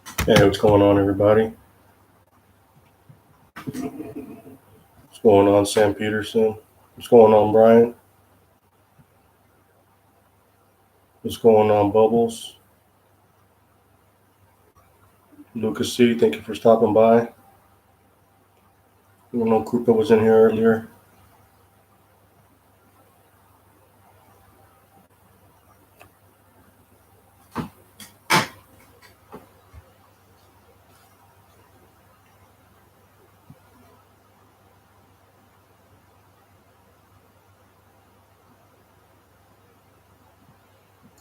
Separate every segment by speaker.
Speaker 1: Hey, what's going on, everybody? What's going on, Sam Peterson? What's going on, Brian? What's going on, Bubbles? Lucas C., thank you for stopping by. I don't know, Krupa was in here earlier.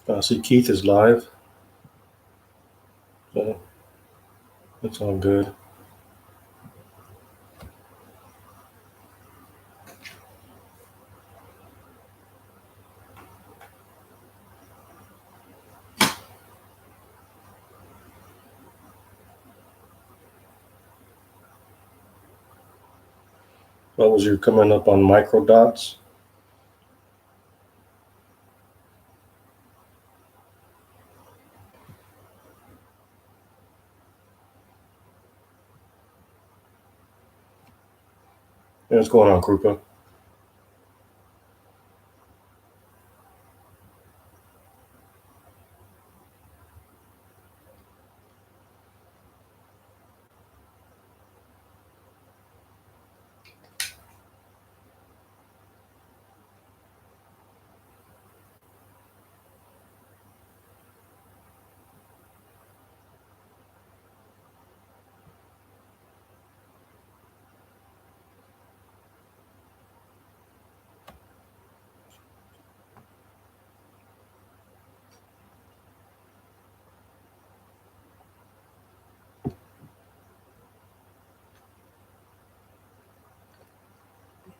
Speaker 1: I see Keith is live, so it's all good. Bubbles, you're coming up on micro dots. Hey, what's going on, Krupa?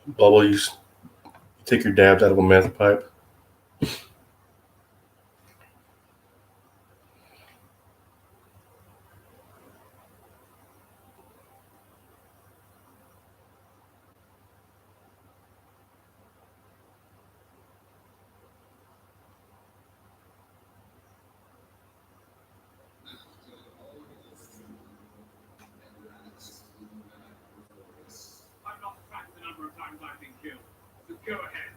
Speaker 1: Bubble, you take your dabs out of a meth pipe.
Speaker 2: I've not tracked the number of times I've been killed. So go ahead.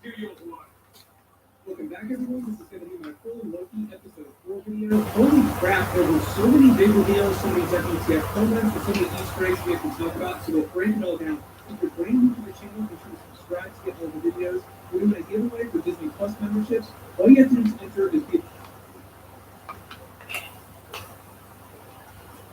Speaker 2: Do your work. Welcome back, everyone. This is going to be my full Loki episode 4 video. Holy crap, there were so many big reveals, so many WTF comments, and so many Easter eggs we have to talk about, so we'll break it all down. If you're brand new to the channel, be sure to subscribe to get all the videos. We're doing a giveaway for Disney Plus memberships. All you have to do to enter is be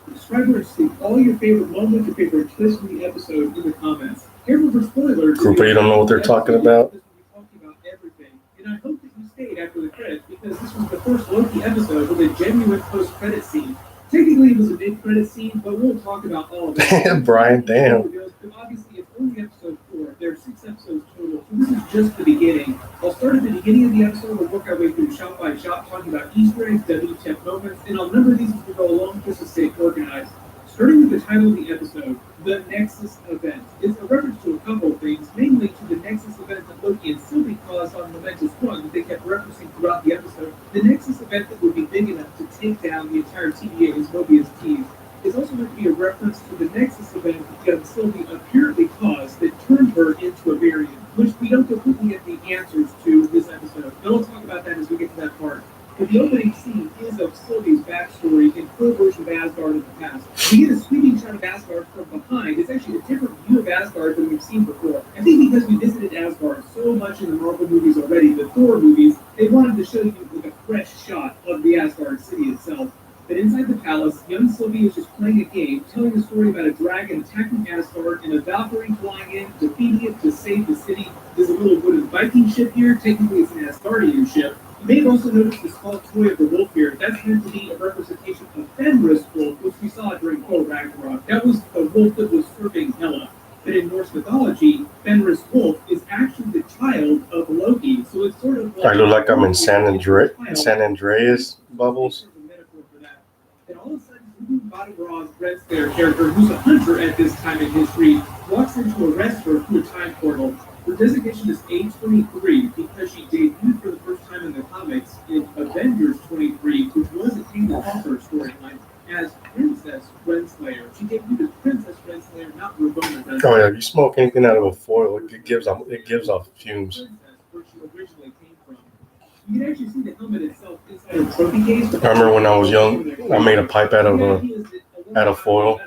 Speaker 2: subscriber and see all your favorite moments, your favorite twists from the episode in the comments. Careful for spoilers.
Speaker 1: Krupa, you don't know what they're talking about?
Speaker 2: We'll be talking about everything. And I hope that you stayed after the credits because this was the first Loki episode with a genuine post-credit scene. Technically, it was a mid-credit scene, but we'll talk about all of it.
Speaker 1: Brian, damn.
Speaker 2: But obviously, it's only episode 4. There are 6 episodes total, so this is just the beginning. I'll start at the beginning of the episode. We'll work our way through shot by shot, talking about Easter eggs, WTF moments, and I'll number these as we go along just to stay organized. Starting with the title of the episode, The Nexus Event. It's a reference to a couple of things, mainly to the Nexus event that Loki and Sylvie caused on Momentous One that they kept referencing throughout the episode. The Nexus event that would be big enough to take down the entire TVA as Mobius teased. It's also meant to be a reference to the Nexus event that Sylvie apparently caused that turned her into a variant, which we don't completely get the answers to this episode. And we'll talk about that as we get to that part. But the opening scene is of Sylvie's backstory in her version of Asgard in the past. We get a sweeping shot of Asgard from behind. It's actually a different view of Asgard than we've seen before. I think because we visited Asgard so much in the Marvel movies already, the Thor movies, they wanted to show you like a fresh shot of the Asgard city itself. But inside the palace, young Sylvie is just playing a game, telling a story about a dragon attacking Asgard and a Valkyrie flying in, defeating it to save the city. There's a little wooden Viking ship here. Technically, it's an Asgardian ship. You may have also noticed the small toy of the wolf here. That's meant to be a representation of Fenris wolf, which we saw during Thor Ragnarok. That was the wolf that was serving Hela. But in Norse mythology, Fenris wolf is actually the child of Loki. So it's sort of like...
Speaker 1: I look like I'm in San Andreas, Bubbles.
Speaker 2: And all of a sudden, Bobby Ross, Red Scare character, who's a hunter at this time in history, walks in to arrest her through a time portal. Her designation is A23 because she debuted for the first time in the comics in Avengers 23, which was a King of Hawker storyline. debuted as Princess Renslayer, not Ramona.
Speaker 1: Oh yeah, if you smoke anything out of a foil, it gives off fumes.
Speaker 2: Where she originally came from. You can actually see the helmet itself inside a trophy case.
Speaker 1: I remember when I was young, I made a pipe out of foil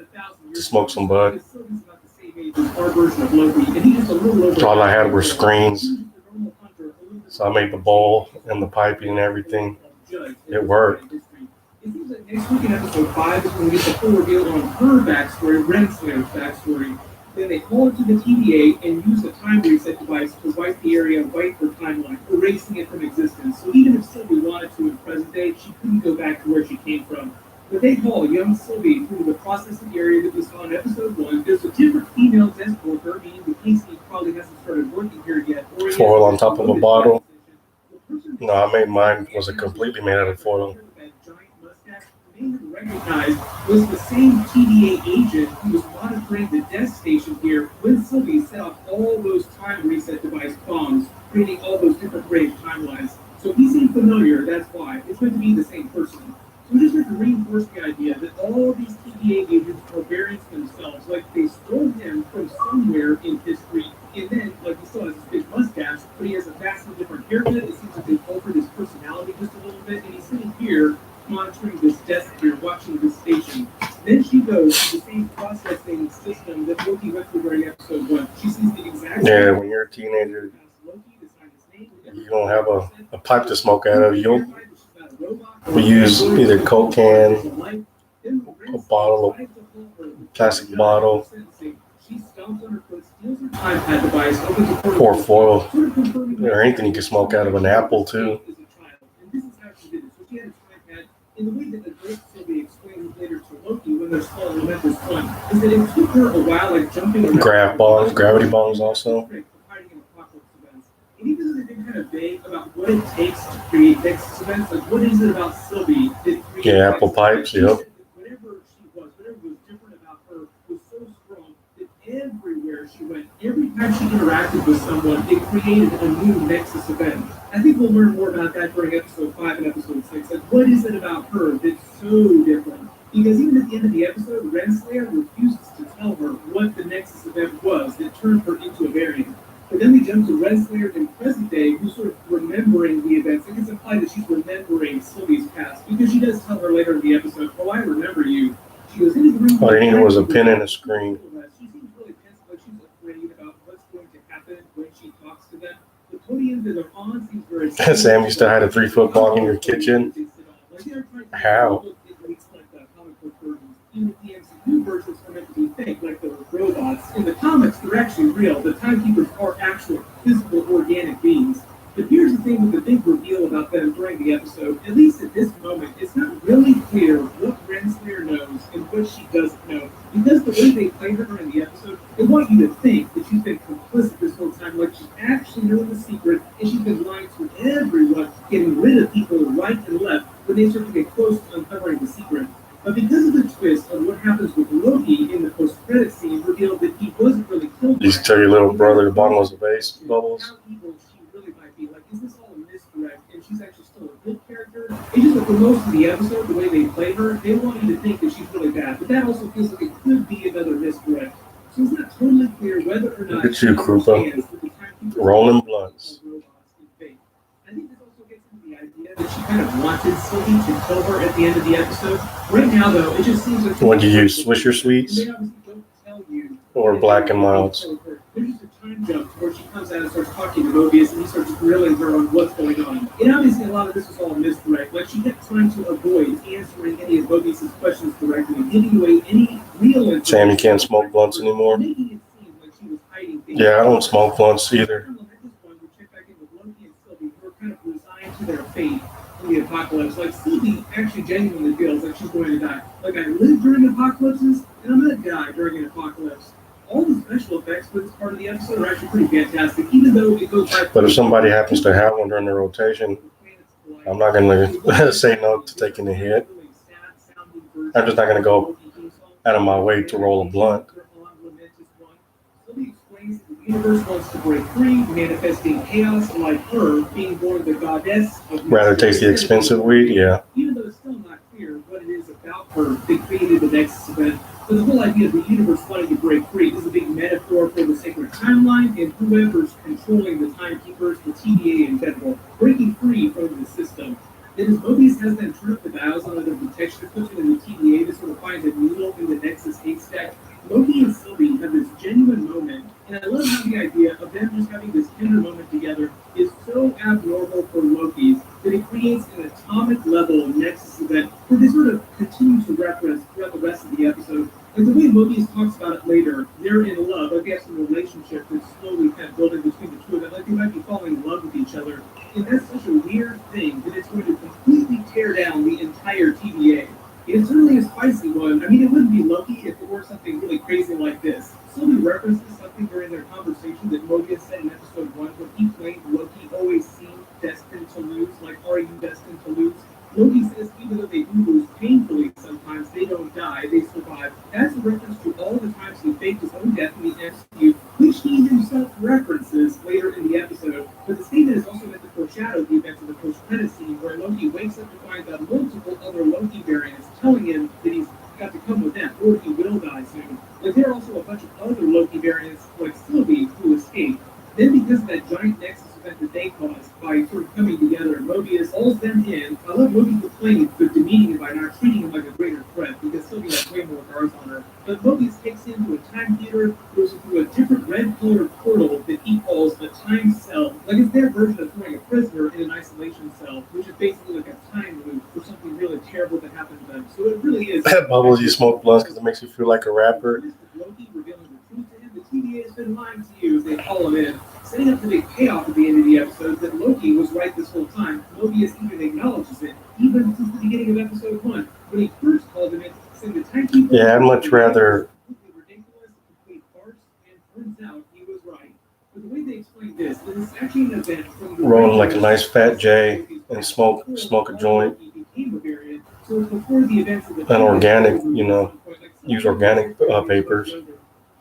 Speaker 1: to smoke some bud. So all I had were screens. So I made the bowl and the piping and everything. It worked.
Speaker 2: It seems like next week in episode 5 is when we get the full reveal on her backstory, Renslayer's backstory. Then they call it to the TVA and use a time reset device to wipe the area, wipe her timeline, erasing it from existence. So even if Sylvie wanted to in present day, she couldn't go back to where she came from. But they haul young Sylvie through the processing area that we saw in episode 1. There's a different female to escort her, meaning the Casey probably hasn't started working here yet.
Speaker 1: Foil on top of a bottle. No, I made mine was completely made out of foil.
Speaker 2: Recognized was the same TVA agent who was monitoring the death station here when Sylvie set off all those time reset device bombs, creating all those different grave timelines. So he seemed familiar, that's why. It's going to be the same person. So we just have to reinforce the idea that all these TVA agents are variants themselves, like they stole him from somewhere in history, and then, like he still has this big mustache, but he has a vastly different haircut. It seems like they've altered his personality just a little bit, and he's sitting here monitoring this desk here, watching this station. Then she goes to the same processing system that Loki went through during episode 1. She sees the exact
Speaker 1: Yeah, when you're a teenager, you don't have a pipe to smoke out of. You use either Coke can, a bottle, a plastic bottle, or foil, or anything you can smoke out of an apple too.
Speaker 2: In the way that the great Sylvie explains later to Loki when they're still in Memphis One, is that it took her a while, like jumping around.
Speaker 1: Gravity bombs also.
Speaker 2: And even though they've been kind of vague about what it takes to create Nexus events, like what is it about Sylvie that creates?
Speaker 1: Yeah, apple pipes, yep.
Speaker 2: Whatever was different about her was so strong that everywhere she went, every time she interacted with someone, it created a new Nexus event. I think we'll learn more about that during episode 5 and episode 6. Like, what is it about her that's so different? Because even at the end of the episode, Renslayer refuses to tell her what the Nexus event was that turned her into a variant. But then we jump to Renslayer in present day, who's sort of remembering the events. It gets implied that she's remembering Sylvie's past, because she does tell her later in the episode, "Oh, I remember you." She goes into the room.
Speaker 1: All you needed was a pen and a screen.
Speaker 2: She seems really tense, like she's afraid about what's going to happen when she talks to them. The podium that they're on seems very.
Speaker 1: Sam, you still had a 3-foot bong in your kitchen? How?
Speaker 2: Even the MCU versions are meant to be fake, like the robots. In the comics, they're actually real. The timekeepers are actual physical organic beings. But here's the thing with the big reveal about them during the episode. At least at this moment, it's not really clear what Renslayer knows and what she doesn't know. Because the way they play her in the episode, they want you to think that she's been complicit this whole time, like she actually knows the secret, and she's been lying to everyone, getting rid of people right and left when they start to get close to uncovering the secret. But because of the twist on what happens with Loki in the post-credit scene, revealed that he wasn't really killed.
Speaker 1: You tell your little brother the bottom was the base bubbles.
Speaker 2: How evil she really might be. Like, is this all a misdirect? And she's actually still a good character? It's just that for most of the episode, the way they play her, they want you to think that she's really bad. But that also feels like it could be another misdirect. So it's not totally clear whether or not
Speaker 1: Look at you, Krupa. Rolling blunts.
Speaker 2: I think this also gets into the idea that she kind of wanted Sylvie to tell her at the end of the episode. Right now, though, it just seems like...
Speaker 1: What do you use, Swisher Sweets?
Speaker 2: They obviously don't tell you.
Speaker 1: Or Black and Milds?
Speaker 2: There's just a time jump where she comes out and starts talking to Mobius, and he starts grilling her on what's going on. And obviously, a lot of this was all misdirect. Like, she kept trying to avoid answering any of Mobius's questions directly and giving away any real information.
Speaker 1: Sam, you can't smoke blunts anymore?
Speaker 2: Making it seem like she was hiding things.
Speaker 1: Yeah, I don't smoke blunts either.
Speaker 2: Kind of resigned to their fate in the apocalypse. Like, Sylvie actually genuinely feels like she's going to die. Like, I lived during apocalypses, and I'm going to die during an apocalypse. All the special effects for this part of the episode are actually pretty fantastic, even though it goes back.
Speaker 1: But if somebody happens to have one during the rotation, I'm not going to say no to taking a hit. I'm just not going to go out of my way to roll a blunt.
Speaker 2: The universe wants to break free, manifesting chaos like her, being born the goddess of...
Speaker 1: Rather taste the expensive weed, yeah.
Speaker 2: Even though it's still not clear what it is about her that created the Nexus event. But the whole idea of the universe wanting to break free is a big metaphor for the sacred timeline and whoever's controlling the timekeepers, the TVA in general, breaking free from the system. Then as Mobius has them turn up the dials on the detection equipment in the TVA to sort of find a needle in the Nexus haystack, Loki and Sylvie have this genuine moment, and I love how the idea of them just having this tender moment together is so abnormal for Loki's that it creates an atomic level Nexus event that they sort of continue to reference throughout the rest of the episode. Like the way Mobius talks about it later, they're in love, I guess, in a relationship that's slowly kind of building between the two of them, like they might be falling in love with each other. And that's such a weird thing that it's going to completely tear down the entire TVA. It certainly a spicy one. I mean, it wouldn't be Loki if it were something really crazy like this. Sylvie references something during their conversation that Mobius said in episode 1 when he claimed Loki always seemed destined to lose, like, are you destined to lose? Loki says even though they do lose painfully sometimes, they don't die, they survive. That's a reference to all the times he faked his own death in the MCU, which he himself references later in the episode. But the statement is also meant to foreshadow the events of the post-credit scene where Loki wakes up to find that multiple other Loki variants telling him that he's got to come with them, or he will die soon. Like there are also a bunch of other Loki variants, like Sylvie, who escape. Then because of that giant Nexus event that they caused by sort of coming together, Mobius hauls them in. I love Loki complaining but demeaning him by not treating him like a greater threat because Sylvie has way more guards on her. But Mobius takes him to a time theater, goes through a different red-colored portal that he calls a time cell. Like it's their version of throwing a prisoner in an isolation cell, which is basically like a time loop for something really terrible that happened to them. So it really is.
Speaker 1: Bubbles, you smoke blunts because it makes you feel like a rapper.
Speaker 2: Loki revealing the truth to him. The TVA has been lying to you as they call him in, setting up the big payoff at the end of the episode that Loki was right this whole time. Mobius even acknowledges it, even since the beginning of episode 1, when he first called him in, saying the timekeeper.
Speaker 1: Yeah, I'd much rather.
Speaker 2: Ridiculous, complete farce, and turns out he was right. But the way they explain this is actually an event from the
Speaker 1: Roll like a nice fat J and smoke a joint.
Speaker 2: So before the events of the
Speaker 1: An organic, use organic papers.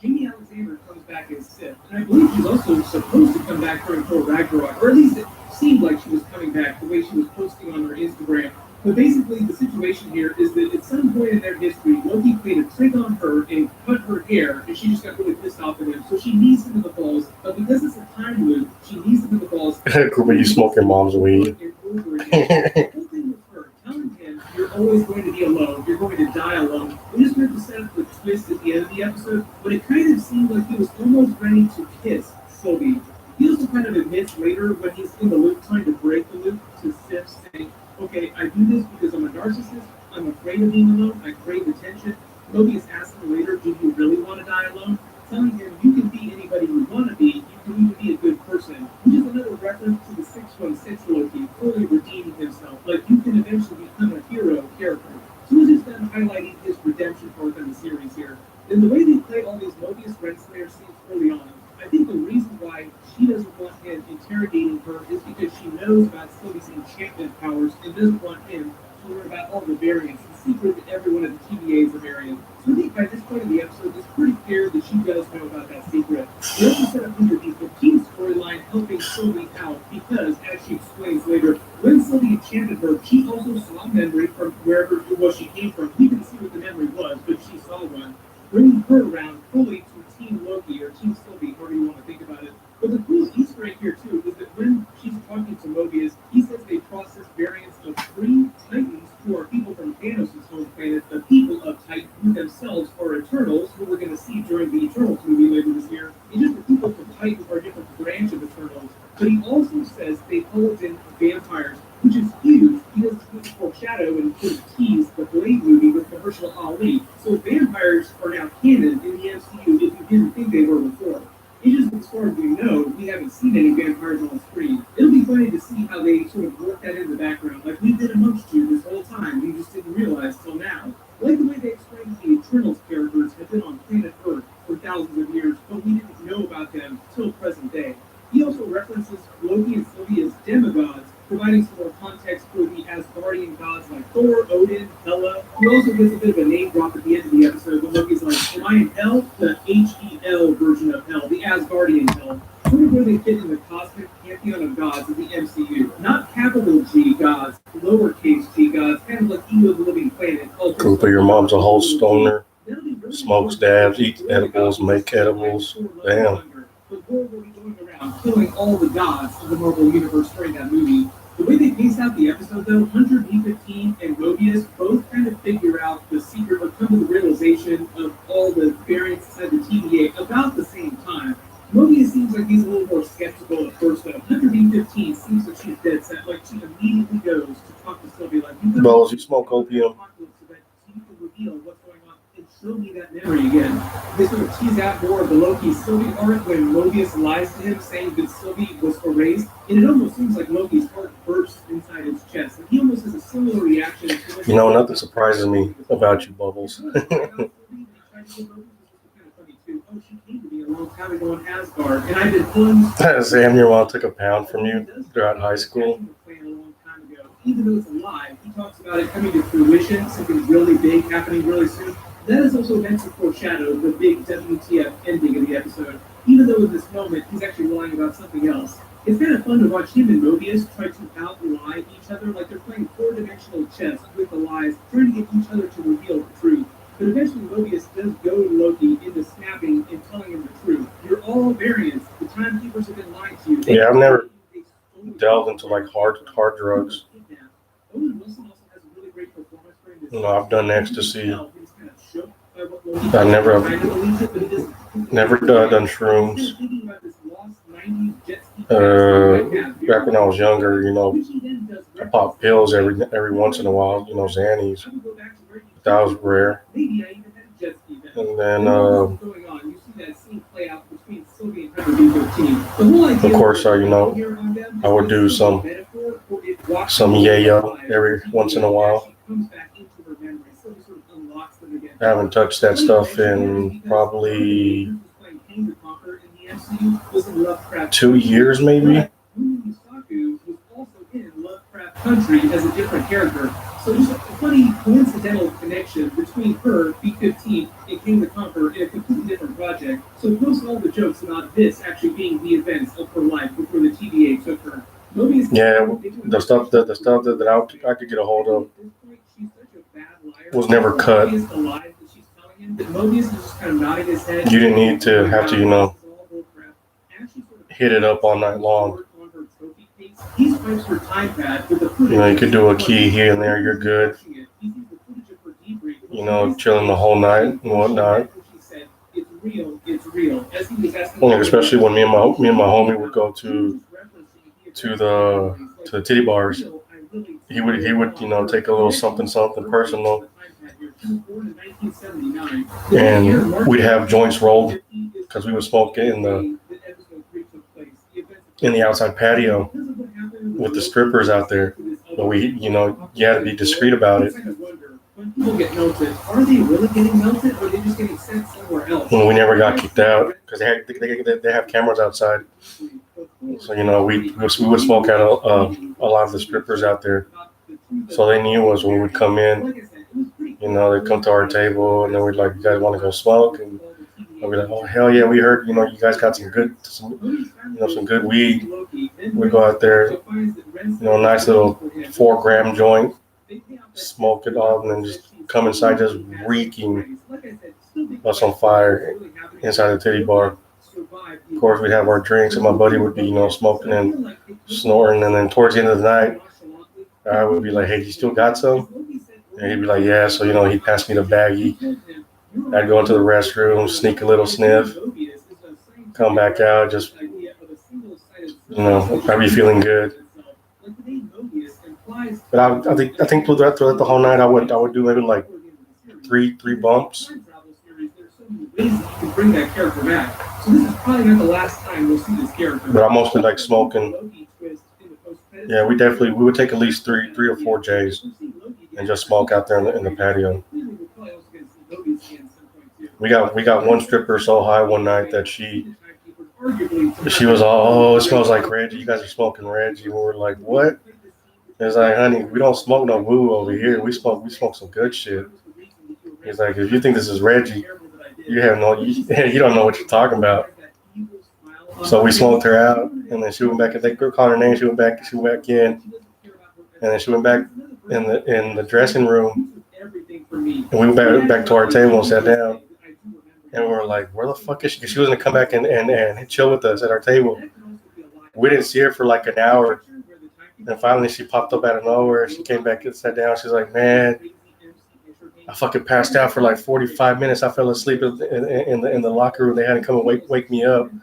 Speaker 2: Jamie Alexander comes back as Sif, and I believe she's also supposed to come back during Thor Ragnarok, or at least it seemed like she was coming back the way she was posting on her Instagram. But basically, the situation here is that at some point in their history, Loki played a trick on her and cut her hair, and she just got really pissed off at him. So she knees him in the balls, but because it's a time loop, she knees him in the balls.
Speaker 1: Cooper, you smoking mom's weed.
Speaker 2: The whole thing with her telling him, you're always going to be alone, you're going to die alone. We just heard the set up the twist at the end of the episode, but it kind of seemed like he was almost ready to kiss Sylvie. He also kind of admits later when he's in the loop trying to break the loop to Sif saying, okay, I do this because I'm a narcissist, I'm afraid of being alone, I crave attention. Mobius asks him later, do you really want to die alone? Telling him, you can be anybody you want to be, you can even be a good person. Which is another reference to the 616 Loki, fully redeeming himself. Like, you can eventually become a hero character. So it's just them highlighting his redemption arc in the series here. And the way they play all these Mobius Renslayer scenes early on, I think the reason why she doesn't want him interrogating her is because she knows about Sylvie's enchantment powers and doesn't want him to learn about all the variants. The secret that everyone at the TVA is a variant. So I think by this point in the episode, it's pretty clear that she does know about that secret. They also set up underneath the team storyline helping Sylvie out because, as she explains later, when Sylvie enchanted her, she also saw a memory from wherever it was she came from. We didn't see what the memory was, but she saw one, bringing her around fully to Team Loki or Team Sylvie, however you want to think about it. But the cool Easter egg here too is that when she's talking to Mobius, he says they process variants of 3 Titans who are people from Thanos' home planet, the people of Titan, who themselves are Eternals, who we're going to see during the Eternals movie later this year. And just the people from Titan are a different branch of Eternals. But he also says they pulled in vampires, which is huge because it's foreshadow and sort of tease the Blade movie with Mahershala Ali. So vampires are now canon in the MCU if you didn't think they were before. It's just as far as we know, we haven't seen any vampires on screen. It'll be funny to see how they sort of work that in the background, like we've been amongst you this whole time, we just didn't realize till now. Like the way they explained the Eternals characters have been on planet Earth for thousands of years, but we didn't know about them till present day. He also references Loki and Sylvie as demigods, providing some more context for the Asgardian gods like Thor, Odin, Hela. He also gives a bit of a name drop at the end of the episode when Loki's like, am I in hell? The H-E-L version of hell, the Asgardian hell. Sort of where they fit in the cosmic pantheon of gods of the MCU. Not capital G gods, lowercase g gods, kind of like Ego the Living Planet.
Speaker 1: Cooper, your mom's a whole stoner.
Speaker 2: That'll be
Speaker 1: smokes dabs, eat edibles, make edibles. Damn.
Speaker 2: Before we'll be going around killing all the gods of the Marvel Universe during that movie. The way they paced out the episode, though, Hunter B-15 and Mobius both kind of figure out the secret or come to the realization of all the variants inside the TVA about the same time. Mobius seems like he's a little more skeptical at first, though. Hunter B-15 seems like she's dead set. Like, she immediately goes to talk to Sylvie, like, you
Speaker 1: Bells, you smoke opium.
Speaker 2: So that you can reveal what's going on and show me that memory again. They sort of tease out more of the Loki Sylvie arc when Mobius lies to him, saying that Sylvie was erased, and it almost seems like Loki's heart bursts inside his chest. And he almost has a similar reaction.
Speaker 1: You know, nothing surprises me about you, Bubbles.
Speaker 2: Oh, she came to me a long time ago in Asgard, and I've been
Speaker 1: Sam, your mom took a pound from you throughout high school.
Speaker 2: Even though it's a lie, he talks about it coming to fruition, something really big happening really soon. That is also meant to foreshadow the big WTF ending of the episode, even though in this moment he's actually lying about something else. It's kind of fun to watch him and Mobius try to out-lie each other like they're playing four-dimensional chess with the lies, trying to get each other to reveal the truth. But eventually Mobius does goad Loki into snapping and telling him the truth. You're all variants. The timekeepers have been lying to you.
Speaker 1: Yeah, I've never delved into like hard drugs.
Speaker 2: Owen Wilson also has a really great performance during this.
Speaker 1: You know, I've done ecstasy. I never done shrooms. Back when I was younger, you know, I popped pills every once in a while, you know, Xannies. But that was rare. And then, of course, you know, I would do some yayo every once in a while. I haven't touched that stuff in probably 2 years, maybe.
Speaker 2: Country as a different character. So just a funny coincidental connection between her, B-15, and King the Conqueror in a completely different project. So post all the jokes about this actually being the events of her life before the TVA took her.
Speaker 1: Yeah, the stuff that I could get a hold of was never cut. You didn't need to have to, you know, hit it up all night long. You know, you could do a key here and there, you're good. You know, chilling the whole night and whatnot. Especially when me and my homie would go to the titty bars. He would, you know, take a little something personal. And we'd have joints rolled because we would smoke it in the outside patio with the strippers out there. But you had to be discreet about it.
Speaker 2: When people get melted, are they really getting melted, or are they just getting sent somewhere else?
Speaker 1: Well, we never got kicked out because they have cameras outside. So, you know, we would smoke out a lot of the strippers out there. So they knew us when we would come in. You know, they'd come to our table and then we'd like, you guys want to go smoke? And I'd be like, oh hell yeah, we heard, you know, you guys got some good weed. We go out there, you know, nice little 4-gram joint, smoke it off, and then just come inside just reeking us on fire inside the titty bar. Of course, we'd have our drinks, and my buddy would be, you know, smoking and snoring. And then towards the end of the night, I would be like, hey, you still got some? And he'd be like, yeah. So, you know, he'd pass me the baggie. I'd go into the restroom, sneak a little sniff, come back out, just, you know, I'd be feeling good. But I think throughout the whole night, I would do maybe like three bumps. Bring that character back. So this is probably not the last time we'll see this character. But I mostly like smoking. Yeah, we would take at least three or 4 J's and just smoke out there in the patio. We got one stripper so high one night that she was all, oh, it smells like Reggie. You guys are smoking Reggie. And we were like, what? It's like, honey, we don't smoke no woo over here. We smoke some good shit. He's like, if you think this is Reggie, you don't know what you're talking about. So we smoked her out, and then she went back. They called her name. She went back in, and then she went back in the dressing room, and we went back to our table and sat down. And we were like, where the fuck is she? Because she was going to come back and chill with us at our table. We didn't see her for like an hour. And finally she popped up out of nowhere. She came back and sat down. She's like, man, I fucking passed out for like 45 minutes. I fell asleep in the locker room. They had to come and wake me up. Me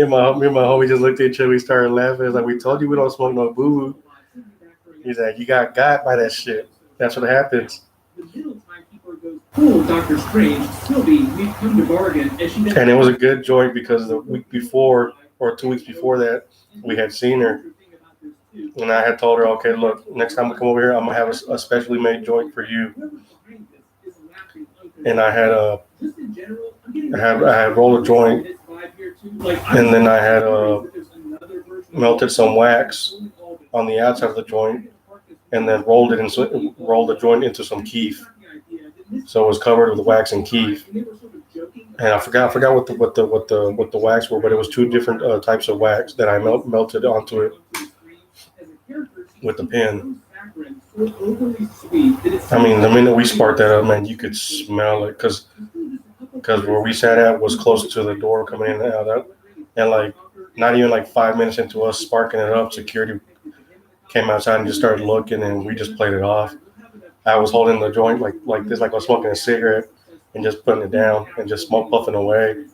Speaker 1: and my homie just looked at each other. We started laughing. It's like, we told you we don't smoke no boo. He's like, you got by that shit. That's what happens.
Speaker 2: Cool, Dr. Strange, Sylvie, we've come to bargain.
Speaker 1: And it was a good joint because the week before, or 2 weeks before that, we had seen her. And I had told her, okay, look, next time we come over here, I'm going to have a specially made joint for you. And I had rolled a joint, and then I had melted some wax on the outside of the joint, and then rolled the joint into some keef. So it was covered with wax and keef. And I forgot what the wax were, but it was two different types of wax that I melted onto it with the pen. I mean, the minute we sparked that up, man, you could smell it because where we sat at was close to the door coming in and out. And like not even like 5 minutes into us sparking it up, security came outside and just started looking, and we just played it off. I was holding the joint like this, like I was smoking a cigarette, and just putting it down and just smoke puffing away.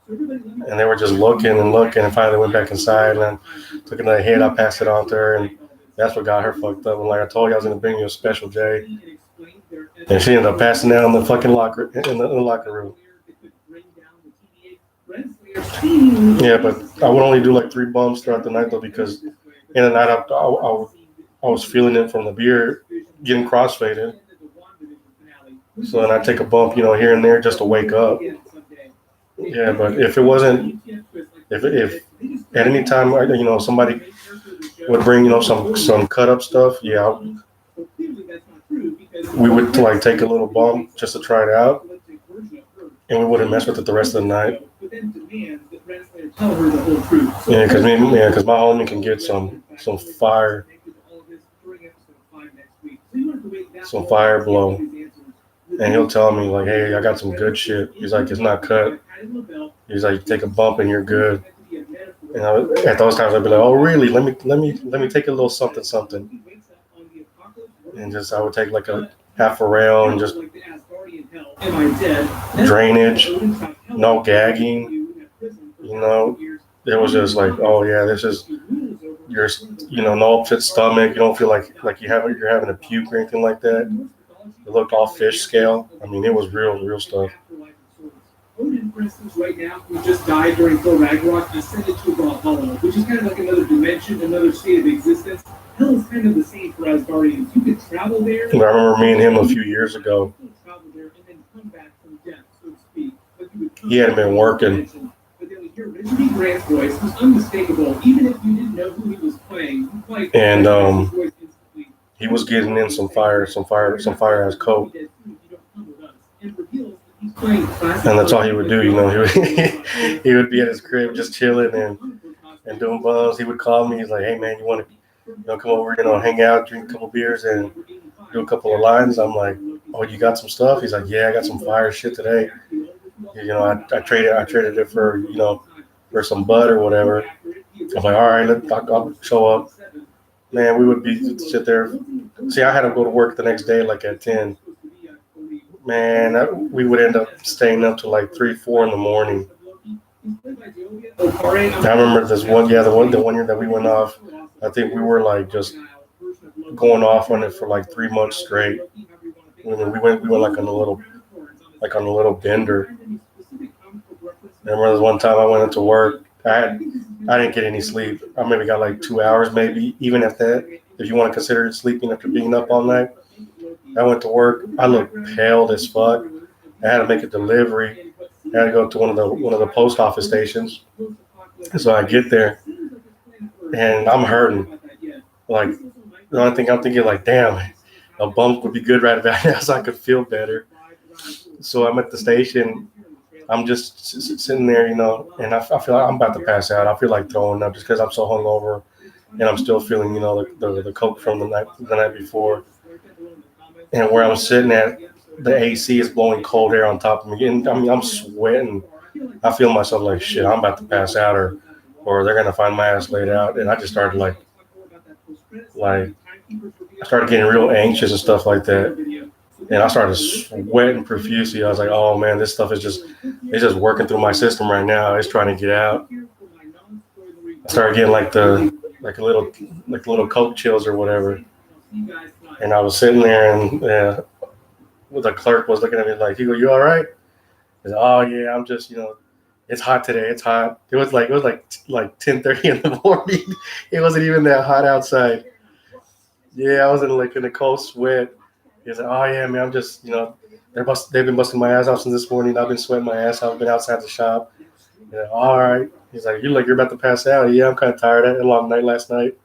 Speaker 1: And they were just looking, and finally went back inside, and I took another hit. I passed it on to her, and that's what got her fucked up. And like I told you, I was gonna bring you a special J, and she ended up passing out in the fucking locker room. Yeah, but I would only do like 3 bumps throughout the night though, because in the night I was feeling it from the beer getting crossfaded. So then I take a bump, here and there just to wake up. Yeah, but if it wasn't, if at any time, somebody would bring, some cut up stuff, yeah, we would like take a little bump just to try it out, and we wouldn't mess with it the rest of the night. Yeah, because my homie can get some fire blow, and he'll tell me like, hey, I got some good shit. He's like, it's not cut. He's like, you take a bump and you're good. And at those times I'd be like, oh really? Let me take a little something. And just I would take like a half a rail and just drainage, no gagging. It was just like, oh yeah, this is your, no upset stomach. You don't feel like you're having a puke or anything like that. It looked all fish scale. I mean, it was real stuff.
Speaker 2: Odin, for instance, right now, who just died during Thor Ragnarok, ascended to Valhalla, which is kind of like another dimension, another state of existence. Hell is kind of the same for Asgardians. You could travel there.
Speaker 1: I remember me and him a few years ago. He hadn't been working.
Speaker 2: Richard E. Grant's voice was unmistakable, even if you didn't know who he was playing.
Speaker 1: And he was getting in some fire ass coke. And that's all he would do, he would be at his crib just chilling and doing bums. He would call me. He's like, hey man, you want to come over, hang out, drink a couple beers, and do a couple of lines. I'm like, oh, you got some stuff? He's like, yeah, I got some fire shit today. I traded it for for some bud or whatever. I'm like, all right, I'll show up. Man, we would sit there. See, I had to go to work the next day like at 10. Man, we would end up staying up to like 3-4 in the morning. I remember this one, the one year that we went off. I think we were like just going off on it for like 3 months straight. We went like on a little bender. I remember this one time I went into work. I didn't get any sleep. I maybe got like 2 hours, maybe even at that. If you want to consider it sleeping after being up all night. I went to work. I looked pale as fuck. I had to make a delivery. I had to go to one of the post office stations. So I get there, and I'm hurting. Like the only thing I'm thinking, like, damn, a bump would be good right about now, so I could feel better. So I'm at the station. I'm just sitting there, and I feel like I'm about to pass out. I feel like throwing up just because I'm so hungover, and I'm still feeling, the coke from the night before. And where I'm sitting at, the AC is blowing cold air on top of me, and I mean I'm sweating. I feel myself like shit. I'm about to pass out, or they're gonna find my ass laid out, and I just started like I started getting real anxious and stuff like that, and I started sweating profusely. I was like, oh man, this stuff is just working through my system right now. It's trying to get out. I started getting like a little coke chills or whatever, and I was sitting there and the clerk was looking at me like, he go, you all right? I said, oh yeah, I'm just it's hot today. It's hot. It was like 10:30 in the morning. It wasn't even that hot outside. Yeah, I was in a cold sweat. He said, "Oh yeah, man, I'm just they've been busting my ass out since this morning. I've been sweating my ass out. I've been outside the shop." Yeah, all right. He's like, "You look, you're about to pass out." Yeah, I'm kind of tired. I had a long night last night.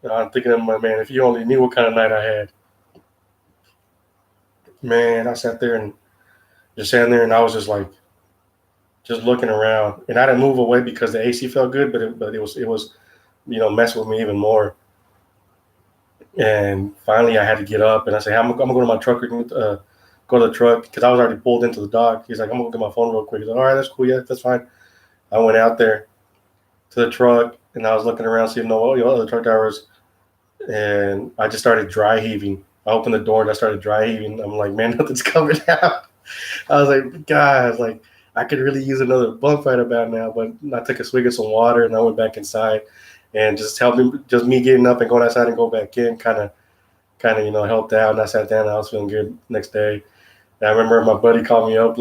Speaker 1: I'm thinking of my man. If you only knew what kind of night I had, man. I sat there and just sat there, and I was just like, just looking around, and I didn't move away because the AC felt good, but it was messing with me even more. And finally, I had to get up, and I said, I'm gonna go to my truck, go to the truck, because I was already pulled into the dock. He's like, I'm gonna get my phone real quick. He's like, all right, that's cool, yeah, that's fine. I went out there to the truck, and I was looking around, seeing no other truck drivers, and I just started dry heaving. I opened the door, and I started dry heaving. I'm like, man, nothing's coming out. I was like, guys, like, I could really use another bump right about now, but I took a swig of some water, and I went back inside. And just me getting up and going outside and go back in kind of helped out. And I sat down and I was feeling good next day. And I remember my buddy called me up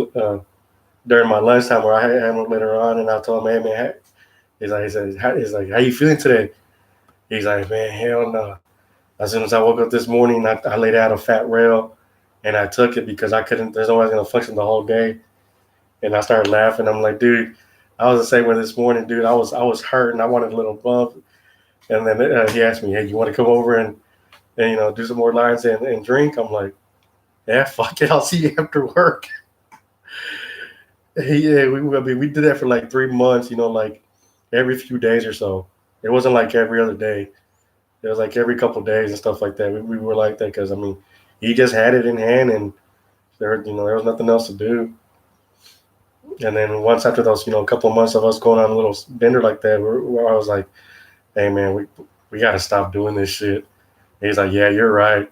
Speaker 1: during my lunchtime where I had him later on, and I told him, hey man, he's like, how you feeling today? He's like, man, hell no. As soon as I woke up this morning, I laid out a fat rail, and I took it because I couldn't. There's no way I was gonna function the whole day. And I started laughing. I'm like, dude, I was the same way this morning, dude. I was hurt and I wanted a little bump. And then he asked me, hey, you want to come over and do some more lines and drink? I'm like, yeah, fuck it. I'll see you after work. Yeah, we did that for like 3 months, like every few days or so. It wasn't like every other day. It was like every couple of days and stuff like that. We were like that because, I mean, he just had it in hand and there was nothing else to do. And then once after those, a couple of months of us going on a little bender like that, where I was like, hey, man, we got to stop doing this shit. And he's like, yeah, you're right.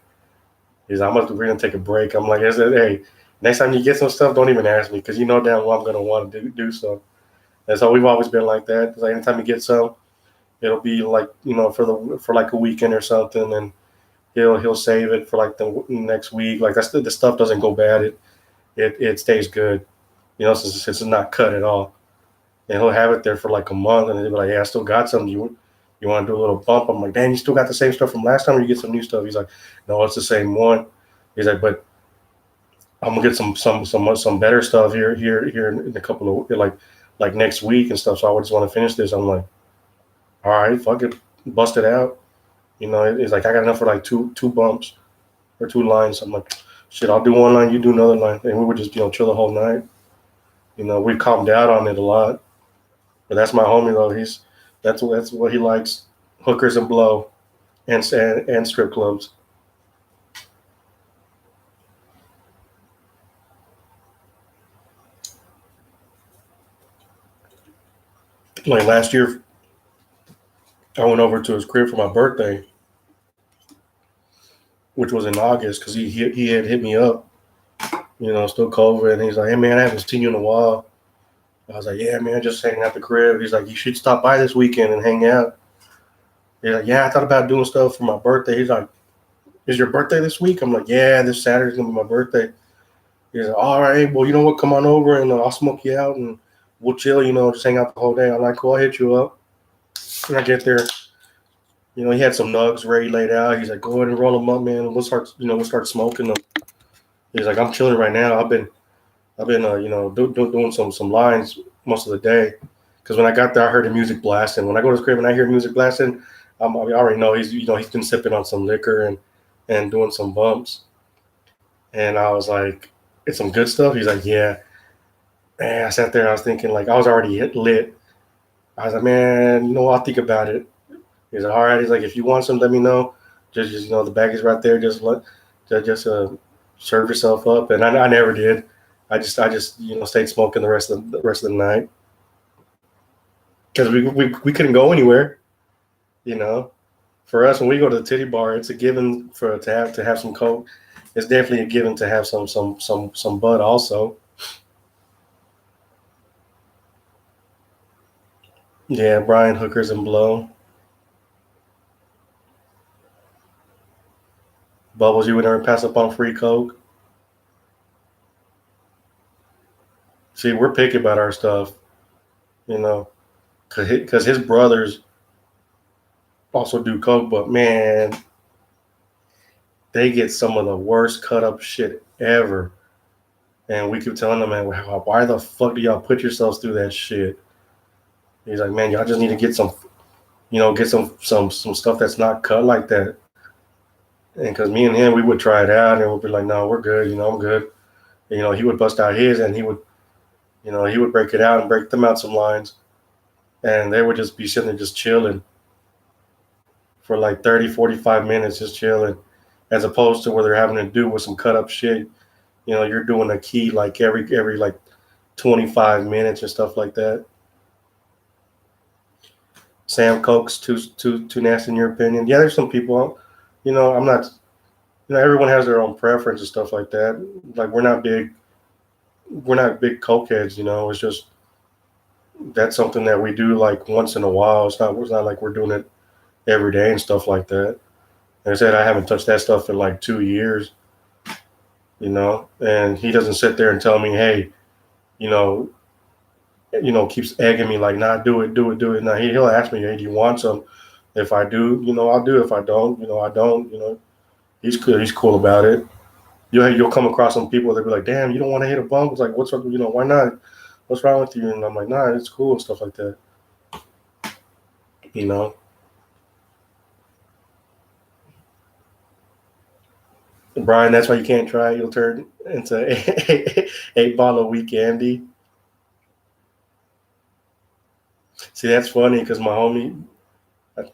Speaker 1: He's like, we're going to take a break. I'm like, hey, next time you get some stuff, don't even ask me because you know damn well I'm going to want to do so. And so we've always been like that. Like anytime you get some, it'll be like, for like a weekend or something. And he'll save it for like the next week. Like the stuff doesn't go bad. It stays good, since it's not cut at all. And he'll have it there for like a month, and he'll be like, "Yeah, I still got some. You want to do a little bump?" I'm like, "Damn, you still got the same stuff from last time, or you get some new stuff?" He's like, "No, it's the same one." He's like, "But I'm gonna get some better stuff here in a couple of like next week and stuff. So I just want to finish this." I'm like, "All right, fuck it, bust it out." It's like I got enough for like two bumps or 2 lines. I'm like, "Shit, I'll do one line, you do another line," and we would just chill the whole night. We calmed out on it a lot. But that's my homie though. That's what he likes: hookers and blow, and strip clubs. Like last year, I went over to his crib for my birthday, which was in August, because he had hit me up, still COVID, and he's like, "Hey man, I haven't seen you in a while." I was like, "Yeah man, just hanging out the crib." He's like, "You should stop by this weekend and hang out." He's like, "Yeah, I thought about doing stuff for my birthday." He's like, "Is your birthday this week?" I'm like, "Yeah, this Saturday's gonna be my birthday." He's like, "All right, well, you know what? Come on over and I'll smoke you out and we'll chill, just hang out the whole day." I'm like, "Cool, I'll hit you up." And I get there, he had some nugs ready laid out. He's like, "Go ahead and roll them up, man. We'll start smoking them." He's like, "I'm chilling right now. I've been doing some lines most of the day." Because when I got there, I heard the music blasting. When I go to the crib and I hear music blasting, I already know he's been sipping on some liquor and doing some bumps. And I was like, "It's some good stuff?" He's like, "Yeah." And I sat there and I was thinking, like, I was already lit. I was like, "Man, I'll think about it." He's like, "All right." He's like, "If you want some, let me know. Just the bag is right there. Just serve yourself up. And I never did. I just stayed smoking the rest of the night because we couldn't go anywhere. For us when we go to the titty bar, it's a given to have some coke. It's definitely a given to have some bud also. Yeah, Brian Hookers and blow. Bubbles, you would never pass up on free coke. See, we're picky about our stuff, because his brothers also do coke, but man, they get some of the worst cut up shit ever. And we keep telling them, man, why the fuck do y'all put yourselves through that shit? He's like, man, y'all just need to get some, some stuff that's not cut like that. And because me and him, we would try it out, and we'd be like, no, we're good. I'm good. And, he would bust out his, and he would break it out and break them out some lines, and they would just be sitting there just chilling for like 30, 45 minutes, just chilling, as opposed to where they're having to do with some cut up shit. You're doing a key like every like 25 minutes or stuff like that. Sam Coke's too nasty in your opinion? Yeah, there's some people. I'm not. Everyone has their own preference and stuff like that. Like we're not big cokeheads. It's just that's something that we do like once in a while. It's not like we're doing it every day and stuff like that. Like I said, I haven't touched that stuff in like 2 years. And he doesn't sit there and tell me, hey, keeps egging me like, nah, do it. Now he'll ask me, hey, do you want some? If I do, I'll do it. If I don't, I don't. He's cool about it. You'll come across some people that be like, damn, you don't want to hit a bump. It's like, what's up? Why not? What's wrong with you? And I'm like, nah, it's cool and stuff like that. Brian, that's why you can't try it. You'll turn into a bottle of weak Andy. See, that's funny because my homie, I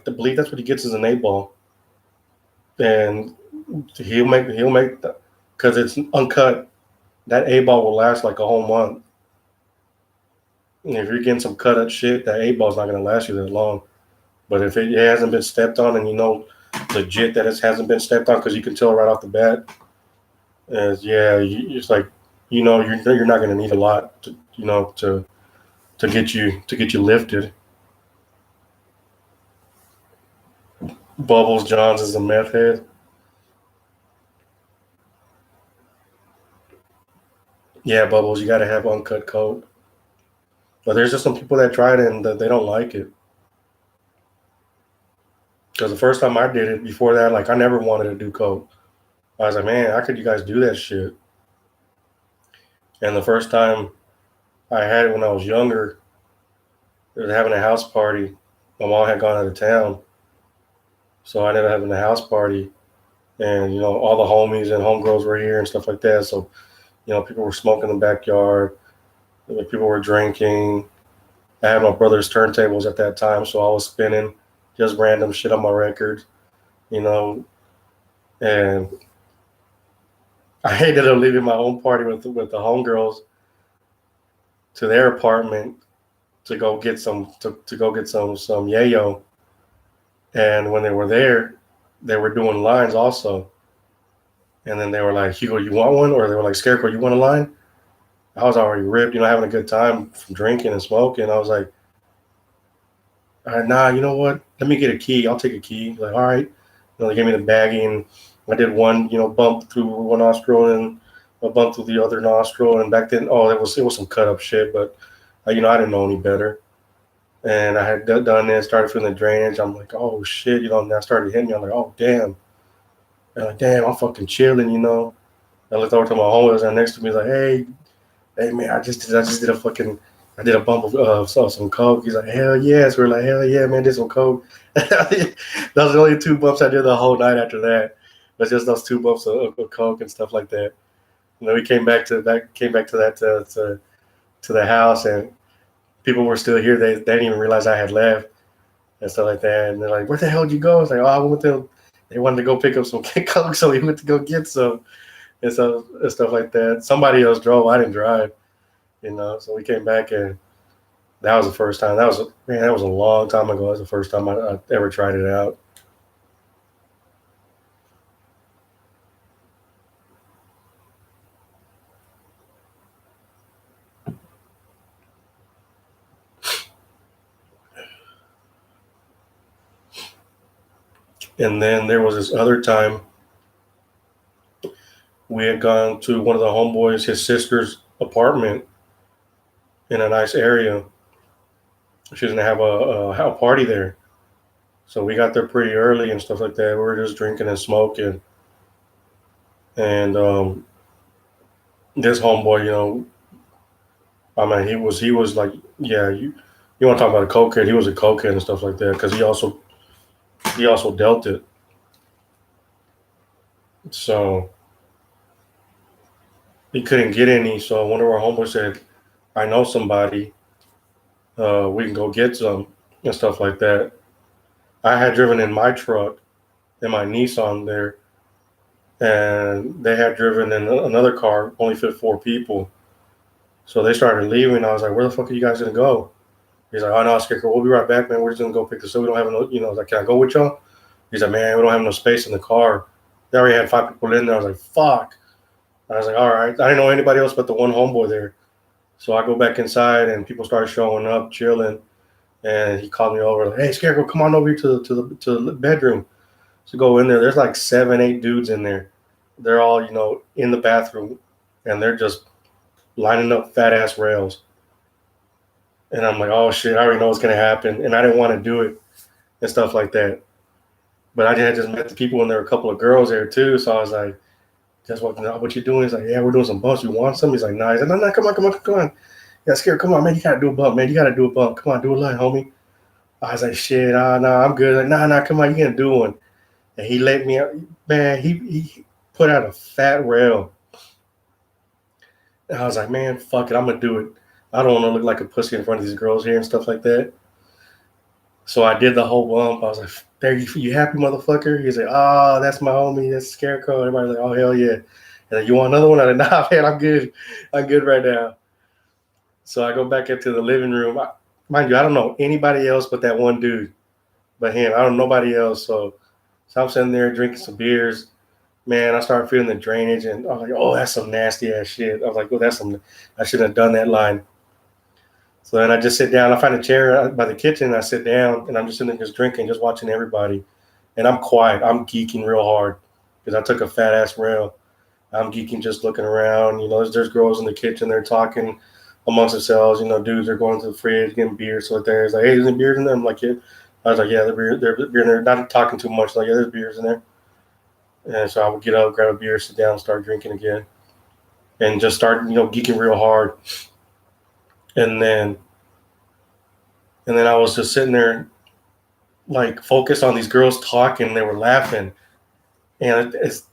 Speaker 1: believe that's what he gets is an 8-ball, and he'll make because it's uncut. That 8-ball will last like a whole month. And if you're getting some cut up shit, that 8-ball's not going to last you that long. But if it hasn't been stepped on, and legit that it hasn't been stepped on, because you can tell right off the bat, it's like you're not going to need a lot to get you lifted. Bubbles Johns is a meth head. Yeah, Bubbles, you got to have uncut coke. But there's just some people that tried it and they don't like it. Because the first time I did it, before that, like I never wanted to do coke. I was like, man, how could you guys do that shit? And the first time I had it when I was younger, they were having a house party. My mom had gone out of town. So I ended up having a house party. And, all the homies and homegirls were here and stuff like that. So, people were smoking in the backyard. People were drinking. I had my brother's turntables at that time, so I was spinning just random shit on my record, and I ended up leaving my own party with the homegirls to their apartment to go get some some yayo. And when they were there, they were doing lines also. And then they were like, Hugo, you want one? Or they were like, Scarecrow, you want a line? I was already ripped, having a good time from drinking and smoking. I was like, all right, nah, you know what? Let me get a key. I'll take a key. Like, all right. They gave me the baggie, and I did one, bump through one nostril and a bump through the other nostril. And back then, it was some cut up shit, but I didn't know any better. And I had done this, started feeling the drainage. I'm like, oh shit, and that started hitting me. I'm like, oh damn. And like, damn, I'm fucking chilling, I looked over to my homie next to me, like, hey man, I just did a bump of some coke. He's like, hell yes. We're like, hell yeah, man, did some coke. Those are the only 2 bumps I did the whole night after that. But just those 2 bumps of coke and stuff like that. And then we came back to the house, and people were still here. They didn't even realize I had left and stuff like that. And they're like, where the hell did you go? I was like, oh, I went to. They wanted to go pick up some coke, so we went to go get some. and stuff like that. Somebody else drove. I didn't drive. So we came back, and that was the first time. That was a long time ago. That was the first time I ever tried it out. And then there was this other time we had gone to one of the homeboys, his sister's apartment in a nice area. She didn't have a party there. So we got there pretty early and stuff like that. We were just drinking and smoking. And this homeboy, I mean, he was like, yeah, you want to talk about a cokehead? He was a cokehead and stuff like that because he also dealt it. So he couldn't get any. So one of our homeboys said, "I know somebody. We can go get some and stuff like that." I had driven in my truck, in my Nissan there, and they had driven in another car, only fit 4 people. So they started leaving. I was like, "Where the fuck are you guys gonna go?" He's like, "Oh no, Scarecrow, we'll be right back, man. We're just gonna go pick this up. We don't have no, I was like, can I go with y'all?" He's like, "Man, we don't have no space in the car." They already had 5 people in there. I was like, "Fuck." I was like, "All right." I didn't know anybody else but the one homeboy there. So I go back inside, and people started showing up, chilling. And he called me over, like, "Hey, Scarecrow, come on over here to the bedroom." So go in there. There's like 7, 8 dudes in there. They're all, in the bathroom, and they're just lining up fat ass rails. And I'm like, "Oh shit, I already know what's gonna happen." And I didn't want to do it and stuff like that. But I had just met the people, and there were a couple of girls there too. So I was like, "Just what you doing?" He's like, "Yeah, we're doing some bumps. You want some?" He's like, "Nah." He's like, "No, come on. Yeah, Scared, come on, man. You gotta do a bump, man. You gotta do a bump. Come on, do a line, homie." I was like, "Shit, no, I'm good." Like, nah, come on, you gonna do one. And he let me out. Man, he put out a fat rail. And I was like, "Man, fuck it, I'm gonna do it. I don't want to look like a pussy in front of these girls here and stuff like that." So I did the whole bump. I was like, "There, you happy, motherfucker?" He's like, "Oh, that's my homie. That's Scarecrow." Everybody's like, "Oh, hell yeah." And like, "You want another one?" I'm like, "Nah, man, I'm good. I'm good right now." So I go back into the living room. Mind you, I don't know anybody else but that one dude. But him, I don't know nobody else. So I'm sitting there drinking some beers. Man, I started feeling the drainage, and I was like, "Oh, that's some nasty ass shit." I was like, "Oh, I shouldn't have done that line." So then I just sit down. I find a chair by the kitchen. And I sit down, and I'm just sitting there just drinking, just watching everybody. And I'm quiet. I'm geeking real hard because I took a fat ass rail. I'm geeking, just looking around. There's girls in the kitchen. They're talking amongst themselves. Dudes are going to the fridge getting beer. So there's like, "Hey, is there beers in there?" I'm like, "Yeah." I was like, "Yeah, there's beer in there." Not talking too much. Like, "Yeah, there's beers in there." And so I would get up, grab a beer, sit down, start drinking again, and just start, geeking real hard. And then I was just sitting there, like, focused on these girls talking. They were laughing, and it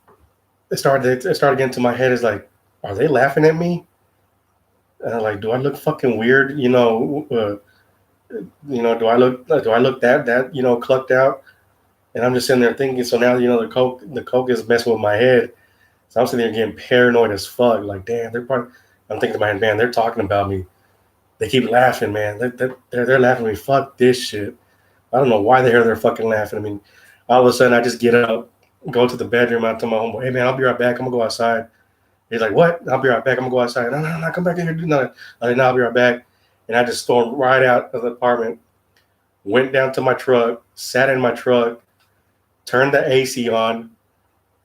Speaker 1: started getting to my head. It's like, are they laughing at me? And I'm like, do I look fucking weird? Do I look that clucked out? And I'm just sitting there thinking. So now, the coke is messing with my head. So I'm sitting there getting paranoid as fuck. Like, damn, I'm thinking to my head, man, they're talking about me. They keep laughing, man. They're laughing at me. Fuck this shit. I don't know why the hell they're fucking laughing. I mean, all of a sudden I just get up, go to the bedroom. I tell my homeboy, "Hey man, I'll be right back. I'm gonna go outside." He's like, "What?" "I'll be right back. I'm gonna go outside." No, come back in here. Do nothing. I like, "No, I'll be right back." And I just stormed right out of the apartment, went down to my truck, sat in my truck, turned the AC on,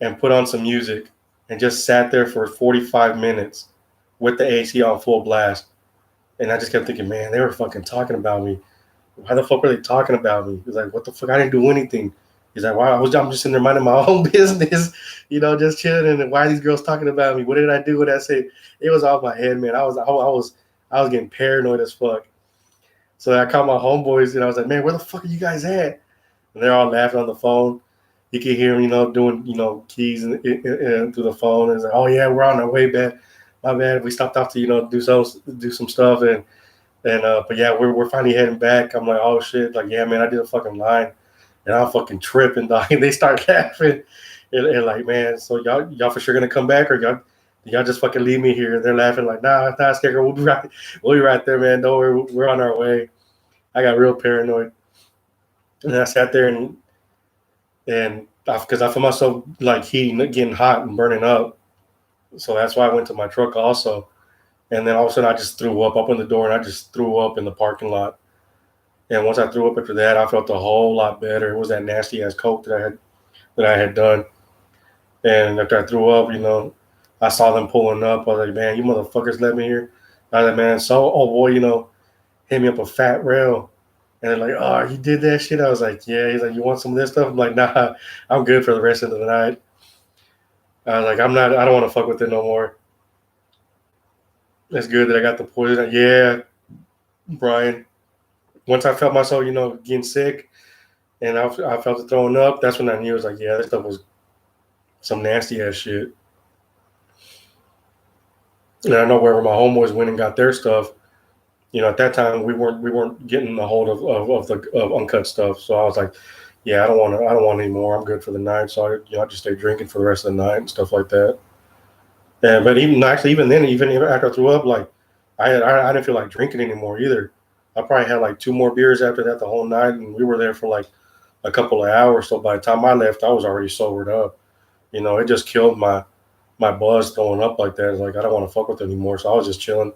Speaker 1: and put on some music, and just sat there for 45 minutes with the AC on full blast. And I just kept thinking, man, they were fucking talking about me. Why the fuck were they talking about me? He's like, "What the fuck? I didn't do anything." He's like, "Why? I'm just in there minding my own business, just chilling. And why are these girls talking about me? What did I do? What did I say?" It was off my head, man. I was getting paranoid as fuck. So I called my homeboys, and I was like, "Man, where the fuck are you guys at?" And they're all laughing on the phone. You can hear them, doing, keys through the phone. And it's like, "Oh yeah, we're on our way back. My bad. We stopped off to, do some stuff." But yeah, we're finally heading back. I'm like, "Oh shit!" Like, "Yeah, man, I did a fucking line, and I'm fucking tripping, dog." And they start laughing, and like, man, so y'all for sure gonna come back, or y'all just fucking leave me here? And they're laughing like, nah, Scarecrow, we'll be right there, man. Don't worry, we're on our way. I got real paranoid, and I sat there and because I felt myself like heating, getting hot and burning up. So that's why I went to my truck also. And then all of a sudden I just threw up. Opened the door and I just threw up in the parking lot. And once I threw up after that, I felt a whole lot better. It was that nasty ass coke that I had done. And after I threw up, I saw them pulling up. I was like, man, you motherfuckers let me here. I was like, man, so oh boy, hit me up a fat rail. And they're like, oh, you did that shit? I was like, yeah. He's like, you want some of this stuff? I'm like, nah, I'm good for the rest of the night. I was like, I don't want to fuck with it no more. It's good that I got the poison. Yeah, Brian. Once I felt myself, getting sick and I felt it throwing up, that's when I knew. It was like, yeah, this stuff was some nasty ass shit. And I know wherever my homeboys went and got their stuff, at that time we weren't getting a hold of uncut stuff. So I was like, yeah, I don't want any more. I'm good for the night. So I just stayed drinking for the rest of the night and stuff like that. And but even then, even after I threw up, like I didn't feel like drinking anymore either. I probably had like 2 more beers after that the whole night, and we were there for like a couple of hours. So by the time I left, I was already sobered up. It just killed my buzz throwing up like that. It's like I don't want to fuck with it anymore. So I was just chilling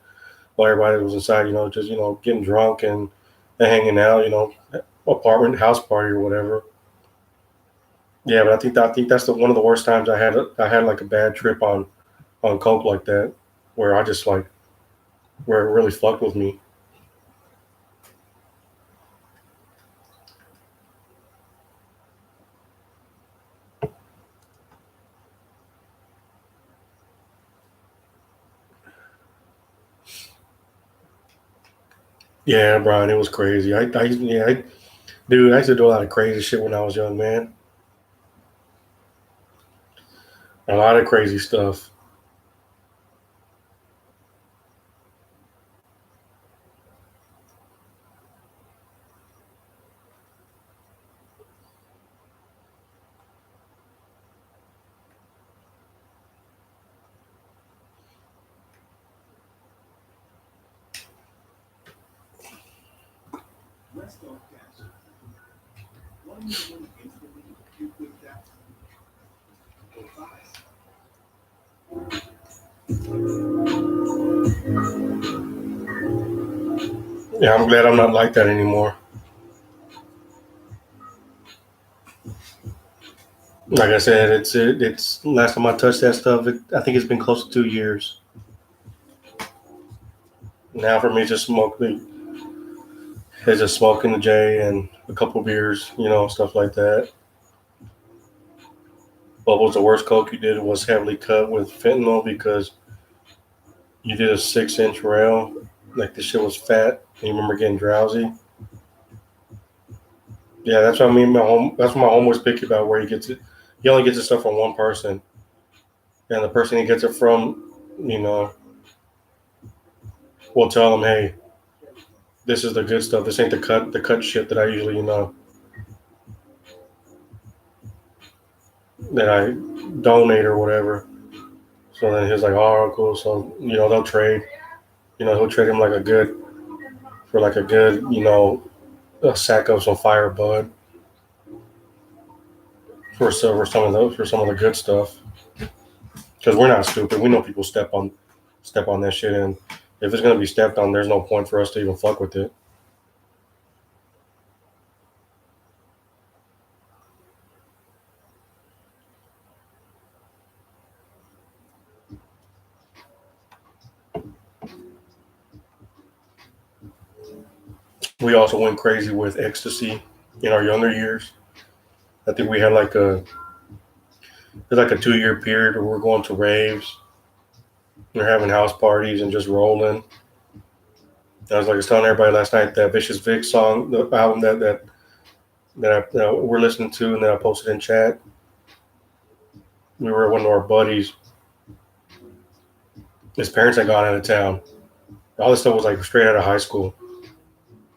Speaker 1: while everybody was inside, just getting drunk and hanging out, apartment house party or whatever. Yeah, but I think that's one of the worst times I had like a bad trip on coke like that, where I just like where it really fucked with me. Yeah, Brian, it was crazy. Dude, I used to do a lot of crazy shit when I was young, man. A lot of crazy stuff. Yeah, I'm glad I'm not like that anymore. Like I said, it's last time I touched that stuff. I think it's been close to 2 years. Now for me, it's just smoking the J and a couple beers, stuff like that. Bubbles, the worst coke you did was heavily cut with fentanyl because you did a 6-inch rail. Like the shit was fat. And you remember getting drowsy. Yeah, that's what I mean. That's what my home was picky about where he gets it. He only gets his stuff from one person, and the person he gets it from, will tell him, "Hey, this is the good stuff. This ain't the cut shit that I usually, that I donate or whatever." So then he's like, "Oh, cool." So they'll trade. He'll trade him like a good, a sack of some fire bud for some of the good stuff. Because we're not stupid. We know people step on that shit, and if it's gonna be stepped on, there's no point for us to even fuck with it. We also went crazy with ecstasy in our younger years. I think we had there's like a 2-year period where we're going to raves, we're having house parties and just rolling. I was telling everybody last night that Vicious Vic song, the album that we're listening to, and that I posted in chat. We were one of our buddies. His parents had gone out of town. All this stuff was like straight out of high school.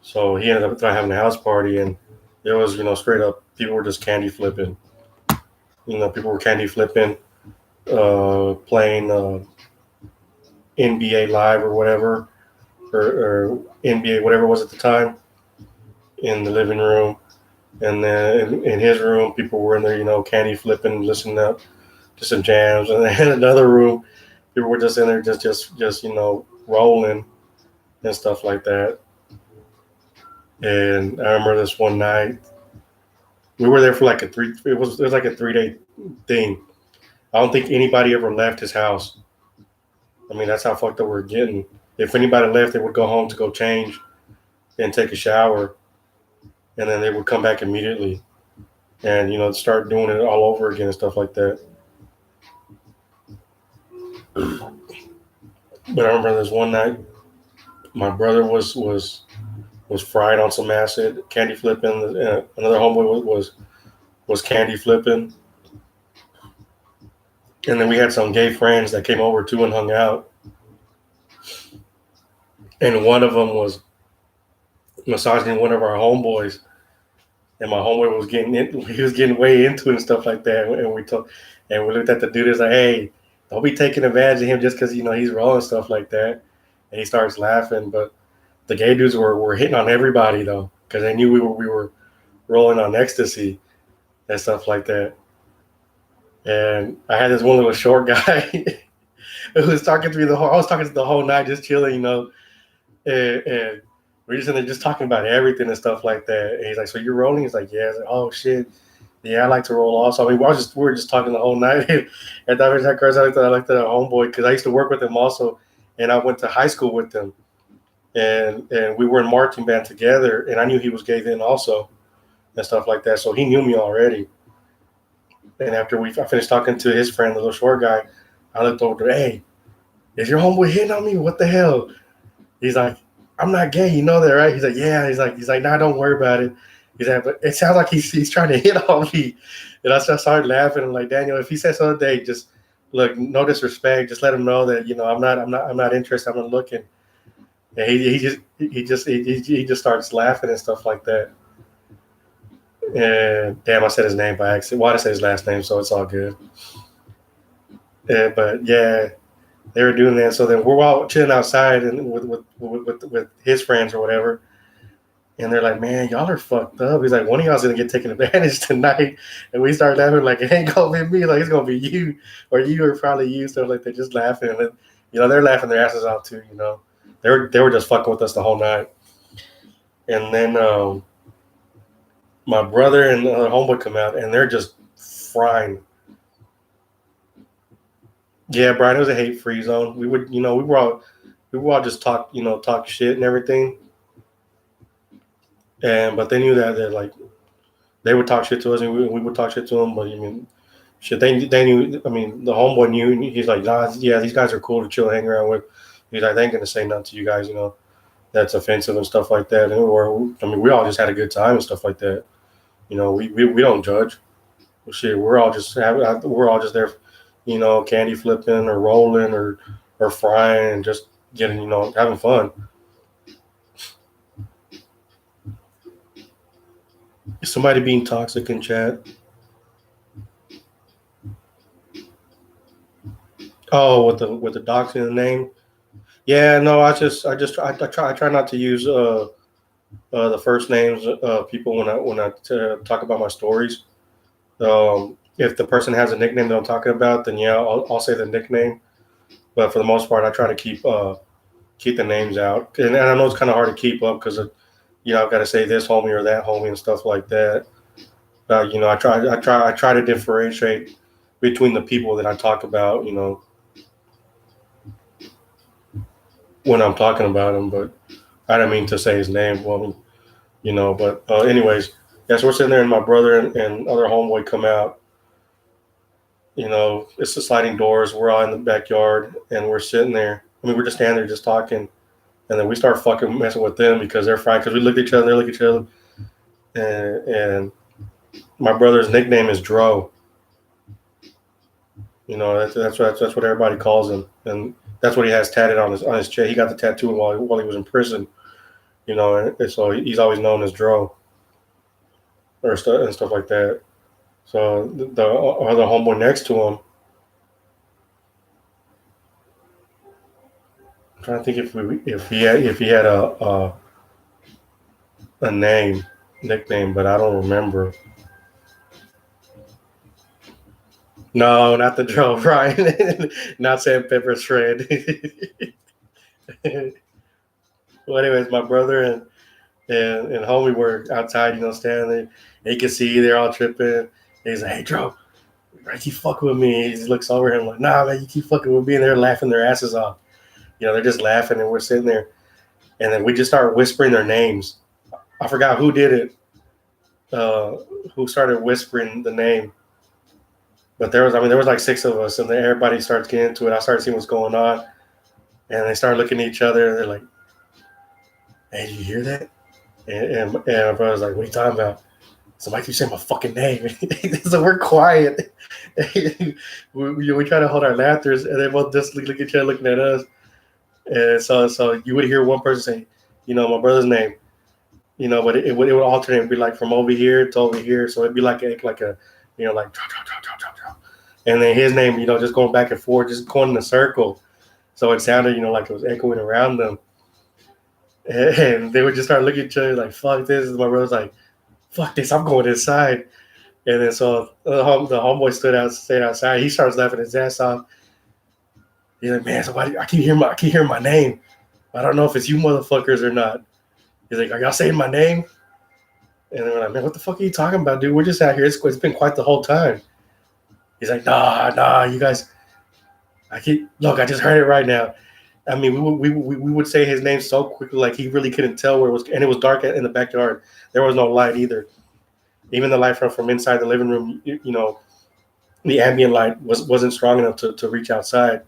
Speaker 1: So he ended up having a house party, and it was straight up people were just candy flipping. You know, people were candy flipping, playing NBA Live or whatever, or NBA whatever it was at the time, in the living room. And then in his room, people were in there, you know, candy flipping, listening up to some jams. And then in another room, people were just in there, just you know, rolling and stuff like that. And I remember this one night, we were there for like it was like a 3 day thing. I don't think anybody ever left his house. I mean, that's how fucked up we're getting. If anybody left, they would go home to go change and take a shower, and then they would come back immediately and you know start doing it all over again and stuff like that. But I remember this one night, my brother was fried on some acid, candy flipping. Another homeboy was candy flipping, and then we had some gay friends that came over too and hung out. And one of them was massaging one of our homeboys, and my homeboy was he was getting way into it and stuff like that. And we looked at the dude and was like, "Hey, don't be taking advantage of him just because you know he's rolling stuff like that." And he starts laughing, but the gay dudes were hitting on everybody though because they knew we were rolling on ecstasy and stuff like that. And I had this one little short guy who was talking to me the whole. I was talking to the whole night, just chilling, you know, and we're just in there just talking about everything and stuff like that. And he's like, "So you're rolling?" He's like, "Yeah." I was like, "Oh shit, yeah, I like to roll also." I mean, we were just talking the whole night. And that course, I looked at a homeboy because I used to work with him also, and I went to high school with him, and we were in marching band together, and I knew he was gay then also, and stuff like that. So he knew me already. And after I finished talking to his friend, the little short guy, I looked over to, "Hey, is your homeboy hitting on me? What the hell?" He's like, "I'm not gay, you know that, right?" He's like, "Yeah." He's like, "Nah, don't worry about it." He's like, "But it sounds like he's trying to hit on me." And I started laughing. I'm like, "Daniel, if he says something, just look, no disrespect, just let him know that you know I'm not interested. I'm not looking." And he just starts laughing and stuff like that. And damn, I said his name by accident. Why did I say his last name? So it's all good. But yeah, they were doing that. So then we're all chilling outside and with his friends or whatever. And they're like, "Man, y'all are fucked up." He's like, "One of y'all's gonna get taken advantage tonight." And we start laughing like, "It ain't gonna be me. Like it's gonna be you, or probably you." Stuff like they're just laughing, and you know they're laughing their asses off too. You know, they were just fucking with us the whole night. And then my brother and the homeboy come out, and they're just frying. Yeah, Brian, it was a hate free zone. We would, you know, we were all just talk shit and everything. And but they knew that they're like they would talk shit to us, and we would talk shit to them. But I mean, shit, they knew. I mean, the homeboy knew. He's like, "Nah, yeah, these guys are cool to chill, and hang around with." He's like, "They ain't gonna say nothing to you guys, you know, that's offensive and stuff like that." I mean, we all just had a good time and stuff like that. You know, we don't judge. Shit, we're all just there, you know, candy flipping or rolling or frying and just getting, you know, having fun. Is somebody being toxic in chat? Oh, with the doxing the name. Yeah, no, I try not to use the first names people when I talk about my stories. If the person has a nickname that I'm talking about, then yeah, I'll say the nickname. But for the most part, I try to keep the names out. And I know it's kind of hard to keep up because you know I've got to say this homie or that homie and stuff like that. You know, I try to differentiate between the people that I talk about. You know, when I'm talking about him, but I didn't mean to say his name. Well, you know, but anyways, yeah, so we're sitting there, and my brother and other homeboy come out. You know, it's the sliding doors. We're all in the backyard, and we're sitting there. I mean, we're just standing there, just talking, and then we start fucking messing with them because they're fried. Because we look at each other, they look at each other, and my brother's nickname is Dro. You know, that's what everybody calls him, and that's what he has tatted on his chest. He got the tattoo while he was in prison. You know, and so he's always known as Dro or stuff and stuff like that. So the other homeboy next to him, I'm trying to think if he had a name nickname, but I don't remember. No, not the Joe Brian, not Sam Pepper Shred. Well, anyways, my brother and homie were outside, standing there. And you can see they're all tripping. And he's like, "Hey, Joe, you keep fucking with me." He looks over at him like, "Nah, man, you keep fucking with me." And they're laughing their asses off. They're just laughing, and we're sitting there, and then we just start whispering their names. I forgot who did it. Uh, who started whispering the name? But there was like six of us, and then everybody starts getting into it. I started seeing what's going on, and they start looking at each other, and they're like, "Hey, did you hear that?" And my brother's like, "What are you talking about?" So Mike, you say my fucking name. So we're quiet. we try to hold our laughters, and they both just look at each other, looking at us. And so you would hear one person say, my brother's name, but it would alternate. It'd be like from over here to over here. So it'd be like a like chop, chop, chop, chop, chop, chop. And then his name, just going back and forth, just going in a circle. So it sounded, like it was echoing around them. And they would just start looking at each other like, fuck this. And my brother's like, fuck this, I'm going inside. And then so the homeboy stayed outside. He starts laughing his ass off. He's like, man, somebody, I keep hearing my name. I don't know if it's you motherfuckers or not. He's like, are y'all saying my name? And then we're like, man, what the fuck are you talking about, dude? We're just out here. It's been quite the whole time. He's like, nah, you guys. I just heard it right now. I mean, we would say his name so quickly, like he really couldn't tell where it was, and it was dark in the backyard. There was no light either. Even the light from inside the living room, the ambient light wasn't strong enough to reach outside.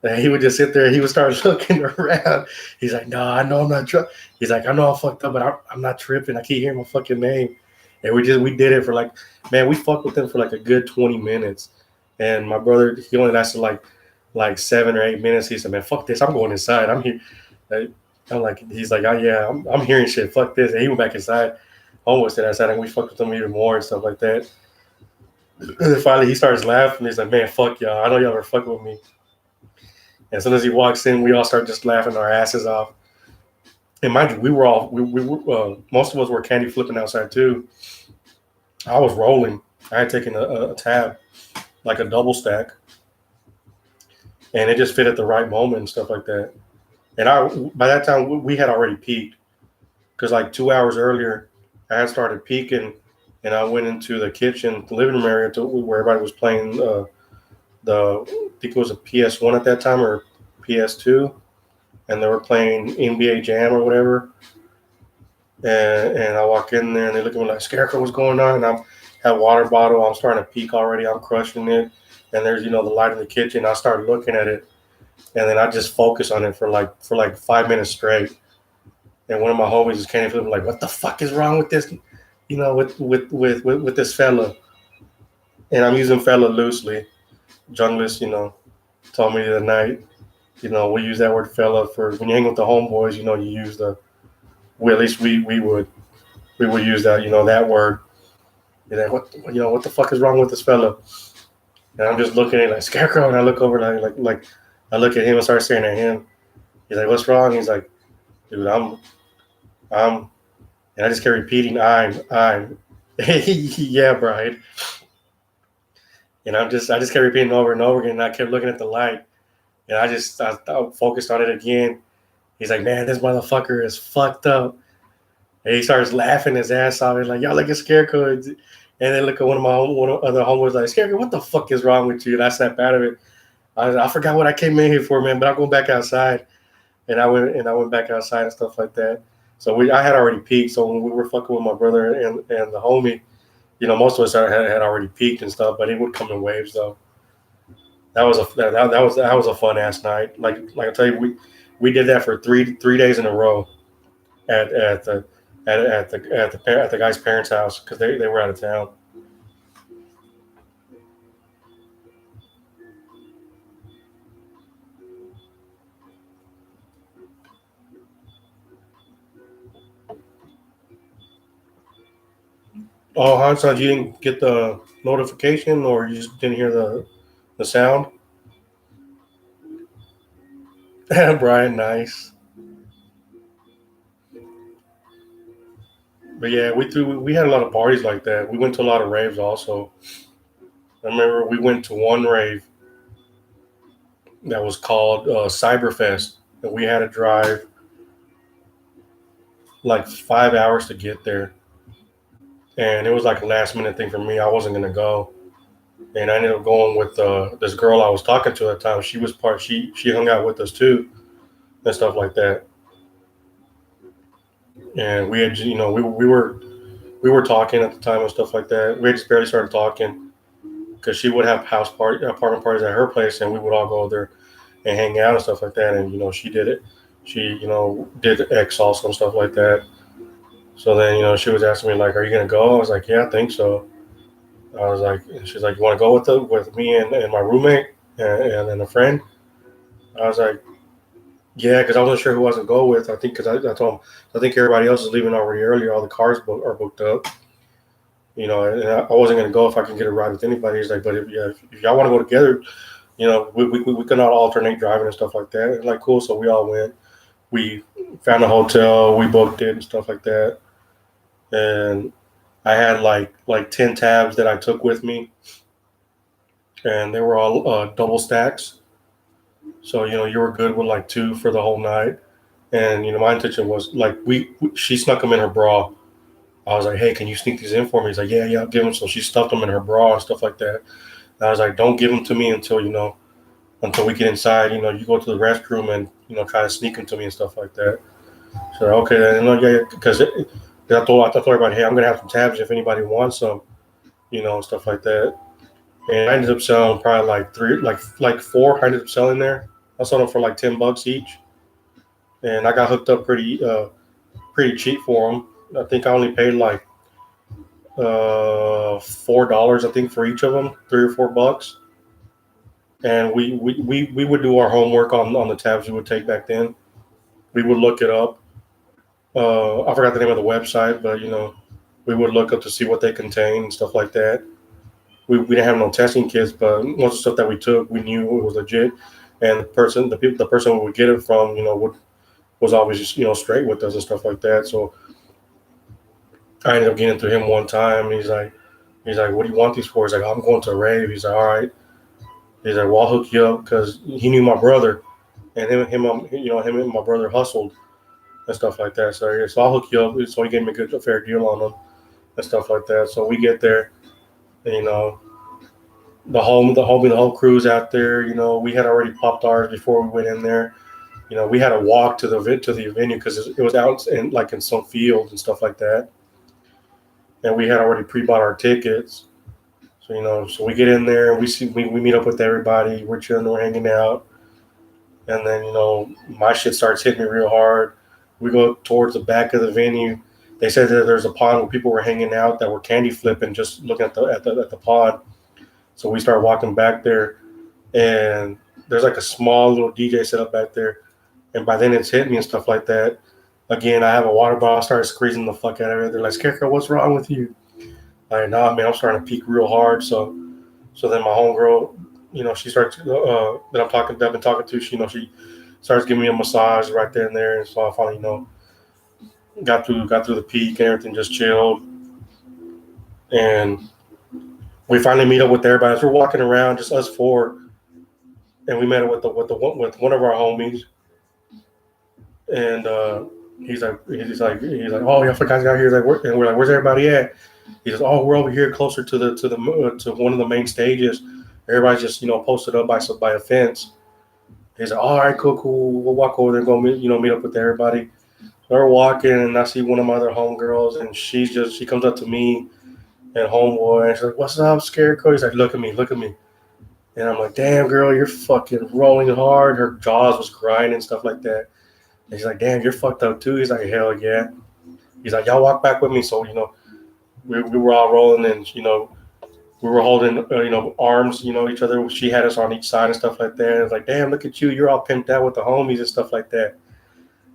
Speaker 1: And he would just sit there. He would start looking around. He's like, "No, I know I'm not tripping." He's like, "I know I'm fucked up, but I'm not tripping. I keep hearing my fucking name." And we did it for like, man, we fucked with him for like a good 20 minutes. And my brother, he only lasted like 7 or 8 minutes. He said, "Man, fuck this. I'm going inside. I'm here." I'm like, he's like, "Oh yeah, I'm hearing shit. Fuck this." And he went back inside. Almost to that side, and we fucked with him even more and stuff like that. And then finally, he starts laughing. He's like, "Man, fuck y'all. I know y'all are fucking with me." And as soon as he walks in, we all start just laughing our asses off. And mind you, most of us were candy flipping outside too. I was rolling. I had taken a tab, like a double stack, and it just fit at the right moment and stuff like that. And by that time, we had already peaked because like 2 hours earlier, I had started peaking, and I went into the kitchen, the living room area, where everybody was playing I think it was a PS1 at that time or PS2, and they were playing NBA Jam or whatever. And I walk in there and they look at me like, Scarecrow, what's going on? And I'm had a water bottle. I'm starting to peak already. I'm crushing it. And there's the light in the kitchen. I start looking at it, and then I just focus on it for like 5 minutes straight. And one of my homies just came in like, what the fuck is wrong with this? With this fella. And I'm using fella loosely. Junglist, told me the other night, we use that word fella for when you hang with the homeboys, you use at least we would use that, that word. And then what the fuck is wrong with this fella? And I'm just looking at it like Scarecrow, and I look over like I look at him and start staring at him. He's like, what's wrong? He's like, dude, I'm, and I just kept repeating, I'm. Yeah, Brian. And I just kept repeating over and over again. And I kept looking at the light, and I focused on it again. He's like, man, this motherfucker is fucked up. And he starts laughing his ass off. He's like, y'all like a Scarecrow. And then look at one of other homeboys like, Scarecrow, what the fuck is wrong with you? And I snapped out of it. I forgot what I came in here for, man, but I'm going back outside. And I went back outside and stuff like that. So I had already peaked. So when we were fucking with my brother and the homie, most of us had already peaked and stuff, but it would come in waves though. That was a fun ass night. Like I tell you, we did that for three days in a row at the guy's parents' house because they were out of town. Oh, Hanson, you didn't get the notification, or you just didn't hear the sound? Brian, nice. But yeah, we had a lot of parties like that. We went to a lot of raves also. I remember we went to one rave that was called Cyberfest, and we had to drive like 5 hours to get there. And it was like a last minute thing for me. I wasn't gonna go, and I ended up going with this girl I was talking to at the time. She was part. She hung out with us too, and stuff like that. And we had, we were talking at the time and stuff like that. We had just barely started talking because she would have apartment parties at her place, and we would all go there and hang out and stuff like that. And she did it. She did X also and stuff like that. So then she was asking me like, "Are you gonna go?" I was like, "Yeah, I think so." I was like, and she's like, "You want to go with me and my roommate and a friend?" I was like, "Yeah," because I wasn't sure who I was gonna go with. I think because I told him I think everybody else is leaving already earlier. All the cars are booked up. And I wasn't gonna go if I can get a ride with anybody. He's like, "But if y'all want to go together, we could not alternate driving and stuff like that." And like, cool. So we all went. We found a hotel. We booked it and stuff like that. And I had like 10 tabs that I took with me, and they were all double stacks. So you were good with like two for the whole night. And my intention was like she snuck them in her bra. I was like, "Hey, can you sneak these in for me?" He's like, "Yeah, I'll give them." So she stuffed them in her bra and stuff like that. And I was like, "Don't give them to me until we get inside. You go to the restroom and try to sneak them to me and stuff like that." So okay, then yeah, because I told everybody, "Hey, I'm gonna have some tabs if anybody wants some, and stuff like that." And I ended up selling probably like three, like four. I ended up selling there. I sold them for like $10 each, and I got hooked up pretty cheap for them. I think I only paid like $4. I think for each of them, $3 or $4. And we would do our homework on the tabs we would take back then. We would look it up. I forgot the name of the website, but we would look up to see what they contain and stuff like that. We didn't have no testing kits, but most of the stuff that we took, we knew it was legit. And the person we would get it from, was always just straight with us and stuff like that. So I ended up getting to him one time, and he's like, "What do you want these for?" He's like, "I'm going to a rave." He's like, "All right." He's like, "Well, I'll hook you up," because he knew my brother, and him and my brother hustled and stuff like that. So I'll hook you up. So he gave me a fair deal on them and stuff like that. So we get there, and, the whole crew's out there. We had already popped ours before we went in there. We had to walk to the venue because it was out in some fields and stuff like that, and we had already pre-bought our tickets. So so we get in there and we meet up with everybody. We're chilling, we're hanging out, and then my shit starts hitting me real hard. We go towards the back of the venue. They said that there's a pond where people were hanging out that were candy flipping, just looking at the pond. So we start walking back there, and there's like a small little DJ set up back there. And by then it's hit me and stuff like that. Again, I have a water bottle. I started squeezing the fuck out of it. They're like, "Scarecrow, what's wrong with you?" Like, "Nah, man, I'm starting to peak real hard." So then my homegirl, she starts that I've been talking to. She starts giving me a massage right there and there. And so I finally, got through the peak and everything just chilled. And we finally meet up with everybody. As we're walking around, just us four, and we met up with one of our homies. And he's like, "Oh, y'all forgot got here." And we're like, "Where's everybody at?" He says, "Oh, we're over here closer to one of the main stages. Everybody's just posted up by a fence." He's like, "All right, cool. We'll walk over there and go meet up with everybody." We're walking, and I see one of my other homegirls, and she comes up to me and homeboy, and she's like, "What's up, Scarecrow?" He's like, "Look at me." And I'm like, "Damn, girl, you're fucking rolling hard." Her jaws was grinding and stuff like that. And he's like, "Damn, you're fucked up too." He's like, "Hell yeah." He's like, "Y'all walk back with me." So we were all rolling, and we were holding arms, each other. She had us on each side and stuff like that. It's like, "Damn, look at you, you're all pimped out with the homies and stuff like that."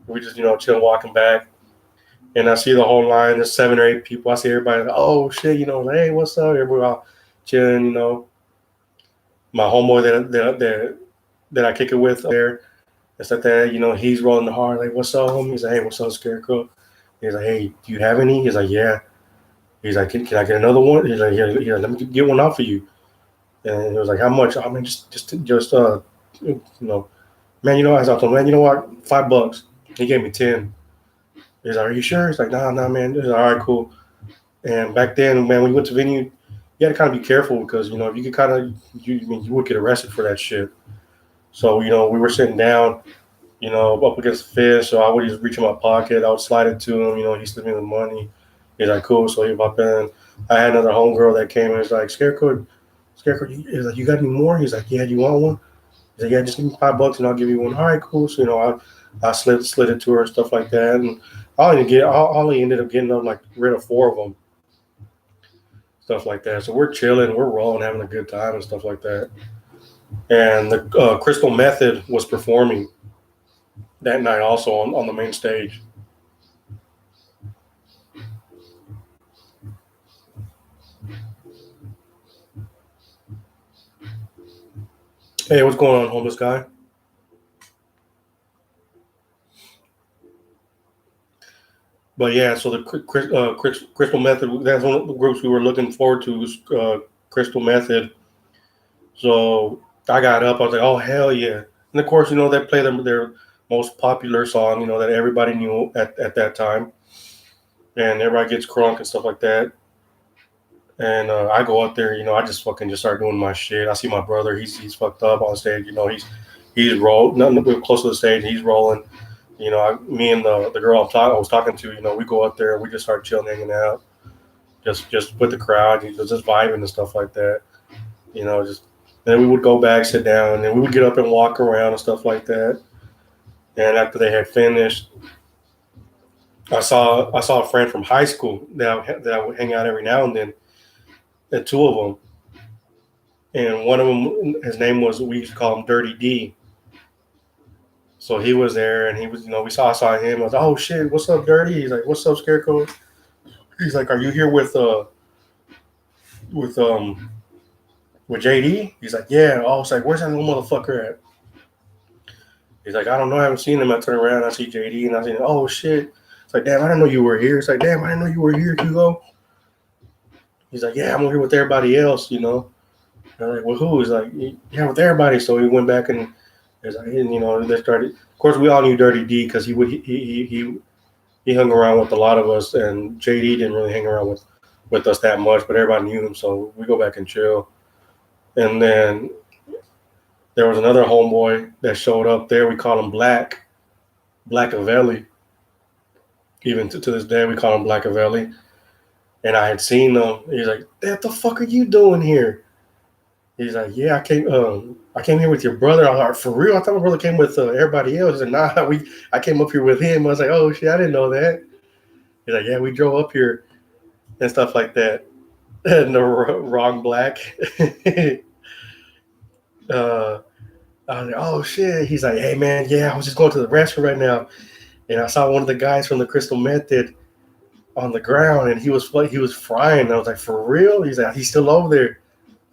Speaker 1: We just chill walking back, And I see the whole line. There's 7 or 8 people. I see everybody. Like, oh shit, like, hey, what's up? Everybody all chilling. My homeboy that I kick it with there. It's like that. He's rolling the hard. Like, what's up, homie? He's like, hey, what's up, Scarecrow? He's like, hey, do you have any? He's like, yeah. He's like, can I get another one? He's like, yeah, let me get one out for you. And he was like, how much? I mean, just man, I was out to him, man, you know what? $5. He gave me 10. He's like, are you sure? He's like, nah, man. He's like, all right, cool. And back then, man, when you went to venue, you had to kind of be careful because, if you could kind of, you would get arrested for that shit. So, we were sitting down, up against the fence. So I would just reach in my pocket. I would slide it to him. He slipped me the money. He's like, cool. So he popped in. I had another homegirl that came and was like, Scarecrow, he's like, you got any more? He's like, yeah, do you want one? He's like, yeah, just give me $5 and I'll give you one. All right, cool. So, I slid it to her and stuff like that. And I ended up getting like rid of 4 of them. Stuff like that. So we're chilling, we're rolling, having a good time and stuff like that. And the Crystal Method was performing that night also on the main stage. Hey, what's going on, homeless guy? But yeah, so the Crystal Method, that's one of the groups we were looking forward to, was Crystal Method. So I got up, I was like, oh, hell yeah. And of course, they play their most popular song, that everybody knew at that time. And everybody gets crunk and stuff like that. And I go up there, I just start doing my shit. I see my brother, he's fucked up on stage, he's rolled, nothing close to the stage, he's rolling. Me and the girl I was talking to, we go up there and we just start chilling, hanging out, just with the crowd, just vibing and stuff like that. Then we would go back, sit down, and then we would get up and walk around and stuff like that. And after they had finished, I saw a friend from high school that I would hang out every now and then, and 2 of them. And one of them, his name was, we used to call him Dirty D. So he was there, and he was, I saw him. I was like, oh shit, what's up, Dirty? He's like, what's up, Scarecrow? He's like, are you here with JD? He's like, yeah. I was like, where's that little motherfucker at? He's like, I don't know, I haven't seen him. I turn around, I see JD, and I say, oh shit. It's like, damn, I didn't know you were here. It's like, damn, I didn't know you were here, Hugo. He's like, yeah, I'm here with everybody else, And I'm like, well, who? He's like, yeah, with everybody. So he went back and there's like, they started. Of course, we all knew Dirty D because he hung around with a lot of us, and JD didn't really hang around with us that much, but everybody knew him, so we go back and chill. And then there was another homeboy that showed up there. We call him Black Avelli. Even to this day, we call him Black Avelli. And I had seen him. He's like, what the fuck are you doing here? He's like, yeah, I came here with your brother. I was like, for real? I thought my brother came with everybody else. He's like, nah, I came up here with him. I was like, oh shit, I didn't know that. He's like, yeah, we drove up here and stuff like that. And the wrong Black. I was like, oh shit. He's like, hey man, yeah, I was just going to the restroom right now, and I saw one of the guys from the Crystal Method on the ground, and he was frying. I was like, for real? He's like, he's still over there.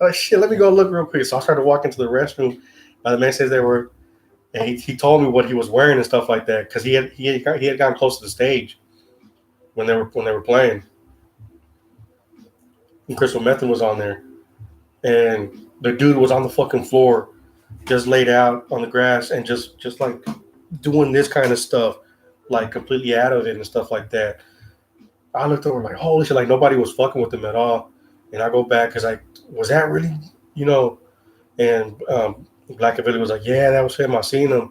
Speaker 1: Oh shit, let me go look real quick. So I started walking to the restroom. The man says they were, and he told me what he was wearing and stuff like that because he had gotten close to the stage when they were playing. And Crystal Method was on there, and the dude was on the fucking floor, just laid out on the grass and just like doing this kind of stuff, like completely out of it and stuff like that. I looked over like, holy shit, like nobody was fucking with him at all. And I go back because like, was that really, And Black Avilli was like, yeah, that was him. I seen him.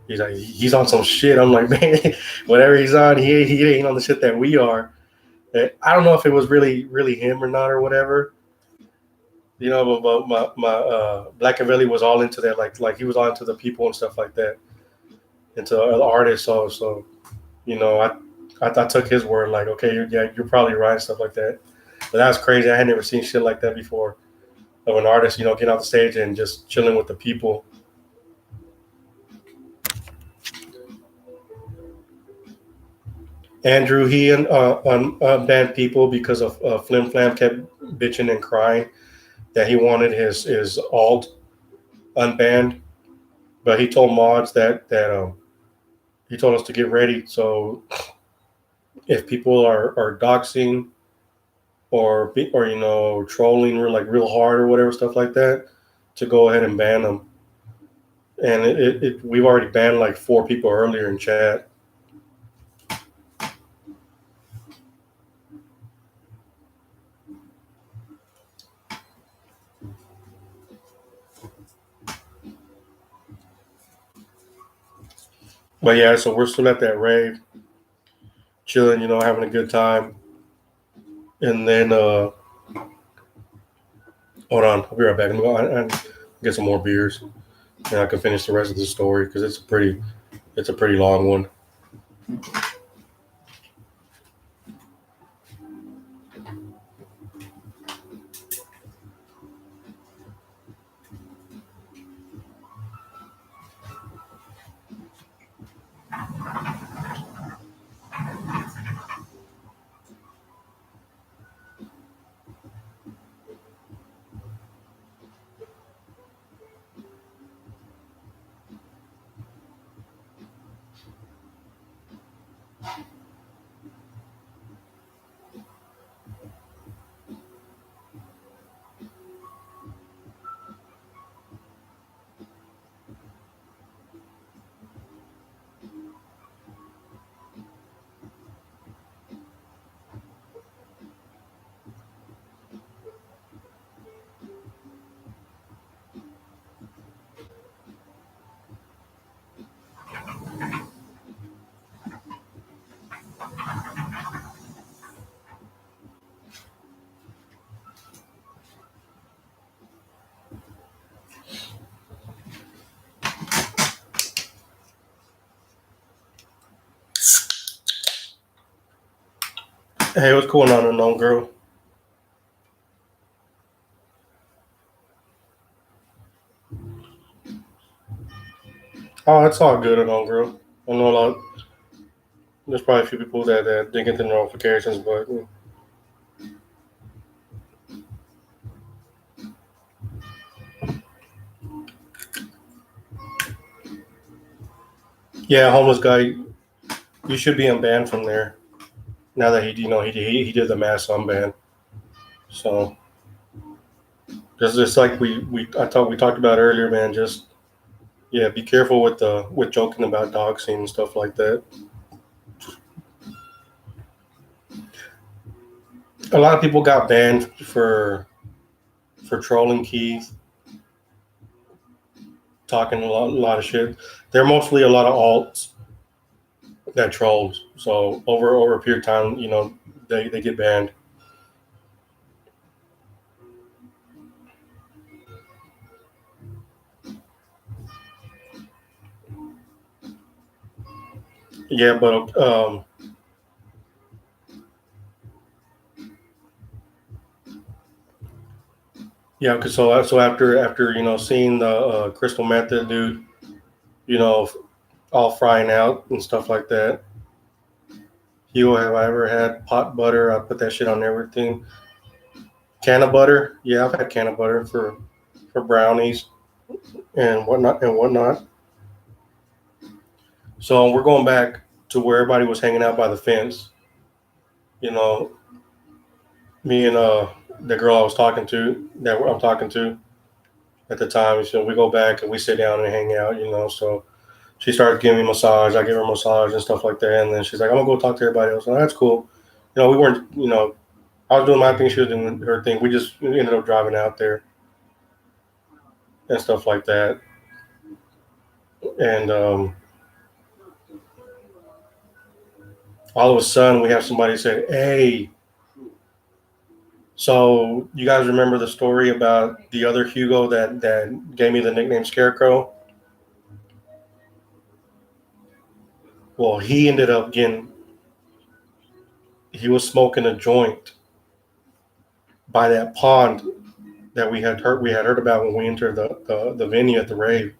Speaker 1: He's like, he's on some shit. I'm like, man, whatever he's on, he ain't on the shit that we are. I don't know if it was really him or not or whatever. But my Black Avilli was all into that, like he was all into the people and stuff like that, into the artists. So I took his word like, okay, you're probably right and stuff like that. But that was crazy. I had never seen shit like that before, of an artist, getting off the stage and just chilling with the people. Andrew, he unbanned people because of Flim Flam kept bitching and crying that he wanted his alt unbanned, but he told mods that he told us to get ready. So if people are doxing or trolling real hard or whatever stuff like that, to go ahead and ban them. And we've already banned like 4 people earlier in chat. But yeah, so we're still at that rave, chilling, having a good time. And then hold on, I'll be right back. I'm going to get some more beers, and I can finish the rest of the story because it's a pretty long one. Hey, what's going on, unknown girl? Oh, that's all good, unknown girl. I know a lot. There's probably a few people that didn't get the notifications, but yeah, homeless guy, you should be unbanned from there. Now that he did the mass unban, so just like I thought we talked about earlier, man. Just yeah, be careful with joking about doxing and stuff like that. A lot of people got banned for trolling Keith, talking a lot of shit. They're mostly a lot of alts that trolls. So over a period of time, they get banned. Yeah, but yeah, cause so after seeing the crystal method dude, you know, all frying out and stuff like that. Hugo, have I ever had pot butter? I put that shit on everything. Can of butter? Yeah, I've had can of butter for brownies and whatnot. So we're going back to where everybody was hanging out by the fence. You know, me and the girl I was talking to, that I'm talking to at the time. So we go back and we sit down and hang out. So she started giving me a massage. I give her a massage and stuff like that. And then she's like, "I'm gonna go talk to everybody else." Oh, that's cool. We weren't. I was doing my thing. She was doing her thing. We ended up driving out there and stuff like that. And all of a sudden, we have somebody say, "Hey, so you guys remember the story about the other Hugo that gave me the nickname Scarecrow?" Well, he ended up he was smoking a joint by that pond that we had heard about when we entered the venue at the rave.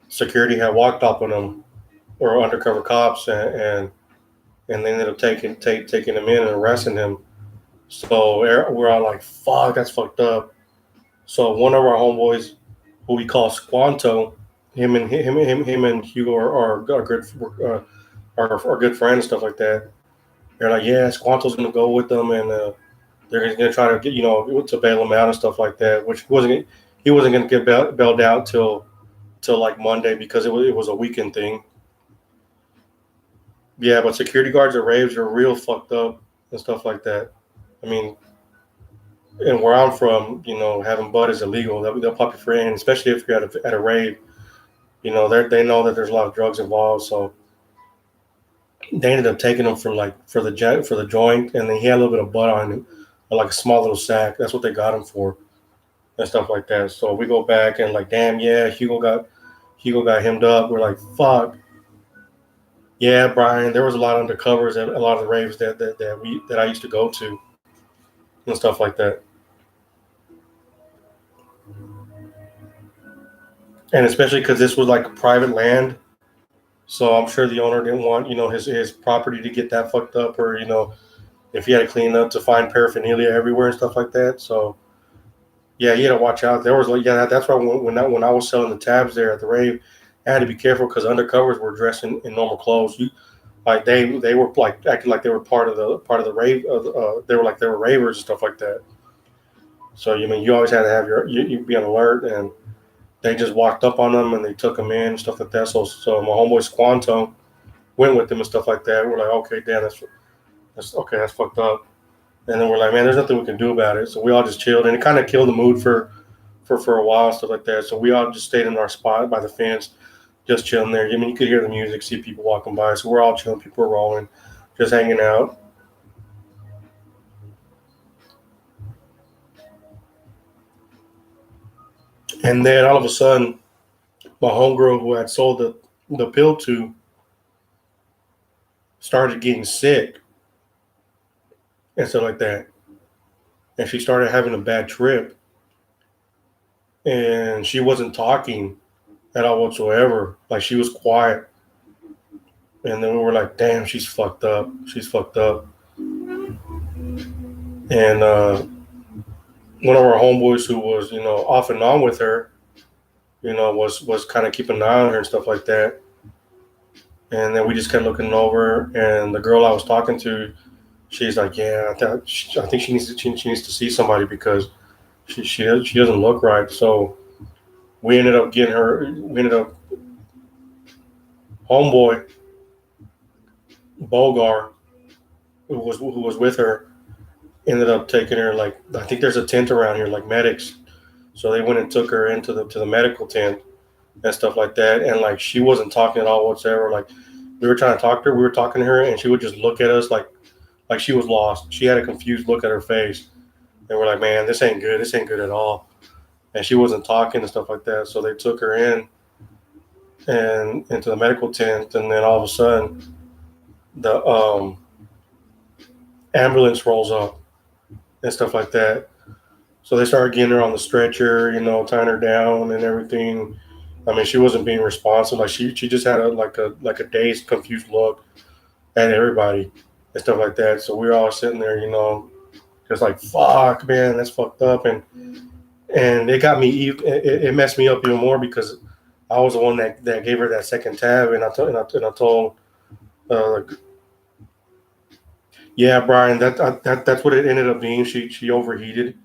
Speaker 1: Security had walked up on him, or undercover cops, and and they ended up taking him in and arresting him. So we're all like, "Fuck, that's fucked up." So one of our homeboys, who we call Squanto, him and Hugo are good are good friends and stuff like that. They're like, "Yeah, Squanto's gonna go with them, and they're gonna try to get to bail him out and stuff like that." Which wasn't he wasn't gonna get bailed out till like Monday because it was a weekend thing. Yeah, but security guards at raves are real fucked up and stuff like that. I mean, and where I'm from, having bud is illegal. They'll pop you for in, especially if you're at a rave. They know that there's a lot of drugs involved, so they ended up taking him for the joint, and then he had a little bit of bud on him, like a small little sack. That's what they got him for, and stuff like that. So we go back and like, damn, yeah, Hugo got hemmed up. We're like, fuck, yeah, Brian. There was a lot of undercovers at a lot of the raves that I used to go to, and stuff like that. And especially because this was like private land, so I'm sure the owner didn't want his property to get that fucked up, or if he had to clean up to find paraphernalia everywhere and stuff like that. So yeah, you had to watch out. There was like that's why when I was selling the tabs there at the rave, I had to be careful because undercovers were dressed in normal clothes. Like they were like acting like they were part of the rave. They were ravers and stuff like that. So you always had to have you be on alert, and they just walked up on them and they took them in and stuff like that. So my homeboy Squanto went with them and stuff like that. We're like, okay, damn, that's okay, that's fucked up. And then we're like, man, there's nothing we can do about it. So we all just chilled, and it kind of killed the mood for a while and stuff like that. So we all just stayed in our spot by the fence, just chilling there. I mean, you could hear the music, see people walking by. So we're all chilling, people were rolling, just hanging out. And then all of a sudden, my homegirl who had sold the pill to started getting sick and stuff like that. And she started having a bad trip, and she wasn't talking at all whatsoever. Like, she was quiet. And then we were like, damn, she's fucked up. She's fucked up. And one of our homeboys who was, off and on with her, was kind of keeping an eye on her and stuff like that. And then we just kept looking over, and the girl I was talking to, she's like, yeah, I think she needs to see somebody because she doesn't look right. So we ended up homeboy Bogar, who was with her, ended up taking her, like, I think there's a tent around here, like medics. So they went and took her into the medical tent and stuff like that. And like, she wasn't talking at all whatsoever. Like, we were trying to talk to her, we were talking to her, and she would just look at us like she was lost. She had a confused look at her face, and we're like, man, this ain't good. This ain't good at all. And she wasn't talking and stuff like that. So they took her in and into the medical tent, and then all of a sudden, the ambulance rolls up and stuff like that. So they started getting her on the stretcher, tying her down and everything. I mean, she wasn't being responsive. Like, she just had a dazed, confused look at everybody and stuff like that. So we were all sitting there, just like, fuck, man, that's fucked up. And it got me, it messed me up even more because I was the one that gave her that second tab, and I told, yeah, Brian, that's what it ended up being. She overheated,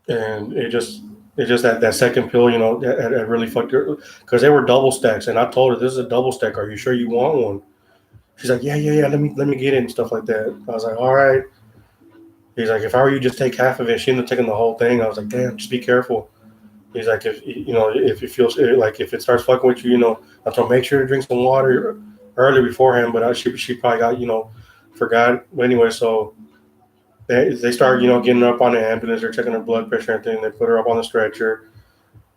Speaker 1: and it just that second pill, it really fucked her because they were double stacks, and I told her, this is a double stack. Are you sure you want one? She's like, yeah. Let me get it and stuff like that. I was like, all right. He's like, if I were you, just take half of it. She ended up taking the whole thing. I was like, damn, just be careful. He's like, if it feels like if it starts fucking with you, I told him, make sure to drink some water early beforehand. But she probably got forgot. But anyway, so they started getting her up on the ambulance. They're checking her blood pressure and everything. They put her up on the stretcher,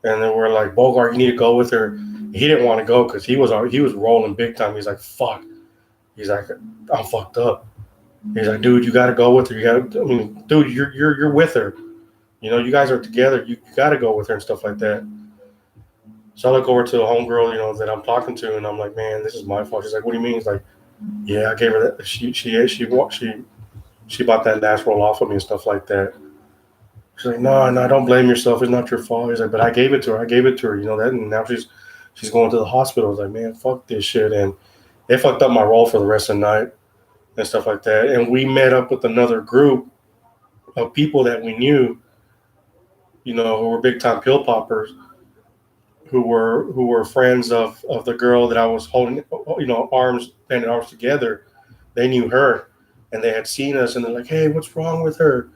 Speaker 1: and then we're like, Bogart, you need to go with her. He didn't want to go because he was rolling big time. He's like, fuck. He's like, I'm fucked up. He's like, dude, you got to go with her. Dude, you're with her. You guys are together. You got to go with her and stuff like that. So I look over to the homegirl, that I'm talking to, and I'm like, man, this is my fault. She's like, what do you mean? He's like, Yeah, I gave her that. She bought that last roll off of me and stuff like that. She's like, no, no, don't blame yourself. It's not your fault. He's like, but I gave it to her. I gave it to her. You know that, and now she's going to the hospital. I was like, man, fuck this shit, and they fucked up my roll for the rest of the night and stuff like that. And we met up with another group of people that we knew, you know, who were big time pill poppers, who were friends of the girl that I was holding, you know, arms banded arms together. They knew her, and they had seen us, and they're like, hey, what's wrong with her?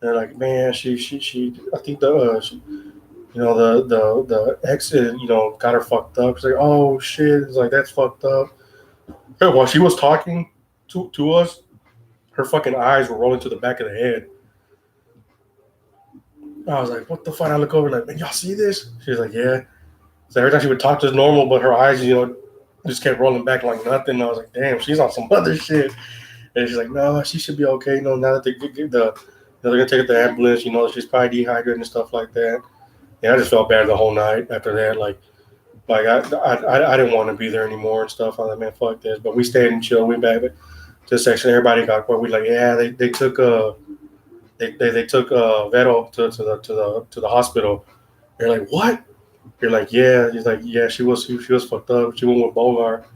Speaker 1: And they're like, man, she I think you know, the ex, you know, got her fucked up. She's like, oh shit, it's like that's fucked up. While she was talking to us, her fucking eyes were rolling to the back of the head. I was like, what the fuck? I look over like, man, y'all see this? She's like, yeah. So every time she would talk to us normal, but her eyes, you know, just kept rolling back like nothing. I was like, damn, she's on some other shit. And she's like, no, she should be okay. You know, now that they get they're gonna take her to the ambulance. You know, she's probably dehydrated and stuff like that. And I just felt bad the whole night after that. Like I didn't want to be there anymore and stuff. I was like, man, fuck this. But we stayed and chilled. We back to the section. Everybody got where we like, yeah, they took they took Vero to the hospital. They're like, what? You're like, yeah. He's like, yeah, she was fucked up. She went with Bogart.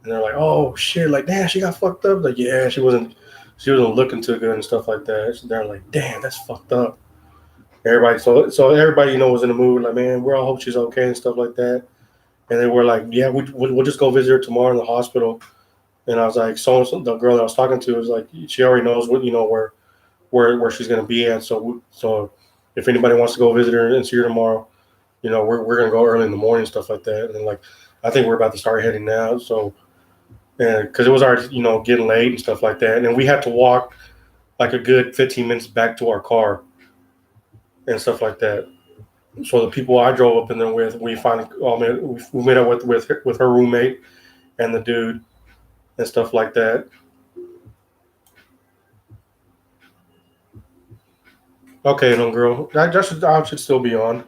Speaker 1: And they're like, oh shit, like damn, she got fucked up. Like, yeah, she wasn't looking too good and stuff like that. So they're like, damn, that's fucked up. Everybody, so everybody, you know, was in the mood. Like, man, we all hope she's okay and stuff like that. And they were like, yeah, we'll just go visit her tomorrow in the hospital. And I was like, so the girl that I was talking to was like, she already knows what, you know, where she's gonna be at. So if anybody wants to go visit her and see her tomorrow, you know, we're gonna go early in the morning and stuff like that. And like, I think we're about to start heading now. So, and because it was already, you know, getting late and stuff like that, and we had to walk like a good 15 minutes back to our car and stuff like that. So the people I drove up in there with, we finally we met up with her roommate and the dude and stuff like that. Okay, no girl, I should still be on.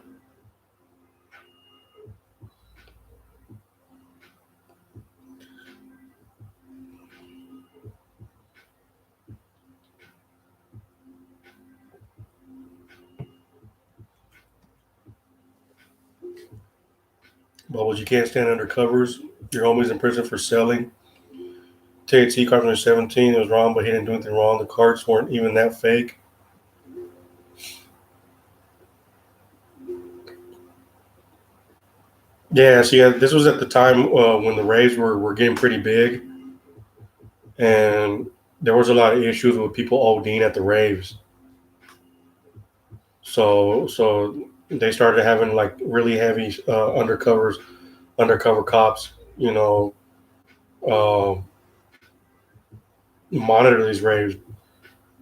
Speaker 1: Bubbles, you can't stand under covers. Your homie's in prison for selling. THC cards when they're 17. It was wrong, but he didn't do anything wrong. The cards weren't even that fake. Yeah, so yeah, this was at the time when the raves were getting pretty big, and there was a lot of issues with people ODing at the raves. So they started having like really heavy undercover cops, you know, uh, monitor these raves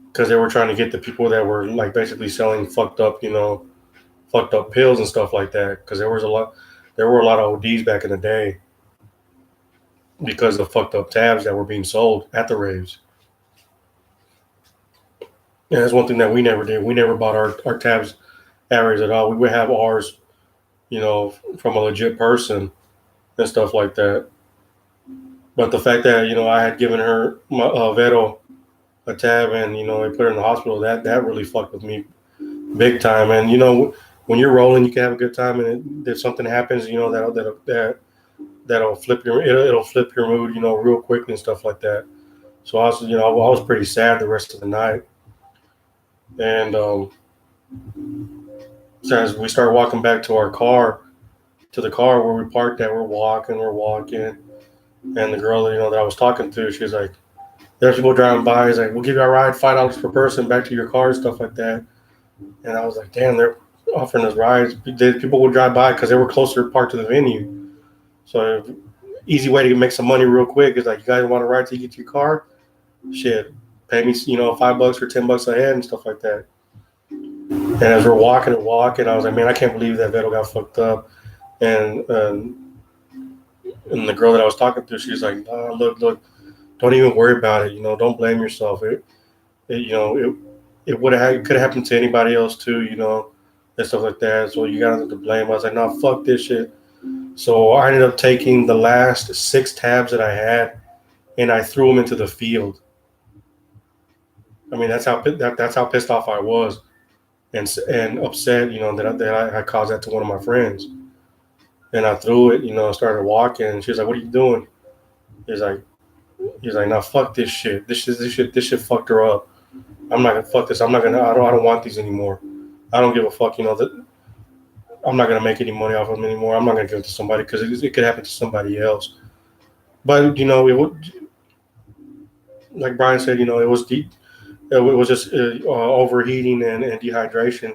Speaker 1: because they were trying to get the people that were like basically selling fucked up, you know, fucked up pills and stuff like that. Because there were a lot of ODs back in the day because of fucked up tabs that were being sold at the raves. And that's one thing that we never did. We never bought our tabs at raves at all. We would have ours, you know, from a legit person and stuff like that. But the fact that, you know, I had given her my Vero a tab and, you know, they put her in the hospital, that really fucked with me big time. And, you know, when you're rolling, you can have a good time, and if something happens, you know, that'll flip it'll flip your mood, you know, real quickly and stuff like that. So I was pretty sad the rest of the night. And so as we start walking back to the car where we parked at, we're walking, and the girl, you know, that I was talking to, she's like, there's people driving by. He's like, we'll give you a ride, $5 per person back to your car and stuff like that. And I was like, damn, they're offering us rides. People would drive by because they were closer parked to the venue. So easy way to make some money real quick is like, you guys want a ride till you get to your car? Shit, pay me, you know, $5 or $10 a head and stuff like that. And as we're walking, I was like, man, I can't believe that Vettel got fucked up. And and the girl that I was talking to, she's like, nah, look, don't even worry about it. You know, don't blame yourself. It could have happened to anybody else too. You know, and stuff like that. So you got nothing to blame. I was like, no, fuck this shit. So I ended up taking the last 6 tabs that I had and I threw him into the field. I mean, that's how pissed off I was, and upset, that I caused that to one of my friends. And I threw it, started walking. And she was like, "What are you doing?" He's like, "Nah, fuck this shit. This shit fucked her up. I'm not gonna fuck this. I don't want these anymore. I don't give a fuck. That I'm not gonna make any money off of them anymore. I'm not gonna give it to somebody because it could happen to somebody else." But it would, like Brian said, it was deep. It was just overheating and dehydration.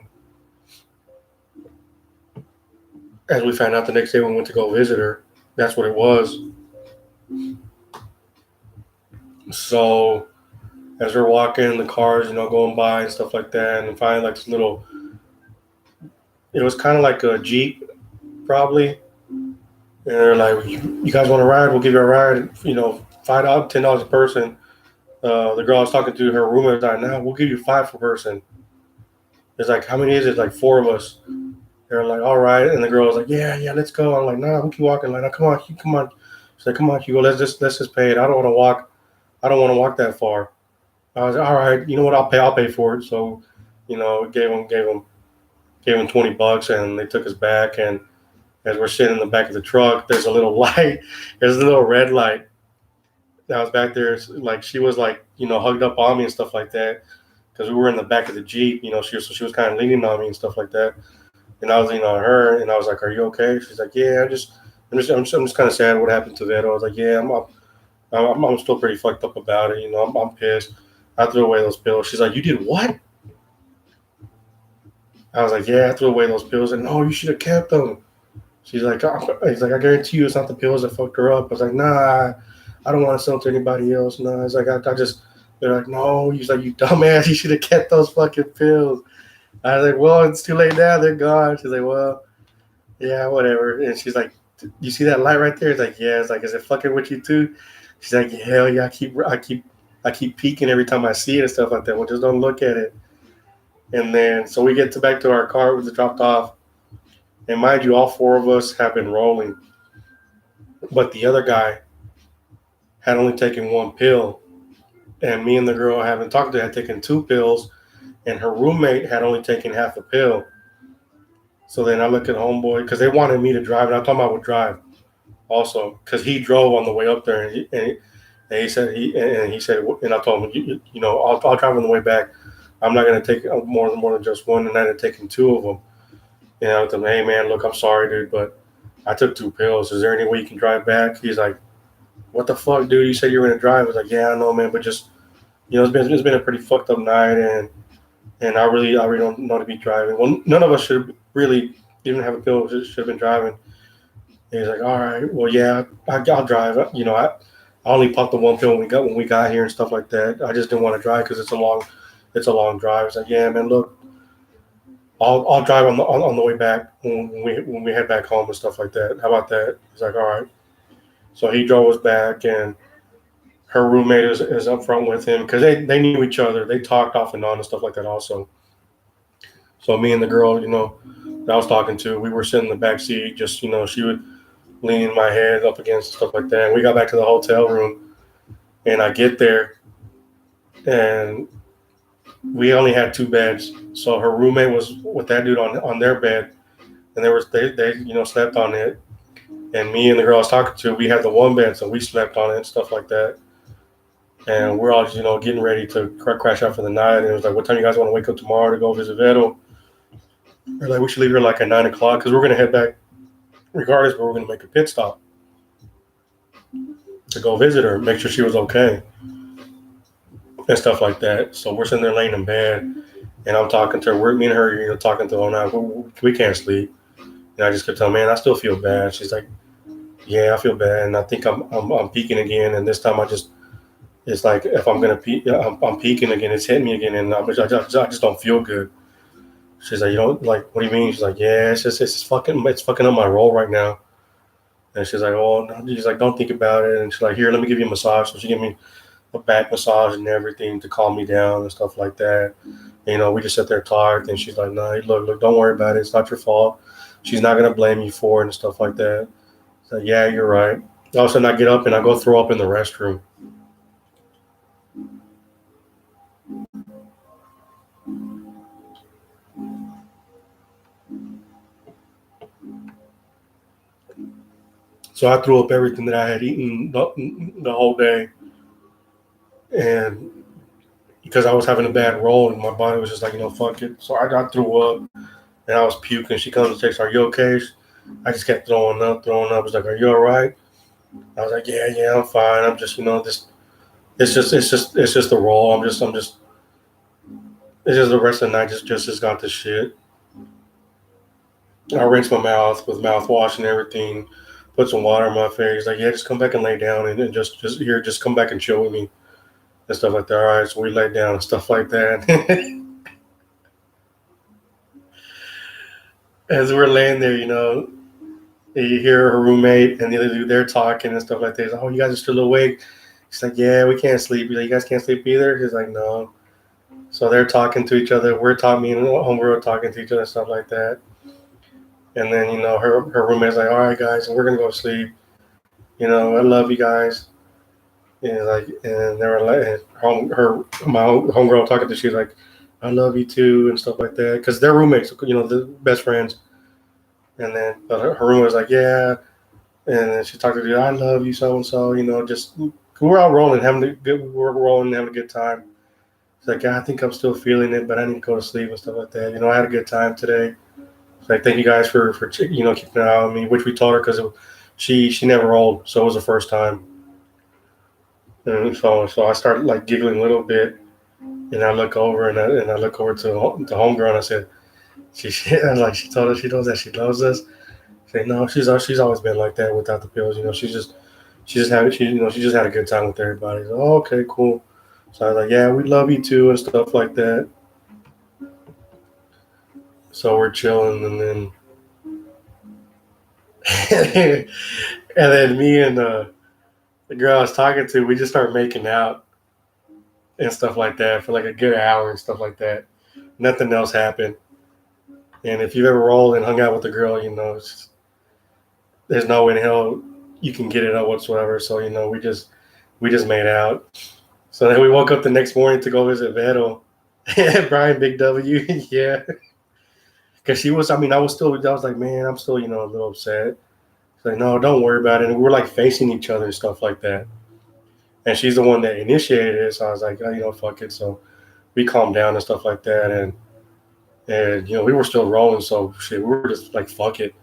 Speaker 1: As we found out the next day when we went to go visit her, that's what it was. So as we're walking, the cars, going by and stuff like that, and finally like this little, it was kind of like a Jeep, probably. And they're like, "You guys want to ride? We'll give you a ride. $5, $10 a person." The girl I was talking to, her roommate was like, "No, we'll give you $5 per person." It's like, "How many is it?" Like 4 of us. They're like, "All right." And the girl was like, "Yeah, let's go." I'm like, "Nah, we keep walking." Like, "No, come on, come on." She's like, "Come on, Hugo, let's just pay it. I don't want to walk. I don't want to walk that far." I was like, "All right, you know what? I'll pay for it." So, gave them $20, and they took us back. And as we're sitting in the back of the truck, there's a little light. There's a little red light that was back there. Like she was like, hugged up on me and stuff like that, because we were in the back of the Jeep. She was kind of leaning on me and stuff like that. And I was leaning on her, and I was like, "Are you okay?" She's like, "Yeah, I'm just kind of sad what happened to that." I was like, "Yeah, I'm still pretty fucked up about it. I'm pissed. I threw away those pills." She's like, "You did what?" I was like, "Yeah, I threw away those pills." And, "No, you should have kept them." She's like, "He's like, I guarantee you, it's not the pills that fucked her up." I was like, "Nah, I don't want to sell them to anybody else." No, it's like I just. They're like, "No." He's like, "You dumbass, you should have kept those fucking pills." I was like, "Well, it's too late now. They're gone." She's like, "Well, yeah, whatever." And she's like, "You see that light right there?" It's like, "Yeah." It's like, "Is it fucking with you too?" She's like, "Hell yeah, I keep peeking every time I see it and stuff like that. Well, just don't look at it." And then so we get back to our car with it dropped off, and mind you, all 4 of us have been rolling, but the other guy had only taken 1 pill, and me and the girl I haven't talked to had taken 2 pills, and her roommate had only taken half a pill. So then I look at homeboy because they wanted me to drive, and I told him I would drive also because he drove on the way up there, and he said and I told him, I'll drive on the way back. I'm not going to take more than just one, and I had taken 2 of them. And I told him, "Hey man, look, I'm sorry, dude, but I took 2 pills. Is there any way you can drive back?" He's like, "What the fuck, dude? You said you were going to drive." I was like, "Yeah, I know, man, but just it's been a pretty fucked up night, and I really don't know to be driving. Well, none of us should really even have a pill. Should have been driving." And he's like, "All right, well, yeah, I'll drive. I only popped the 1 pill when we got here and stuff like that. I just didn't want to drive because it's a long drive." It's like, "Yeah, man, look, I'll drive on the way back when we head back home and stuff like that. How about that?" He's like, "All right." So he drove us back, and her roommate is up front with him because they knew each other. They talked off and on and stuff like that also. So me and the girl, that I was talking to, we were sitting in the back seat, just, she would lean my head up against stuff like that. And we got back to the hotel room, and I get there, and we only had 2 beds. So her roommate was with that dude on their bed, and they slept on it. And me and the girl I was talking to, we had the 1 bed, so we slept on it and stuff like that. And we're all just, getting ready to crash out for the night. And it was like, "What time you guys want to wake up tomorrow to go visit Vettel?" We're like, "We should leave here like at 9 o'clock because we're going to head back regardless, but we're going to make a pit stop to go visit her, make sure she was okay and stuff like that." So we're sitting there laying in bed, and I'm talking to her. Me and her, talking to her now. We can't sleep. And I just kept telling her, "Man, I still feel bad." She's like, "Yeah, I feel bad, and I think I'm peaking again. And this time it's like if I'm gonna peak, I'm peaking again. It's hitting me again, and I just don't feel good." She's like, like, "What do you mean?" She's like, "Yeah, it's fucking up my role right now." And she's like, "Oh," no. She's like, "Don't think about it." And she's like, "Here, let me give you a massage." So she gave me a back massage and everything to calm me down and stuff like that. We just sit there talked, and she's like, "No, look, don't worry about it. It's not your fault. She's not gonna blame you for it and stuff like that." So yeah, you're right. All of a sudden, I get up and I go throw up in the restroom. So I threw up everything that I had eaten the whole day. And because I was having a bad roll and my body was just like, fuck it. So I threw up and I was puking. She comes and texts, "Are you okay?" I just kept throwing up. I was like, "Are you all right?" I was like, "Yeah, I'm fine. I'm just, this. It's just the roll. It's just the rest of the night just got this shit." I rinsed my mouth with mouthwash and everything. Put some water in my face. Like, yeah, just come back and lay down and just come back and chill with me and stuff like that. All right, so we lay down and stuff like that. As we're laying there, you hear her roommate and the other dude, they're talking and stuff like that. He's like, "Oh, you guys are still awake?" She's like, "Yeah, we can't sleep." He's like, "You guys can't sleep either?" He's like, "No." So they're talking to each other. We're talking, me and homegirl talking to each other and stuff like that. And then, her roommate's like, "All right, guys, we're going to go to sleep. I love you guys." And they were like, my homegirl talking to, she's like, "I love you too," and stuff like that. Because they're roommates, the best friends. And then her roommate was like, "Yeah." And then she talked to the dude, "I love you, so and so." Just we're all rolling, we're rolling, having a good time. It's like, "Yeah, I think I'm still feeling it, but I need to go to sleep and stuff like that." I had a good time today. It's like, "Thank you guys for keeping an eye on me," which we told her because she never rolled, so it was the first time. And so I started like giggling a little bit, and I look over and I look over to the homegirl and I said, she told us she knows that she loves us. Say, "No, she's always been like that without the pills. She just had a good time with everybody." So, "Oh, okay, cool." So I was like, "Yeah, we love you too," and stuff like that. So we're chilling, and then and then me and the girl I was talking to, we just start making out and stuff like that for like a good hour and stuff like that. Nothing else happened. And if you've ever rolled and hung out with a girl, there's no way in hell you can get it up whatsoever. So we just made out. So then we woke up the next morning to go visit Vero. Brian Big W. Yeah. Because I was like, "Man, I'm still, a little upset." She's like, "No, don't worry about it." And we're like facing each other and stuff like that. And she's the one that initiated it. So I was like, "Oh, fuck it." So we calmed down and stuff like that. And we were still rolling. So shit, we were just like, fuck it.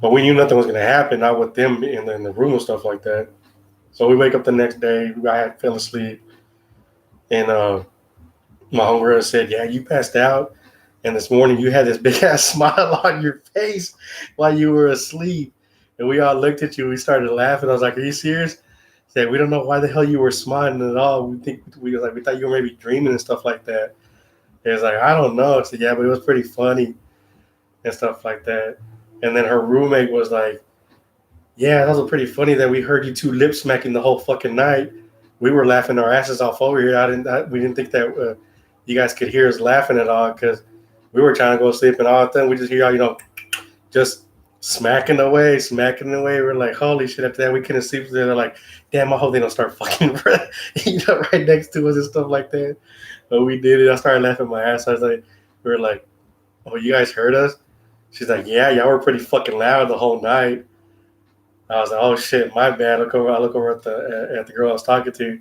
Speaker 1: But we knew nothing was going to happen, not with them in the room and stuff like that. So we wake up the next day. I fell asleep. And my homegirl said, "Yeah, you passed out. And this morning you had this big ass smile on your face while you were asleep." And we all looked at you. We started laughing. I was like, "Are you serious?" She said, "We don't know why the hell you were smiling at all. We thought you were maybe dreaming and stuff like that." And it's like, "I don't know." I said, "Yeah, but it was pretty funny and stuff like that." And then her roommate was like, "Yeah, that was pretty funny that we heard you two lip smacking the whole fucking night. We were laughing our asses off over here. We didn't think that you guys could hear us laughing at all because we were trying to go to sleep and all of a sudden we just hear y'all, just smacking away. We're like, holy shit!" After that, we couldn't sleep. They're like, "Damn, I hope they don't start fucking right next to us and stuff like that." But we did it. I started laughing my ass. I was like, we were like, "Oh, you guys heard us?" She's like, "Yeah, y'all were pretty fucking loud the whole night." I was like, "Oh shit, my bad." I look over at the girl I was talking to,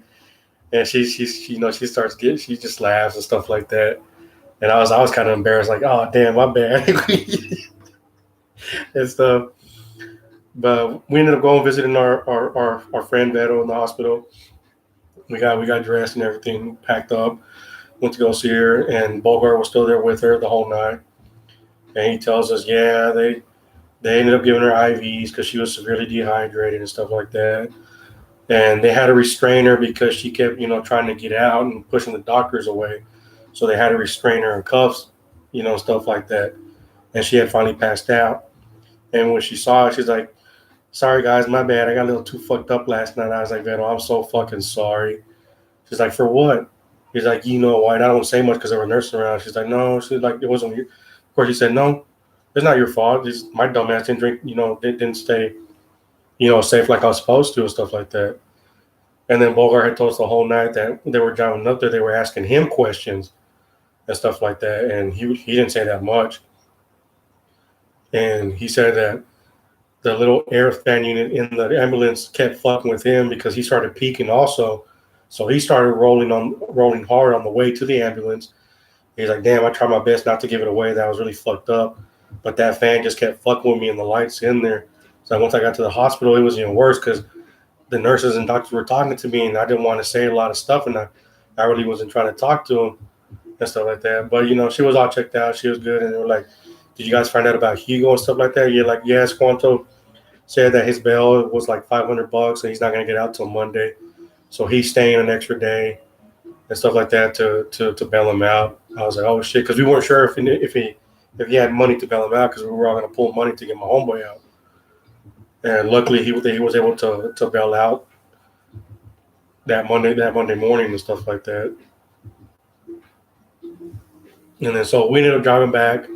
Speaker 1: and she just laughs and stuff like that. And I was kind of embarrassed, like, "Oh damn, my bad," and stuff. But we ended up going visiting our friend Beto in the hospital. We got dressed and everything, packed up, went to go see her, and Bogart was still there with her the whole night. And he tells us, yeah, they ended up giving her IVs because she was severely dehydrated and stuff like that. And they had to restrain her because she kept, trying to get out and pushing the doctors away. So they had to restrain her in cuffs, stuff like that. And she had finally passed out. And when she saw it, she's like, "Sorry, guys, my bad. I got a little too fucked up last night." I was like, "Vero, I'm so fucking sorry." She's like, "For what?" He's like, "You know why?" And I don't say much because there were nurses around. She's like, "No." She's like, "It wasn't you." Of course, he said, "No, it's not your fault. It's my dumb ass didn't drink, didn't stay, safe like I was supposed to and stuff like that." And then Bogart had told us the whole night that they were driving up there. They were asking him questions and stuff like that. And he didn't say that much. And he said that the little air fan unit in the ambulance kept fucking with him because he started peaking also. So he started rolling hard on the way to the ambulance. He's like, damn, I tried my best not to give it away. That was really fucked up. But that fan just kept fucking with me and the lights in there. So once I got to the hospital, it was even worse because the nurses and doctors were talking to me and I didn't want to say a lot of stuff. And I really wasn't trying to talk to them and stuff like that. But, she was all checked out. She was good. And they were like, did you guys find out about Hugo and stuff like that? You're like, yes, Quanto said that his bail was like $500 and he's not going to get out till Monday. So he's staying an extra day and stuff like that to bail him out. I was like, oh shit, because we weren't sure if he had money to bail him out because we were all going to pull money to get my homeboy out. And luckily he was able to bail out that Monday morning and stuff like that. And then so we ended up driving back.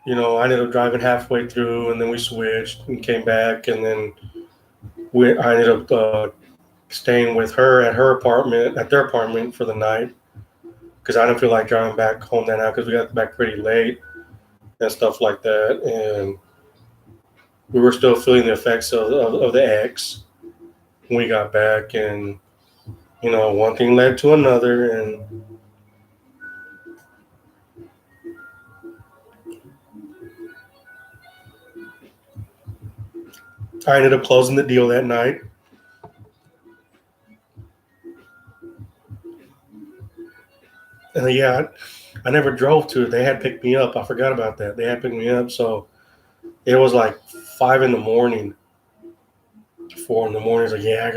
Speaker 1: I ended up driving halfway through, and then we switched and came back, and then I ended up staying with her at their apartment for the night, because I didn't feel like driving back home that night because we got back pretty late and stuff like that, and we were still feeling the effects of the ex when we got back, and one thing led to another, and I ended up closing the deal that night. And then, I never drove to it. They had picked me up. I forgot about that. They had picked me up. So it was like 5 in the morning, 4 in the morning. It's like, I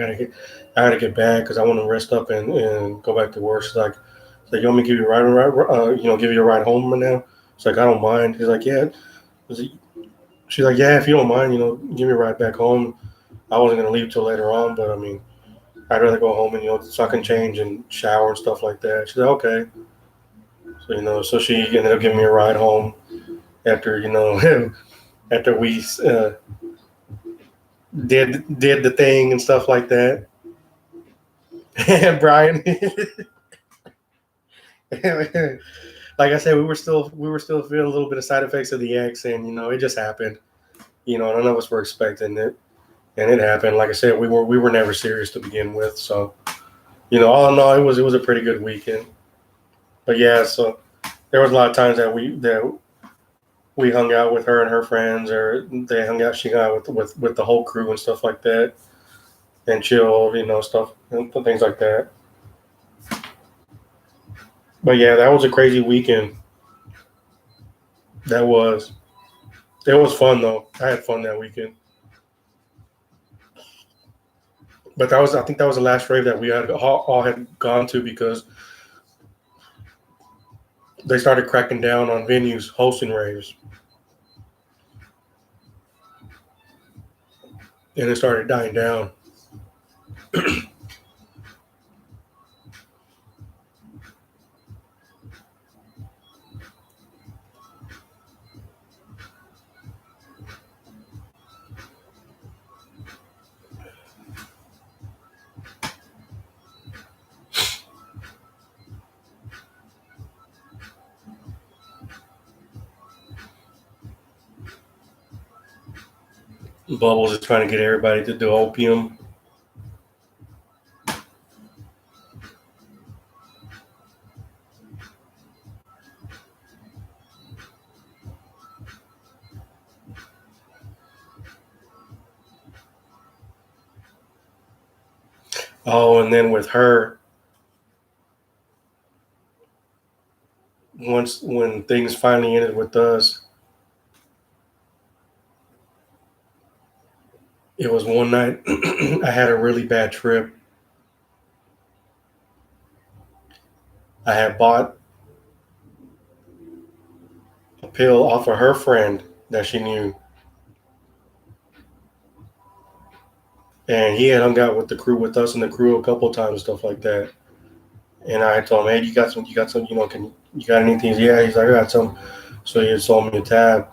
Speaker 1: gotta get back because I want to rest up and go back to work. She's like, you want me to give you a ride, give you a ride home right now? It's like, I don't mind. He's like, yeah. She's like, yeah, if you don't mind, give me a ride back home. I wasn't gonna leave till later on, but I mean, I'd rather go home and so I can change and shower and stuff like that. She's like, okay. So so she ended up giving me a ride home after after we did the thing and stuff like that. And Brian, like I said, we were still feeling a little bit of side effects of the X, and it just happened. None of us were expecting it, and it happened. Like I said, we were never serious to begin with. So all in all, it was a pretty good weekend. But yeah, so there was a lot of times that we hung out with her and her friends, or she hung out with the whole crew and stuff like that, and chilled, stuff and things like that. But yeah, that was a crazy weekend. It was fun though. I had fun that weekend. But I think that was the last rave that we had all had gone to, because they started cracking down on venues hosting raves. And it started dying down. Bubbles is trying to get everybody to do opium. Oh, and then with her, when things finally ended with us, it was one night I had a really bad trip. I had bought a pill off of her friend that she knew, and he had hung out with the crew with us and the crew a couple of times and stuff like that. And I told him, hey, you got some, you got anything? Yeah, he's like, I got some. So he had sold me a tab.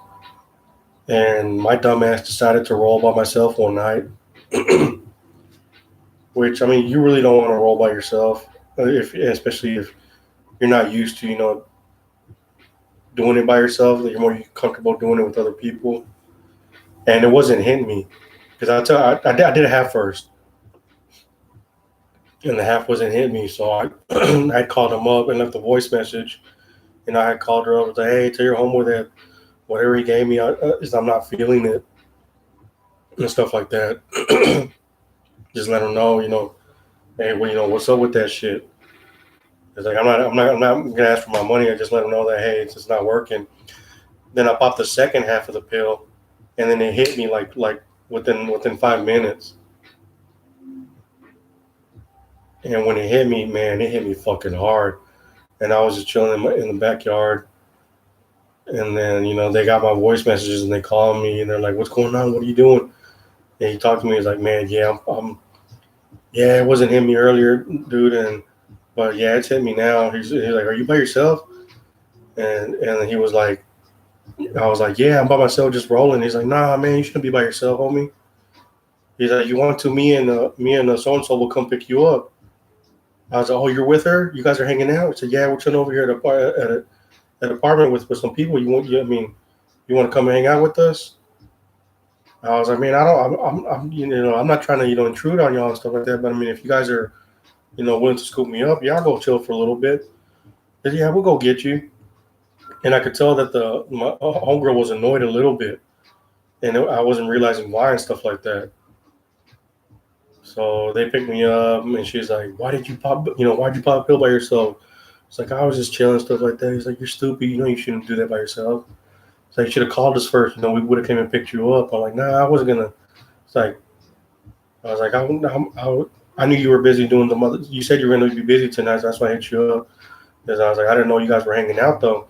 Speaker 1: And my dumbass decided to roll by myself one night. Which, I mean, you really don't want to roll by yourself, especially if you're not used to, doing it by yourself. You're more comfortable doing it with other people. and it wasn't hitting me because I did a half first, and the half wasn't hitting me. So I I called him up and left a voice message. And I had called her up and said, "Hey, tell your homeboy that whatever he gave me is I'm not feeling it and stuff like that. Just let him know, hey, well, what's up with that shit?" It's like I'm not gonna ask for my money. I just let him know that hey, it's just not working. Then I popped the second half of the pill, and then it hit me like within 5 minutes. And when it hit me, man, it hit me fucking hard. And I was just chilling in the backyard. And then, they got my voice messages and they called me and they're like, "What's going on? What are you doing?" And he talked to me. He's like, "Man, yeah, yeah, it wasn't hitting me earlier, dude. But yeah, it's hit me now." He's like, "Are you by yourself?" And he was like, I was like, "Yeah, I'm by myself, just rolling." He's like, "Nah, man, you shouldn't be by yourself, homie." He's like, "You want to? Me and so and so will come pick you up." I was like, "Oh, you're with her? You guys are hanging out?" He said, "Yeah, we're chilling over here at an apartment with some people. You want to come and hang out with us?" I was like, "Man, I don't. I'm not trying to intrude on y'all and stuff like that. But I mean, if you guys are willing to scoop me up, yeah, I'll go chill for a little bit." He said, "Yeah, we'll go get you." And I could tell that my homegirl was annoyed a little bit, and I wasn't realizing why and stuff like that. So they picked me up, and she's like, "Why did you pop? Why'd you pop a pill by yourself?" It's like I was just chilling, stuff like that. He's like, "You're stupid. You know you shouldn't do that by yourself." It's like you should have called us first. We would have came and picked you up. I'm like, "Nah, I wasn't gonna." It's like I was like, I knew you were busy doing the mother. You said you were gonna be busy tonight, so that's why I hit you up. Because I was like, I didn't know you guys were hanging out though,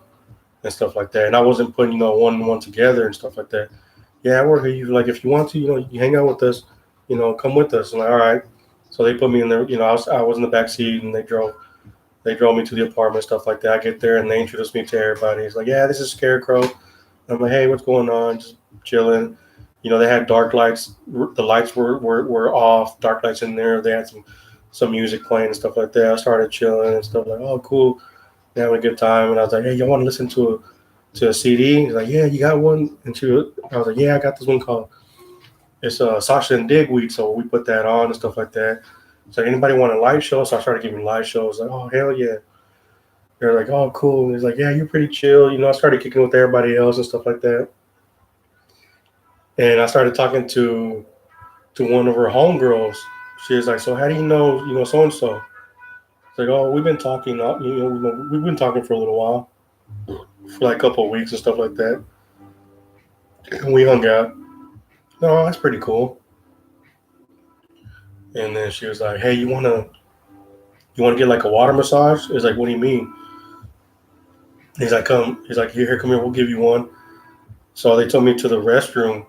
Speaker 1: and stuff like that. And I wasn't putting one and one together and stuff like that. Yeah, I work here. You like if you want to, you hang out with us. Come with us. I'm like, all right. So they put me in there. I was in the back seat, and they drove me to the apartment, stuff like that. I get there, and they introduced me to everybody. It's like, yeah, this is Scarecrow. I'm like, hey, what's going on? Just chilling. They had dark lights. The lights were off. Dark lights in there. They had some music playing and stuff like that. I started chilling and stuff like, oh, cool. Having a good time. And I was like, hey, y'all want to listen to a CD? He's like, yeah, you got one? I was like, yeah, I got this one called it's Sasha and Digweed. So we put that on and stuff like that. So anybody want a live show? So I started giving live shows. Like, oh hell yeah. They're like, oh cool. And he's like, yeah, you're pretty chill. I started kicking with everybody else and stuff like that. And I started talking to one of her homegirls. She was like, so how do you know so and so? It's like, oh, we've been talking. We've been talking for a little while, for like a couple of weeks and stuff like that. And we hung out. No, that's pretty cool. And then she was like, hey, you wanna get like a water massage? It's like, what do you mean? He's like, come. He's like, here, come here. We'll give you one. So they took me to the restroom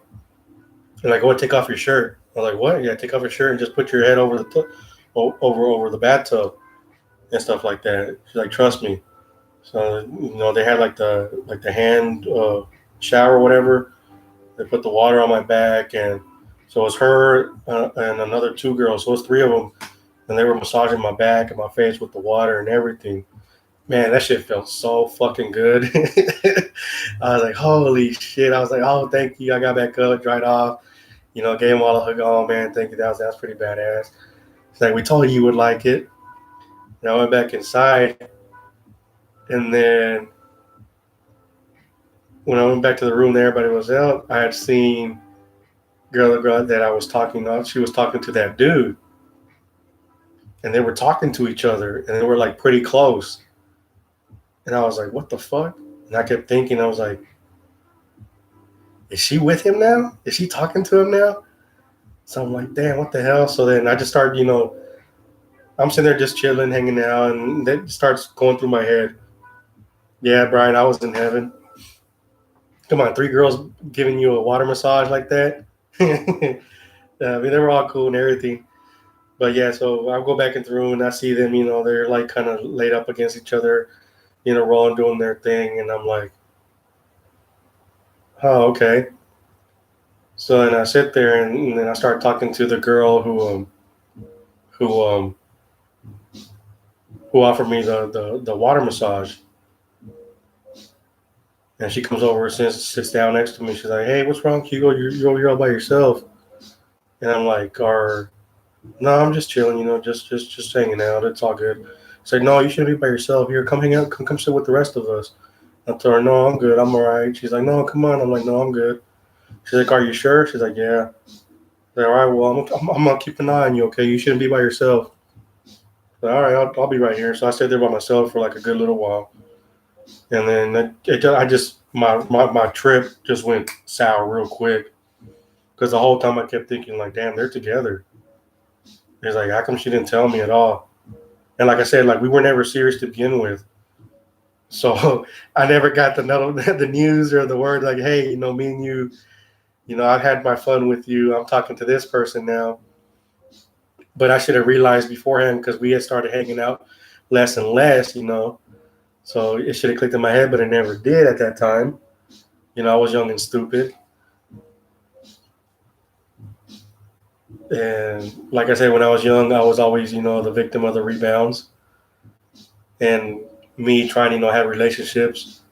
Speaker 1: and like, go take off your shirt. I'm like, what? Yeah, take off your shirt and just put your head over over the bathtub and stuff like that. She's like, trust me. So they had like the hand shower or whatever. They put the water on my back, and so it was her and another two girls. So it was three of them, and they were massaging my back and my face with the water and everything. Man, that shit felt so fucking good. I was like, holy shit. I was like, oh, thank you. I got back up, dried off, gave them all a hug. Oh, man, thank you. That's pretty badass. It's like, we told you would like it. And I went back inside. And then when I went back to the room that everybody was out, I had seen the girl that I was talking to. She was talking to that dude. And they were talking to each other. And they were like pretty close. And I was like, what the fuck? And I kept thinking, I was like, is she with him now? Is she talking to him now? So I'm like, damn, what the hell? So then I just started, I'm sitting there just chilling, hanging out, and that starts going through my head. Yeah, Brian, I was in heaven. Come on, three girls giving you a water massage like that. I mean, they were all cool and everything. But yeah, so I'll go back in the room and I see them, they're like kind of laid up against each other, rolling, doing their thing. And I'm like, oh, okay. So then I sit there and then I start talking to the girl who offered me the water massage. And she comes over, sits down next to me. She's like, "Hey, what's wrong, Hugo? You're all by yourself." And I'm like, no, I'm just chilling, just hanging out. It's all good." She's like, "No, you shouldn't be by yourself. Here, come hang out. Come sit with the rest of us." I told her, "No, I'm good. I'm all right." She's like, "No, come on." I'm like, "No, I'm good." She's like, "Are you sure?" She's like, "Yeah." I'm like, "All right, well, I'm gonna keep an eye on you. Okay, you shouldn't be by yourself." Like, "All right, I'll be right here." So I stayed there by myself for like a good little while, and then I just my trip just went sour real quick because the whole time I kept thinking like, "Damn, they're together." It's like, how come she didn't tell me at all? And like I said, like we were never serious to begin with. So I never got the the news or the word like, "Hey, me and you, I've had my fun with you. I'm talking to this person now." But I should have realized beforehand because we had started hanging out less and less. So it should have clicked in my head, but it never did at that time. I was young and stupid. And like I said, when I was young, I was always, the victim of the rebounds. And me trying to, have relationships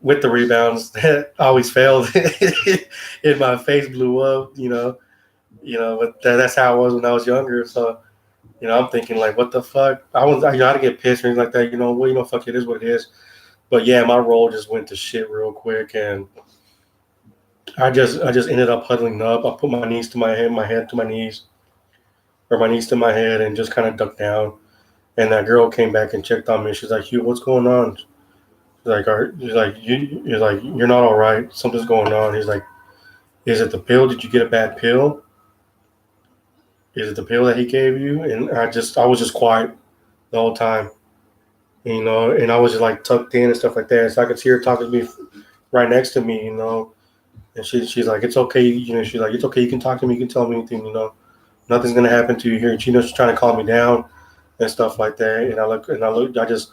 Speaker 1: with the rebounds that always failed. And my face blew up. But that's how I was when I was younger. So, I'm thinking like, what the fuck? I had to get pissed or anything like that. Well, fuck it is what it is. But yeah, my role just went to shit real quick, and I just ended up huddling up. I put my knees to my head to my knees, or my knees to my head, and just kind of ducked down. And that girl came back and checked on me. She's like, "Hugh, what's going on?" He's like, "You're not all right. Something's going on." He's like, "Is it the pill? Did you get a bad pill? Is it the pill that he gave you?" And I was just quiet the whole time, and I was just like tucked in and stuff like that. So I could see her talking to me right next to me. And she's like, "It's okay." She's like, "It's okay. You can talk to me. You can tell me anything. Nothing's gonna happen to you here." And she's trying to calm me down and stuff like that. And I just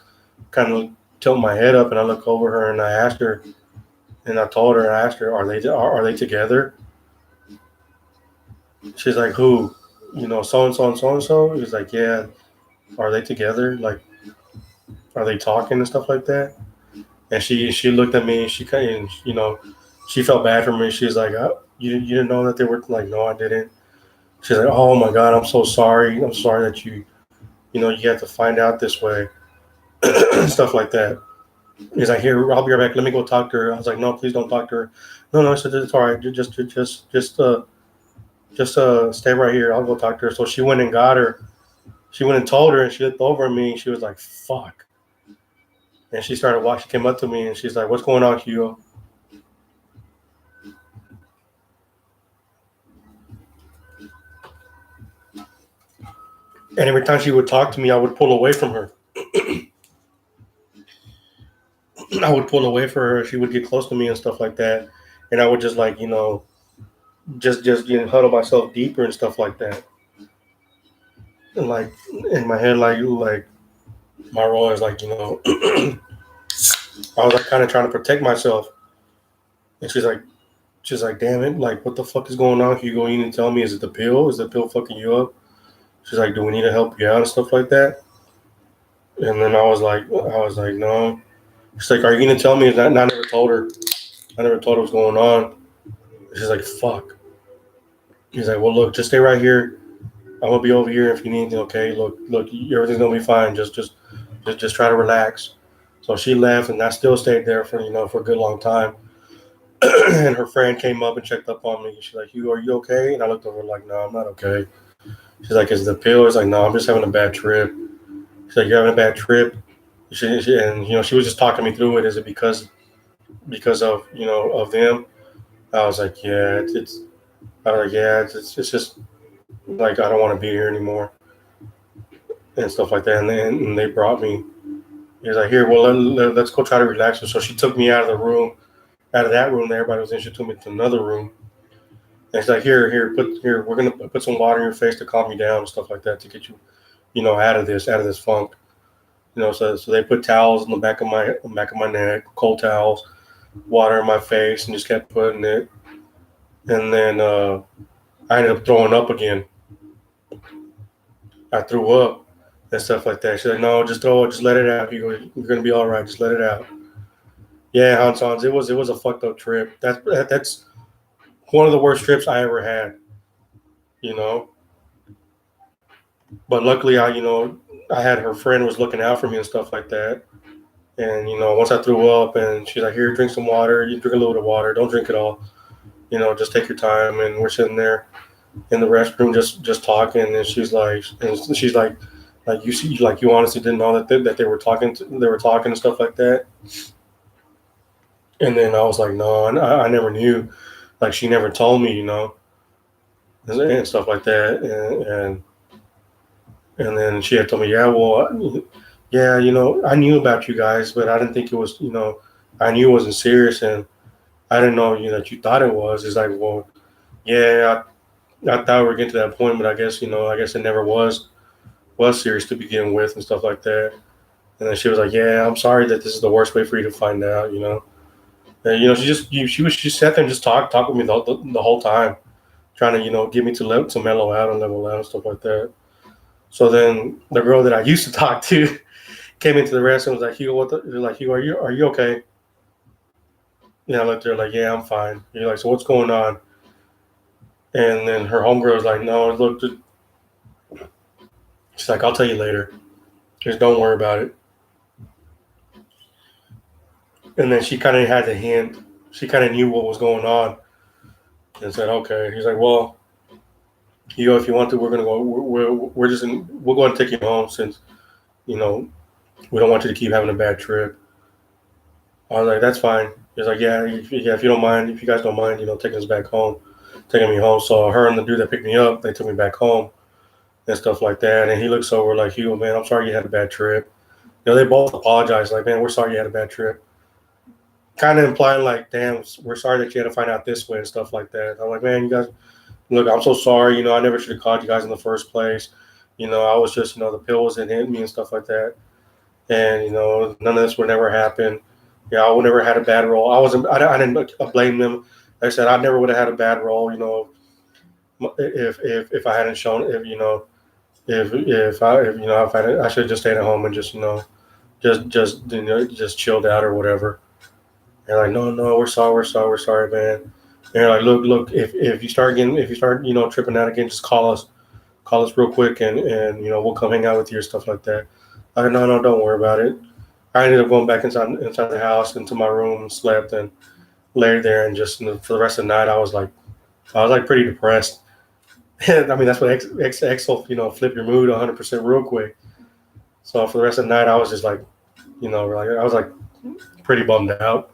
Speaker 1: kind of tilt my head up and I look over her and I asked her, and I told her, I asked her, are they together? She's like, "Who? So and so and so and so." He's like, "Yeah." "Are they together? Like, are they talking and stuff like that?" And she looked at me and she kind of, she felt bad for me. She's like, you didn't know that they were like, "No, I didn't." She's like, "Oh my God, I'm so sorry. I'm sorry that you have to find out this way." Stuff like that. He's like, "Here, I'll be right back. Let me go talk to her." I was like, "No, please don't talk to her." "No, no," I said, "It's all right. Just stay right here. I'll go talk to her." So she went and got her. She went and told her, and she looked over at me, and she was like, "Fuck." And she started walking. She came up to me, and she's like, "What's going on, Hugo?" And every time she would talk to me, I would pull away from her. I would pull away from her. She would get close to me and stuff like that. And I would just like, just huddle myself deeper and stuff like that. And like in my head, like my role is like, I was like kind of trying to protect myself. And she's like, "Damn it, like what the fuck is going on, Hugo? You didn't tell me. Is it the pill? Is the pill fucking you up?" She's like, "Do we need to help you out and stuff like that?" And then I was like, "No." She's like, "Are you gonna tell me?" And I never told her. I never told her what's going on. She's like, "Fuck." He's like, "Well, look, just stay right here. I'm gonna be over here if you need anything. Okay, look, everything's gonna be fine. Just try to relax." So she left, and I still stayed there for a good long time. And her friend came up and checked up on me. She's like, "You, are you okay?" And I looked over like, "No, I'm not okay." She's like, "Is it the pill?" It's like, "No, I'm just having a bad trip." She's like, "You're having a bad trip?" And she was just talking me through it. Is it because of of them? I was like, "Yeah, it's." I was like, "Yeah, it's just like I don't want to be here anymore," and stuff like that. And they brought me. He was like, "Here, well, let's go try to relax." So she took me out of the room, out of that room. That everybody was in. She took me to another room. And she's like, "Here, we're gonna put some water in your face to calm you down and stuff like that to get you, out of this funk." So they put towels in the back of my neck, cold towels, water in my face, and just kept putting it. And then I ended up throwing up again. I threw up and stuff like that. She's like, "No, just throw it, just let it out. You're gonna be all right. Just let it out." Yeah, Hans, it was a fucked up trip. That's one of the worst trips I ever had. You know, but luckily I had her friend was looking out for me and stuff like that. And once I threw up, and she's like, "Here, drink some water. You drink a little bit of water. Don't drink it all. Just take your time." And we're sitting there in the restroom, just talking. And like you see, like you honestly didn't know that they were talking and stuff like that. And then I was like, "No, I never knew. Like she never told me, and stuff like that." And then she had told me, "Yeah, well, yeah, I knew about you guys, but I didn't think it was, I knew it wasn't serious, and I didn't know, that you thought it was." It's like, well, yeah, I thought we were getting to that point, but I guess it never was serious to begin with and stuff like that. And then she was like, "Yeah, I'm sorry that this is the worst way for you to find out." And she sat there and just talk with me the whole time, trying to get me to mellow out and level out and stuff like that. So then the girl that I used to talk to came into the restaurant and was like, "Hugo, Hugo, are you okay?" And I looked at her like, "Yeah, I'm fine." You're like, "So what's going on?" And then her homegirl was like, "No, look," she's like, "I'll tell you later. Just don't worry about it." And then she kind of had the hint. She kind of knew what was going on and said, "Okay." He's like, "Well, if you want to, we're gonna go. We'll go and take you home since you know we don't want you to keep having a bad trip." I was like, "That's fine." He's like, "Yeah, if you don't mind, if you guys don't mind, taking us back home, taking me home." So her and the dude that picked me up, they took me back home and stuff like that. And he looks over like, "Hugo, man, I'm sorry you had a bad trip." They both apologized, like, "Man, we're sorry you had a bad trip." Kind of implying like, "Damn, we're sorry that you had to find out this way," and stuff like that. I'm like, "Man, you guys, look, I'm so sorry. I never should have called you guys in the first place. I was just, the pill was in me and stuff like that. And, none of this would never happen. Yeah, I would never had a bad role. I didn't blame them. Like I said, I never would have had a bad role, if I hadn't shown, if I should have just stayed at home and just, just chilled out or whatever." They're like, "No, no, we're sorry, man." And they're like, "Look, if you start, tripping out again, just call us real quick, and we'll come hang out with you or stuff like that." I said, "No, no, don't worry about it." I ended up going back inside the house into my room, slept, and laid there, and just for the rest of the night, I was like pretty depressed. I mean, that's what X will flip your mood 100% real quick. So for the rest of the night, I was just like, like I was like pretty bummed out.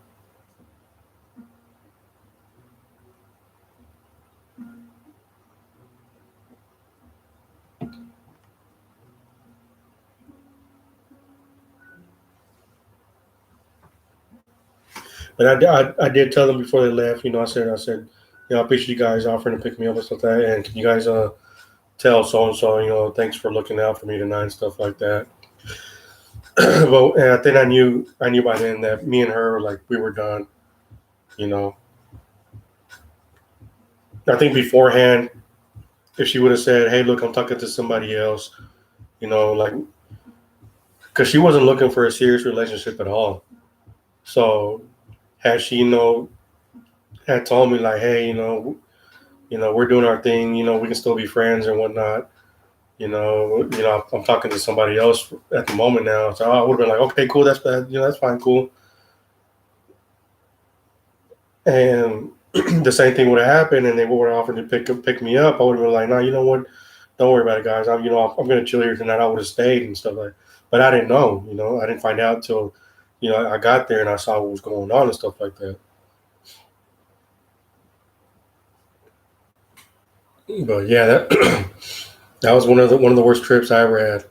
Speaker 1: But I did tell them before they left. I said, "I appreciate you guys offering to pick me up and stuff like that. And can you guys tell so and so, thanks for looking out for me tonight and stuff like that." But and I think I knew by then that me and her, like, we were done. You know, I think beforehand, if she would have said, "Hey, look, I'm talking to somebody else," like, because she wasn't looking for a serious relationship at all. So had she, had told me like, "Hey, we're doing our thing. We can still be friends and whatnot." I'm talking to somebody else at the moment now. So I would have been like, "Okay, cool. That's bad. That's fine, cool." And the same thing would have happened, and they would have offered to pick me up. I would have been like, "No, you know what? Don't worry about it, guys. I'm going to chill here tonight." I would have stayed and stuff like. But I didn't know. I didn't find out till I got there and I saw what was going on and stuff like that. But yeah, that that was one of the worst trips I ever had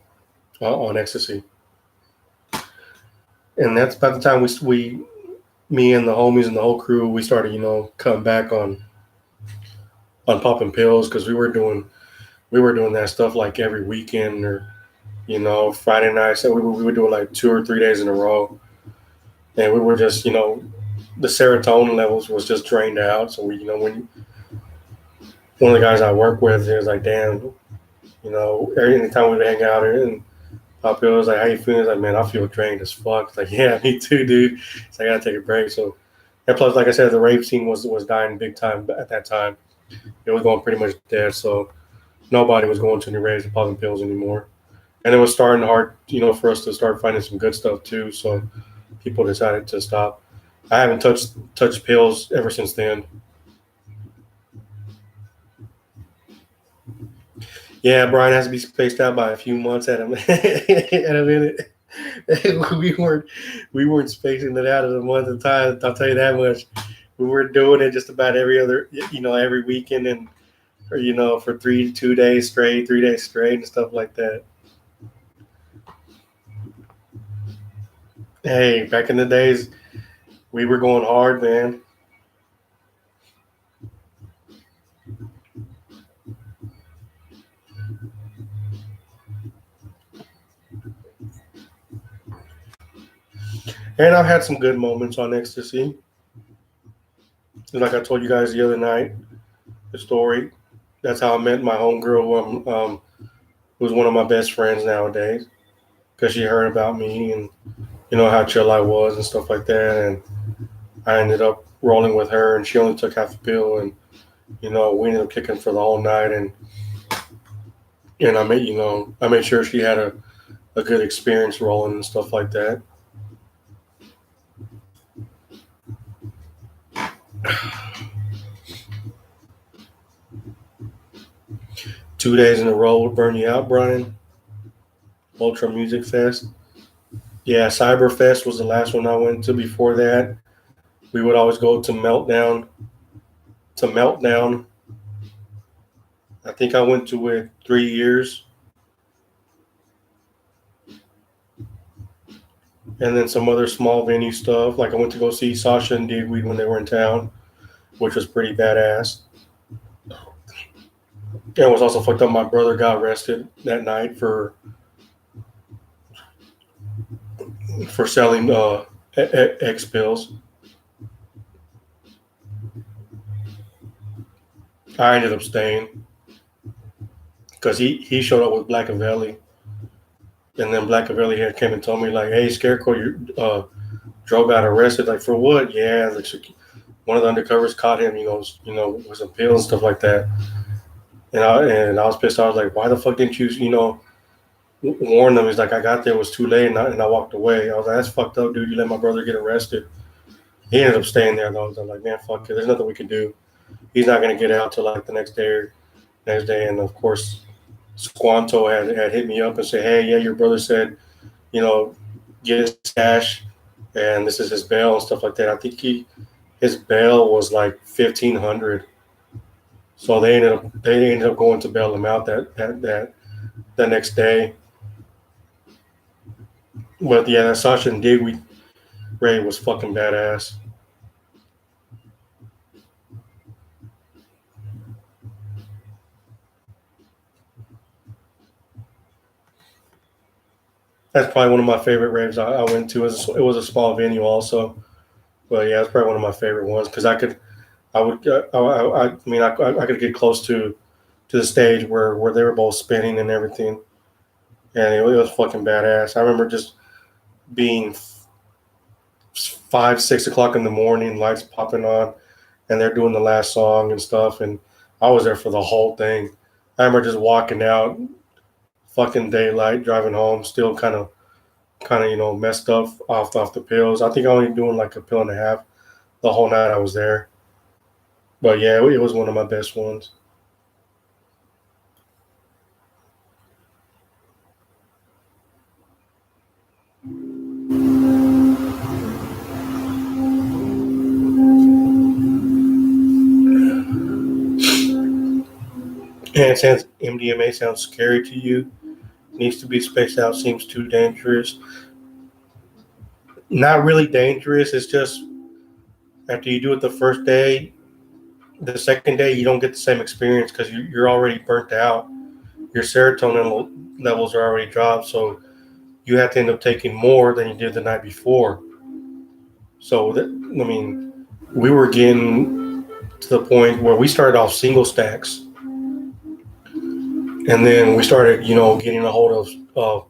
Speaker 1: on ecstasy. And that's about the time we me and the homies and the whole crew, we started cutting back on popping pills, because we were doing that stuff like every weekend, or Friday night. So we would do it like 2 or 3 days in a row, and we were just the serotonin levels was just drained out. So we when one of the guys I work with, he was like, "Damn, anytime we would hang out and Pop pills, like, how you feeling? He's like, man, I feel drained as fuck. It's like, yeah, me too, dude. So I gotta take a break. So, and plus, like I said, the rave scene was dying big time at that time. It was going pretty much dead. So nobody was going to any raves and popping pills anymore. And it was starting hard, for us to start finding some good stuff too. So people decided to stop. I haven't touched pills ever since then. Yeah, Brian has to be spaced out by a few months at a at a minute. we weren't we weren't spacing it out at a month at a time. I'll tell you that much. We were doing it just about every other, every weekend, and or, for 2 days straight, 3 days straight, and stuff like that. Hey, back in the days, we were going hard, man. And I've had some good moments on ecstasy. And like I told you guys the other night, the story. That's how I met my homegirl, who's one of my best friends nowadays, because she heard about me and how chill I was and stuff like that. And I ended up rolling with her, and she only took half a pill, and we ended up kicking for the whole night. And I made sure she had a good experience rolling and stuff like that. 2 days in a row would burn you out, Brian. Ultra Music Fest. Yeah, Cyberfest was the last one I went to. Before that, we would always go to Meltdown. To Meltdown, I think I went to it 3 years, and then some other small venue stuff. Like I went to go see Sasha and Digweed when they were in town, which was pretty badass. And it was also fucked up. My brother got arrested that night for selling X pills. I ended up staying because he showed up with Blackavelli, and then Blackavelli here came and told me like, "Hey, Scarecrow, your Joe got arrested. Like for what? Yeah, one of the undercovers caught him. With some pills and stuff like that." And I was pissed. I was like, "Why the fuck didn't you warn them?" He's like, "I got there, it was too late, and I walked away." I was like, "That's fucked up, dude. You let my brother get arrested." He ended up staying there though. I was like, "Man, fuck it. There's nothing we can do. He's not gonna get out till like the next day." And of course, Squanto had hit me up and said, "Hey, yeah, your brother said, you know, get his cash, and this is his bail and stuff like that." I think his bail was like 1,500. So they ended up going to bail him out that next day. But yeah, that Sasha and Digweed Ray was fucking badass. That's probably one of my favorite raves I went to. It was a small venue also, but yeah, it's probably one of my favorite ones because I would, I mean, I could get close to the stage where they were both spinning and everything, and it was fucking badass. I remember just being 5, 6 o'clock in the morning, lights popping on, and they're doing the last song and stuff, and I was there for the whole thing. I remember just walking out, fucking daylight, driving home, still kind of messed up off the pills. I think I only doing like a pill and a half the whole night I was there. But yeah, it was one of my best ones. And since MDMA sounds scary to you, needs to be spaced out, seems too dangerous. Not really dangerous. It's just after you do it the first day, the second day you don't get the same experience because you're already burnt out. Your serotonin levels are already dropped, so you have to end up taking more than you did the night before. So I mean, we were getting to the point where we started off single stacks, and then we started, getting a hold of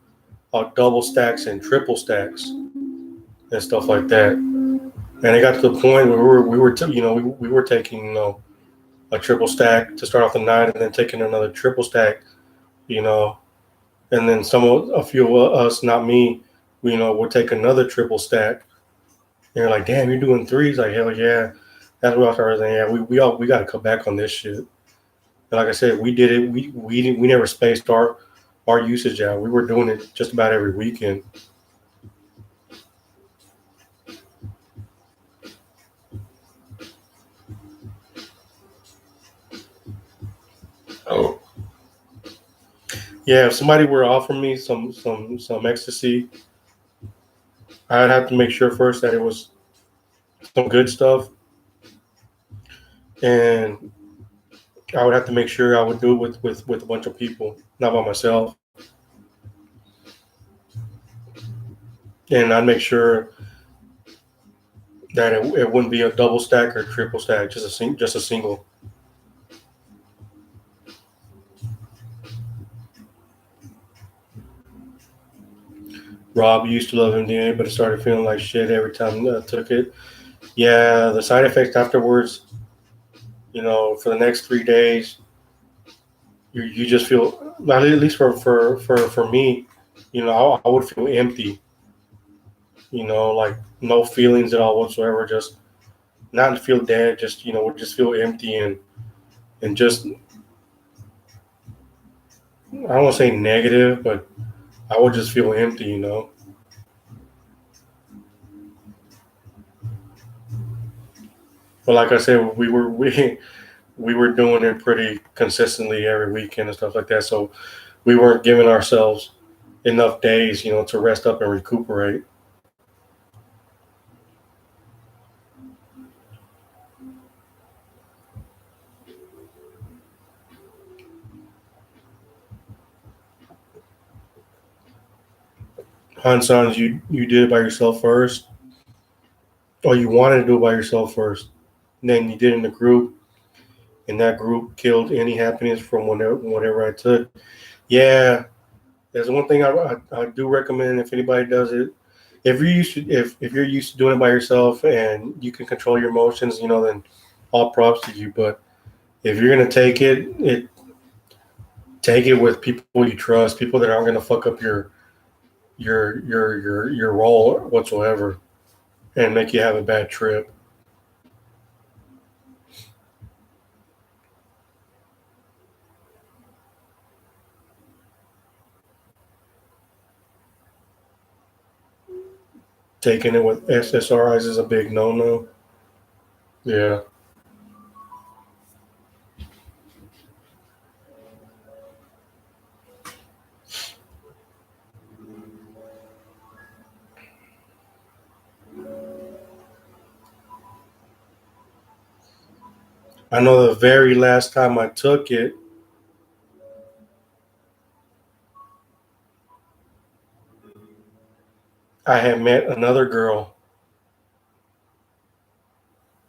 Speaker 1: double stacks and triple stacks and stuff like that. And it got to the point where we were taking a triple stack to start off the night, and then taking another triple stack, and then a few of us, not me, would take another triple stack. And you're like, damn, you're doing threes? Like, hell yeah. That's what I started saying. Yeah, we got to cut back on this shit. And like I said, we did it. We never spaced our usage out. We were doing it just about every weekend. Oh. Yeah, if somebody were to offer me some ecstasy, I'd have to make sure first that it was some good stuff, and I would have to make sure I would do it with a bunch of people, not by myself. And I'd make sure that it wouldn't be a double stack or triple stack, just a single. Rob used to love MDA, but it started feeling like shit every time I took it. Yeah, the side effects afterwards, for the next 3 days, you just feel, at least for me, I would feel empty, like no feelings at all whatsoever, just not feel dead, just, would just feel empty and just, I don't want to say negative, but I would just feel empty, But like I said, we were doing it pretty consistently every weekend and stuff like that. So we weren't giving ourselves enough days, to rest up and recuperate. Hansons, you did it by yourself first, or you wanted to do it by yourself first. And then you did it in a group, and that group killed any happiness from whatever I took. Yeah, there's one thing I do recommend if anybody does it. If you're used to doing it by yourself and you can control your emotions, then all props to you. But if you're gonna take it with people you trust, people that aren't gonna fuck up your role whatsoever and make you have a bad trip. Taking it with SSRIs is a big no-no. Yeah. I know the very last time I took it, I had met another girl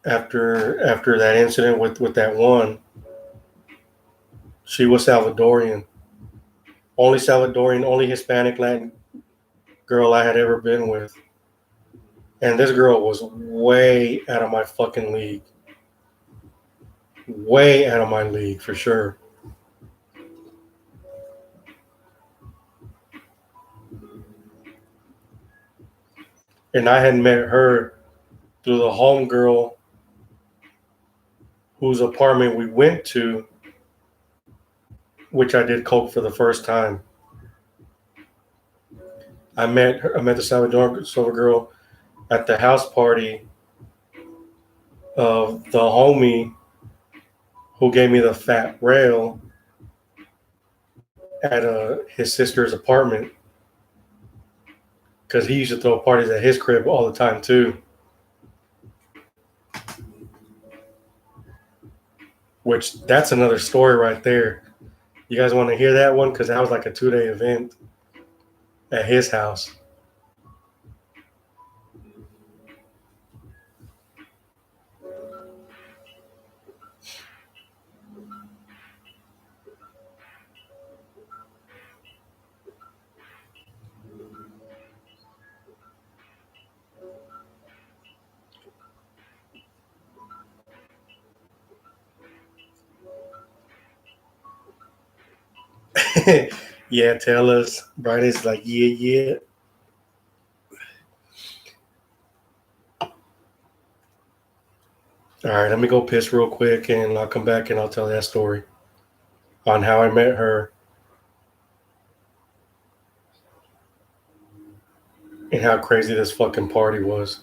Speaker 1: after that incident with that one. She was Salvadorian. Only Salvadorian, only Hispanic Latin girl I had ever been with. And this girl was way out of my fucking league. Way out of my league, for sure. And I had met her through the homegirl whose apartment we went to, which I did coke for the first time. I met the Salvador girl at the house party of the homie who gave me the fat rail at his sister's apartment, because he used to throw parties at his crib all the time too. Which, that's another story right there. You guys want to hear that one? Because that was like a 2-day event at his house. Yeah, tell us. Brian's like, yeah. All right, let me go piss real quick, and I'll come back and I'll tell that story on how I met her and how crazy this fucking party was.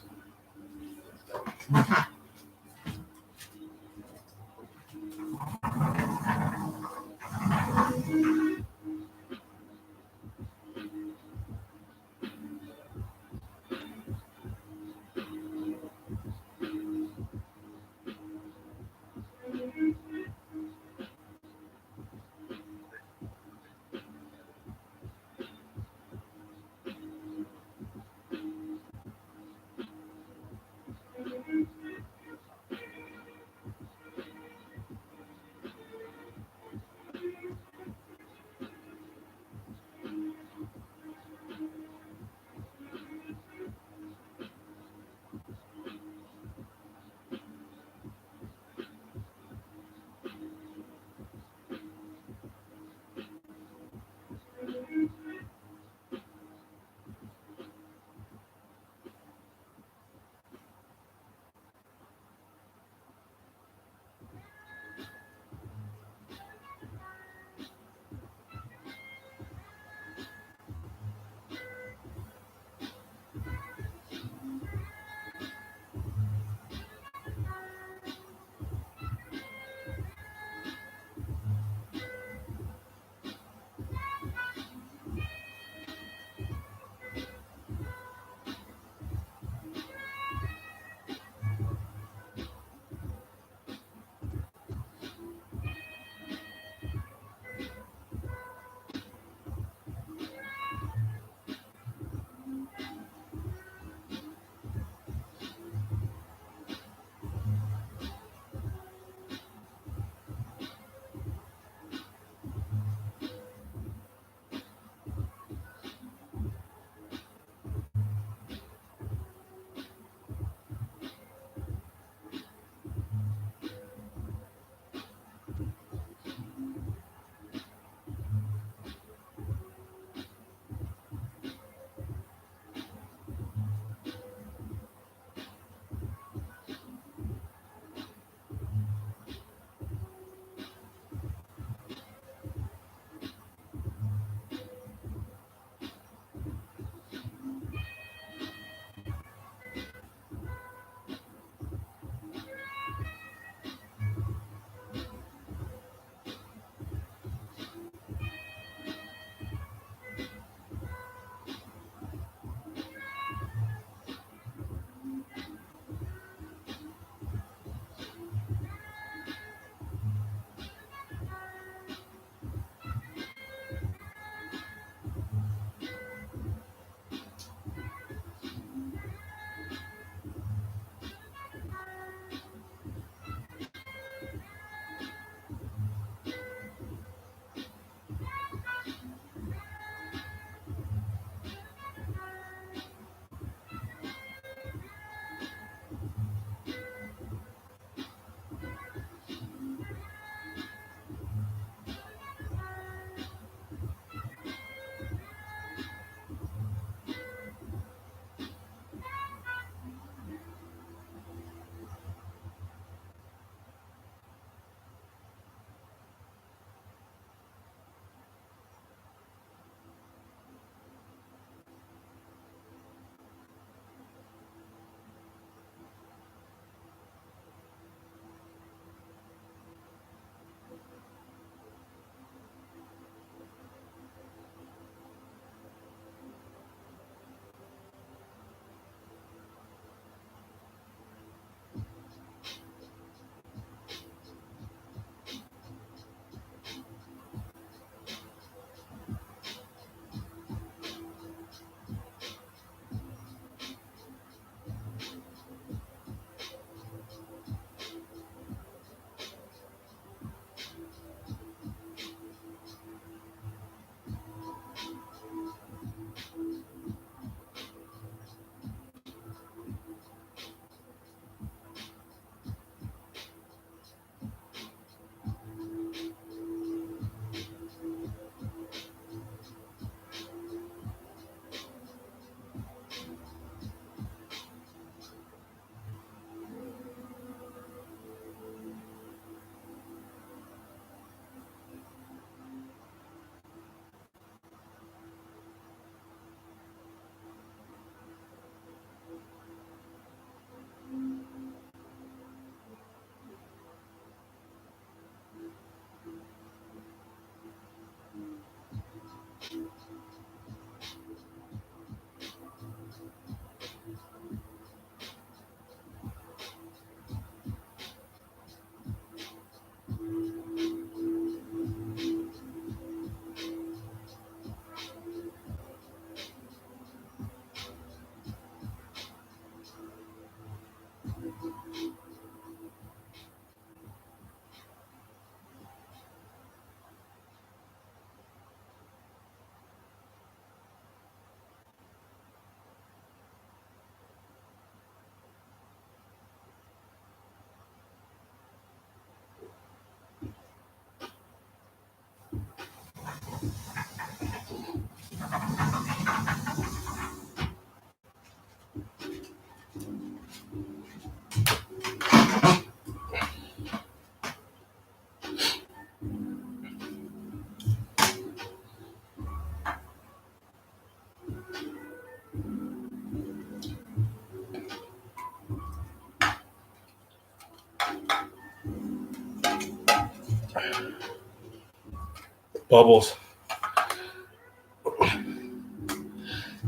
Speaker 1: Bubbles.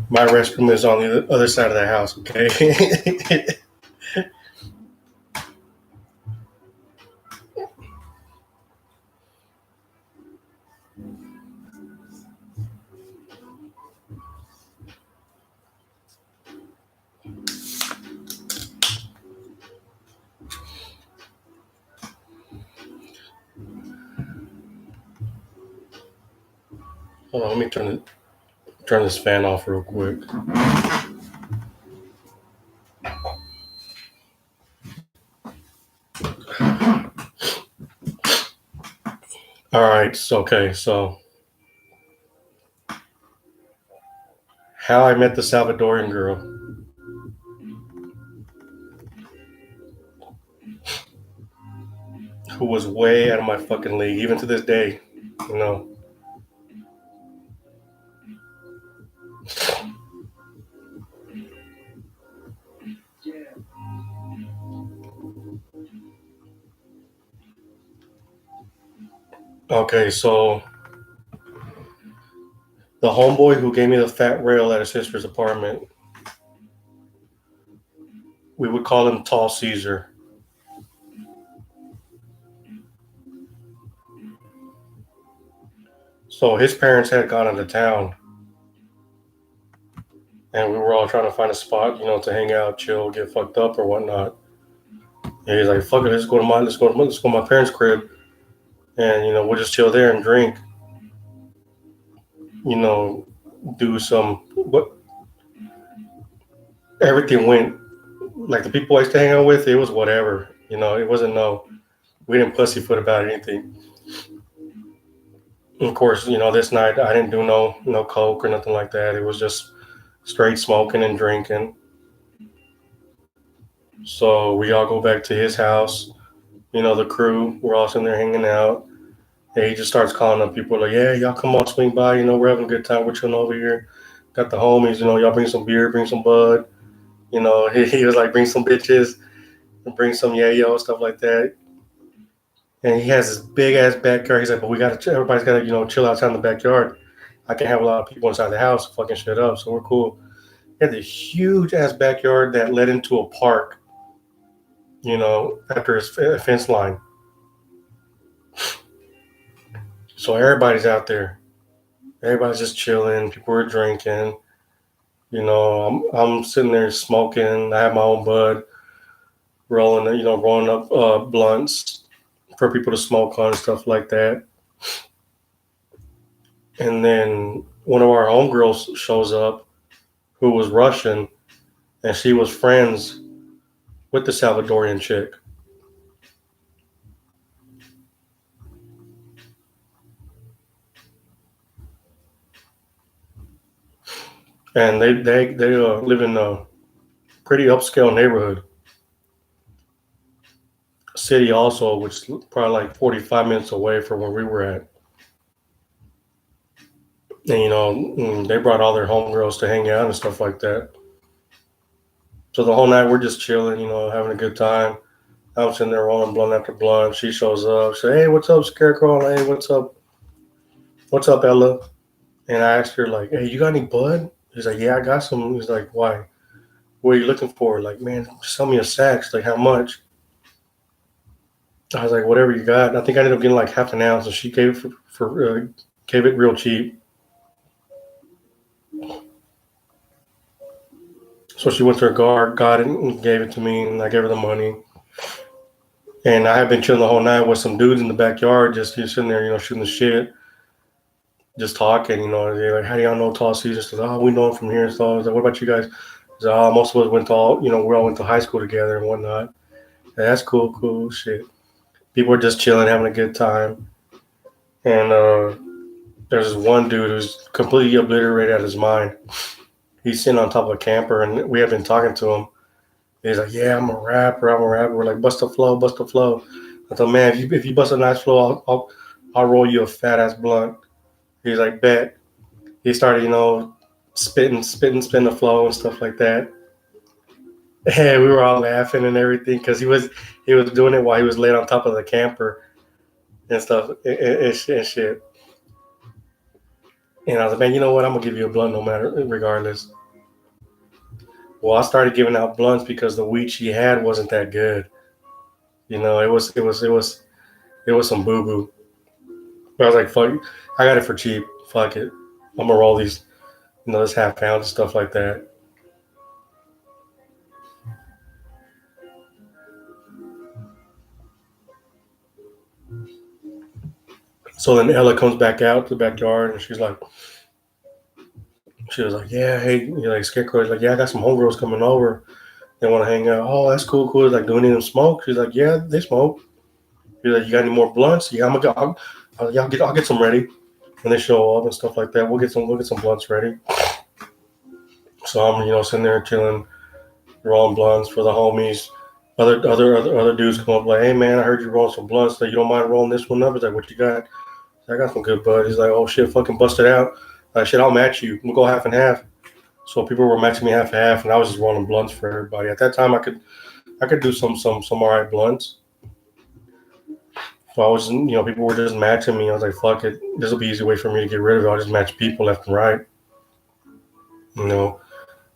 Speaker 1: My restroom is on the other side of the house, okay? Hold on, let me turn this fan off real quick. All right, so how I met the Salvadorian girl. Who was way out of my fucking league, even to this day, you know. Okay, so the homeboy who gave me the fat rail at his sister's apartment, we would call him Tall Caesar. So his parents had gone into town, and we were all trying to find a spot, you know, to hang out, chill, get fucked up or whatnot. And he's like, "Fuck it, let's go to my parents' crib, and you know, we'll just chill there and drink, you know, do some." But everything went like the people I used to hang out with. It was whatever, you know. It wasn't we didn't pussyfoot about anything. Of course, you know, this night I didn't do no coke or nothing like that. It was just straight smoking and drinking. So we all go back to his house. You know, the crew, we're all sitting there hanging out. And he just starts calling up people like, "Yeah, y'all come on, swing by. You know, we're having a good time. We're chilling over here. Got the homies. You know, y'all bring some beer, bring some bud. You know," he was like, "Bring some bitches and bring some yayo stuff like that." And he has this big ass backyard. He's like, "But we gotta, everybody's gotta, you know, chill outside in the backyard. I can't have a lot of people inside the house fucking shit up. So we're cool." He had this huge ass backyard that led into a park. You know, after his fence line. So everybody's out there. Everybody's just chilling. People are drinking. You know, I'm sitting there smoking. I have my own bud, rolling up blunts for people to smoke on and stuff like that. And then one of our homegirls shows up, who was Russian, and she was friends with the Salvadorian chick. And they live in a pretty upscale neighborhood. City also, which is probably like 45 minutes away from where we were at. And you know, they brought all their homegirls to hang out and stuff like that. So the whole night we're just chilling, you know, having a good time. I'm sitting there rolling blunt after blunt. She shows up, say, "Hey, what's up, Scarecrow? Hey, what's up? What's up, Ella?" And I asked her like, "Hey, you got any bud?" He's like, "Yeah, I got some." He's like, "Why? What are you looking for?" Like, "Man, sell me a sack." She's like, "How much?" I was like, "Whatever you got." I think I ended up getting like half an ounce, and she gave it gave it real cheap. So she went to her guard, got it, and gave it to me, and I gave her the money. And I had been chilling the whole night with some dudes in the backyard, just sitting there, shooting the shit, just talking. They're like, "How do y'all know Tall Cedar?" I said, "Oh, we know him from here." So I was like, "What about you guys?" I said, "Oh, most of us went to we all went to high school together and whatnot." "Yeah, that's cool, shit." People were just chilling, having a good time. And there's this one dude who's completely obliterated out of his mind. He's sitting on top of a camper, and we have been talking to him. He's like, "Yeah, I'm a rapper. I'm a rapper." We're like, "Bust a flow, bust a flow." I thought, "Man, if you bust a nice flow, I'll roll you a fat ass blunt." He's like, "Bet." He started, spitting the flow and stuff like that. And we were all laughing and everything because he was doing it while he was laid on top of the camper and stuff and shit. And I was like, "Man, you know what? I'm gonna give you a blunt no matter, regardless." Well, I started giving out blunts because the weed she had wasn't that good. It was some boo boo. But I was like, "Fuck, I got it for cheap. Fuck it. I'm gonna roll these, this half pound and stuff like that." So then Ella comes back out to the backyard and she was like, "Yeah, hey, like Scarecrow." He's like, "Yeah, I got some homegirls coming over. They want to hang out." "Oh, that's cool. He's like, "Do any of them smoke?" She's like, "Yeah, they smoke." He's like, "You got any more blunts?" "Yeah, I'm gonna go. I'll get some ready." And they show up and stuff like that. We'll get some blunts ready. So I'm, sitting there chilling, rolling blunts for the homies. Other dudes come up like, "Hey man, I heard you rolling some blunts. So you don't mind rolling this one up?" He's like, "What you got?" "I got some good bud." He's like, "Oh shit, fucking bust it out." "Shit, I'll match you. We'll go half and half." So people were matching me half and half, and I was just rolling blunts for everybody. At that time, I could do some alright blunts. So I was, people were just matching me. I was like, "Fuck it, this will be an easy way for me to get rid of it. I'll just match people left and right." You know,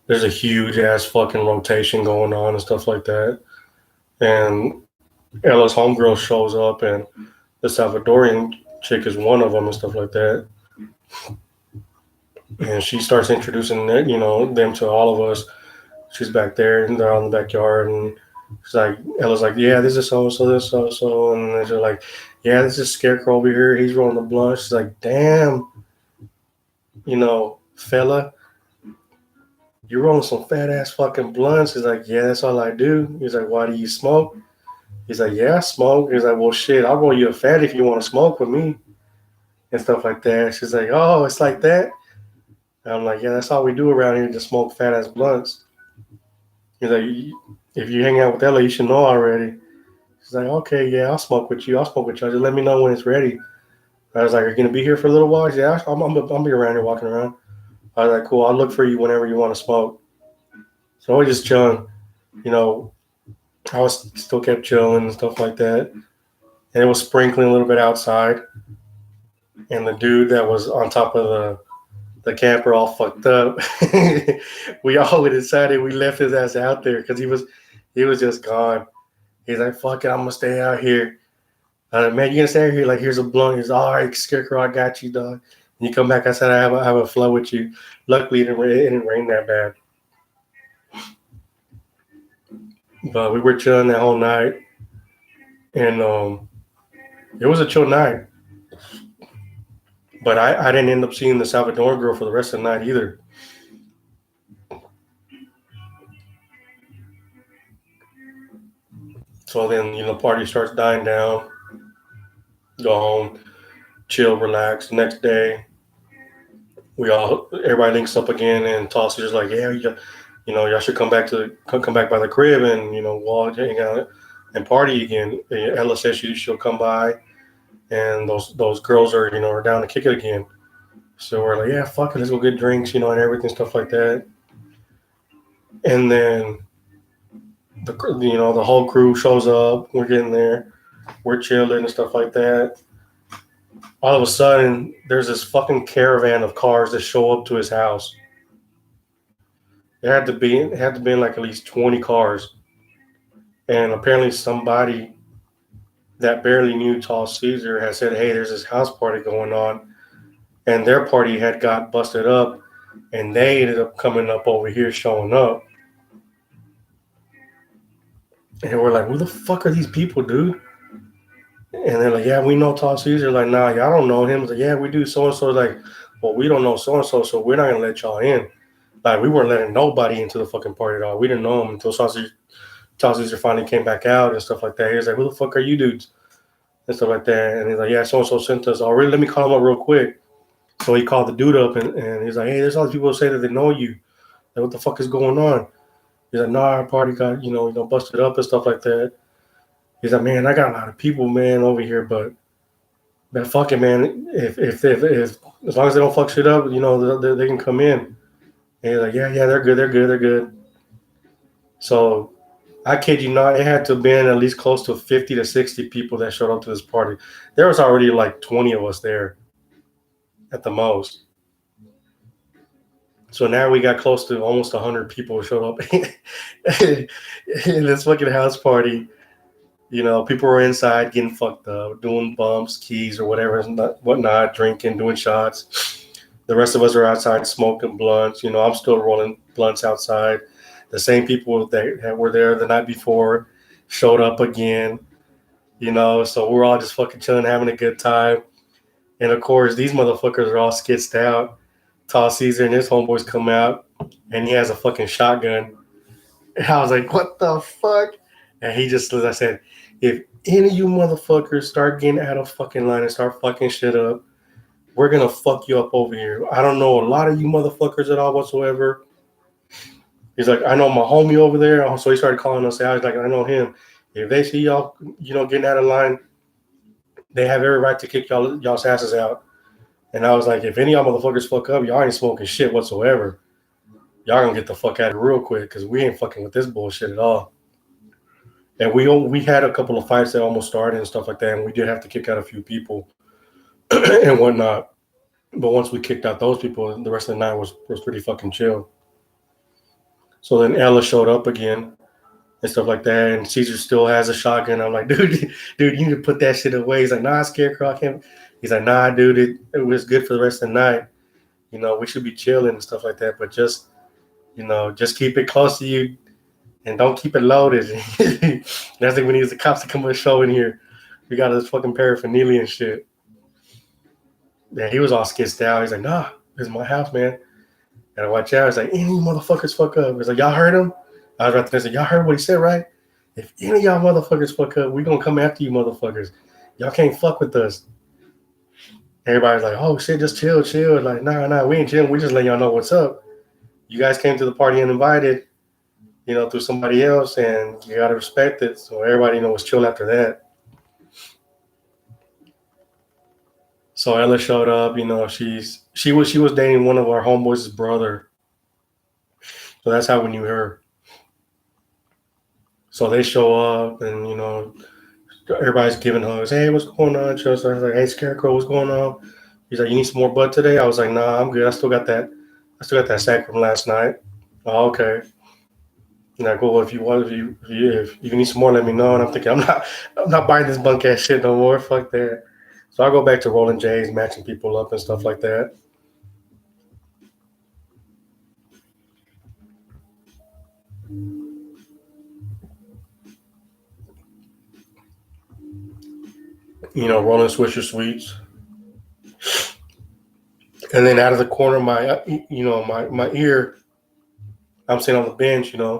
Speaker 1: there's a huge ass fucking rotation going on and stuff like that. And Ella's homegirl shows up, and the Salvadorian chick is one of them and stuff like that. And she starts introducing them to all of us. She's back there, and they're out in the backyard, and she's like, Ella's like, "Yeah, this is so and so, this so and so," and they're like, "Yeah, this is Scarecrow over here. He's rolling the blunt." She's like, "Damn, fella, you're rolling some fat ass fucking blunts." He's like, "Yeah, that's all I do." He's like, "Why do you smoke?" He's like, "Yeah, I smoke." He's like, "Well, shit, I'll roll you a fat if you want to smoke with me," and stuff like that. She's like, "Oh, it's like that." And I'm like, "Yeah, that's all we do around here, just smoke fat ass blunts." He's like, "If you hang out with Ella, you should know already." She's like, "Okay, yeah, I'll smoke with you. I'll smoke with you. Just let me know when it's ready." I was like, "Are you gonna be here for a little while?" "Yeah, I'm be around here walking around." I was like, "Cool. I'll look for you whenever you want to smoke." So we just chilling. You know, I was still kept chilling and stuff like that. And it was sprinkling a little bit outside. And the dude that was on top of the camper all fucked up. We all decided we left his ass out there because he was just gone. He's like, "Fuck it, I'm gonna stay out here." "Man, you gonna stay out here?" Like, "Here's a blunt." He's, "All right, Scarecrow, I got you, dog." And you come back, I said, I have a flow with you. Luckily, it didn't rain that bad. But we were chilling that whole night, and it was a chill night. But I didn't end up seeing the Salvadoran girl for the rest of the night either. So then, party starts dying down, go home, chill, relax. Next day, everybody links up again, and Tossy's like, "Yeah, y'all should come back by the crib, and we'll all hang out and party again." Ella says she'll come by, and those girls are down to kick it again. So we're like, "Yeah, fuck it, let's go get drinks, and everything, stuff like that." And then the whole crew shows up. We're getting there. We're chilling and stuff like that. all of a sudden, there's this fucking caravan of cars that show up to his house. It had to be like at least 20 cars. And apparently somebody that barely knew Tall Caesar had said, hey, there's this house party going on. And their party had got busted up. And they ended up coming up over here, showing up. And we're like, who the fuck are these people, dude? And they're like, yeah, we know Tall Caesar. Like, nah, y'all don't know him. Like, yeah, we do. So-and-so. Like, well, we don't know so-and-so, so we're not going to let y'all in. Like, we weren't letting nobody into the fucking party at all. We didn't know him until Tall Caesar finally came back out and stuff like that. He was like, who the fuck are you dudes? And stuff like that. And he's like, yeah, so-and-so sent us. Oh, really? Let me call him up real quick. So he called the dude up, and he's like, hey, there's all these people who say that they know you. Like, what the fuck is going on? He's like, nah, our party got, busted up and stuff like that. He's like, man, I got a lot of people, man, over here, but fuck it, man. If as long as they don't fuck shit up, they can come in. And he's like, yeah, they're good. So I kid you not, it had to have been at least close to 50 to 60 people that showed up to this party. There was already like 20 of us there at the most. So now we got close to almost 100 people who showed up in this fucking house party. People were inside getting fucked up, doing bumps, keys, or whatnot, drinking, doing shots. The rest of us are outside smoking blunts. I'm still rolling blunts outside. The same people that were there the night before showed up again. So we're all just fucking chilling, having a good time. And of course, these motherfuckers are all skitsed out. Tall Caesar and his homeboys come out, and he has a fucking shotgun. And I was like, what the fuck? And he just, as I said, if any of you motherfuckers start getting out of fucking line and start fucking shit up, we're going to fuck you up over here. I don't know a lot of you motherfuckers at all whatsoever. He's like, I know my homie over there. So he started calling us out. He's like, I know him. If they see y'all, getting out of line, they have every right to kick y'all's asses out. And I was like, if any of y'all motherfuckers fuck up, y'all ain't smoking shit whatsoever. Y'all gonna get the fuck out of here real quick because we ain't fucking with this bullshit at all. And we had a couple of fights that almost started and stuff like that, and we did have to kick out a few people and whatnot. But once we kicked out those people, the rest of the night was pretty fucking chill. So then Ella showed up again and stuff like that, and Caesar still has a shotgun. I'm like, dude, you need to put that shit away. He's like, nah, Scarecrow, I can't. He's like, nah, dude, it was good for the rest of the night. We should be chilling and stuff like that, but just keep it close to you and don't keep it loaded. That's like when he was the cops to come and show in here. We got this fucking paraphernalia and shit. Yeah, he was all skitsed out. He's like, nah, this is my house, man. Gotta watch out. He's like, any motherfuckers fuck up. He's like, y'all heard him? I was right there. I said, y'all heard what he said, right? If any of y'all motherfuckers fuck up, we gonna come after you motherfuckers. Y'all can't fuck with us. Everybody's like, oh shit, just chill. Like, nah, we ain't chilling. We just letting y'all know what's up. You guys came to the party uninvited, through somebody else, and you gotta respect it. So everybody, was chill after that. So Ella showed up, she was dating one of our homeboys' brother. So that's how we knew her. So they show up and, everybody's giving hugs. Hey, what's going on? So I was like, hey, Scarecrow, what's going on? He's like, you need some more bud today? I was like, nah, I'm good. I still got that sack from last night. Oh, okay. And I go, well, if you need some more, let me know. And I'm thinking, I'm not buying this bunk ass shit no more. Fuck that. So I go back to rolling J's, matching people up and stuff like that. Rolling Swisher Sweets. And then out of the corner of my, my ear, I'm sitting on the bench, and I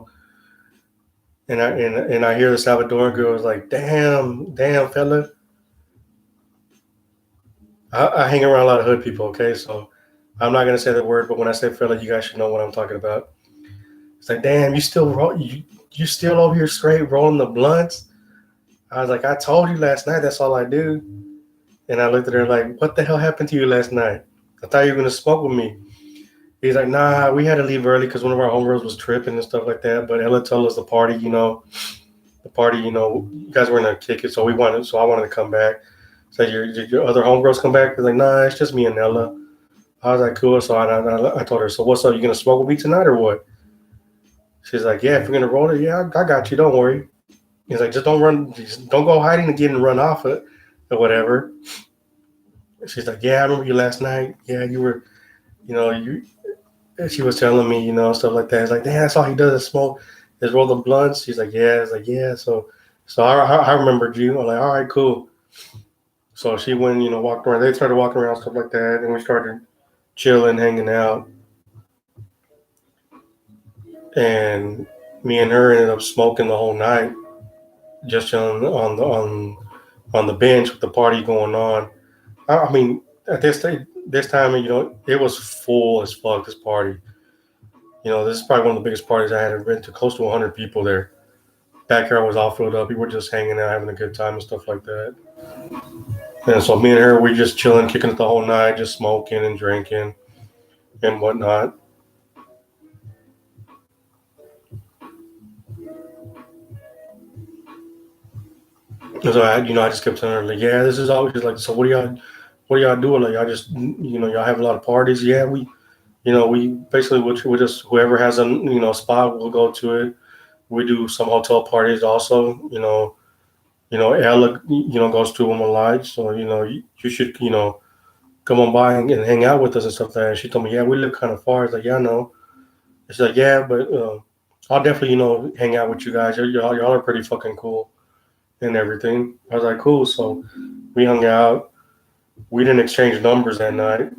Speaker 1: hear the Salvadoran girl is like, damn, fella. I hang around a lot of hood people, okay? So I'm not gonna say the word, but when I say fella, you guys should know what I'm talking about. It's like, damn, you still over here straight rolling the blunts? I was like, I told you last night, that's all I do. And I looked at her like, what the hell happened to you last night? I thought you were gonna smoke with me. He's like, nah, we had to leave early because one of our homegirls was tripping and stuff like that. But Ella told us the party, you guys were gonna kick it, so I wanted to come back. So your other homegirls come back? He's like, nah, it's just me and Ella. I was like, cool. So I told her, so what's up? You gonna smoke with me tonight or what? She's like, yeah, if you're gonna roll it, yeah, I got you. Don't worry. He's like, just don't go hiding again and run off it or whatever. She's like, yeah, I remember you last night. Yeah, you were, you. She was telling me, stuff like that. It's like, damn, that's all he does is smoke, is roll the blunts. She's like, yeah. It's like, yeah. So I remembered you. I'm like, all right, cool. So she went, walked around. They started walking around, stuff like that, and we started chilling, hanging out, and me and her ended up smoking the whole night, just chilling on the bench with the party going on. I mean, at this time, it was full as fuck. This party, this is probably one of the biggest parties I had been to. Close to 100 people there. Backyard was all filled up. We were just hanging out, having a good time and stuff like that. And so me and her, we just chilling, kicking it the whole night, just smoking and drinking and whatnot. And so I just kept telling her like, yeah, this is always like, so what do y'all doing? Like, y'all just, y'all have a lot of parties. Yeah, we basically we just whoever has a spot, we'll go to it. We do some hotel parties also. Ella goes to them a lot, so you should come on by and hang out with us and stuff like that. And she told me, yeah, we live kind of far. It's like, yeah, I know. It's like, yeah, but I'll definitely hang out with you guys. Y'all are pretty fucking cool and everything. I was like, cool. So we hung out. We didn't exchange numbers that night,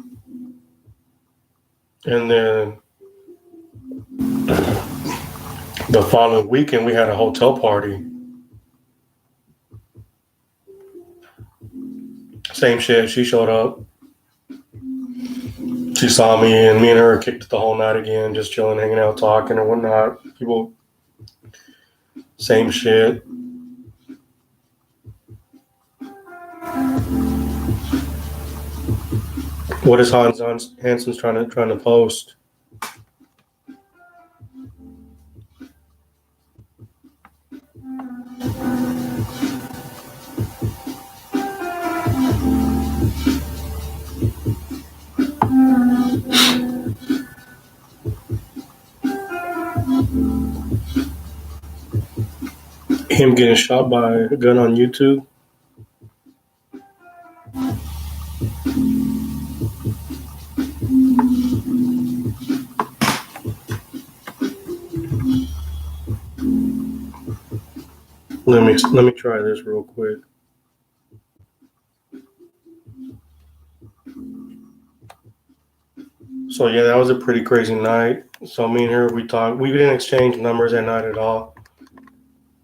Speaker 1: and then the following weekend we had a hotel party. Same shit. She showed up. She saw me, and me and her kicked it the whole night again, just chilling, hanging out, talking and whatnot. People, same shit. What is Hans Hansen's trying to post? Him getting shot by a gun on YouTube. Let me try this real quick. So yeah, that was a pretty crazy night. So me and her, we talked. We didn't exchange numbers that night at all.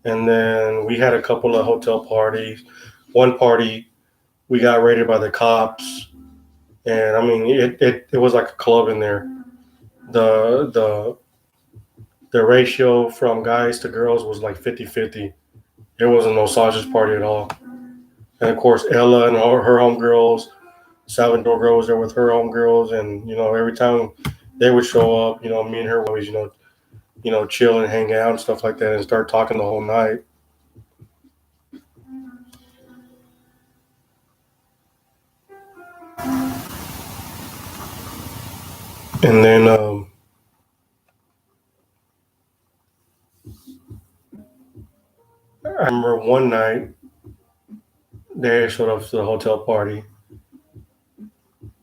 Speaker 1: And then we had a couple of hotel parties. One party, we got raided by the cops, and I mean, it was like a club in there. The the the ratio from guys to girls was like 50-50. It wasn't no sausage party at all. And of course, Ella and her homegirls, Salvador girl was there with her homegirls, and every time they would show up, me and her would always chill and hang out and stuff like that, and start talking the whole night. And then I remember one night they showed up to the hotel party.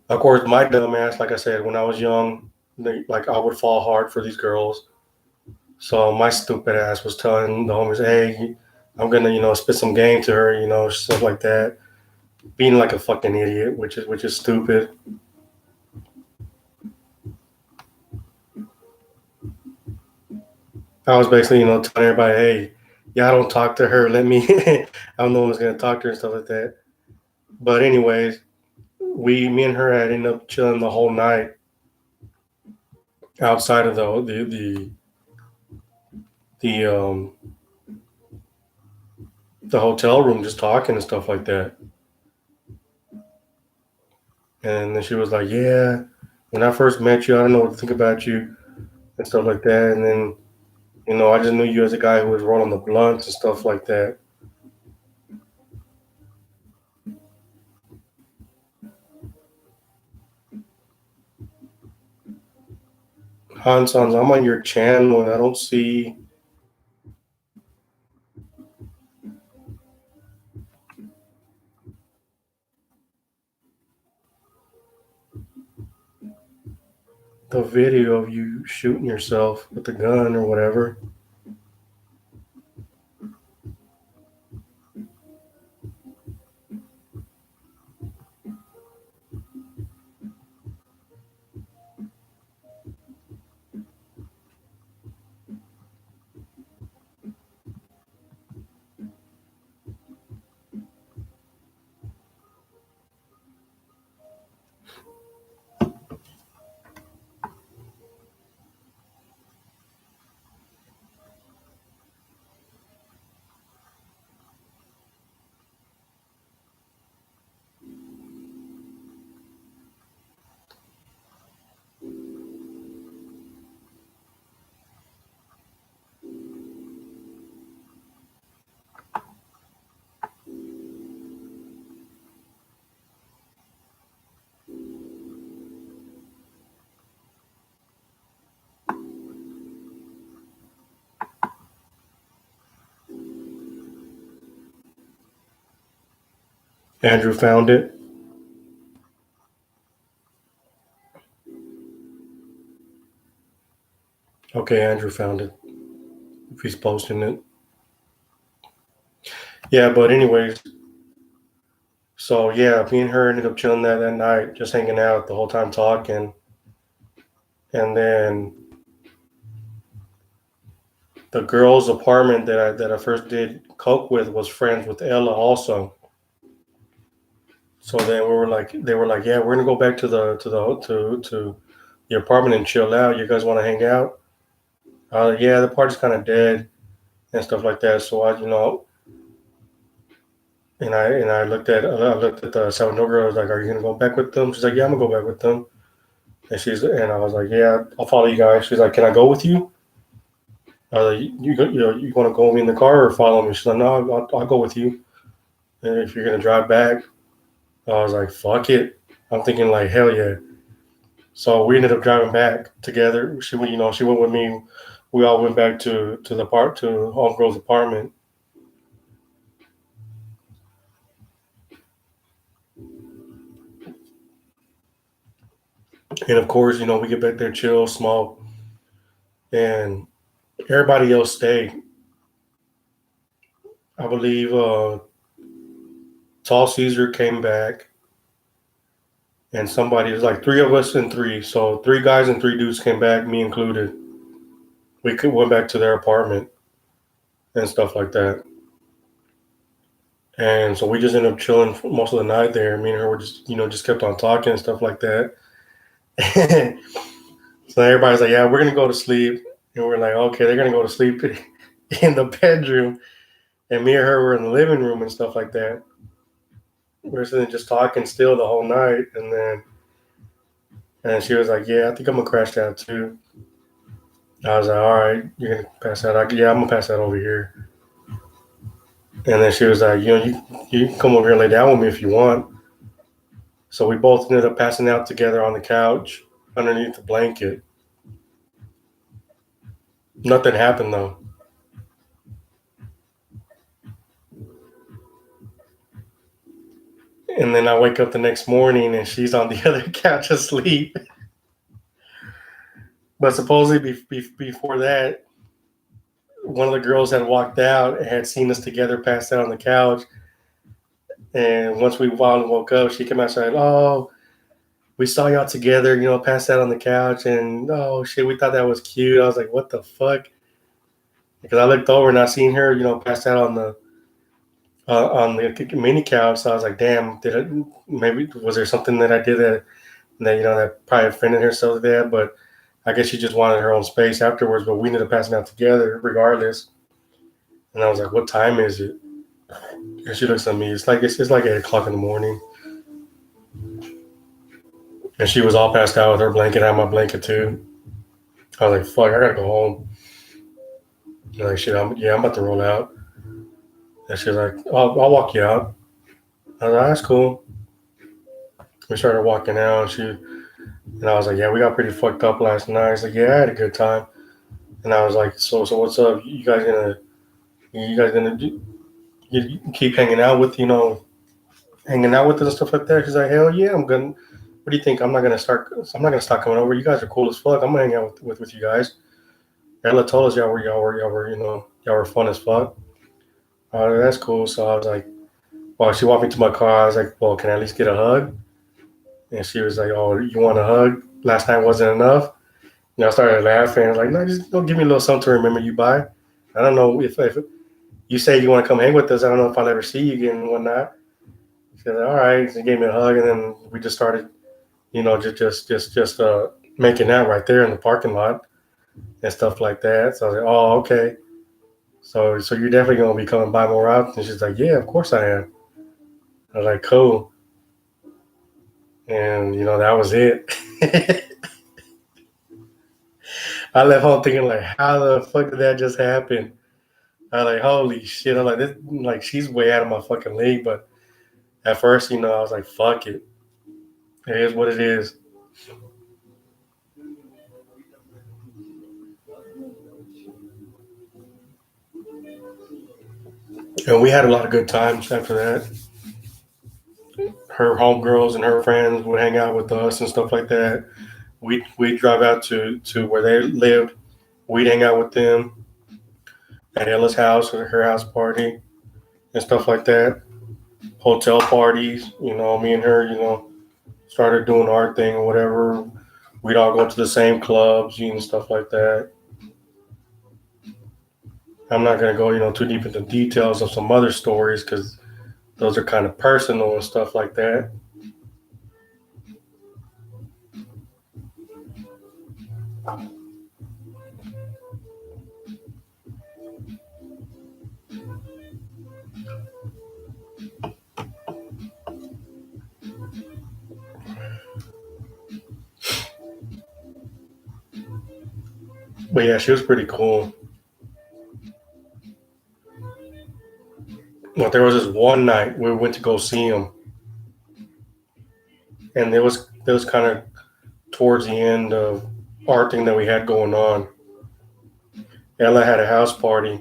Speaker 1: Of course, my dumb ass, like I said, when I was young, like I would fall hard for these girls. So my stupid ass was telling the homies, "Hey, I'm gonna, spit some game to her, stuff like that." Being like a fucking idiot, which is stupid. I was basically, telling everybody, "Hey, y'all don't talk to her. Let me. I'm the one who's gonna talk to her and stuff like that." But anyways, me and her had ended up chilling the whole night outside of the the hotel room, just talking and stuff like that. And then she was like, "Yeah, when I first met you, I don't know what to think about you and stuff like that." And then, I just knew you as a guy who was rolling the blunts and stuff like that. Hans, I'm on your channel and I don't see. The video of you shooting yourself with the gun or whatever. Andrew found it. Okay, Andrew found it. If he's posting it. Yeah, but anyways, so yeah, me and her ended up chilling that night, just hanging out the whole time talking. And then the girl's apartment that I first did coke with was friends with Ella also. So then they were like, yeah, we're gonna go back to the apartment and chill out. You guys want to hang out? Yeah, the party's kind of dead and stuff like that. So I looked at the Salvador girl. I was like, are you gonna go back with them? She's like, yeah, I'm gonna go back with them. And I was like, yeah, I'll follow you guys. She's like, can I go with you? I was like, you want to go with me in the car or follow me? She's like, no, I'll go with you. And if you're gonna drive back, I was like, fuck it. I'm thinking like, hell yeah. So we ended up driving back together. She went with me. We all went back to homegirl's apartment. And of course, we get back there, chill, smoke, and everybody else stayed. I believe Tall Caesar came back, and somebody, it was like three of us and three. So 3 guys and 3 dudes came back, me included. We went back to their apartment and stuff like that. And so we just ended up chilling for most of the night there. Me and her were just kept on talking and stuff like that. So everybody's like, yeah, we're going to go to sleep. And we're like, okay, they're going to go to sleep in the bedroom. And me and her were in the living room and stuff like that. We're sitting just talking still the whole night. And she was like, yeah, I think I'm going to crash out too. I was like, all right, you're going to pass out? Yeah, I'm going to pass out over here. And then she was like, you can come over here and lay down with me if you want. So we both ended up passing out together on the couch underneath the blanket. Nothing happened though. And then I wake up the next morning and she's on the other couch asleep. But supposedly before that, one of the girls had walked out and had seen us together passed out on the couch. And once we finally woke up, she came out and said, oh, we saw y'all together, passed out on the couch. And oh shit, we thought that was cute. I was like, what the fuck? Because I looked over and I seen her, passed out on the mini couch. So I was like, damn, maybe was there something that I did that probably offended her so bad? But I guess she just wanted her own space afterwards. But we ended up passing out together regardless. And I was like, what time is it? And she looks at me. It's like 8 o'clock in the morning. And she was all passed out with her blanket. I had my blanket too. I was like, fuck, I gotta go home. And like, shit, I'm about to roll out. And she's like, I'll walk you out. I was like, that's cool. We started walking out. And I was like, yeah, we got pretty fucked up last night. He's like, yeah, I had a good time. And I was like, so what's up? You guys gonna you keep hanging out with hanging out with us and stuff like that? She's like, hell yeah, I'm gonna. What do you think? I'm not gonna stop coming over. You guys are cool as fuck. I'm gonna hang out with you guys. Ella told us y'all were fun as fuck. That's cool. So I was like, well, she walked me to my car. I was like, well, can I at least get a hug? And she was like, oh, you want a hug? Last night wasn't enough. I started laughing. I was like, no, just don't give me a little something to remember you by. I don't know if you say you want to come hang with us. I don't know if I'll ever see you again and whatnot. She said, all right. She gave me a hug, and then we just started, just making out right there in the parking lot and stuff like that. So I was like, oh, okay. So you're definitely gonna be coming by more often. And she's like, yeah, of course I am. I was like, cool. And that was it. I left home thinking like, how the fuck did that just happen? I was like, holy shit! I'm like, this, like she's way out of my fucking league. But at first, I was like, fuck it. It is what it is. And we had a lot of good times after that. Her homegirls and her friends would hang out with us and stuff like that. We'd drive out to where they lived. We'd hang out with them at Ella's house or her house party and stuff like that. Hotel parties, me and her, started doing our thing or whatever. We'd all go to the same clubs and stuff like that. I'm not gonna go, too deep into details of some other stories because those are kind of personal and stuff like that. But yeah, she was pretty cool. But there was this one night we went to go see him, and it was kind of towards the end of our thing that we had going on. Ella had a house party,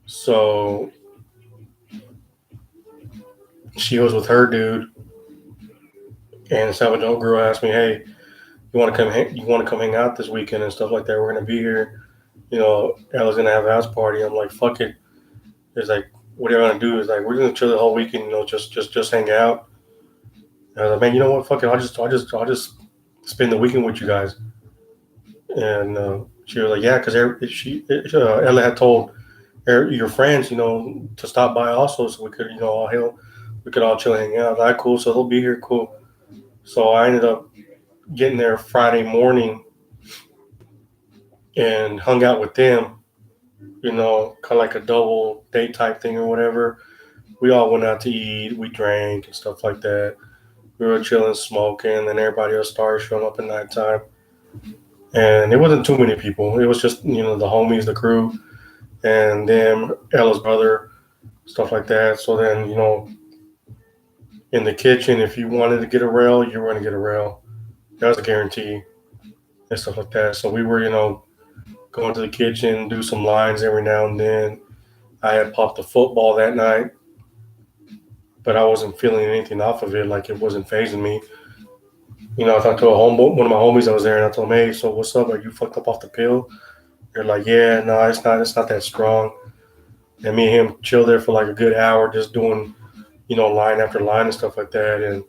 Speaker 1: so she was with her dude, and Salvador girl asked me, "Hey, you want to come hang out this weekend and stuff like that? We're gonna be here. Ella's gonna have a house party." I'm like, "Fuck it." It's like, what are you gonna do? Is like, we're gonna chill the whole weekend. Just hang out. And I was like, man, you know what? Fuck it. I'll just spend the weekend with you guys. And she was like, yeah, because Ella had told your friends, to stop by also, so we could, we could all chill and hang out. All right, cool. So they'll be here, cool. So I ended up getting there Friday morning and hung out with them. Kind of like a double date type thing or whatever. We all went out to eat, we drank and stuff like that. We were chilling, smoking, and then everybody else started showing up at nighttime. And it wasn't too many people. It was just, the homies, the crew, and them, Ella's brother, stuff like that. So then, in the kitchen, if you wanted to get a rail, you were going to get a rail. That was a guarantee and stuff like that. So we were, going to the kitchen, do some lines every now and then. I had popped a football that night, but I wasn't feeling anything off of it. Like it wasn't phasing me. I talked to one of my homies that was there, and I told him, "Hey, so what's up? Are you fucked up off the pill?" They're like, "Yeah, no, it's not. It's not that strong." And me and him chilled there for like a good hour, just doing, line after line and stuff like that. And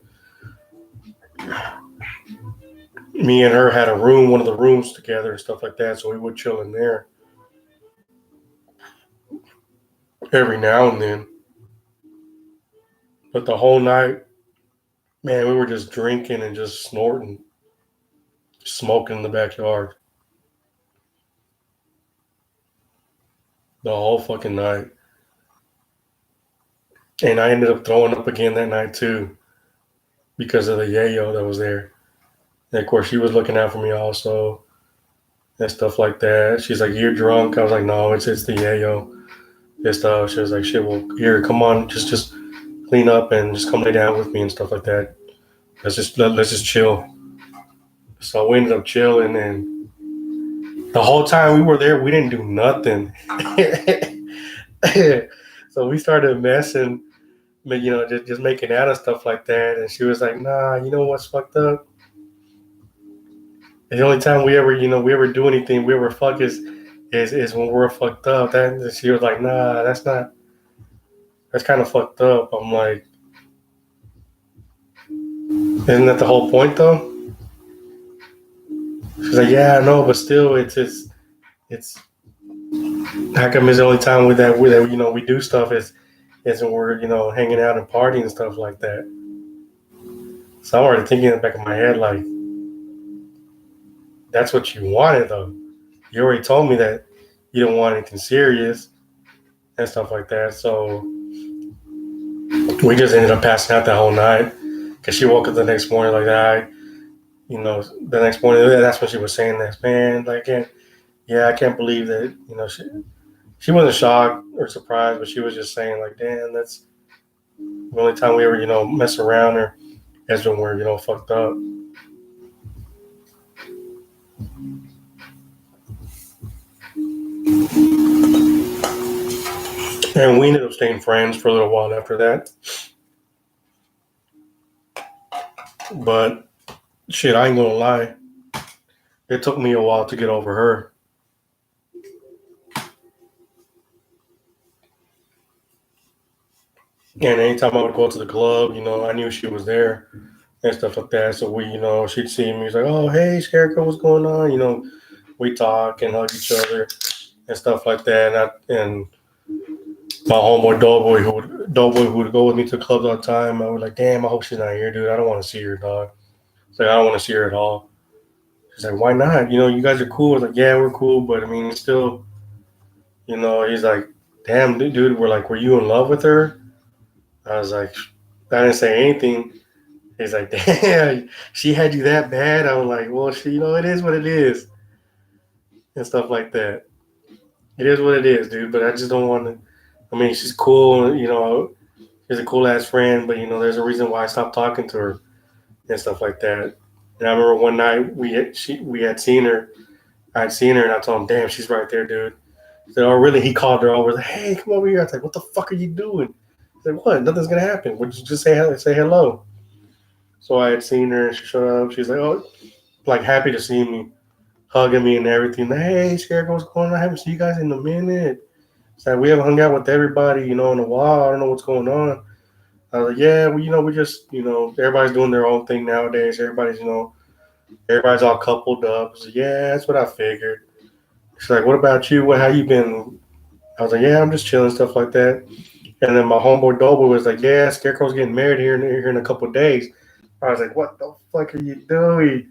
Speaker 1: me and her had one of the rooms together and stuff like that. So we would chill in there every now and then. But the whole night, man, we were just drinking and just snorting, smoking in the backyard the whole fucking night. And I ended up throwing up again that night too because of the yayo that was there. And of course, she was looking out for me also and stuff like that. She's like, "You're drunk." I was like, "No, it's the yayo and stuff." She was like, "Shit, well, here, come on, just clean up and just come lay down with me and stuff like that. Let's just chill." So we ended up chilling, and the whole time we were there, we didn't do nothing. So we started messing, just making out and stuff like that. And she was like, "Nah, you know what's fucked up? The only time we ever do anything, we ever fuck is when we're fucked up." That she was like, "Nah, that's kind of fucked up." I'm like, "Isn't that the whole point, though?" She's like, "Yeah, I know, but still, it's how come it's the only time with that we do stuff is when we're hanging out and partying and stuff like that." So I'm already thinking in the back of my head like, that's what you wanted though. You already told me that you don't want anything serious and stuff like that. So we just ended up passing out that whole night because she woke up the next morning like that. The next morning, that's when she was saying this, man. Like, I can't believe that. She wasn't shocked or surprised, but she was just saying like, damn, that's the only time we ever mess around or is when we're fucked up. And we ended up staying friends for a little while after that. But shit, I ain't gonna lie. It took me a while to get over her. And anytime I would go to the club, I knew she was there and stuff like that. So she'd see me. She's like, "Oh, hey, Scarecrow, what's going on?" We talk and hug each other and stuff like that. And my homeboy Doughboy who would go with me to clubs all the time. I was like, "Damn, I hope she's not here, dude. I don't want to see her, dog." It's like, I don't want to see her at all. She's like, "Why not? You guys are cool." I was like, "Yeah, we're cool, but I mean, it's still, He's like, "Damn, dude, were you in love with her?" I was like, I didn't say anything. He's like, "Damn, she had you that bad?" I was like, "Well, it is what it is," and stuff like that. It is what it is, dude. But I just don't want to. I mean, she's cool. She's a cool ass friend. But there's a reason why I stopped talking to her and stuff like that. And I remember one night we had seen her. I'd seen her, and I told him, "Damn, she's right there, dude." He said, "Oh, really?" He called her over. Like, "Hey, come over here." I was like, "What the fuck are you doing?" He said, "What? Nothing's gonna happen. Would you just say hello?" So I had seen her, and she showed up. She's like, "Oh, like happy to see me, hugging me and everything." Like, "Hey, Scarecrow, what's going on? I haven't seen you guys in a minute." It's like, "We haven't hung out with everybody, in a while. I don't know what's going on." I was like, "Yeah, well, we just, everybody's doing their own thing nowadays. Everybody's all coupled up." So, "Yeah, that's what I figured." She's like, "What about you? How you been?" I was like, "Yeah, I'm just chilling, stuff like that." And then my homeboy Doughboy was like, "Yeah, Scarecrow's getting married here in a couple of days." I was like, "What the fuck are you doing?"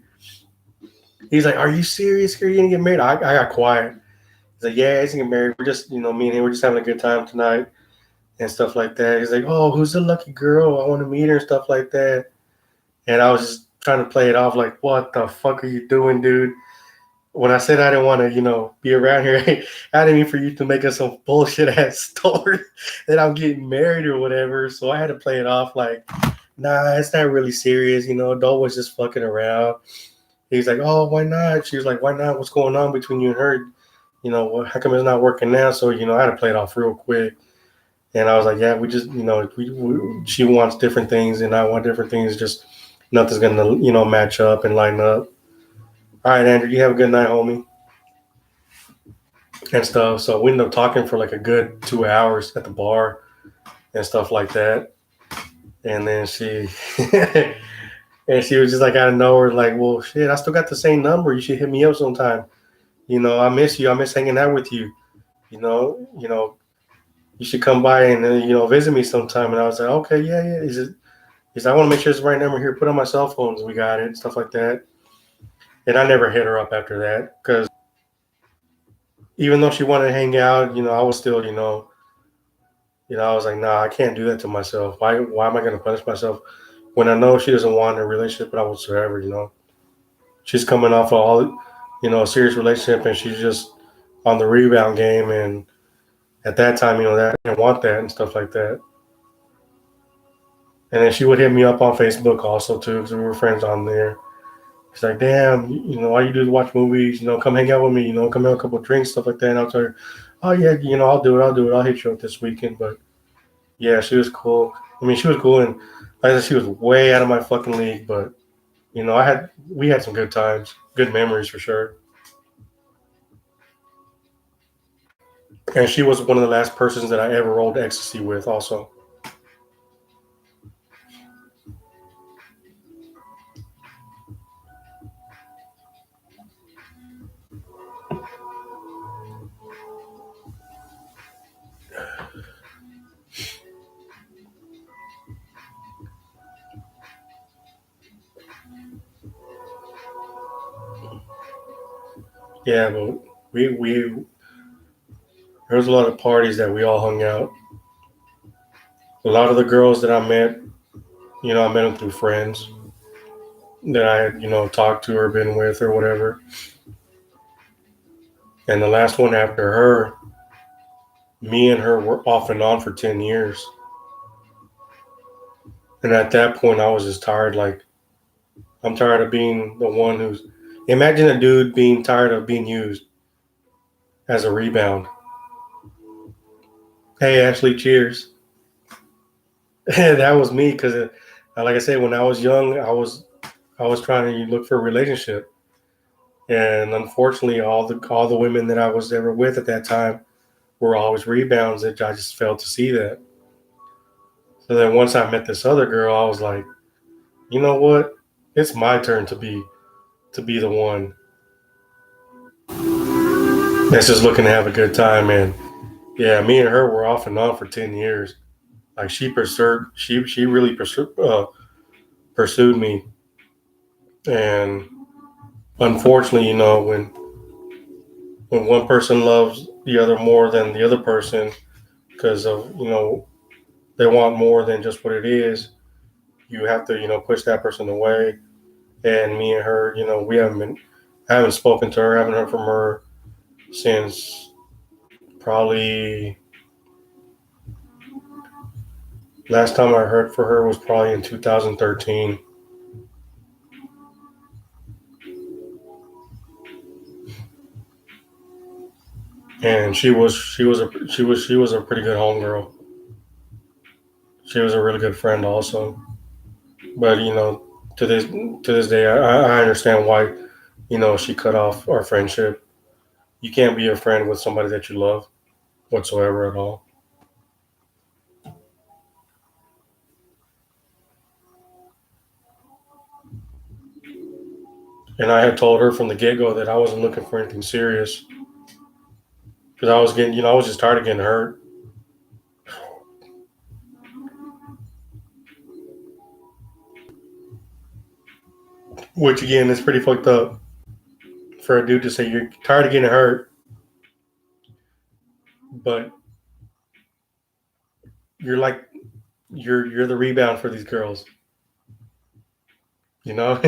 Speaker 1: He's like, "Are you serious? Are you gonna get married?" I got quiet. He's like, "Yeah, he's gonna get married. We're just, me and him, we're just having a good time tonight and stuff like that." He's like, "Oh, who's the lucky girl? I want to meet her and stuff like that." And I was just trying to play it off like, "What the fuck are you doing, dude?" When I said I didn't want to, be around here, I didn't mean for you to make us some bullshit ass story that I'm getting married or whatever. So I had to play it off like, "Nah, it's not really serious. Doe was just fucking around." He's like, "Oh, why not?" She was like, "Why not? What's going on between you and her? How come it's not working now?" So, I had to play it off real quick. And I was like, "Yeah, we just, she wants different things and I want different things. Just nothing's going to, match up and line up." All right, Andrew, you have a good night, homie. And stuff. So we ended up talking for like a good 2 hours at the bar and stuff like that. And then and she was just like out of nowhere, like, "Well, shit, I still got the same number. You should hit me up sometime. I miss you. I miss hanging out with you. You should come by and visit me sometime." And I was like, "Okay, yeah, yeah." He's like, "I want to make sure it's the right number here. Put on my cell phones. We got it, stuff like that." And I never hit her up after that because even though she wanted to hang out, I was still, I was like, "Nah, I can't do that to myself. Why am I going to punish myself when I know she doesn't want a relationship with I whatsoever? She's coming off of all, a serious relationship, and she's just on the rebound game. And at that time, that I didn't want that and stuff like that. And then she would hit me up on Facebook also too, because we were friends on there She's like, damn, all you do is watch movies. Come hang out with me. Come have a couple of drinks, stuff like that. And I was like, oh yeah, I'll do it. I'll do it. I'll hit you up this weekend. But yeah, she was cool. I mean, she was cool, and like I said, she was way out of my fucking league. But we had some good times, good memories for sure. And she was one of the last persons that I ever rolled ecstasy with, also. Yeah, but we there was a lot of parties that we all hung out. A lot of the girls that I met, I met them through friends that I had, talked to or been with or whatever. And the last one after her, me and her were off and on for 10 years. And at that point, I was just tired. Like, I'm tired of being the one who's. Imagine a dude being tired of being used as a rebound. Hey, Ashley, cheers. That was me because, like I said, when I was young, I was trying to look for a relationship, and unfortunately, all the women that I was ever with at that time were always rebounds, and I just failed to see that. So then once I met this other girl, I was like, you know what? It's my turn to be the one that's just looking to have a good time. And yeah, me and her were off and on for 10 years. Like she really pursued me, and unfortunately, when one person loves the other more than the other person because of they want more than just what it is, you have to push that person away. And me and her, we haven't been, I haven't spoken to her, I haven't heard from her since probably last time I heard from her was probably in 2013. And she was a pretty good homegirl. She was a really good friend also. But to this day, I understand why she cut off our friendship. You can't be a friend with somebody that you love whatsoever at all. And I had told her from the get go that I wasn't looking for anything serious because I was getting, I was just tired of getting hurt. Which again is pretty fucked up for a dude to say you're tired of getting hurt, but you're like you're the rebound for these girls. You know,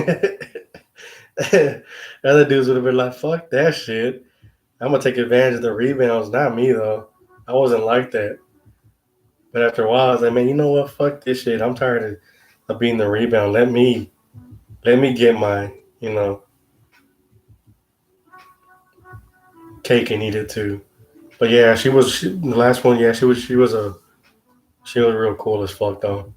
Speaker 1: other dudes would have been like, "Fuck that shit. I'm gonna take advantage of the rebounds, not me though." I wasn't like that. But after a while, I was like, "Man, you know what? Fuck this shit. I'm tired of being the rebound. Let me get my cake and eat it too." But yeah, the last one. Yeah, she was real cool as fuck though.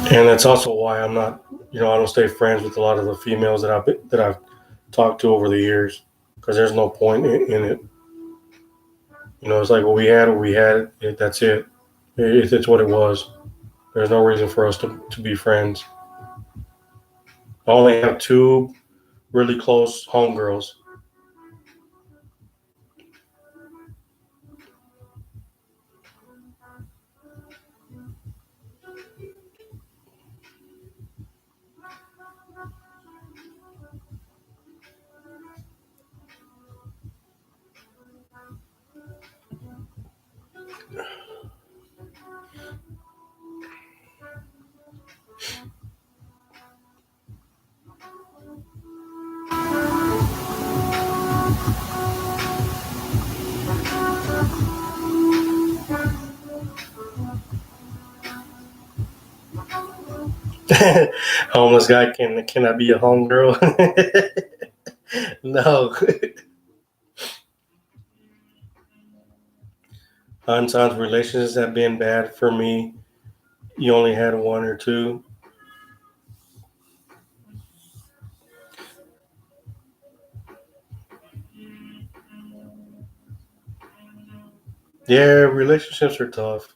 Speaker 1: And that's also why I'm not, I don't stay friends with a lot of the females that I've talked to over the years, because there's no point in it. It's like what we had. That's it. It's what it was. There's no reason for us to be friends. I only have two really close homegirls. Homeless guy can I be a home girl? No. Sometimes relationships have been bad for me. You only had one or two. Yeah, relationships are tough.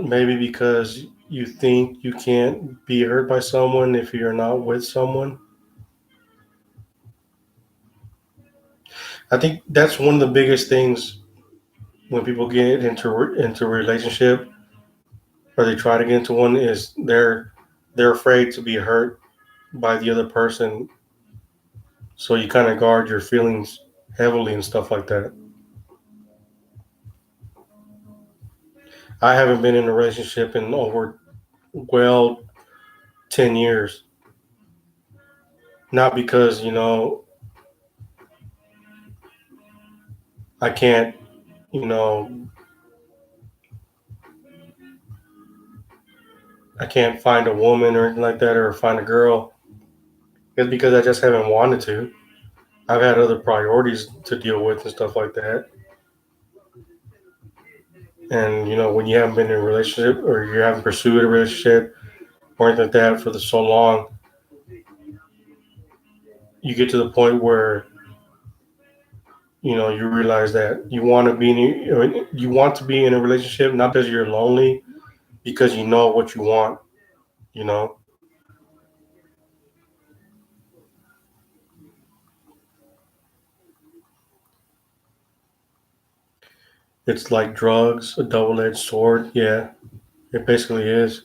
Speaker 1: Maybe because you think you can't be hurt by someone if you're not with someone. I think that's one of the biggest things when people get into a relationship or they try to get into one is they're afraid to be hurt by the other person. So you kind of guard your feelings heavily and stuff like that. I haven't been in a relationship in over well 10 years. Not because, I can't, you know, I can't find a woman or anything like that or find a girl. It's because I just haven't wanted to. I've had other priorities to deal with and stuff like that. And, when you haven't been in a relationship or you haven't pursued a relationship or anything like that for so long, you get to the point where, you realize that you want to be in a relationship not because you're lonely, because you know what you want, you know. It's like drugs, a double-edged sword. Yeah, it basically is.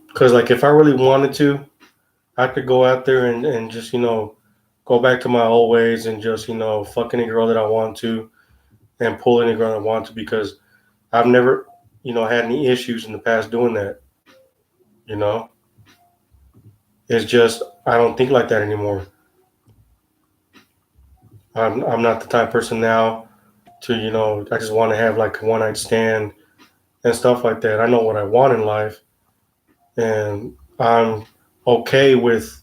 Speaker 1: Because like if I really wanted to, I could go out there and just go back to my old ways and just fuck any girl that I want to and pull any girl I want to because I've never had any issues in the past doing that. You know, it's just I don't think like that anymore. I'm not the type of person now to I just want to have like a one night stand and stuff like that. I know what I want in life, and I'm okay with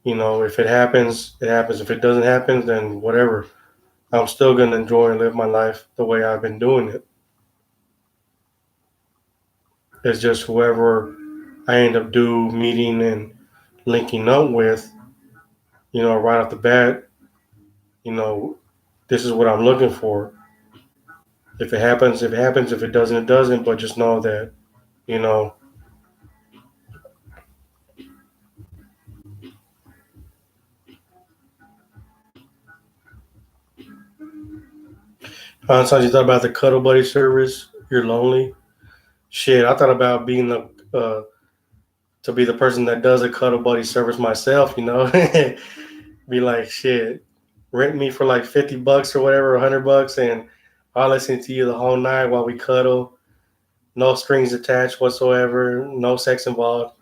Speaker 1: if it happens, it happens. If it doesn't happen, then whatever. I'm still gonna enjoy and live my life the way I've been doing it. It's just whoever I end up meeting and linking up with, right off the bat, you know, this is what I'm looking for. If it happens, if it happens. If it doesn't, it doesn't. But just know that, you know, sometimes you thought about the cuddle buddy service. You're lonely. Shit, I thought about being to be the person that does a cuddle buddy service myself. Be like, shit, rent me for like $50 or whatever, $100, and I'll listen to you the whole night while we cuddle. No strings attached whatsoever. No sex involved.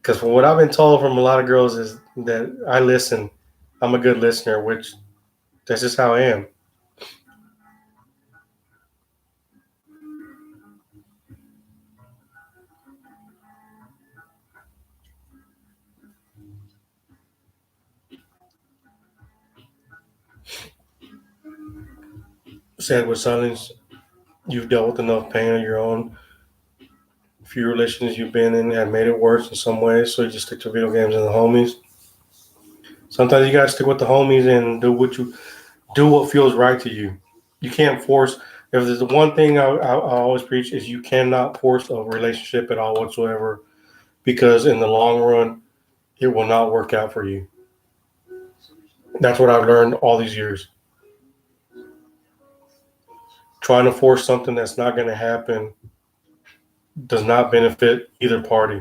Speaker 1: Because from what I've been told from a lot of girls is that I listen. I'm a good listener, which that's just how I am. Sad with silence. You've dealt with enough pain on your own. Few relations you've been in have made it worse in some ways, so you just stick to video games and the homies. Sometimes you gotta stick with the homies and do what feels right to you. You can't force. If there's the one thing I always preach is you cannot force a relationship at all whatsoever, because in the long run it will not work out for you. That's what I've learned all these years. Trying to force something that's not going to happen does not benefit either party.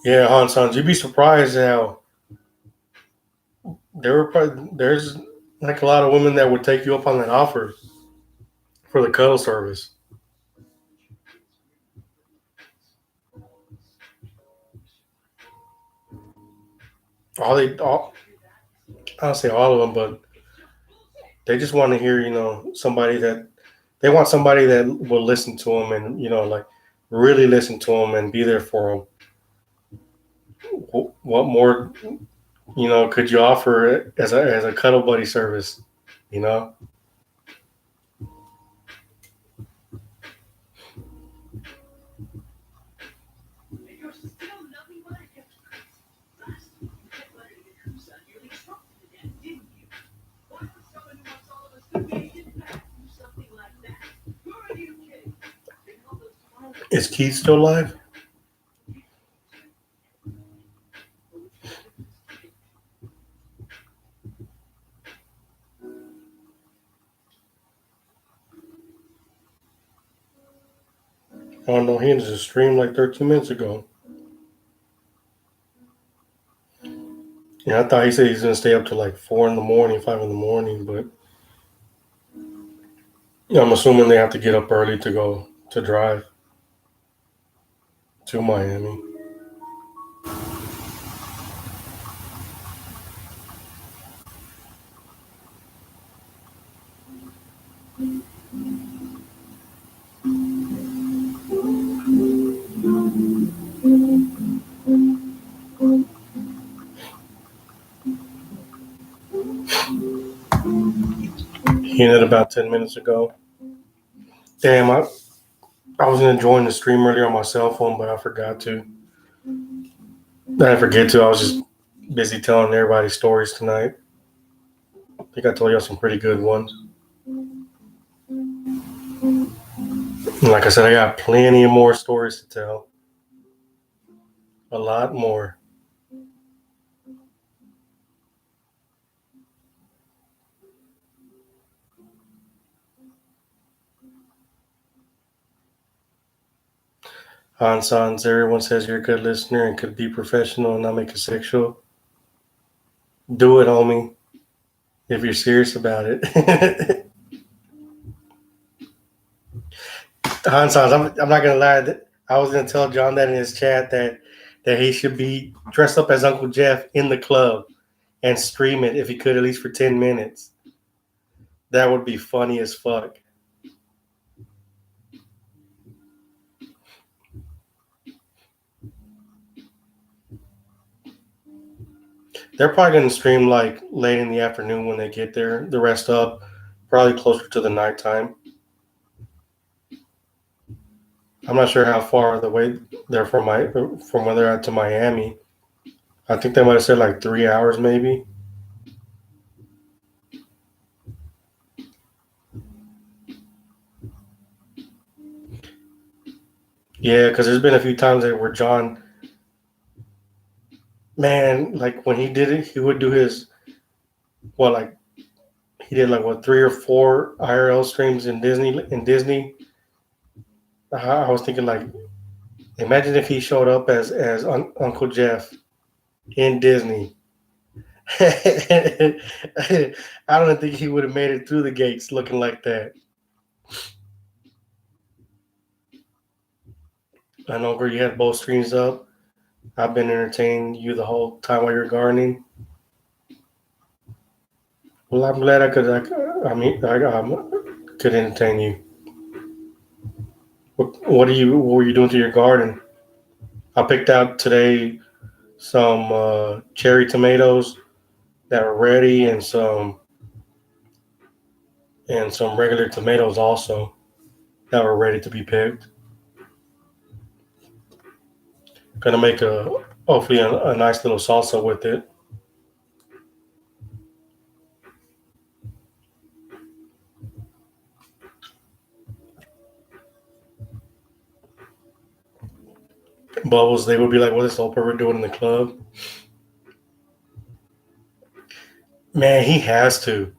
Speaker 1: Yeah, Han you'd be surprised how there's like a lot of women that would take you up on that offer for the cuddle service. All I don't say all of them, but they just want to hear, somebody that they want somebody that will listen to them and like really listen to them and be there for them. What more, could you offer as a cuddle buddy service? You know, is Keith still alive? Oh no, he ended his stream like 13 minutes ago. Yeah, I thought he said he's gonna stay up to like 4 in the morning, 5 in the morning, but I'm assuming they have to get up early to go to drive to Miami. He ended about 10 minutes ago. Damn, I was gonna join the stream earlier on my cell phone, but I forgot to. I didn't forget to. I was just busy telling everybody stories tonight. I think I told y'all some pretty good ones. And like I said, I got plenty of more stories to tell. A lot more. Hansans, everyone says you're a good listener and could be professional and not make it sexual. Do it, homie, if you're serious about it. Hansans, I'm not gonna lie. I was gonna tell John that in his chat that he should be dressed up as Uncle Jeff in the club and stream it if he could, at least for 10 minutes. That would be funny as fuck. They're probably going to stream like late in the afternoon when they get there. The rest up, probably closer to the nighttime. I'm not sure how far the way they're from where they're at to Miami. I think they might have said like 3 hours, maybe. Yeah, because there's been a few times where John, man, like when he did it, he would do his like he did like what 3 or 4 IRL streams in Disney. I was thinking like, imagine if he showed up as Uncle Jeff in Disney. I don't think he would have made it through the gates looking like that. I know, where you had both screens up. I've been entertaining you the whole time while you're gardening. Well, I'm glad I could. Could entertain you. What were you doing to your garden? I picked out today some cherry tomatoes that were ready, and some regular tomatoes also that were ready to be picked. Gonna make hopefully a nice little salsa with it. Bubbles, they would be like, "What is Oprah doing in the club?" Man, he has to.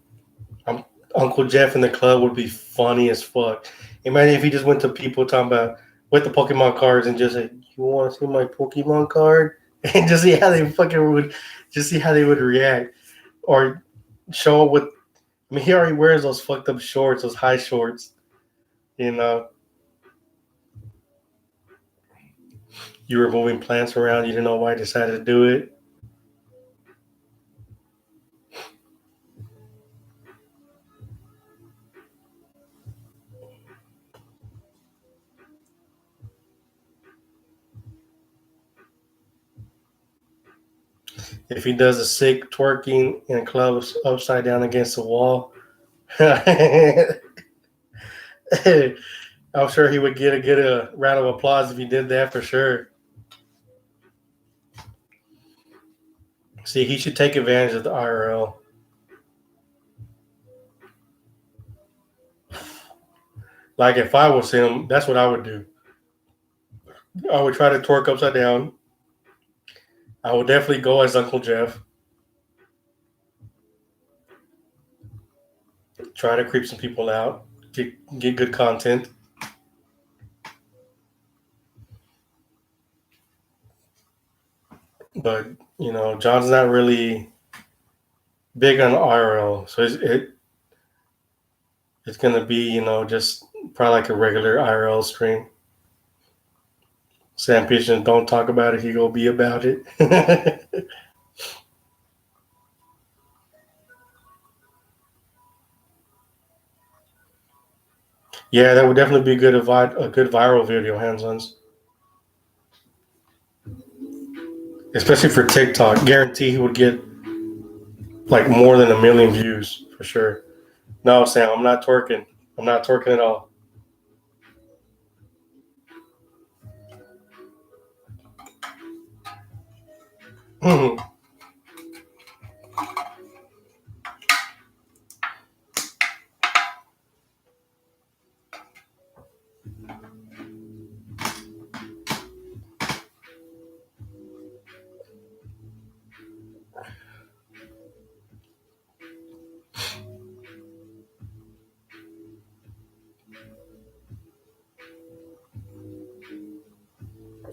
Speaker 1: Uncle Jeff in the club would be funny as fuck. Imagine if he just went to people talking about with the Pokemon cards and just like, you want to see my Pokemon card? And just see how they fucking would, just see how they would react, or show up with. I mean, he already wears those fucked up shorts, those high shorts. You know, you were moving plants around. You didn't know why I decided to do it. If he does a sick twerking and clubs upside down against the wall, I'm sure he would get a round of applause if he did that for sure. See, he should take advantage of the IRL. Like if I was him, that's what I would do. I would try to twerk upside down. I would definitely go as Uncle Jeff. Try to creep some people out. Get good content. But John's not really big on IRL, so it's gonna be just probably like a regular IRL stream. Sam Pigeon, don't talk about it. He gonna be about it. Yeah, that would definitely be a good viral video, hands-ons, especially for TikTok. Guarantee he would get like more than 1 million views for sure. No, Sam, I'm not twerking. I'm not twerking at all.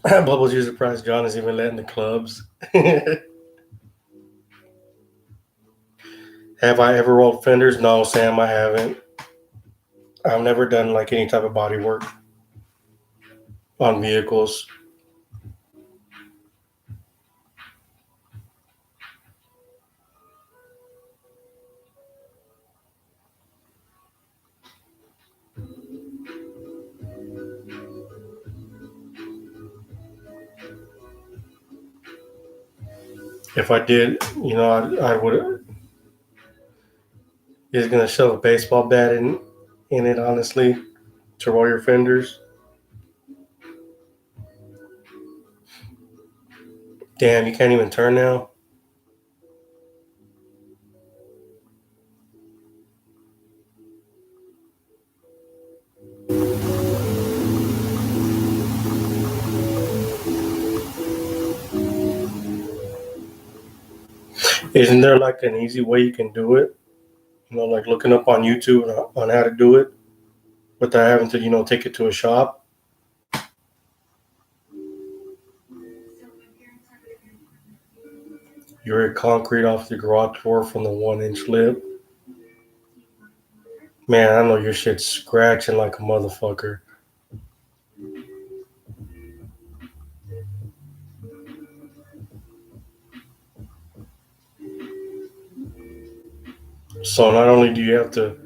Speaker 1: Bubbles, you surprised John is even letting the clubs. Have I ever rolled fenders? No, Sam, I haven't. I've never done like any type of body work on vehicles. If I did, I would. He's gonna shove a baseball bat in it, honestly, to roll your fenders. Damn, you can't even turn now. Isn't there like an easy way you can do it? Like looking up on YouTube on how to do it without having to, take it to a shop. You heard concrete off the garage door from the 1 inch lip. Man, I know your shit's scratching like a motherfucker. So not only do you have to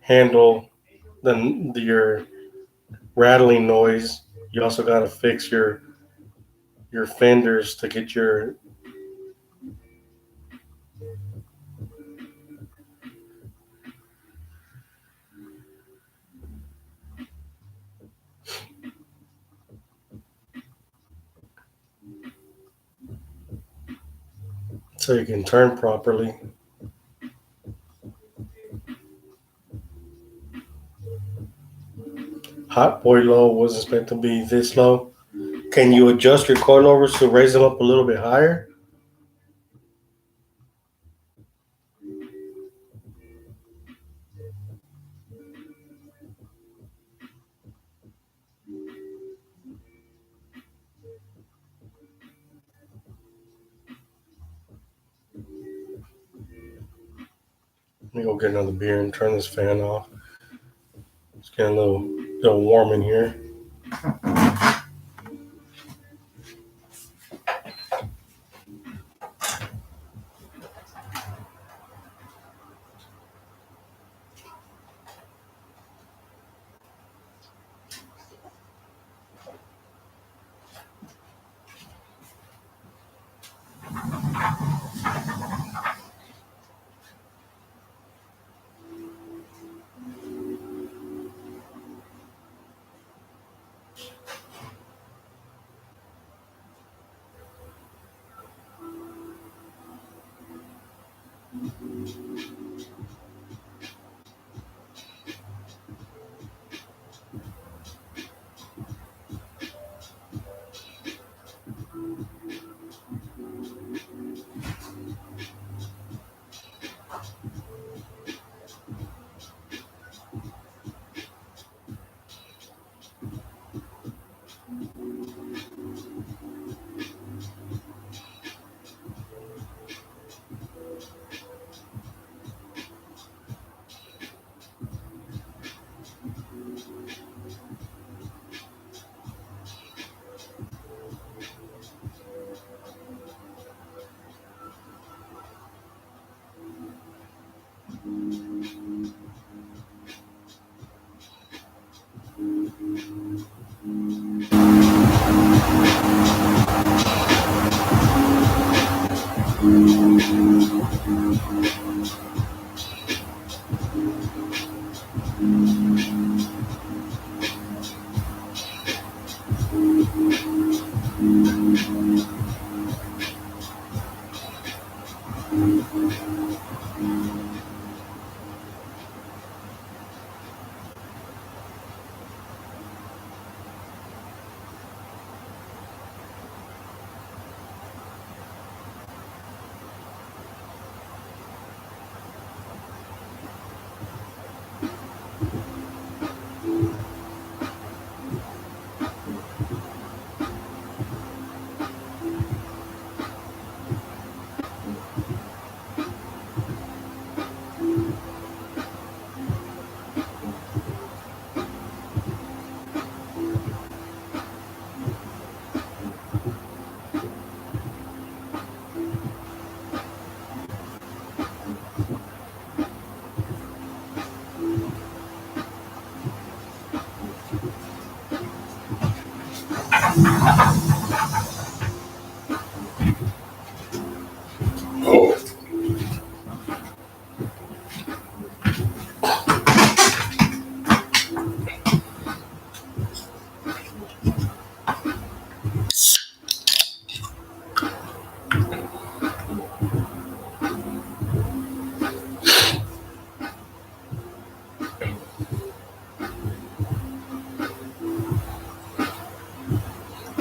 Speaker 1: handle your rattling noise, you also got to fix your fenders to get your. So you can turn properly. Hot boy low wasn't meant to be this low. Can you adjust your coilovers to raise them up a little bit higher? Let me go get another beer and turn this fan off. It's getting a little warm in here.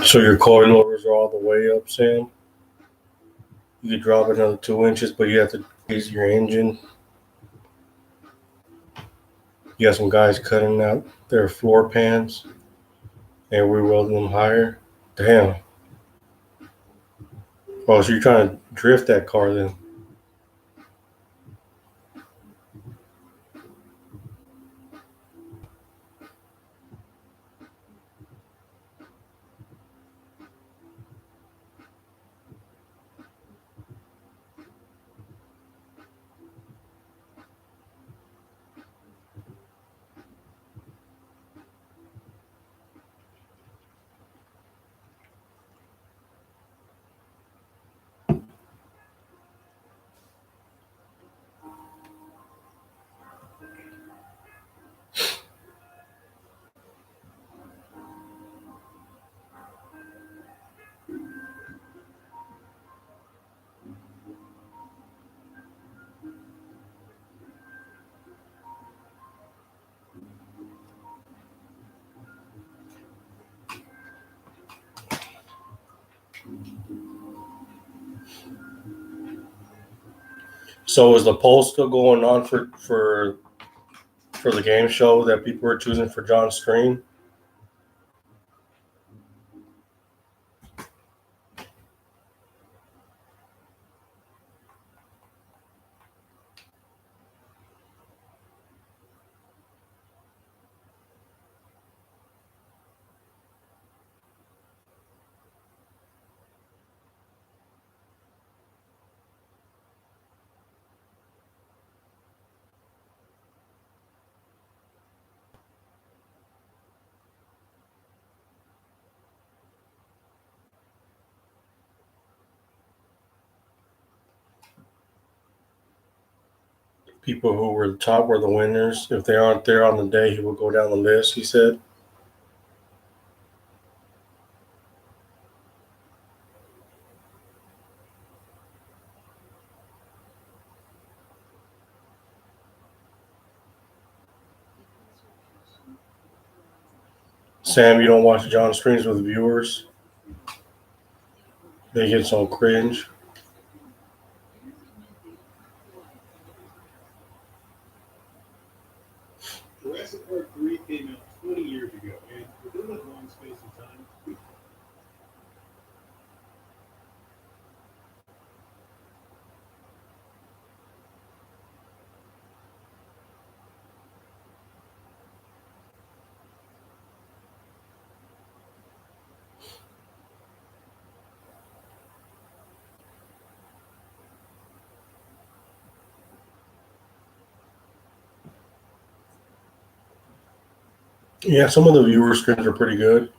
Speaker 1: So your coilovers are all the way up, Sam? You could drop another 2 inches, but you have to raise your engine. You got some guys cutting out their floor pans and we're welding them higher. Damn. Oh, so you're trying to drift that car then? So is the poll still going on for the game show that people were choosing for John's stream? people who were the top were the winners. If they aren't there on the day, he will go down the list, he said. Sam, you don't watch John streams with viewers. They get so cringe.
Speaker 2: Jurassic Park 3 came out 20 years ago, and within that long space of time,
Speaker 1: Yeah, some of the viewer streams are pretty good.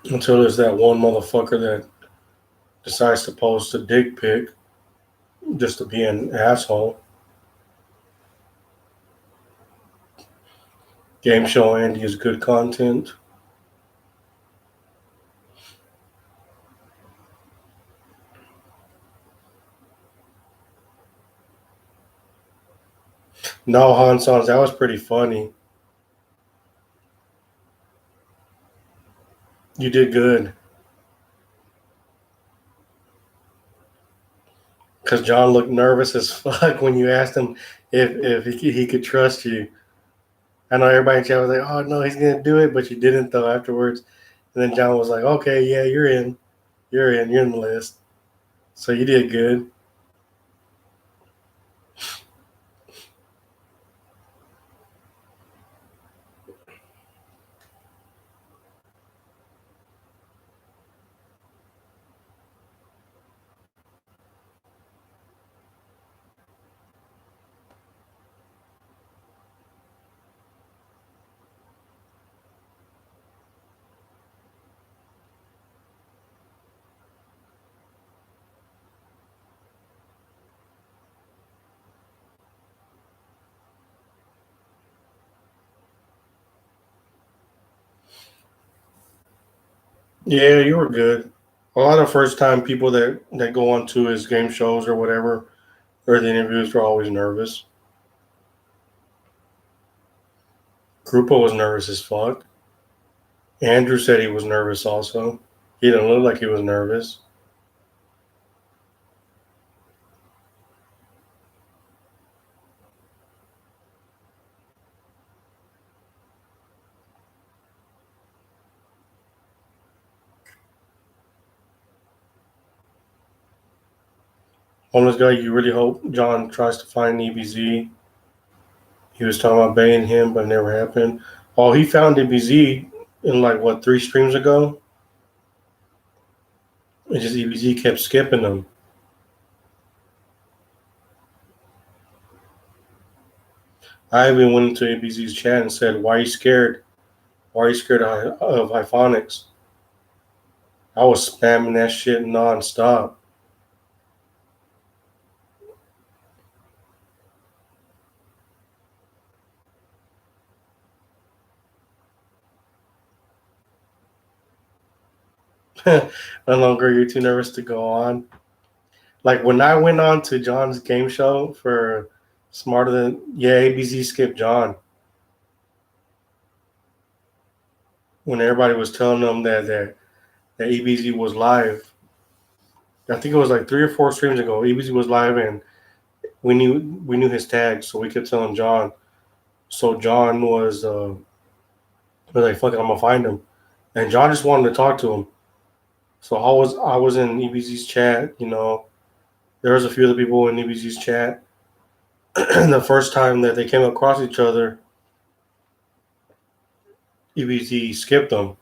Speaker 1: Until there's that one motherfucker that decides to post a dick pic just to be an asshole. Game Show Andy is good content. No, Han Sons, that was pretty funny. You did good. Because John looked nervous as fuck when you asked him if he could trust you. I know everybody in chat was like, oh no, he's going to do it, but you didn't though afterwards. And then John was like, okay, yeah, you're in. You're in the list. So you did good. Yeah, you were good. A lot of first time people that go on to his game shows or whatever, or the interviews were always nervous. Grupo was nervous as fuck. Andrew said he was nervous also. He didn't look like he was nervous. Homeless guy, you really hope John tries to find EBZ. He was talking about baiting him, but it never happened. Oh, he found EBZ in like what 3 streams ago. It just EBZ kept skipping them. I even went into EBZ's chat and said, "Why are you scared? Why are you scared of Hyphonics?" I was spamming that shit nonstop. No longer you're too nervous to go on. Like when I went on to John's game show for Smarter Than ABZ skipped John. When everybody was telling them that EBZ was live. I think it was like 3 or 4 streams ago. EBZ was live and we knew his tag, so we kept telling John. So John was like, "Fuck it, I'm gonna find him," and John just wanted to talk to him. So I was in EBZ's chat. You know, there was a few other people in EBZ's chat. The first time that they came across each other, EBZ skipped them,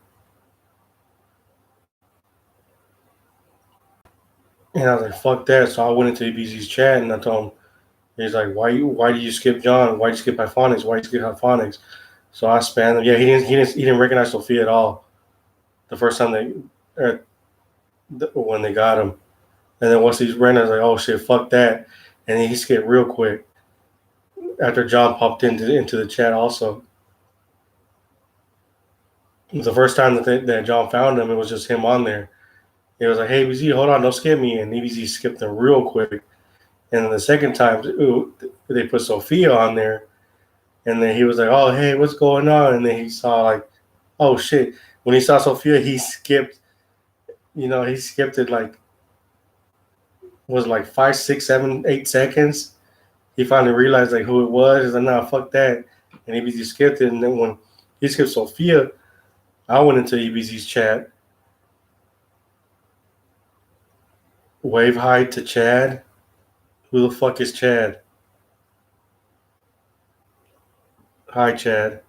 Speaker 1: and I was like, "Fuck that!" So I went into EBZ's chat and I told him, he's like, "Why do you skip John? Why do you skip Hyphonics? Why do you skip Hyphonics?" So I spammed him. Yeah, he didn't recognize Sophia at all. The first time when they got him. And then once he's ran, I was like, oh shit, fuck that. And he skipped real quick after John popped into the chat also. The first time that John found him, it was just him on there. He was like, hey, BZ, hold on, don't skip me. And BZ skipped him real quick. And then the second time, they put Sophia on there. And then he was like, oh, hey, what's going on? And then he saw like, oh shit. When he saw Sophia, he skipped, he skipped it like, was like 5, 6, 7, 8 seconds. He finally realized like who it was. He's like, nah, fuck that. And EBZ skipped it. And then when he skipped Sophia, I went into EBZ's chat. Wave hi to Chad. Who the fuck is Chad? Hi, Chad.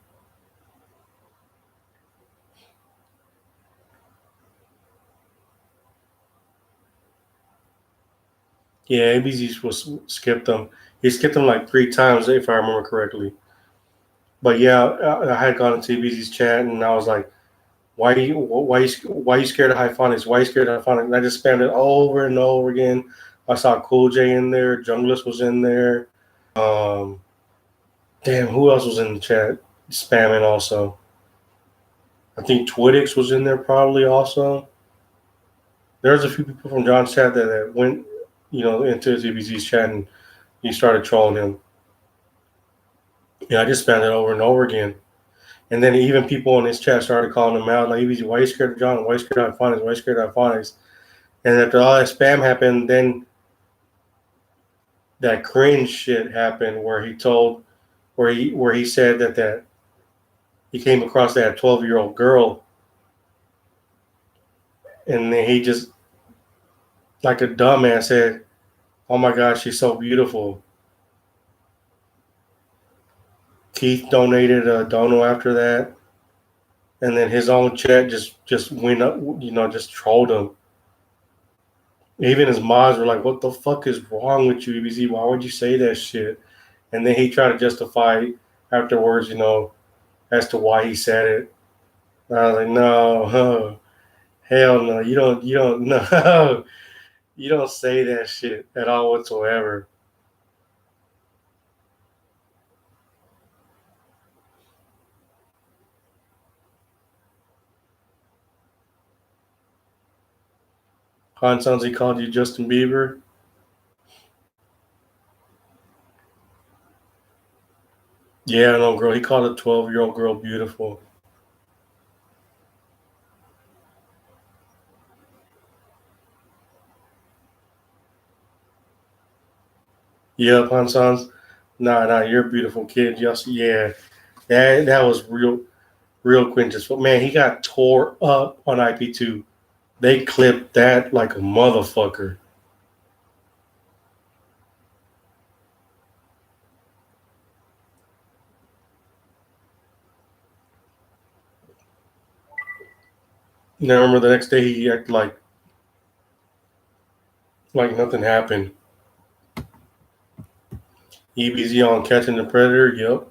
Speaker 1: Yeah, ABZ was skipped him. He skipped him like 3 times, if I remember correctly. But yeah, I had gone into ABZ's chat and I was like, why you scared of Hyphonics? Why you scared of Hyphonics? And I just spammed it over and over again. I saw Cool J in there. Junglist was in there. Damn, who else was in the chat spamming also? I think Twittix was in there probably also. There's a few people from John's chat that went, into ZBZ's chat and he started trolling him. Yeah, I just spammed it over and over again. And then even people in his chat started calling him out, like, EBZ, why are you scared of John? Why are you scared of Hyphonics? Why are you scared of Hyphonics? And after all that spam happened, then that cringe shit happened where he said that he came across that 12-year-old girl, and then he just, like a dumbass, said, oh my gosh, she's so beautiful. Keith donated a dono after that, and then his own chat just went up, just trolled him. Even his mods were like, what the fuck is wrong with you, EBZ? Why would you say that shit? And then he tried to justify afterwards, as to why he said it. And I was like, no, hell no, you don't no, you don't say that shit at all whatsoever. Han sounds he called you Justin Bieber. Yeah, no, girl. He called a 12-year-old girl beautiful. Yeah, Han sounds. Nah, you're a beautiful kid. Yes, yeah. That was real quintus. But man, he got tore up on IP2. They clipped that like a motherfucker. And I remember the next day he acted like nothing happened. EBZ on Catching the Predator. Yep.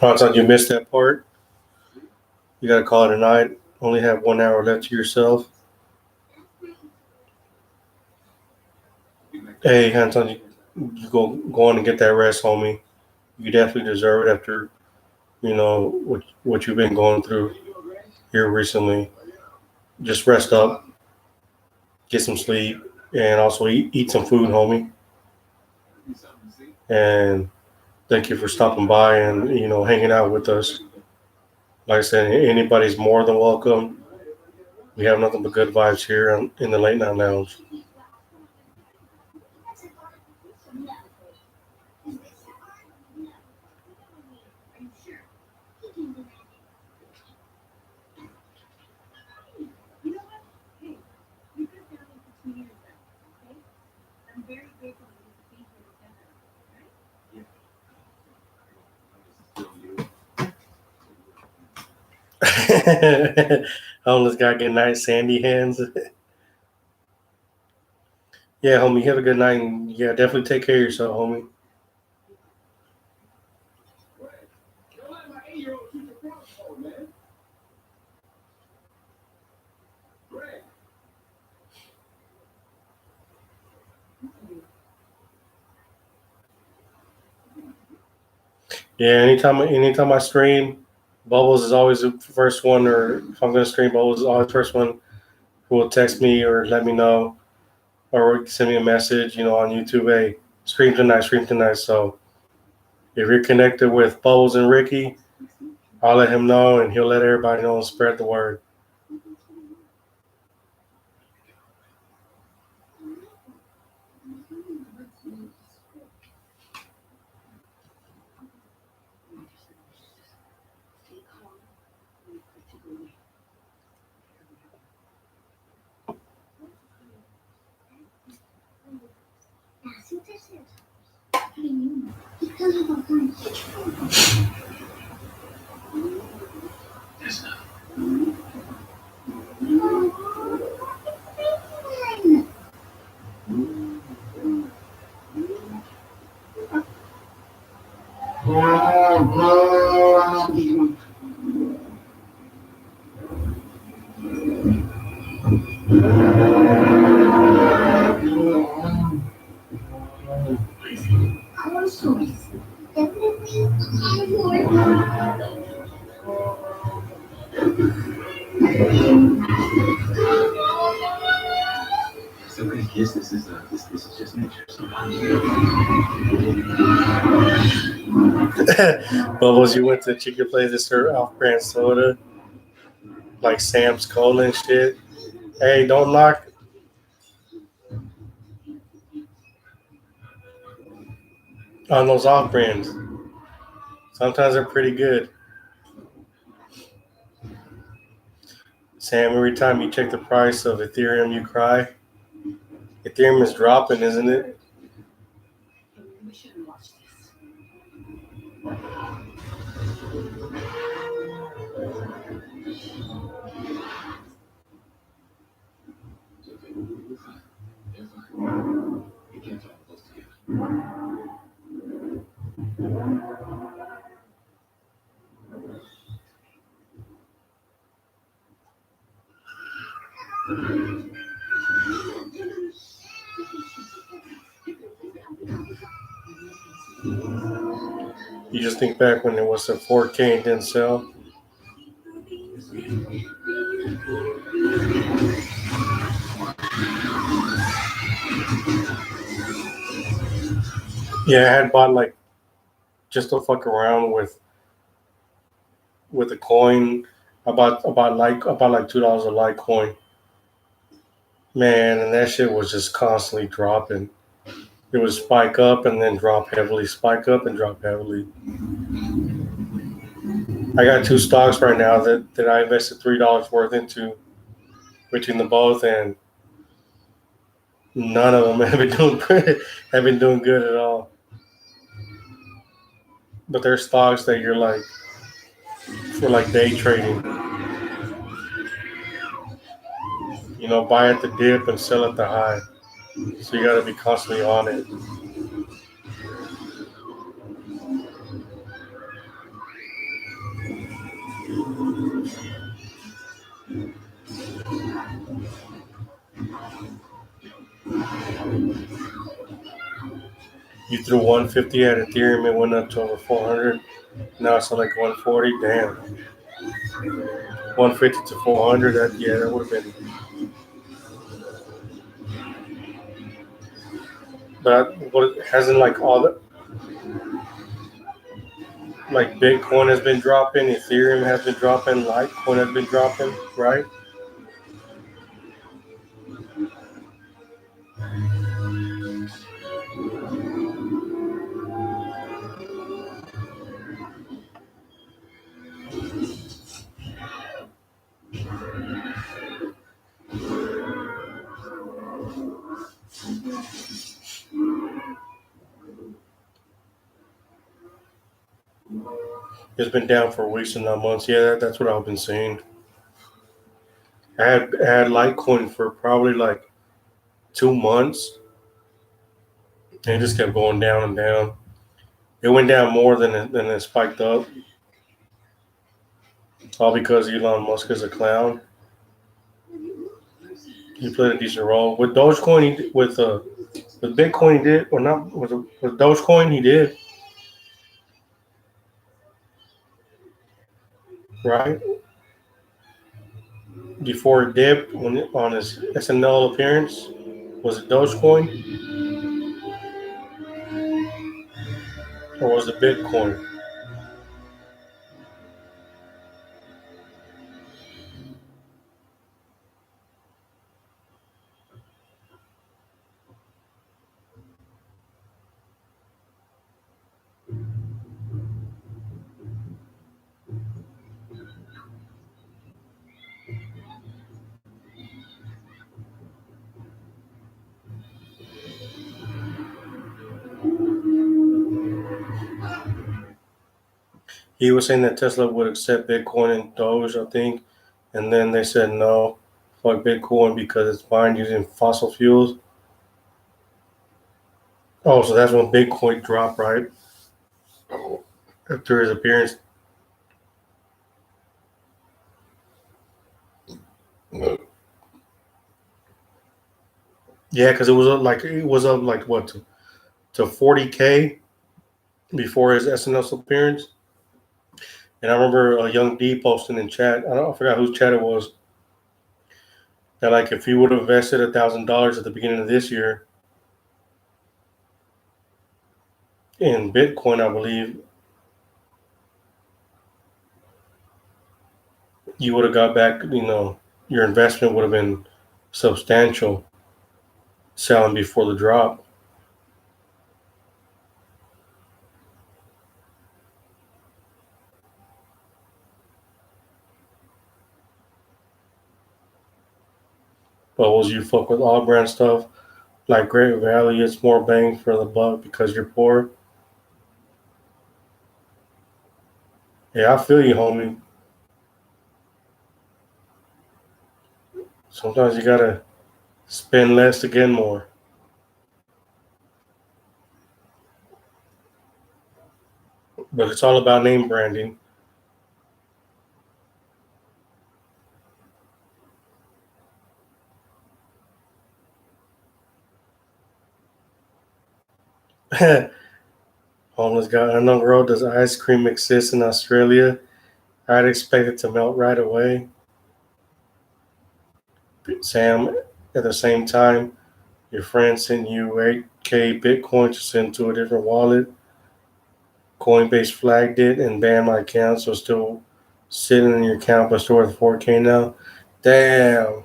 Speaker 1: Hanson, you missed that part. You gotta call it a night. Only have 1 hour left to yourself. Hey, Hanson, you go on and get that rest, homie. You definitely deserve it after what you've been going through here recently. Just rest up. get some sleep, and also eat some food, homie. And thank you for stopping by and hanging out with us. Like I said, anybody's more than welcome. We have nothing but good vibes here in the Late Night Lounge. Homeless guy, good night, sandy hands. Yeah, homie, have a good night, and yeah, definitely take care of yourself, homie. Yeah, anytime I stream, Bubbles is always the first one, or if I'm gonna stream, Bubbles is always the first one who will text me or let me know, or send me a message, on YouTube. Hey, stream tonight, stream tonight. So if you're connected with Bubbles and Ricky, I'll let him know, and he'll let everybody know and spread the word.
Speaker 2: So I guess this is just nature.
Speaker 1: Bubbles, you went to Chick-fil-A to serve off-brand soda, like Sam's Cola and shit. Hey, don't knock on those off-brands. Sometimes they're pretty good. Sam, every time you check the price of Ethereum, you cry. Ethereum is dropping, isn't it? You just think back when it was a 4K and didn't sell. Yeah, I had bought like just to fuck around with a coin. About like $2 a Litecoin. Man, and that shit was just constantly dropping. It would spike up and then drop heavily, spike up and drop heavily. I got two stocks right now that I invested $3 worth into between the both, and none of them have been doing good at all. But there's stocks that you're like for like day trading. Buy at the dip and sell at the high. So you got to be constantly on it. You threw 150 at Ethereum, it went up to over 400. Now it's like 140. Damn, 150 to 400. That would have been But what hasn't like all the like Bitcoin has been dropping, Ethereum has been dropping, Litecoin has been dropping, right? It's been down for weeks and not months. Yeah, that's what I've been seeing. I had Litecoin for probably like 2 months, and it just kept going down and down. It went down more than it spiked up, all because Elon Musk is a clown. He played a decent role with Dogecoin. With Bitcoin, he did, or not with Dogecoin, he did right before it dipped on his SNL appearance. Was it Dogecoin or was it Bitcoin? He was saying that Tesla would accept Bitcoin and Doge, I think, and then they said no, fuck Bitcoin because it's mined using fossil fuels. Oh, so that's when Bitcoin dropped, right? After his appearance. Yeah, because it was up like what to 40K before his SNS appearance. And I remember Young D posting in chat. I forgot whose chat it was. That like if he would have invested $1,000 at the beginning of this year in Bitcoin, I believe you would have got back. Your investment would have been substantial selling before the drop. But was you fuck with all brand stuff like Great Value? It's more bang for the buck because you're poor. Yeah, I feel you, homie. Sometimes you gotta spend less to get more. But it's all about name branding. Homeless guy, unknown girl, does ice cream exist in Australia? I'd expect it to melt right away. Sam, at the same time, your friend sent you 8K Bitcoin to send to a different wallet. Coinbase flagged it and banned my account, so it's still sitting in your account but still worth 4K now. Damn.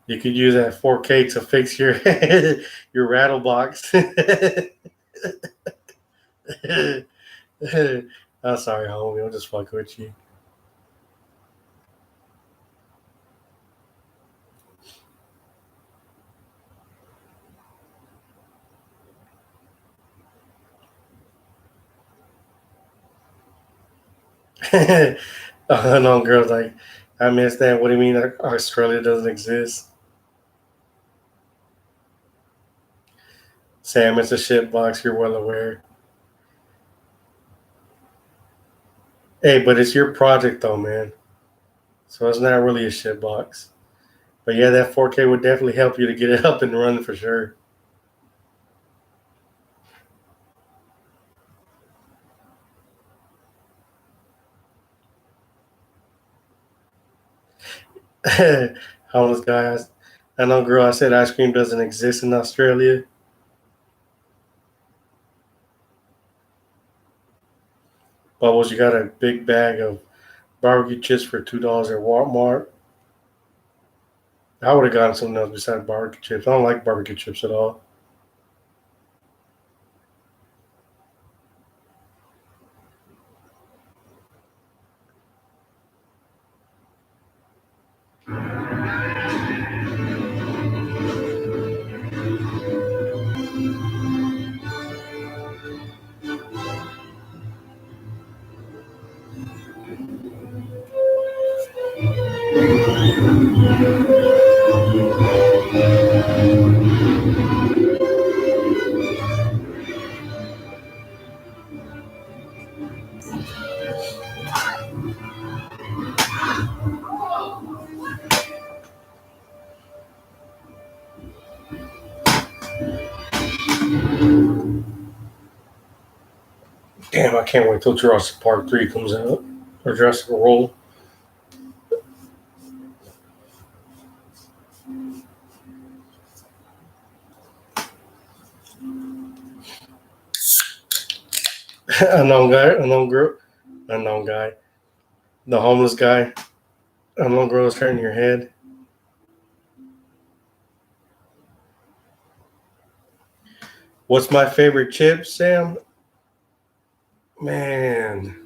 Speaker 1: You could use that 4K to fix your your rattle box. I'm sorry, homie. I'm just fucking with you. No, girls like, I missed that. What do you mean Australia doesn't exist? Sam, it's a shit box. You're well aware. Hey, but it's your project though, man. So it's not really a shit box. But yeah, that 4K would definitely help you to get it up and running for sure. Homeless guys. I know, girl, I said ice cream doesn't exist in Australia. Bubbles, you got a big bag of barbecue chips for $2 at Walmart. I would have gotten something else besides barbecue chips. I don't like barbecue chips at all. Damn, I can't wait till Jurassic Park 3 comes out. Or Jurassic World. Unknown guy, unknown girl, unknown guy. The homeless guy. Unknown girl is turning your head. What's my favorite chip, Sam? Man.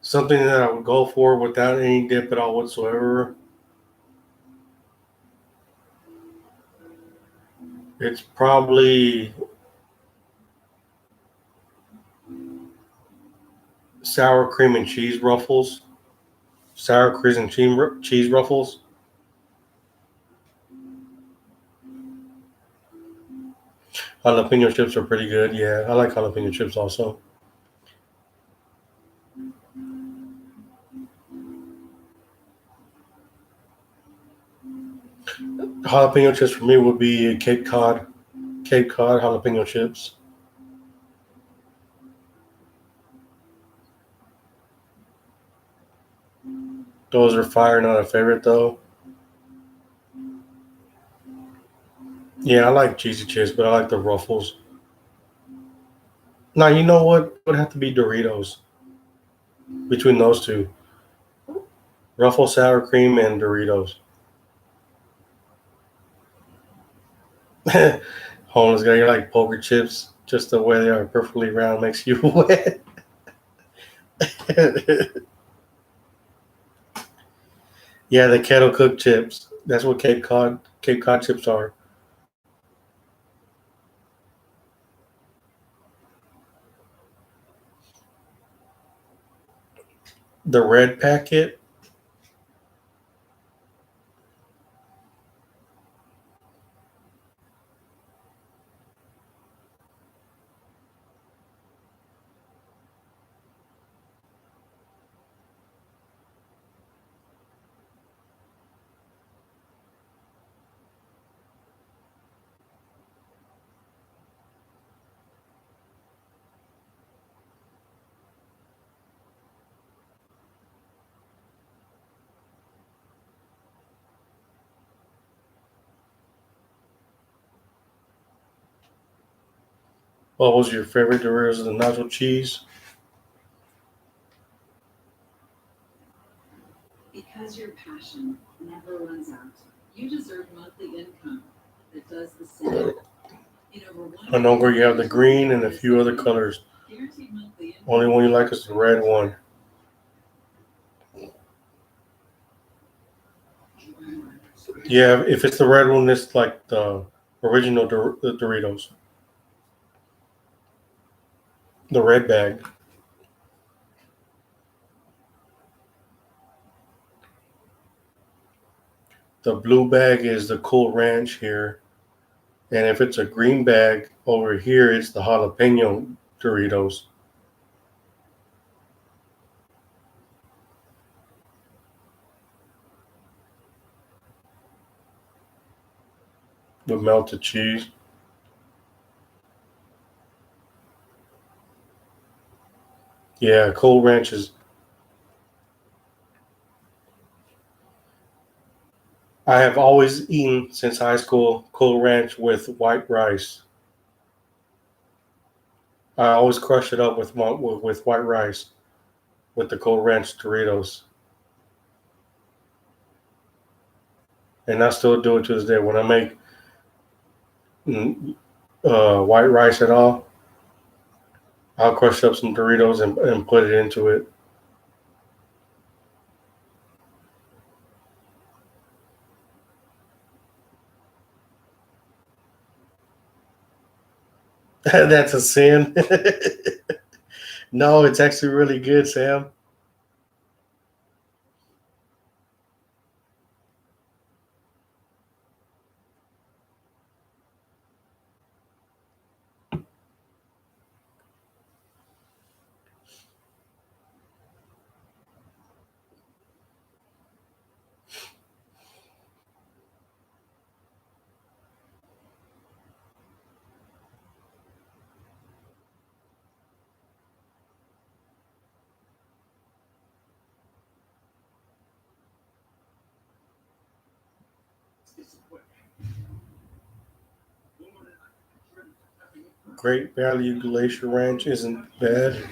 Speaker 1: Something that I would go for without any dip at all whatsoever. It's probably sour cream and cheese ruffles. Sour cream and cheese ruffles. Jalapeno chips are pretty good. Yeah, I like jalapeno chips also. Jalapeno chips for me would be Cape Cod jalapeno chips. Those are fire, not a favorite though. Yeah, I like cheesy chips, but I like the ruffles. Now, you know what? It would have to be Doritos between those two. Ruffle sour cream and Doritos. Homeless guy, you like poker chips? Just the way they are perfectly round makes you wet. Yeah, the kettle cooked chips. That's what Cape Cod chips are. The red packet What was your favorite Doritos? The nacho cheese?
Speaker 3: Because your passion never runs out, you deserve monthly income that does the same. In over
Speaker 1: I know where you have the green and a few other colors.
Speaker 3: guaranteed monthly income.
Speaker 1: Only one you like is the red one. Yeah, if it's the red one, it's like the original Doritos. The red bag. The blue bag is the Cool Ranch here. And if it's a green bag over here, it's the jalapeno Doritos with melted cheese. Yeah, Cool Ranch is I have always eaten since high school Cool Ranch with white rice. I always crush it up with white rice with the Cool Ranch Doritos, and I still do it to this day. When I make white rice at all, I'll crush up some Doritos and put it into it. That's a sin. No, it's actually really good, Sam. Great Value Glacier Ranch isn't bad.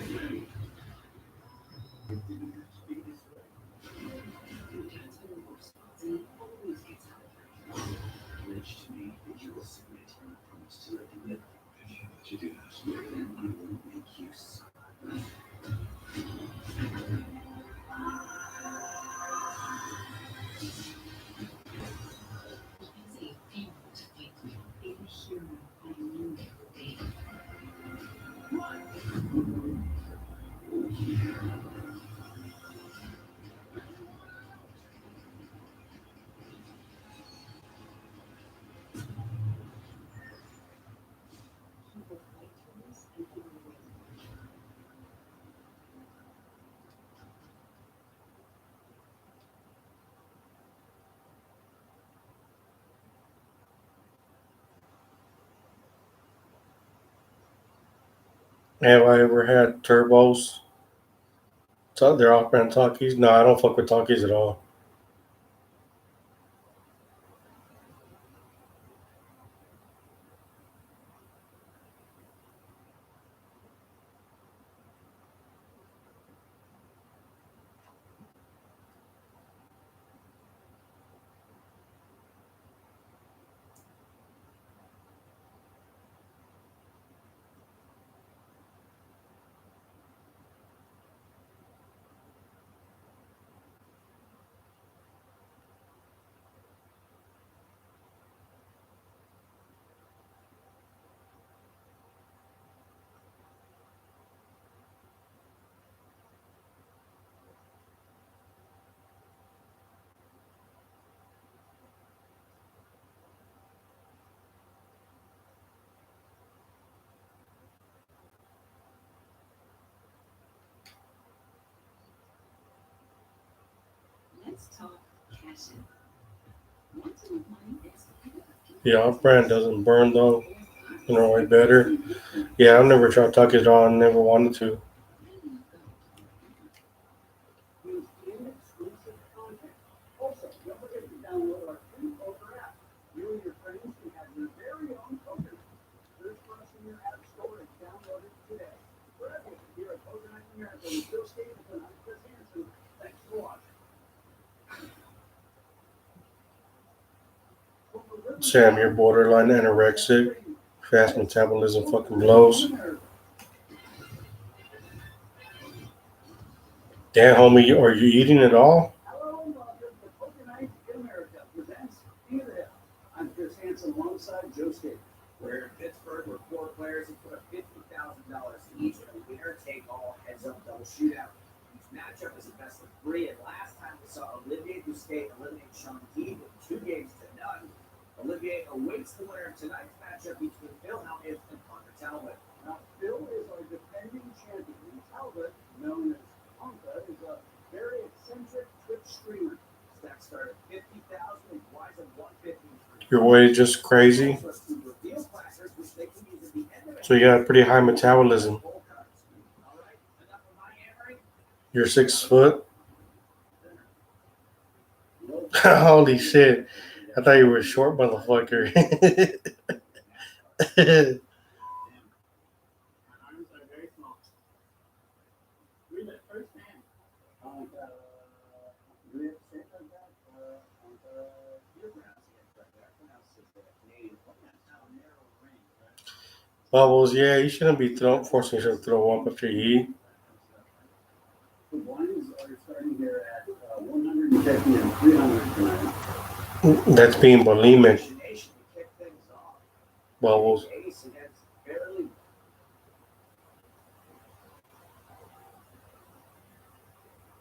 Speaker 1: Have I ever had turbos? They're off-brand Takis? No, I don't fuck with Takis at all.
Speaker 3: Let's talk passion. Want to know why it's
Speaker 1: Yeah, off-brand doesn't burn though. You know, way better. Yeah, I've never tried Takis at all. I never wanted to.
Speaker 2: Also, don't forget to download our free poker app. You and your friends can have your very own poker night. Search for us in your app store and download it today. For everyone here at Poker Night America, with Bill Stapleton, I'm Chris Hansen. Thanks for watching.
Speaker 1: Sam, you're borderline anorexic. Fast metabolism fucking blows. Damn, homie, are you eating at all?
Speaker 2: Hello and welcome to Poker Night in America presents King of the Hill. I'm Chris Hansen alongside Joe State. We're in Pittsburgh where four players have put up $50,000 each in a winner take all heads up double shootout. Each matchup is a best of three, and last time we saw Olivier Bousquet eliminate Sean Deeb with 2-0. Olivier awaits the winner of tonight's matchup between Phil Hellmuth and Connor Talbot. Now, Phil is our defending champion. Talbot, known as Honka, is a very eccentric Twitch streamer. Stack started 50,000 and wise at 150.
Speaker 1: Your weight is just crazy. So you got a pretty high metabolism. You're 6 foot. Holy shit. I thought you were a short motherfucker. Bubbles, yeah, you shouldn't be forcing yourself to throw up after you eat.
Speaker 2: The wines are starting here at 150 and 300 tonight.
Speaker 1: That's being bulimic. Bubbles.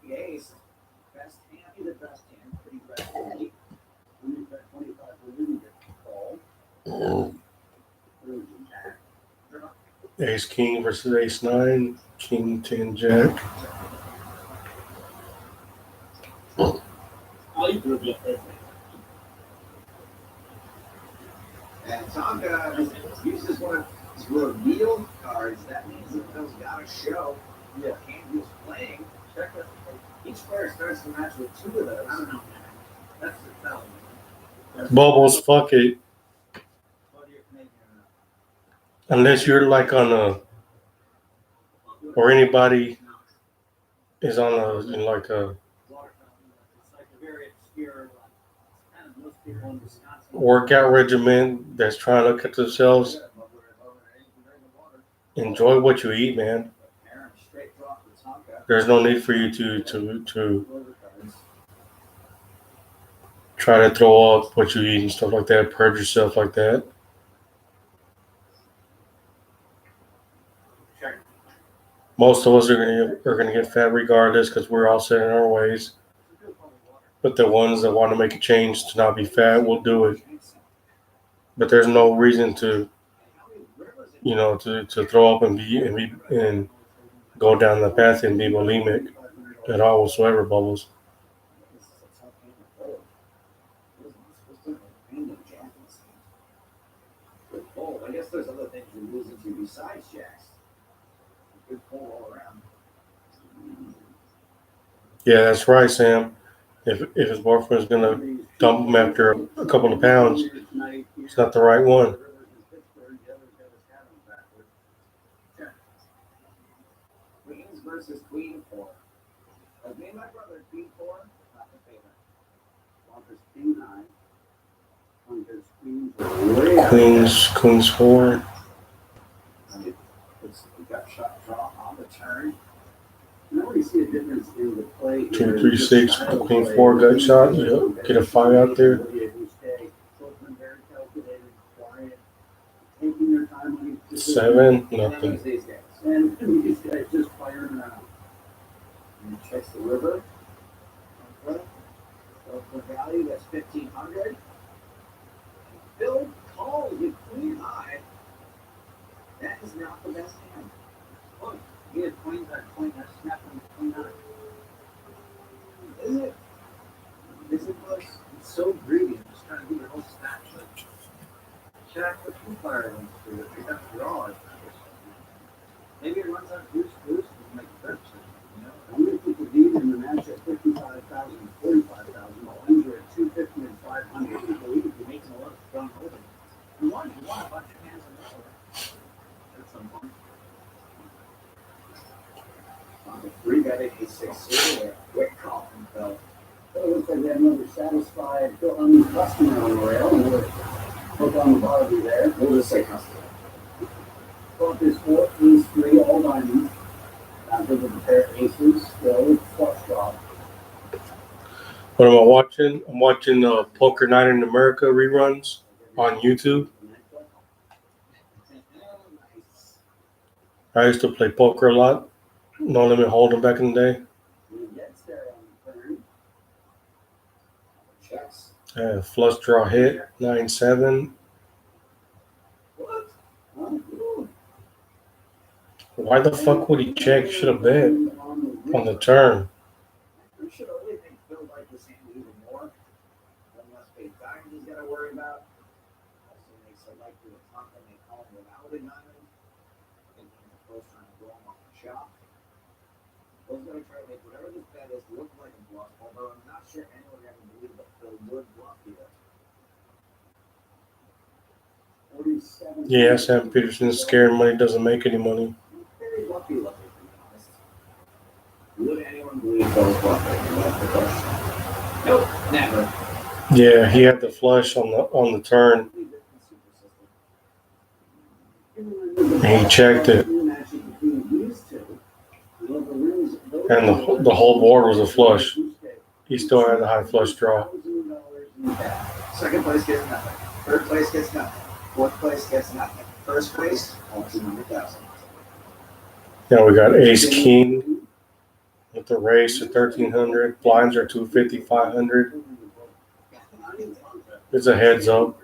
Speaker 2: The ace, best hand, the best hand, pretty aggressively. When you bet 25, you get called.
Speaker 1: Ace King versus Ace 9. King 10 Jack.
Speaker 2: And Tonka uses one of his reveal cards. That means that Bill's got a show. Yeah. Andrew's playing. Check it. Each player starts the match with 2 of those. I don't know, man. That's the tell.
Speaker 1: Bubbles, fuck it. Unless you're like on a, or anybody is on a, like a workout regimen that's trying to look at themselves. Enjoy what you eat, man. There's no need for you to try to throw up what you eat and stuff like that. Purge yourself like that. Most of us are gonna get fat regardless because we're all set in our ways. But the ones that want to make a change to not be fat will do it. But there's no reason to, to throw up and go down the path and be bulimic at all whatsoever, Bubbles.
Speaker 2: I guess there's other things you're losing to besides jacks. Good pull all around.
Speaker 1: Yeah, that's right, Sam. If his boyfriend's gonna dump him after a couple of pounds, it's not the right one.
Speaker 2: Queens versus Queen 4. Me and my brother, Queen 4, not the favorite. Walker's King 9. Walker's
Speaker 1: Queens 4.
Speaker 2: We got shot draw on the turn. Now we see a difference in the play.
Speaker 1: 2, 3, 6. Queen 4 gut shot. Yep. Get a 5 out there. Seven, nothing.
Speaker 2: And these guys just fire around. And he checks the river. So the value, that's 1,500. Bill calls with Queen High. That is not the best hand. Look, he had Queen that snapping Queen High. Is it? Is it was so greedy? I'm just trying to get your whole stack. Check what you fire wants to do. If you have to draw it. Maybe it runs on boost and make a purchase. How many people lead in the match at 55,000 and 45,000? While Andrew at 250 and 500. People lead if you're making a lot of strong holding. You want a bunch of hands on the floor at some point. On the 3-bet 86 a quick call from Bell. It looks like they have another satisfied customer on the rail. And we'll hook on the barbie there. We'll just say customer. Well, there's 4, ace, 3, all diamonds. After the pair of aces, still flush draw.
Speaker 1: What am I watching? I'm watching Poker Night in America reruns on YouTube. I used to play poker a lot. No Limit Hold'em back in the day. Flush draw hit, 9-7. Why the fuck would he check? Should have bet on the turn.
Speaker 2: We should only think Phil like this hand even more. One less big diamond he's got to worry about. Also makes it likely to top when they call him without a diamond. Thinking the first time going off the shop. was going to try to make whatever this bet is look like a bluff, although I'm not sure anyone ever believed that Phil would bluff here. 47.
Speaker 1: Yeah, Sam Peterson's scared money doesn't make any money.
Speaker 2: Very lucky, to be honest. Would anyone believe Phil was bluffing? That's the question. Nope, never.
Speaker 1: Yeah, he had the flush on the turn. And he checked it. And the whole board was a flush. He still had the high flush draw.
Speaker 2: Second place gets nothing. Third place gets nothing. Fourth place gets nothing. First place, almost 200,000.
Speaker 1: Now we got ace king with the race to 1,300. Blinds are 250, 500. It's a heads up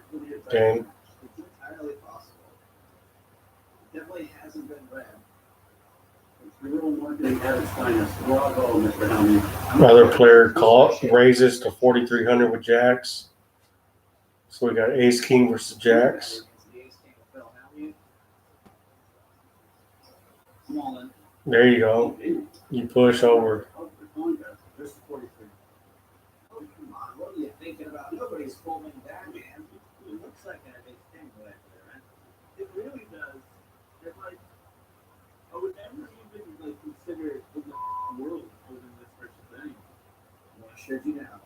Speaker 1: game.
Speaker 2: It's entirely possible. Definitely hasn't been read. It's real marketing at its finest. Bravo, Mr. Helmy.
Speaker 1: Other player raises to 4,300 with jacks. So we got ace king versus jacks. There you go. You push over.
Speaker 2: What are you thinking about? Nobody's folding that, man. It looks like a big thing right there, right? It really does. It's like, I would never even consider in the world holding this versus thing. Well, sure you now.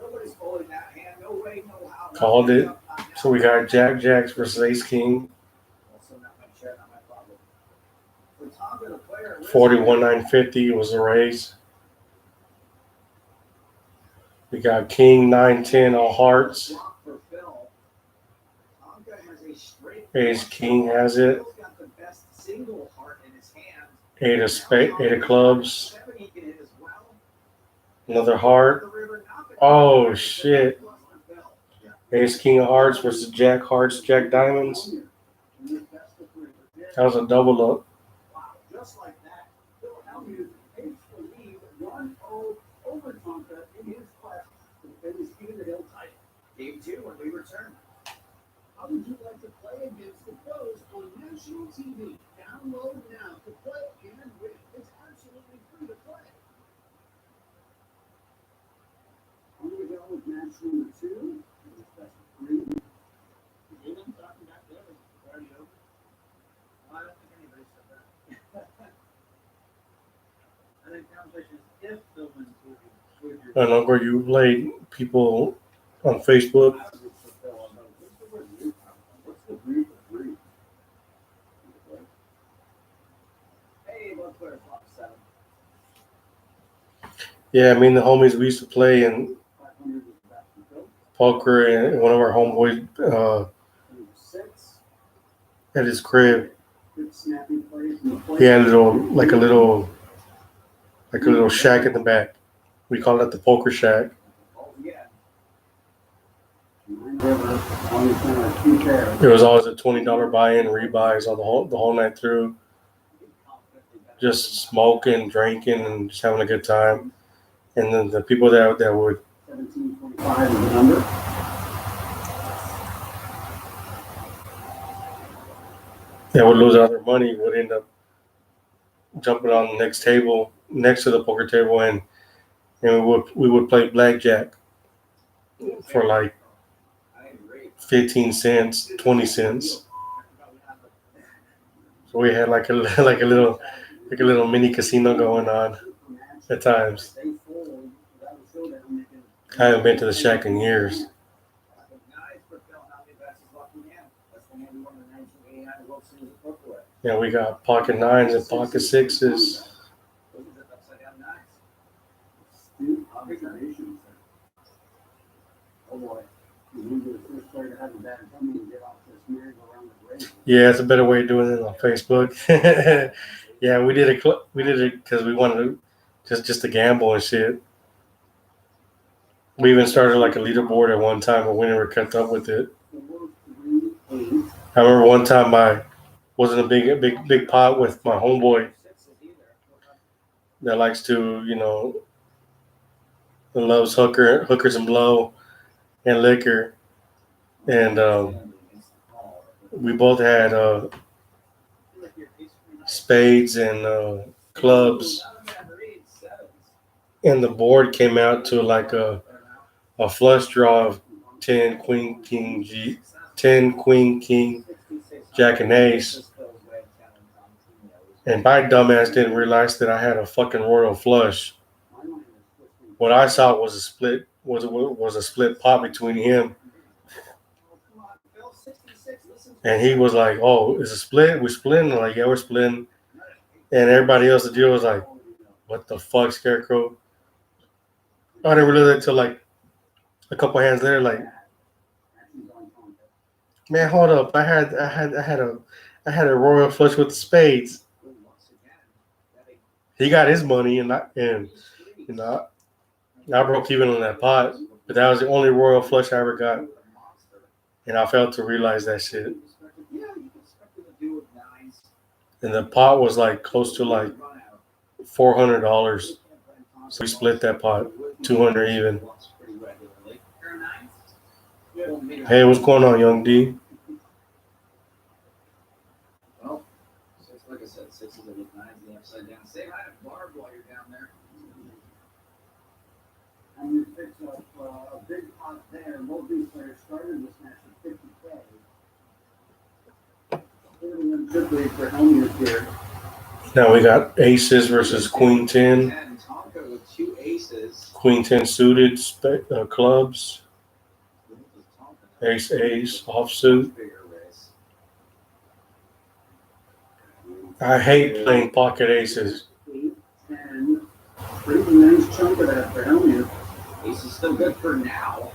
Speaker 2: Nobody's folding that hand. No way, no how.
Speaker 1: Called it. So we got jacks versus ace king.
Speaker 2: Also not my share, not my problem. For Tom to the player,
Speaker 1: 41,950 was the raise. We got king 9-10 all hearts. Ace king has it. Eight of clubs. Another heart. Oh shit. Ace king of hearts versus jack hearts, jack diamonds. That was a double up.
Speaker 2: Just like that, Phil Hellmuth takes the lead 1-0 over Tonka in his quest to defend his King of the Hill title. Game 2 when we return. How would you like to play against the pros on national TV? Download now to play and win. It's absolutely free to play. On we go with match number 2. That's 3. The game I'm talking about there is already over. I don't think anybody said that. I think conversation is if Phil wins,
Speaker 1: I know where you late people on Facebook.
Speaker 2: What's the brief of brief? Hey, one player flop 7.
Speaker 1: Yeah, I mean the homies we used to play in poker and one of our homeboys at his crib. He had a little shack in the back. We call it the poker shack. It was always a $20 buy-in, rebuys all the whole night through. Just smoking, drinking, and just having a good time. And then the people that would
Speaker 2: 1725 is the number.
Speaker 1: that would lose all their money would end up jumping on the next table next to the poker table and we would play blackjack for like 15 cents, 20 cents. So we had like a little mini casino going on at times. I haven't been to the shack in years. Yeah, we got pocket nines and pocket sixes. Yeah, it's a better way of doing it on Facebook. Yeah, we did it because we wanted to just to gamble and shit. We even started like a leaderboard at one time, but we never kept up with it. I remember one time I was in a big pot with my homeboy that likes to, loves hookers and blow and liquor, and we both had spades and clubs, and the board came out to like a flush draw of 10 queen king G 10 queen king jack and ace, and my dumbass didn't realize that I had a fucking royal flush. What I saw was a split pot between him, and he was like, "Oh, it's a split. We're splitting." I'm like, "Yeah, we're splitting." And everybody else, the deal was like, "What the fuck, Scarecrow?" I didn't realize it until like a couple hands later. Like, man, hold up! I had a royal flush with the spades. He got his money, and you know, I broke even on that pot, but that was the only royal flush I ever got, and I failed to realize that shit. And the pot was like close to like $400, so we split that pot, 200 even. Hey, what's going on, Young D?
Speaker 2: Well, like I said, sixes of the nines, the upside down. Say hi to Barb while you're down there. And you picked up a big pot there. Both these players started this match at 50K. 41 quickly for Helmuth here.
Speaker 1: Now we got aces versus queen 10.
Speaker 2: With two aces.
Speaker 1: Queen 10 suited clubs. Ace offsuit. I hate playing pocket aces.
Speaker 2: 10. Pretty nice chunk of that for Helmuth. Ace is still good for now.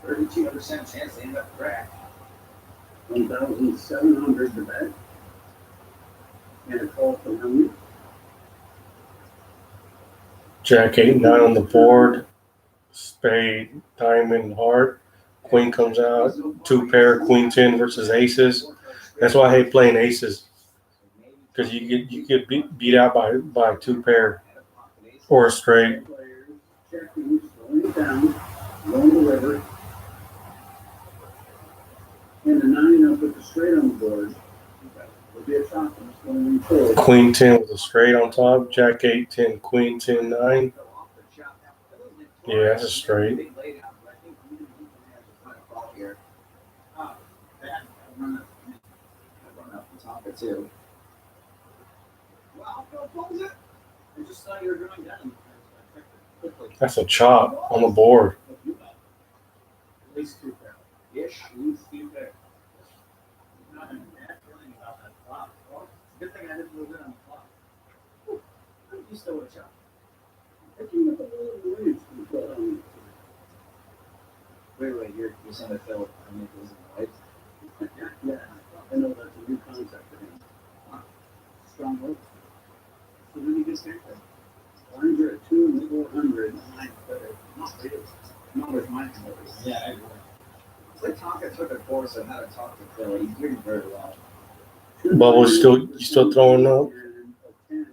Speaker 2: 32% chance to end up correct. 1,700 to bet. And a call from Helmuth.
Speaker 1: Jack 8, 9 on the board. Spade, diamond, heart. Queen comes out. Two pair, queen 10 versus aces. That's why I hate playing aces. Because you get beat out by two pair or a straight.
Speaker 2: Checking, slowing it down, low deliver. And the 9 up with the straight on the board. Will be a chop going forward.
Speaker 1: Queen 10 with a straight on top. Jack 8, 10, queen 10, 9. Yeah, that's a straight.
Speaker 2: Too. Well, close it. I just thought you were going down.
Speaker 1: That's a chop on the board.
Speaker 2: At least two pair. Ish, at least two pair. Not a bad feeling about that flop. Well, good thing I didn't move it on the flop. You still would have chopped. Picking up a little range. Wait, you're saying that Phil, I mean, it was in the white? Yeah, I know that's a new concept for him. Strong vote. So when you get there, lines are at 2 and 400. Not really. Not with my numbers. Yeah, I agree. It's like Tonka took a course on how to talk to Phil. He's doing very well.
Speaker 1: Bubbles, you still throwing up? You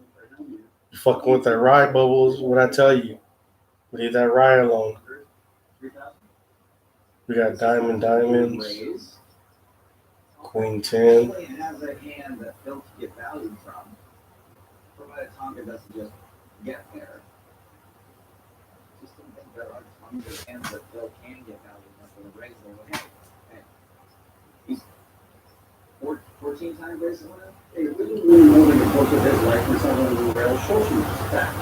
Speaker 1: fucking with that rye, Bubbles? What'd I tell you? Leave that rye alone. We got diamonds. Queen 10.
Speaker 2: Has a hand that Phil can get value from, provided Tonka doesn't just get there. Just don't think there are tons of hands that Phil can get value from for the raise there. Hey, he's 14 times race winner. Hey, we didn't really know the course of his life and some of the rail shortens back.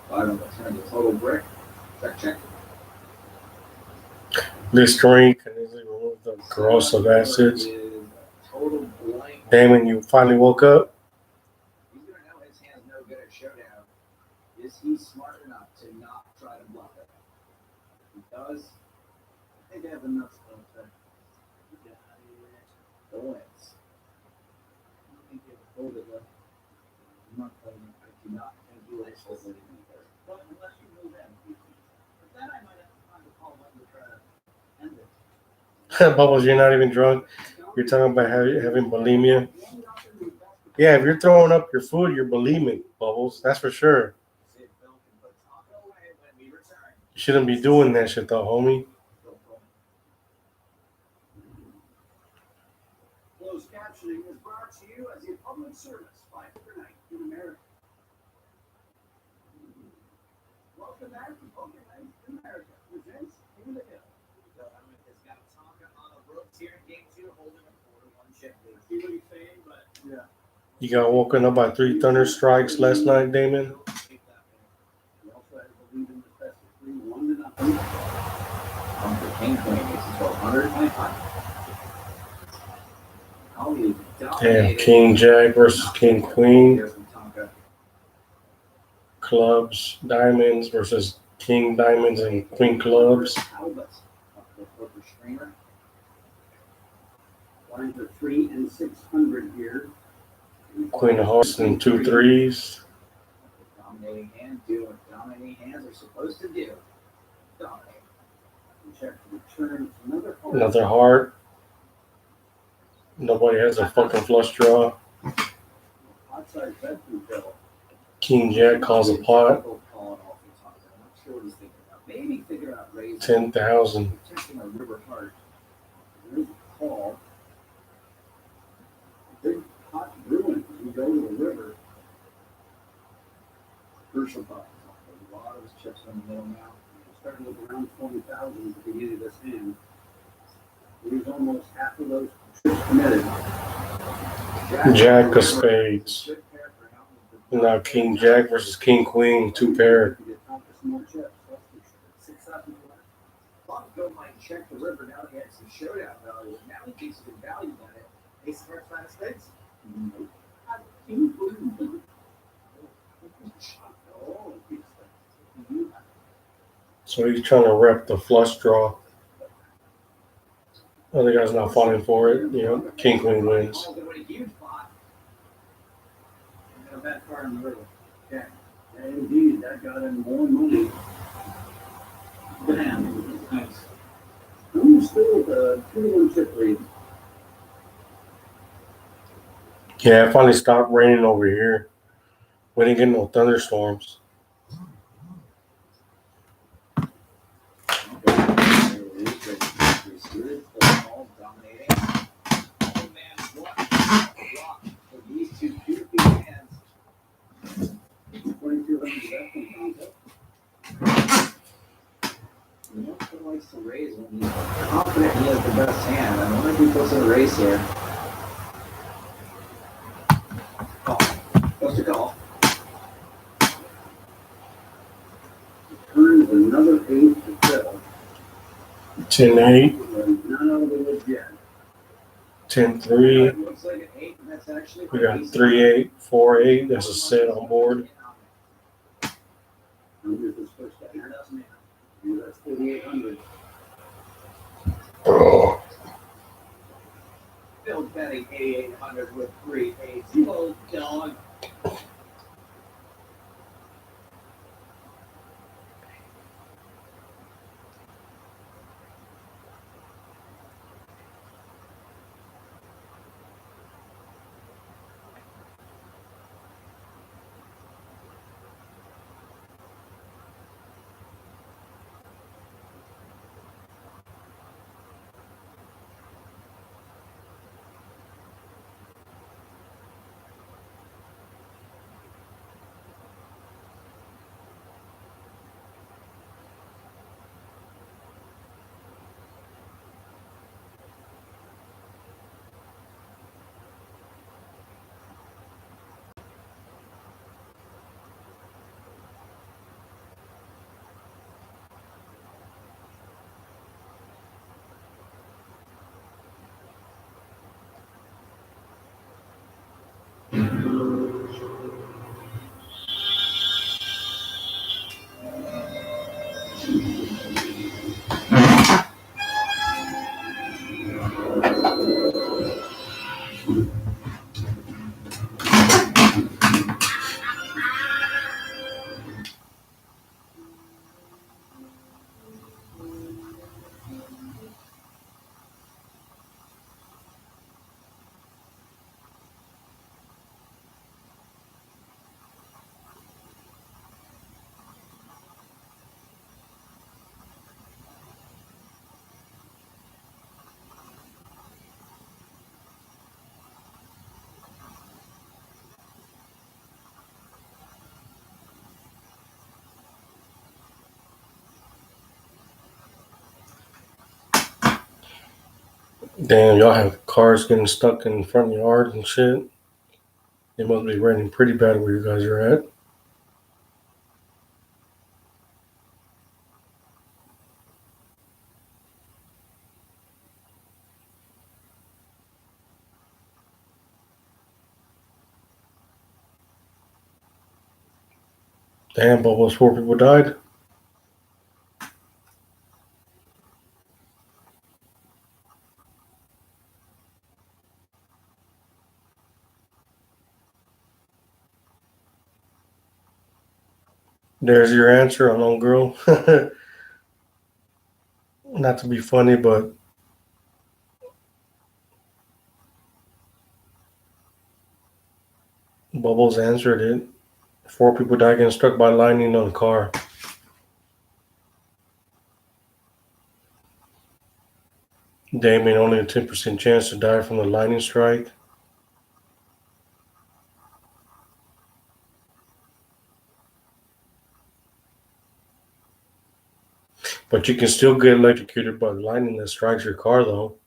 Speaker 2: Bottom of the total brick. Check.
Speaker 1: This drink can easily remove the corrosive acids. Damon, you finally woke up?
Speaker 2: He's going to know his hand's no good at showdown. Is he smart enough to not try to bluff it? He does. I think I have enough skill to get out of here. The wins. I don't think he ever hold it left. I'm not playing it. I do not think he likes holding it either. But unless you move in. But then I might have to find a call one to try to end it.
Speaker 1: Bubbles, you're not even drunk. You're talking about having bulimia. Yeah, if you're throwing up your food, you're bulimic, Bubbles. That's for sure. You shouldn't be doing that shit, though, homie.
Speaker 2: brought to you as a public service by Overnight in America. Welcome back to Overnight in America presents King of the Hill. Bill Hellman has got Tonka on the ropes here in game 2, holding a 4-1 chip lead. See what he's saying, but yeah.
Speaker 1: You got woken up by 3 thunder strikes last night, Damon?
Speaker 2: He also had the lead in the best of 3-1. King Queen makes it 1,225.
Speaker 1: Damn, King Jack versus King Queen. Clubs, Diamonds versus King Diamonds and Queen Clubs.
Speaker 2: Lines are 3 and 600 here.
Speaker 1: Queen of Hearts and 2 threes.
Speaker 2: Dominating hand, do what dominating hands are supposed to do. Dominate. Check return
Speaker 1: Another heart. Nobody has a fucking flush draw. King Jack calls a pot. 10,000.
Speaker 2: Big pot brewing as we go to the river. Crucial pot. A lot of his chips in the middle now. Starting with around 20,000 at the beginning of this hand. He's almost half of those trips committed.
Speaker 1: Jack of spades. Now King Jack versus King Queen, 2 pair.
Speaker 2: Bonko might check the river now he had some showdown value. Now he thinks he can value on it. Ace of Hearts, 5 of spades? Nope. King Queen.
Speaker 1: So he's trying to rep the flush draw. Other guy's not falling for it. You know, King Queen wins.
Speaker 2: That far in the river. Yeah. Indeed, that got him more money. Damn. Nice. I'm still with a 2-1 chip lead.
Speaker 1: Yeah, it finally stopped raining over here. We didn't get no thunderstorms.
Speaker 2: Likes to raise when he's confident he has the best hand. I wonder if he puts in a race here. Call. Goes to call. Turns another 8 to fill.
Speaker 1: 10-8.
Speaker 2: None of the woods yet.
Speaker 1: 10-3.
Speaker 2: Looks like an 8, and that's actually
Speaker 1: We got 3-8, 4-8. There's a set on board.
Speaker 2: Here's this first guy. That's 4,800.
Speaker 1: Oh.
Speaker 2: Bill betting 8,800 with 3 8s. Old dog.
Speaker 1: Damn, y'all have cars getting stuck in the front yard and shit. It must be raining pretty bad where you guys are at. Damn, but almost 4 people died. There's your answer, unknown girl. Not to be funny, but Bubbles answered it. 4 people died getting struck by lightning on a car. Damien, only a 10% chance to die from the lightning strike. But you can still get electrocuted by the lightning that strikes your car, though.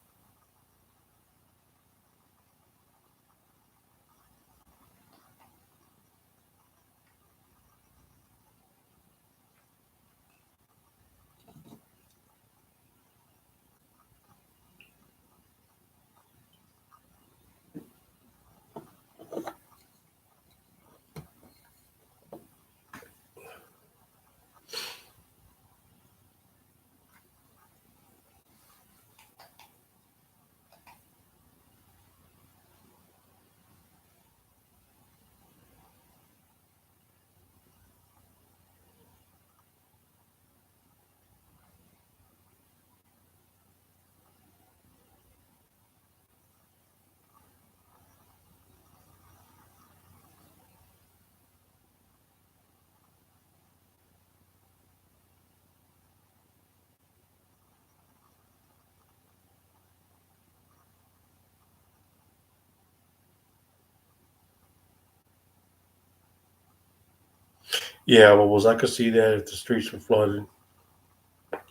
Speaker 1: Yeah, Bubbles, I could see that if the streets were flooded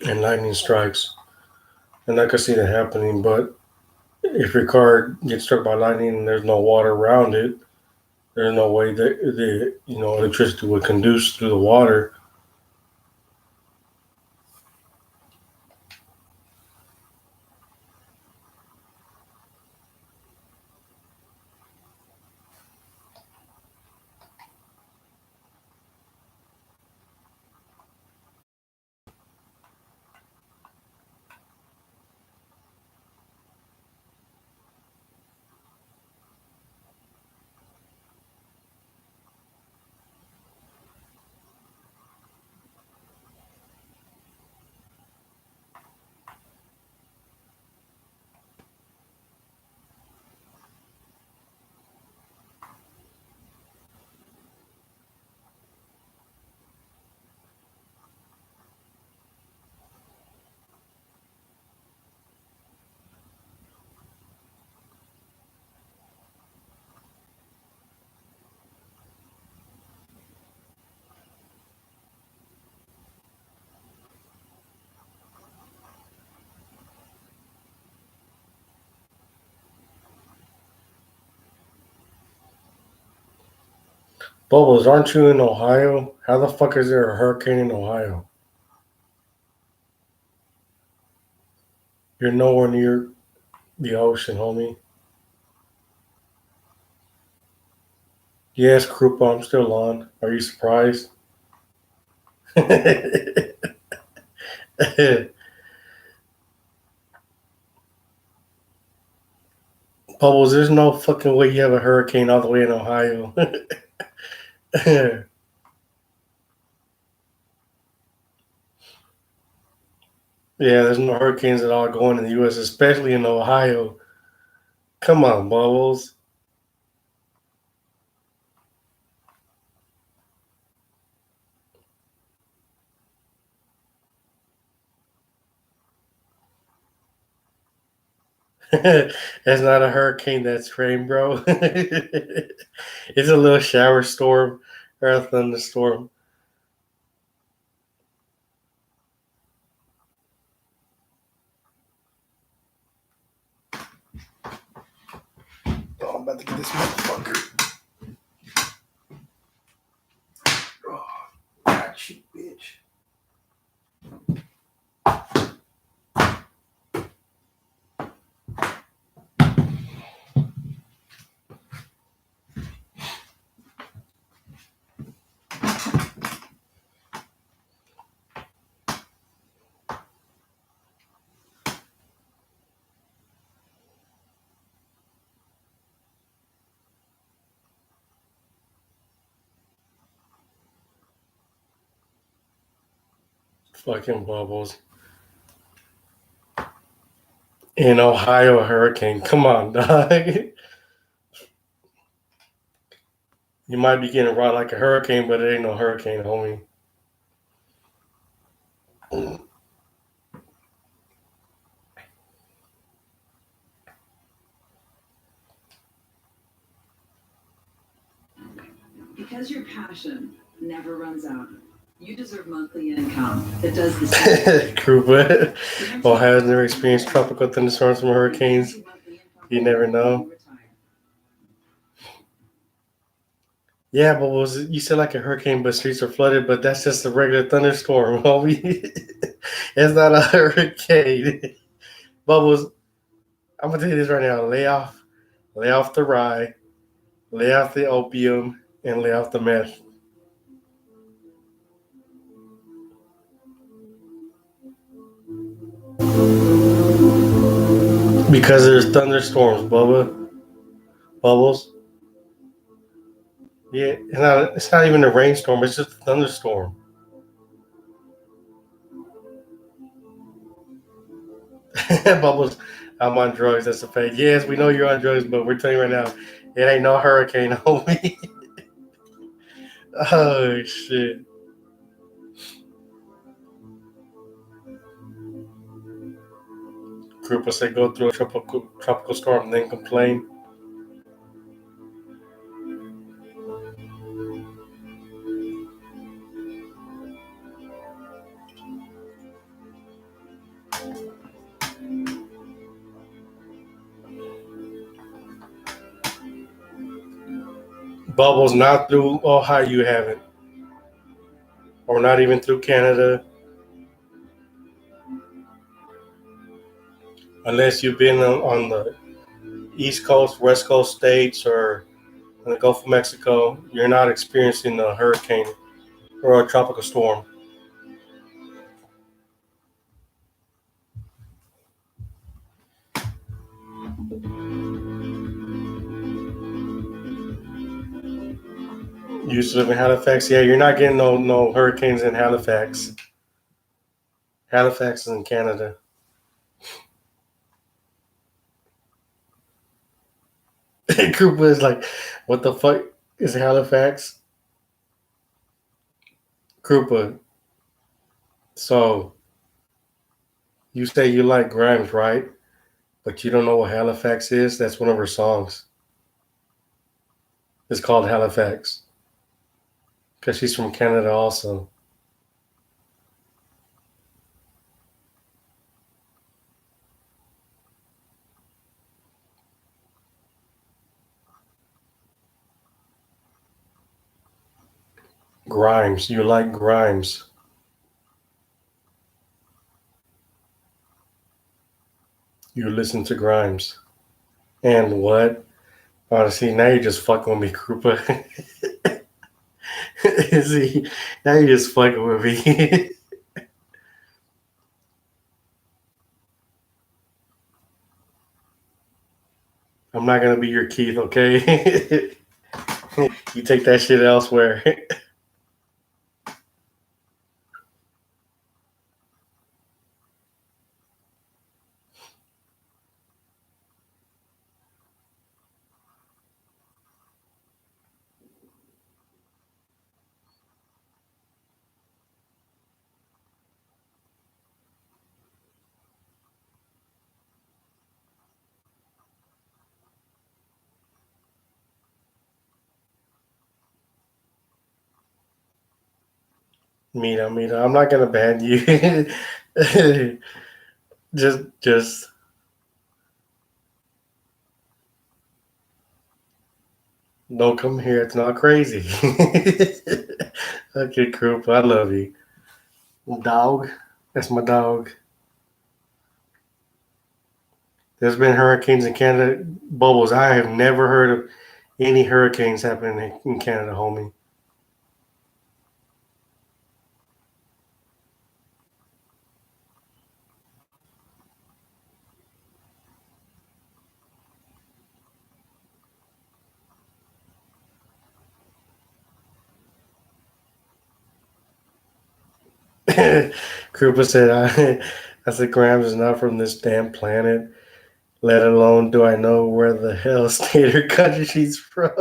Speaker 1: and lightning strikes. And I could see that happening, but if your car gets struck by lightning and there's no water around it, there's no way that the electricity would conduce through the water. Bubbles, aren't you in Ohio? How the fuck is there a hurricane in Ohio? You're nowhere near the ocean, homie. Yes, Krupa, I'm still on. Are you surprised? Bubbles, there's no fucking way you have a hurricane all the way in Ohio. Yeah, there's no hurricanes at all going in the U.S., especially in Ohio. Come on, Bubbles. That's not a hurricane, that's rain, bro. It's a little shower storm or a thunderstorm. I'm about to get this motherfucker. Oh, God, shit, bitch. Fucking bubbles. In Ohio, hurricane. Come on, dog. You might be getting right like a hurricane, but it ain't no hurricane, homie.
Speaker 3: Because your passion never runs out, you deserve monthly income that does the same.
Speaker 1: Krupa. Ohio has never experienced tropical thunderstorms from hurricanes. You never know. Yeah, but you said like a hurricane, but streets are flooded, but that's just a regular thunderstorm, homie. It's not a hurricane. Bubbles, I'm gonna tell you this right now. Lay off the rye, lay off the opium, and lay off the meth. Because there's thunderstorms, Bubbles. Yeah, it's not even a rainstorm, it's just a thunderstorm. Bubbles, I'm on drugs, that's a fact. Yes, we know you're on drugs, but we're telling you right now, it ain't no hurricane, homie. Oh shit. Group will say go through a tropical storm and then complain. Bubbles not through Ohio, you haven't. Or not even through Canada. Unless you've been on the East Coast, West Coast states, or in the Gulf of Mexico, you're not experiencing a hurricane or a tropical storm. You used to live in Halifax. Yeah, you're not getting no hurricanes in Halifax. Halifax is in Canada. Krupa is like, what the fuck is Halifax? Krupa. So you say you like Grimes, right? But you don't know what Halifax is? That's one of her songs. It's called Halifax. Because she's from Canada also. Grimes. You like Grimes. You listen to Grimes. And what? Honestly, now you're just fucking with me, Krupa. See, now you're just fucking with me. I'm not gonna be your Keith, okay? You take that shit elsewhere. Mina, I'm not gonna ban you. just Don't come here. It's not crazy. Okay, Krupa, I love you. Dog. That's my dog. There's been hurricanes in Canada. Bubbles, I have never heard of any hurricanes happening in Canada, homie. Krupa said, I said, Grams is not from this damn planet, let alone do I know where the hell state or country she's from.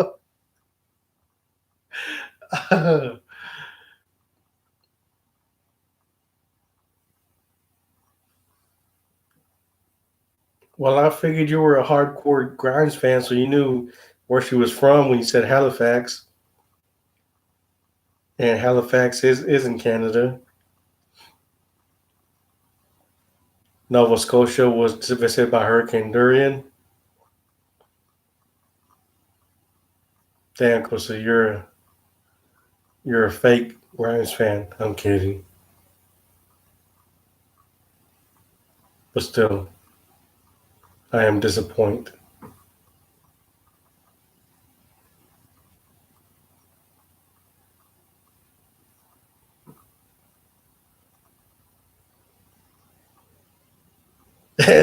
Speaker 1: Well, I figured you were a hardcore Grimes fan, so you knew where she was from when you said Halifax. And Halifax is in Canada. Nova Scotia was visited by Hurricane Dorian. Damn, so you're a fake Grimes fan. I'm kidding, but still, I am disappointed.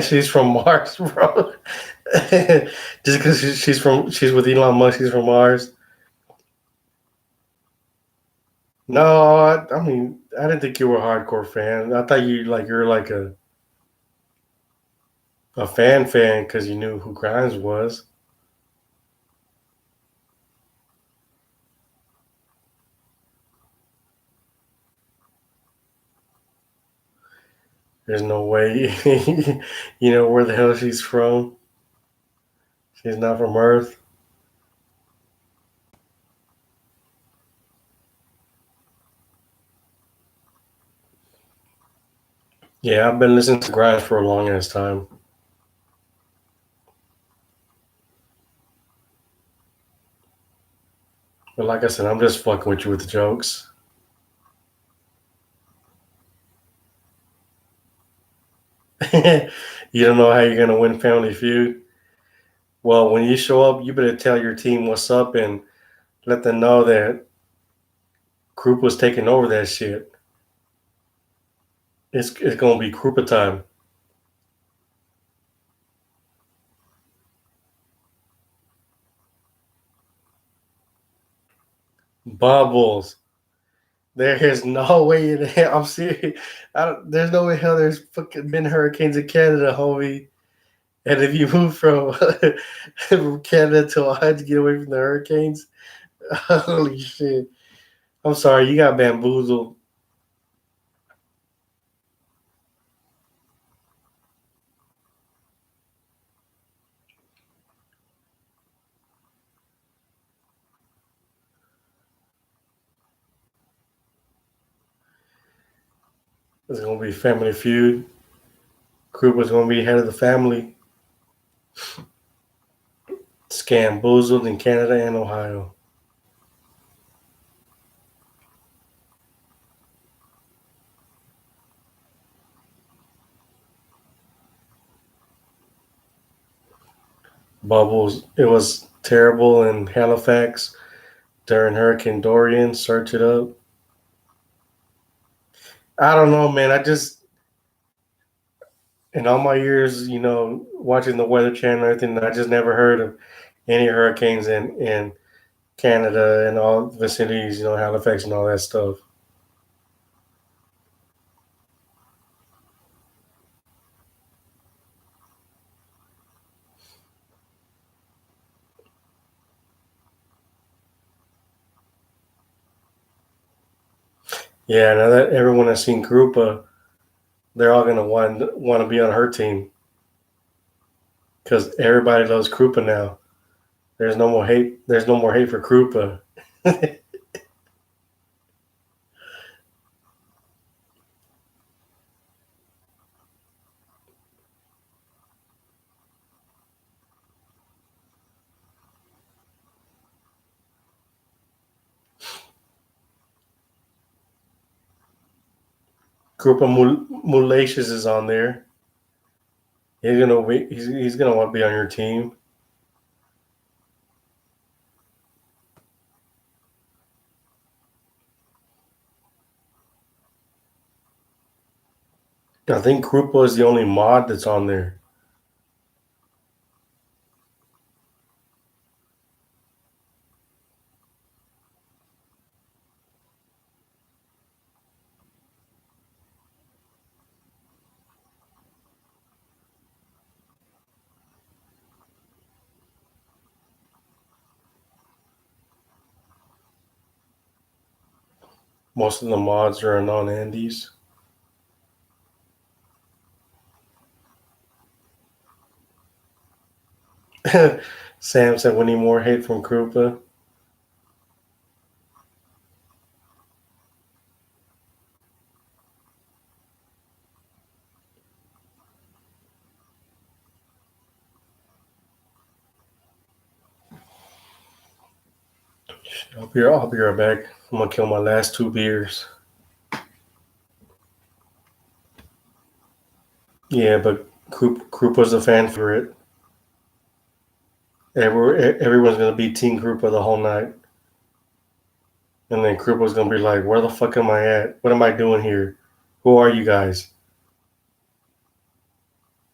Speaker 1: She's from Mars, bro. Just because she's with Elon Musk, she's from Mars. No, I mean I didn't think you were a hardcore fan. I thought you're like a fan because you knew who Grimes was. There's no way you know where the hell she's from. She's not from Earth. Yeah, I've been listening to Grimes for a long ass time. But like I said, I'm just fucking with you with the jokes. You don't know how you're gonna win Family Feud. Well, when you show up, you better tell your team what's up and let them know that Krupa's was taking over that shit. It's gonna be Krupa time. Bubbles. There is no way in hell. I'm serious. There's no way hell there's fucking been hurricanes in Canada, homie. And if you move from from Canada to Ohio to get away from the hurricanes, holy shit! I'm sorry, you got bamboozled. It's gonna be Family Feud. Krupa's gonna be head of the family. Scamboozled in Canada and Ohio. Bubbles. It was terrible in Halifax during Hurricane Dorian. Search it up. I don't know, man. I just in all my years, watching the Weather Channel and everything, I just never heard of any hurricanes in Canada and all vicinities, Halifax and all that stuff. Yeah, now that everyone has seen Krupa, they're all gonna want to be on her team because everybody loves Krupa now. There's no more hate. There's no more hate for Krupa. Group of Mulacious is on there. He's gonna wait. He's gonna want to be on your team. I think Krupa is the only mod that's on there. Most of the mods are non-Andes. Sam said, "We need more hate from Krupa." I'll be right back. I'm gonna kill my last 2 beers. Yeah, but Krupa's a fan favorite. Everyone's gonna be Team Krupa the whole night, and then Krupa's gonna be like, "Where the fuck am I at? What am I doing here? Who are you guys?"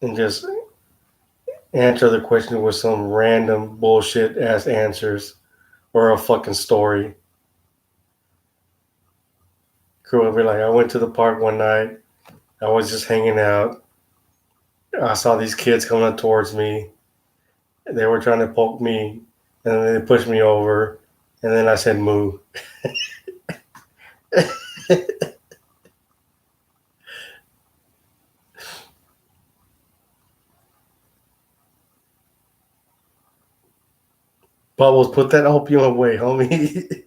Speaker 1: And just answer the question with some random bullshit ass answers or a fucking story. Krupa will be like, "I went to the park one night. I was just hanging out. I saw these kids coming up towards me. They were trying to poke me, and then they pushed me over, and then I said moo." Bubbles, put that opium away, homie.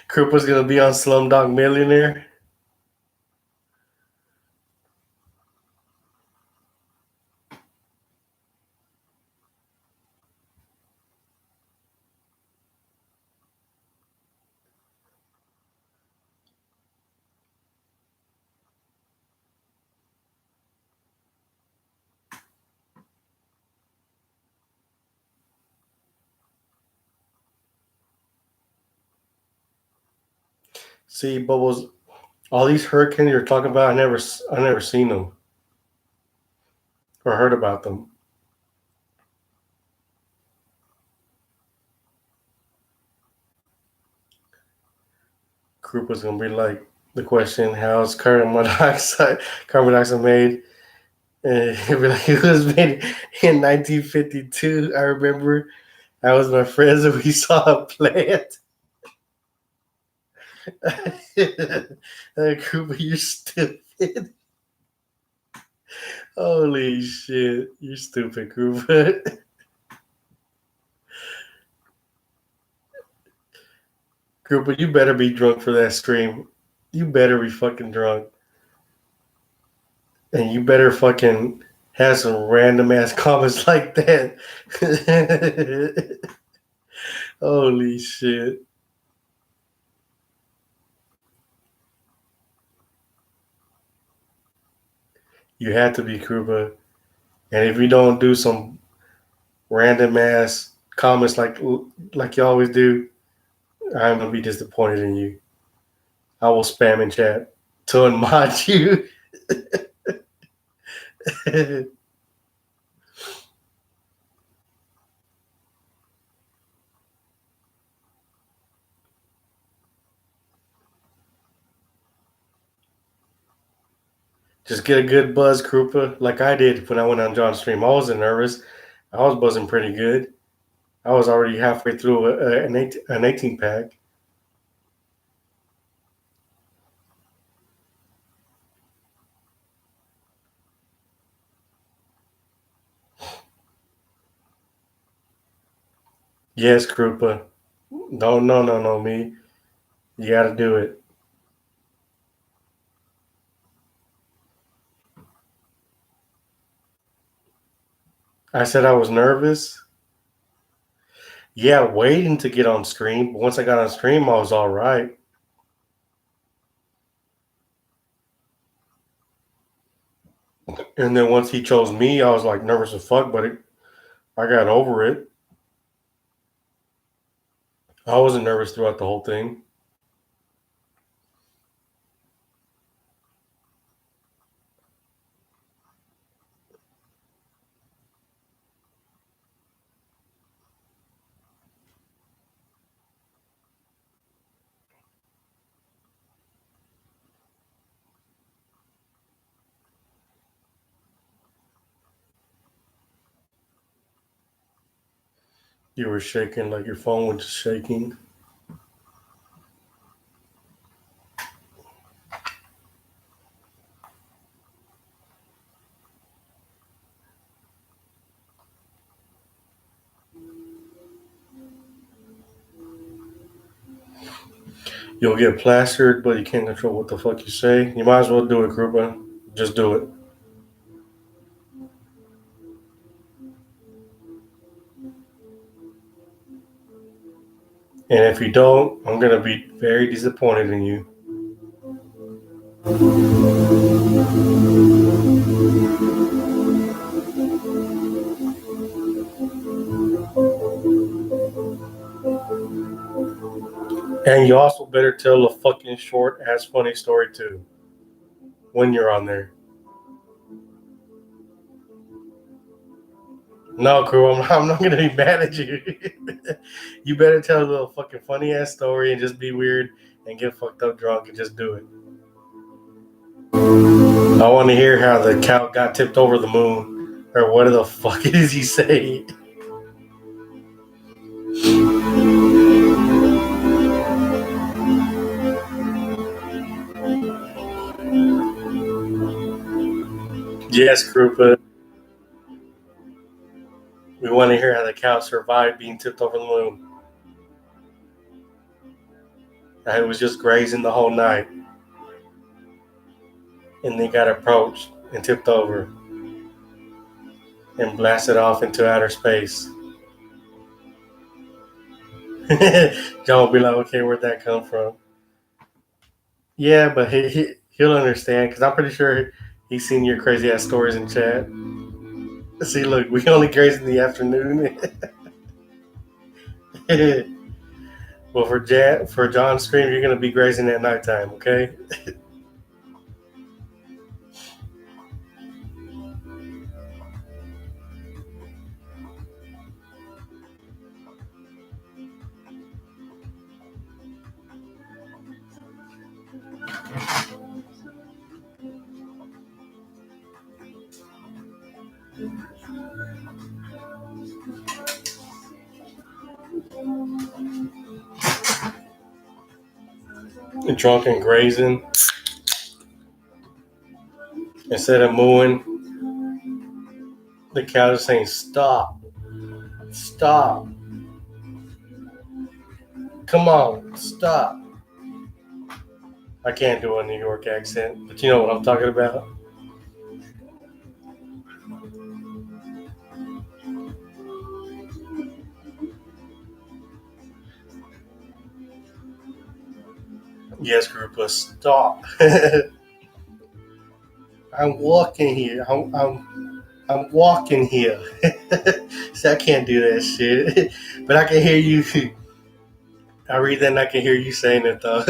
Speaker 1: Krupa's gonna be on Slumdog Millionaire. See, Bubbles, all these hurricanes you're talking about, I never seen them or heard about them. Krupa's gonna be like the question, "How's carbon dioxide made?" And he'll be like, "It was made in 1952. I remember I was my friends and we saw a plant." Krupa, you're stupid. Holy shit, you're stupid, Krupa. Krupa, you better be drunk for that stream. You better be fucking drunk. And you better fucking have some random ass comments like that. Holy shit. You had to be Krupa. And if you don't do some random ass comments like you always do, I'm gonna be disappointed in you. I will spam in chat to unmod you. Just get a good buzz, Krupa, like I did when I went on John's stream. I wasn't nervous. I was buzzing pretty good. I was already halfway through an 18 pack. Yes, Krupa. No, me. You gotta do it. I said I was nervous. Yeah, waiting to get on stream. But once I got on stream, I was all right. And then once he chose me, I was like nervous as fuck, but I got over it. I wasn't nervous throughout the whole thing. You were shaking like your phone was just shaking. You'll get plastered, but you can't control what the fuck you say. You might as well do it, Krupa. Just do it. And if you don't, I'm gonna be very disappointed in you. And you also better tell a fucking short ass funny story too. When you're on there. No, crew, I'm not gonna be mad at you. You better tell a little fucking funny ass story and just be weird and get fucked up drunk and just do it. I want to hear how the cow got tipped over the moon, or what the fuck does he say? Yes, Krupa. We want to hear how the cow survived being tipped over the moon. It was just grazing the whole night. And they got approached and tipped over and blasted off into outer space. John will be like, okay, where'd that come from? Yeah, but he'll understand because I'm pretty sure he's seen your crazy ass stories in chat. See, look, we only graze in the afternoon. Well, for John's stream, you're gonna be grazing at nighttime, okay? Drunk and grazing instead of mooing. The cow is saying, "Stop, stop, come on, stop." I can't do a New York accent, but you know what I'm talking about. Yes, Groupa, stop. I'm walking here. I'm walking here. So I can't do that shit. But I can hear you. I read that and I can hear you saying it though.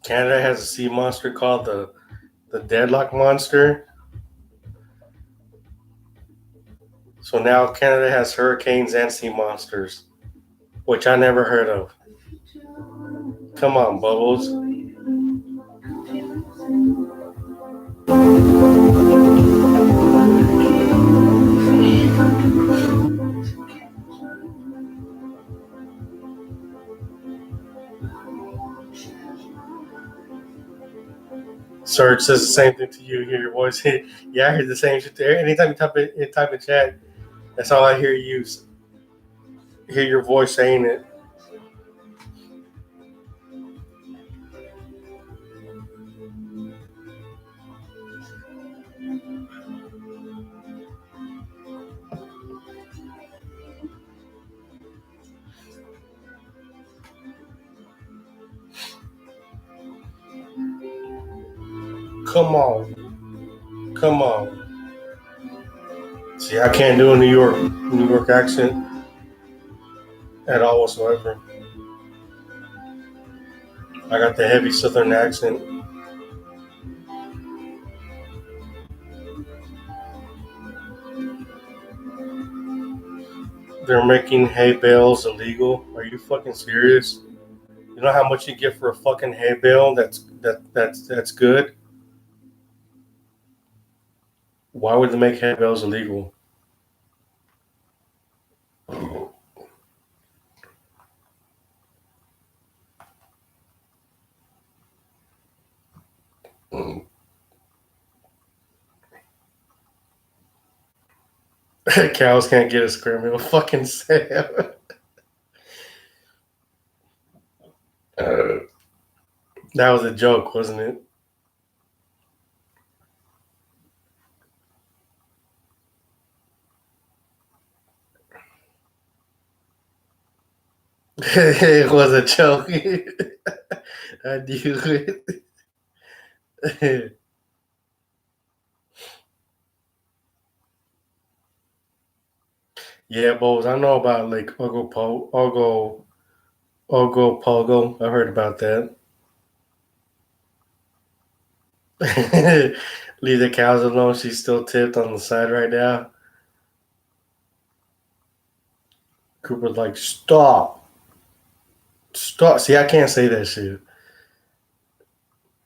Speaker 1: Canada has a sea monster called the deadlock monster. So now Canada has hurricanes and sea monsters, which I never heard of. Come on, Bubbles. Search says the same thing to you. Hear your voice. Yeah, I hear the same shit there. Anytime you type in chat, that's all I hear you hear your voice saying it. Come on. Come on. See, I can't do a New York accent at all whatsoever. I got the heavy Southern accent. They're making hay bales illegal. Are you fucking serious? You know how much you get for a fucking hay bale? That's good. Why would they make hay bales illegal? Cows can't get a square meal. Fucking Sam. That was a joke, wasn't it? It was a joke. I knew it. Yeah, Bose, I know about like Ogo Pogo. I heard about that. Leave the cows alone. She's still tipped on the side right now. Cooper's like, stop. Stop. See, I can't say that shit.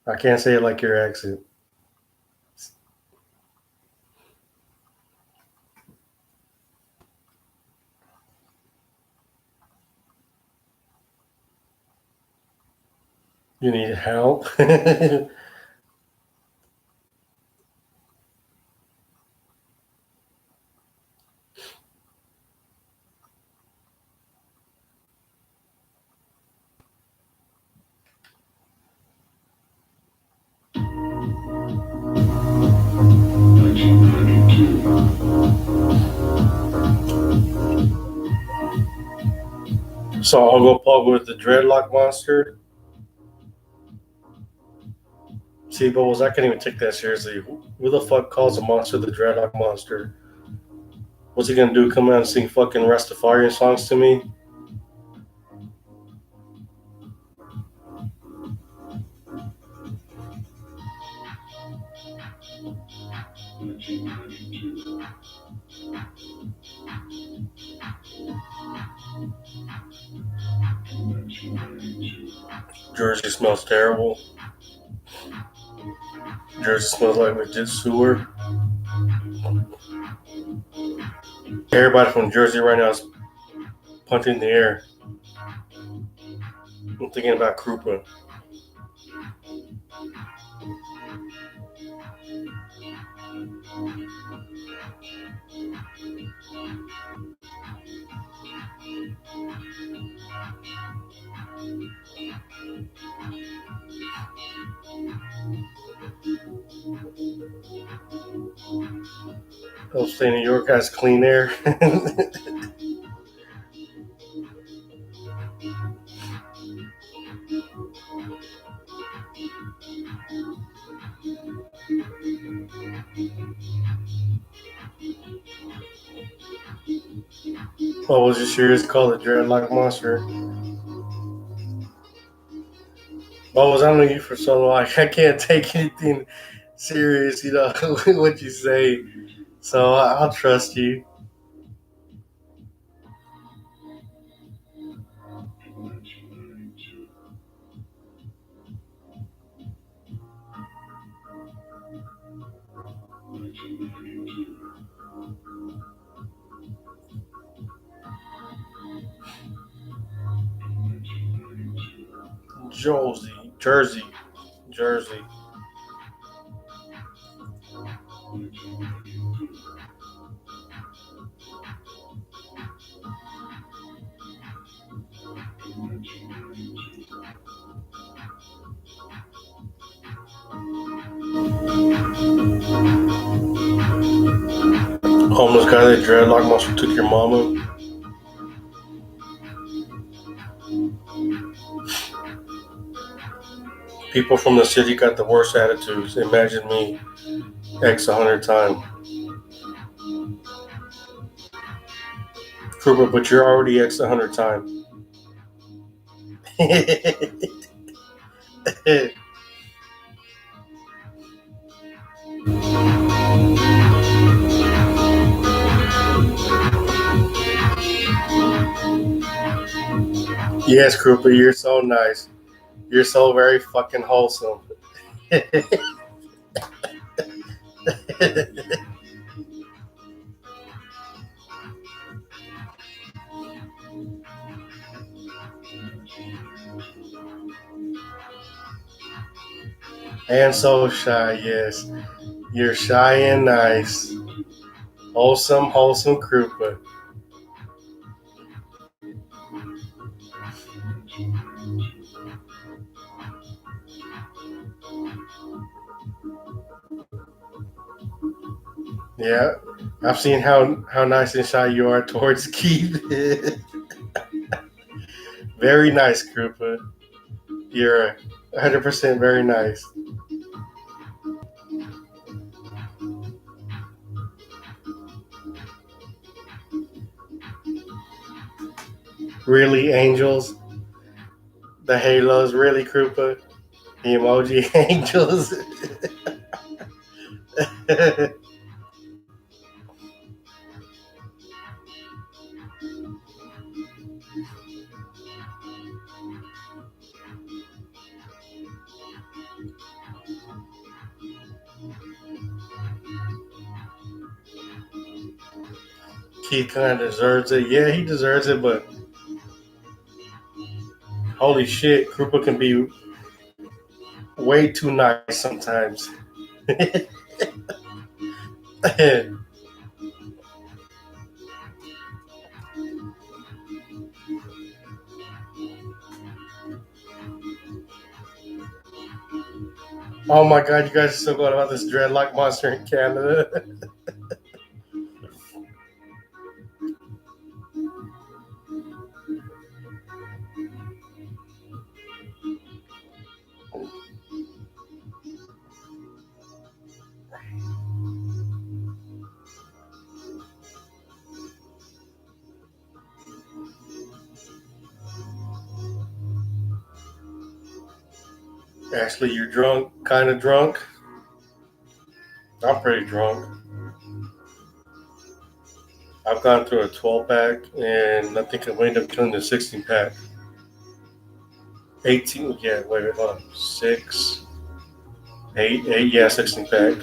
Speaker 1: I can't say it like your accent. You need help? So I'll go plug with the dreadlock monster. See, Bubbles, I can't even take that seriously. Who the fuck calls a monster the dreadlock monster? What's he gonna do? Come out and sing fucking Rastafarian songs to me? Jersey smells terrible. Jersey smells like legit sewer. Everybody from Jersey right now is punching in the air. I'm thinking about Krupa. Upstate New York has clean air. What was your series called? The Dreadlock Monster. What was I know you for so long? I can't take anything serious, you know, what you say. So I'll trust you. Jersey. Homeless guy that dreadlock monster took your mama. People from the city got the worst attitudes. Imagine me X 100 times. Krupa, but you're already X 100 times. Yes, Krupa, you're so nice. You're so very fucking wholesome. And so shy, yes. You're shy and nice. Wholesome, wholesome Krupa. Yeah, I've seen how nice and shy you are towards Keith. Very nice, Krupa. You're 100% very nice. Really, angels? The halos? Really, Krupa? The emoji angels? Keith kind of deserves it. Yeah, he deserves it, but holy shit, Krupa can be way too nice sometimes. Oh my god, you guys are so good about this dreadlock monster in Canada. Ashley, you're drunk, kind of drunk. I'm pretty drunk. I've gone through a 12 pack and I think I wind up killing the 16 pack. 18, yeah, wait, hold on. 6, 8, yeah, 16 pack.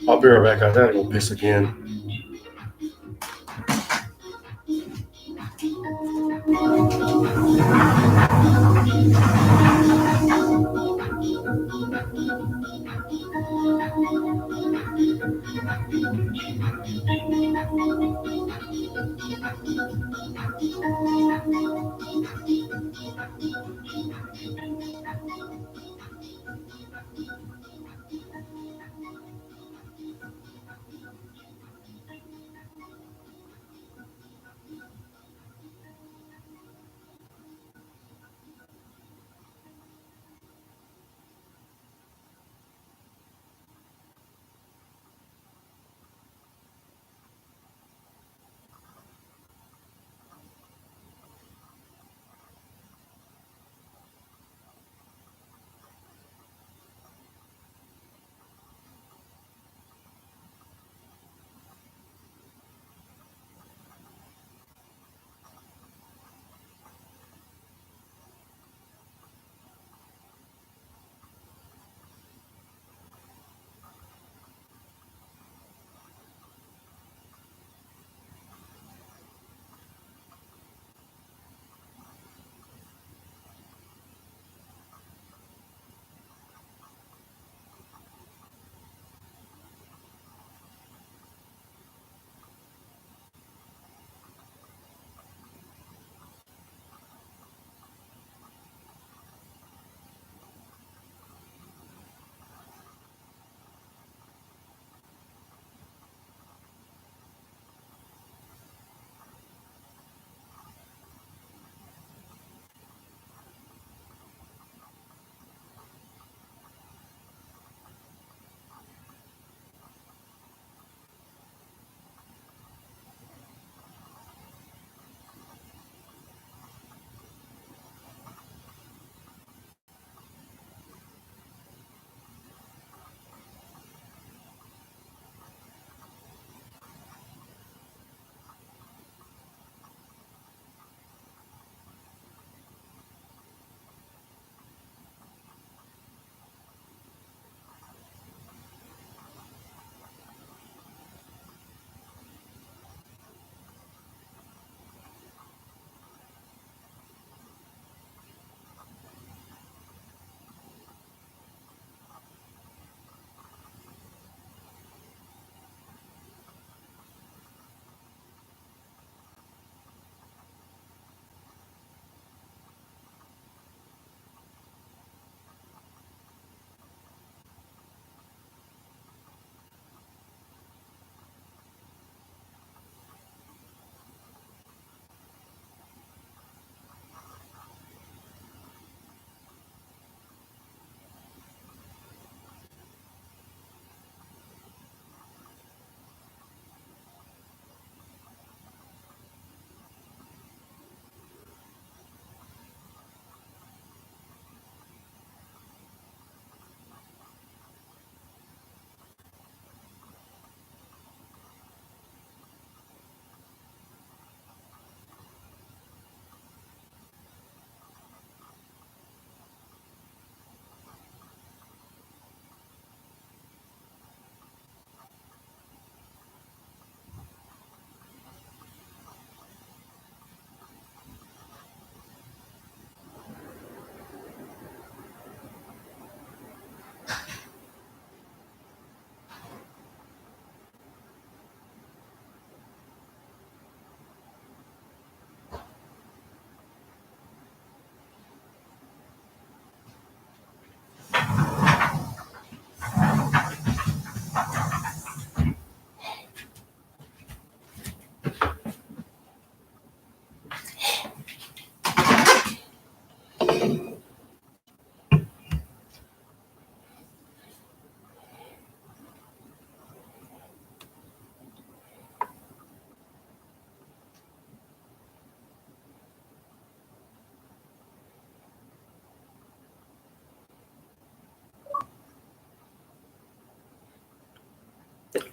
Speaker 1: I'll be right back. I gotta go piss again.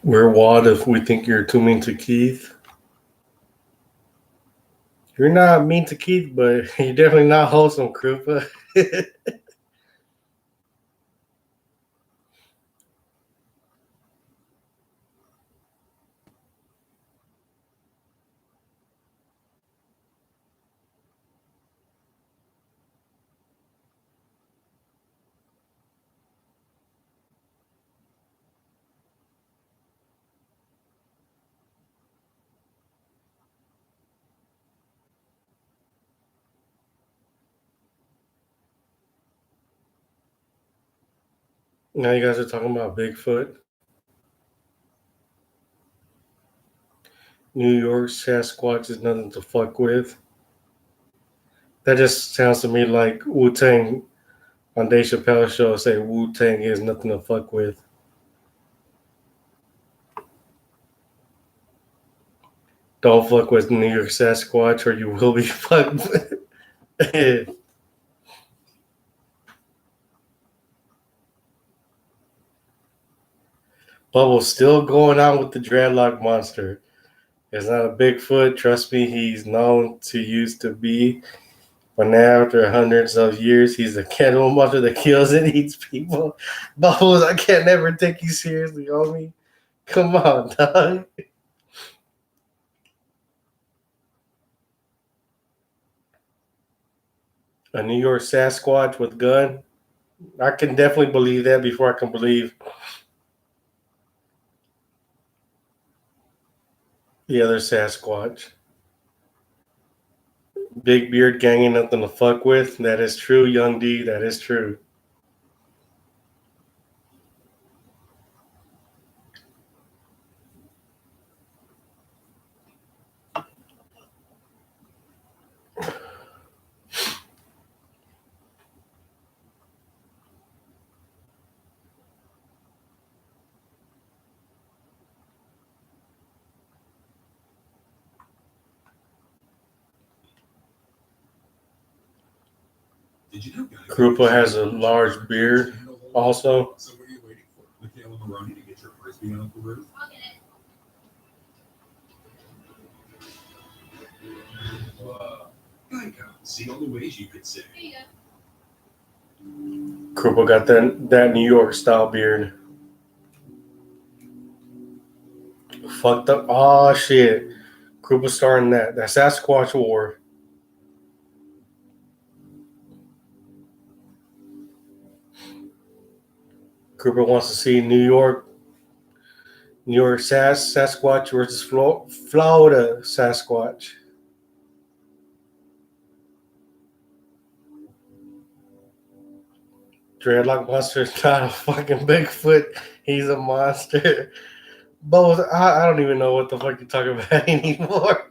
Speaker 1: We're Wad if we think you're too mean to Keith. You're not mean to Keith, but you're definitely not wholesome, Krupa. Now you guys are talking about Bigfoot. New York Sasquatch is nothing to fuck with. That just sounds to me like Wu-Tang on Dave Chappelle's show say Wu-Tang is nothing to fuck with. Don't fuck with New York Sasquatch or you will be fucked with. Bubble's still going on with the dreadlock monster. It's not a Bigfoot. Trust me, he's known to used to be. But now, after hundreds of years, he's a cannibal monster that kills and eats people. Bubbles, I can't never take you seriously, homie. Come on, dog. A New York Sasquatch with gun? I can definitely believe that before I can believe the other Sasquatch. Big beard gang ain't nothing to fuck with. That is true, Young D. That is true.
Speaker 4: Did you know
Speaker 1: Krupa has a large beard also.
Speaker 4: So what are you waiting for? Michaela Maroney to get your frisbee on the roof? Geico. See all the ways you could save.
Speaker 1: Krupa got that New York style beard. Fucked up. Oh shit. Krupa starting that Sasquatch war. Krupa wants to see New York Sasquatch versus Florida Sasquatch. Dreadlock Monster is not a fucking Bigfoot. He's a monster. Both. I don't even know what the fuck you're talking about anymore.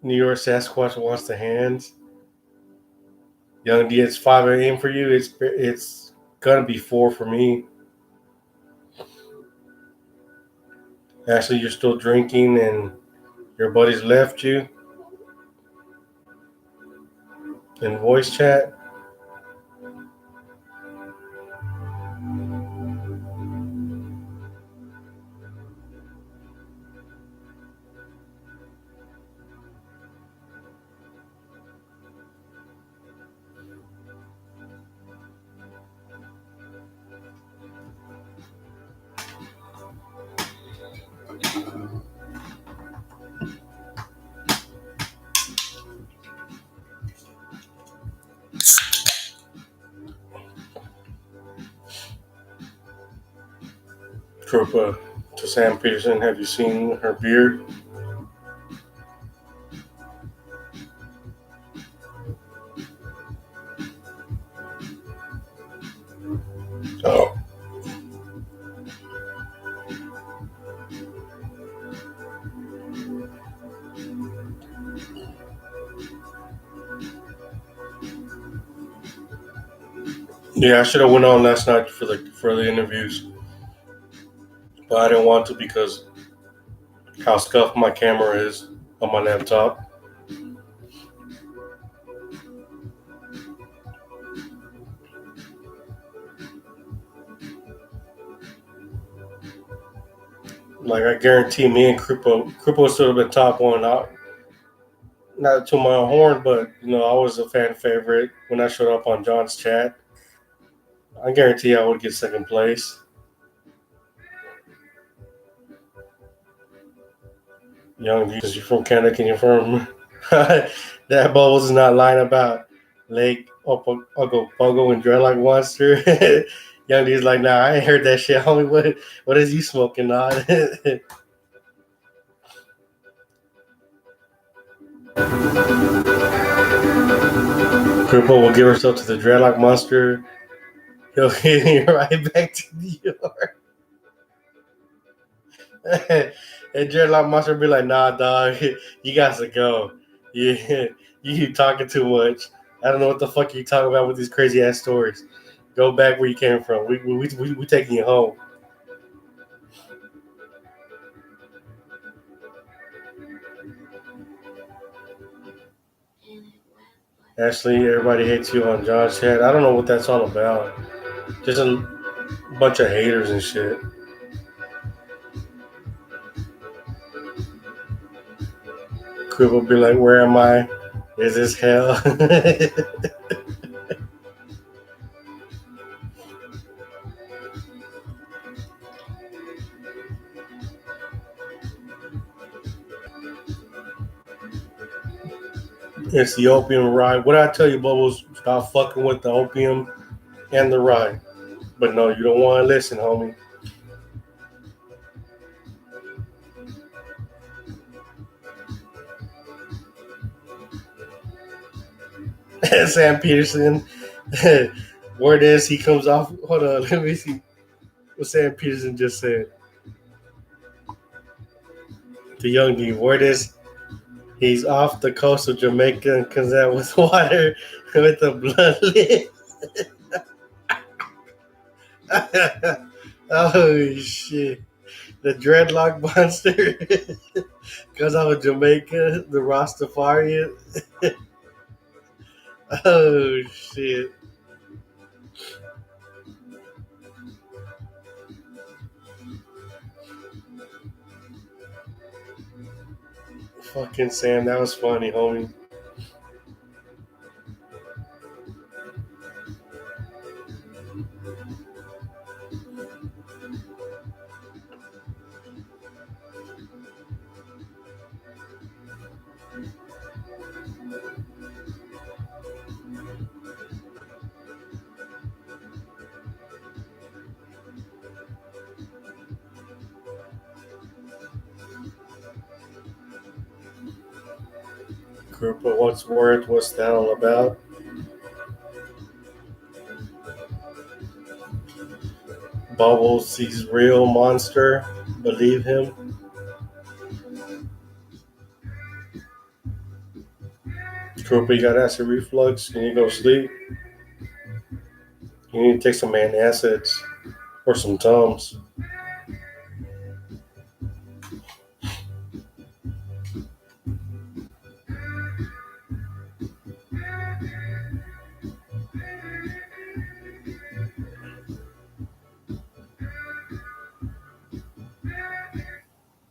Speaker 1: New York Sasquatch wants the hands. Young D, it's 5 a.m. for you. It's gonna be 4 for me. Actually, you're still drinking and your buddies left you in voice chat. Trooper to Sam Peterson, have you seen her beard? Oh. Yeah, I should have went on last night for the interviews, but I didn't want to because how scuffed my camera is on my laptop. Like I guarantee me and Krupo should have been top one. Not to my own horn, but I was a fan favorite when I showed up on John's chat. I guarantee I would get second place. Young, because you're from Canada, can you confirm that Bubbles is not lying about Lake Ogopogo and Dreadlock Monster? Young D's like, nah, I ain't heard that shit, homie. What is you smoking on? Cripple will give herself to the Dreadlock Monster. He'll hit right back to New York. And Dreadlock Monster will be like, nah, dog, you got to go. Yeah, you keep talking too much. I don't know what the fuck you talking about with these crazy ass stories. Go back where you came from. We taking you home. Ashley, everybody hates you on John's chat. I don't know what that's all about. Just a bunch of haters and shit. Crib will be like, where am I? Is this hell? It's the opium ride. What did I tell you, Bubbles? Stop fucking with the opium and the ride. But no, you don't want to listen, homie. Sam Peterson. Word is he comes off. Hold on, let me see what Sam Peterson just said. The young D. Word is he's off the coast of Jamaica and comes out with water with a blunt lid. Oh shit. The dreadlock monster comes out of Jamaica, the Rastafarian. Oh shit. Fucking Sam, that was funny, homie. Group of what's word? What's that all about? Bubbles sees real monster. Believe him. Group, you got acid reflux. You need to go to sleep. You need to take some antacids or some Tums.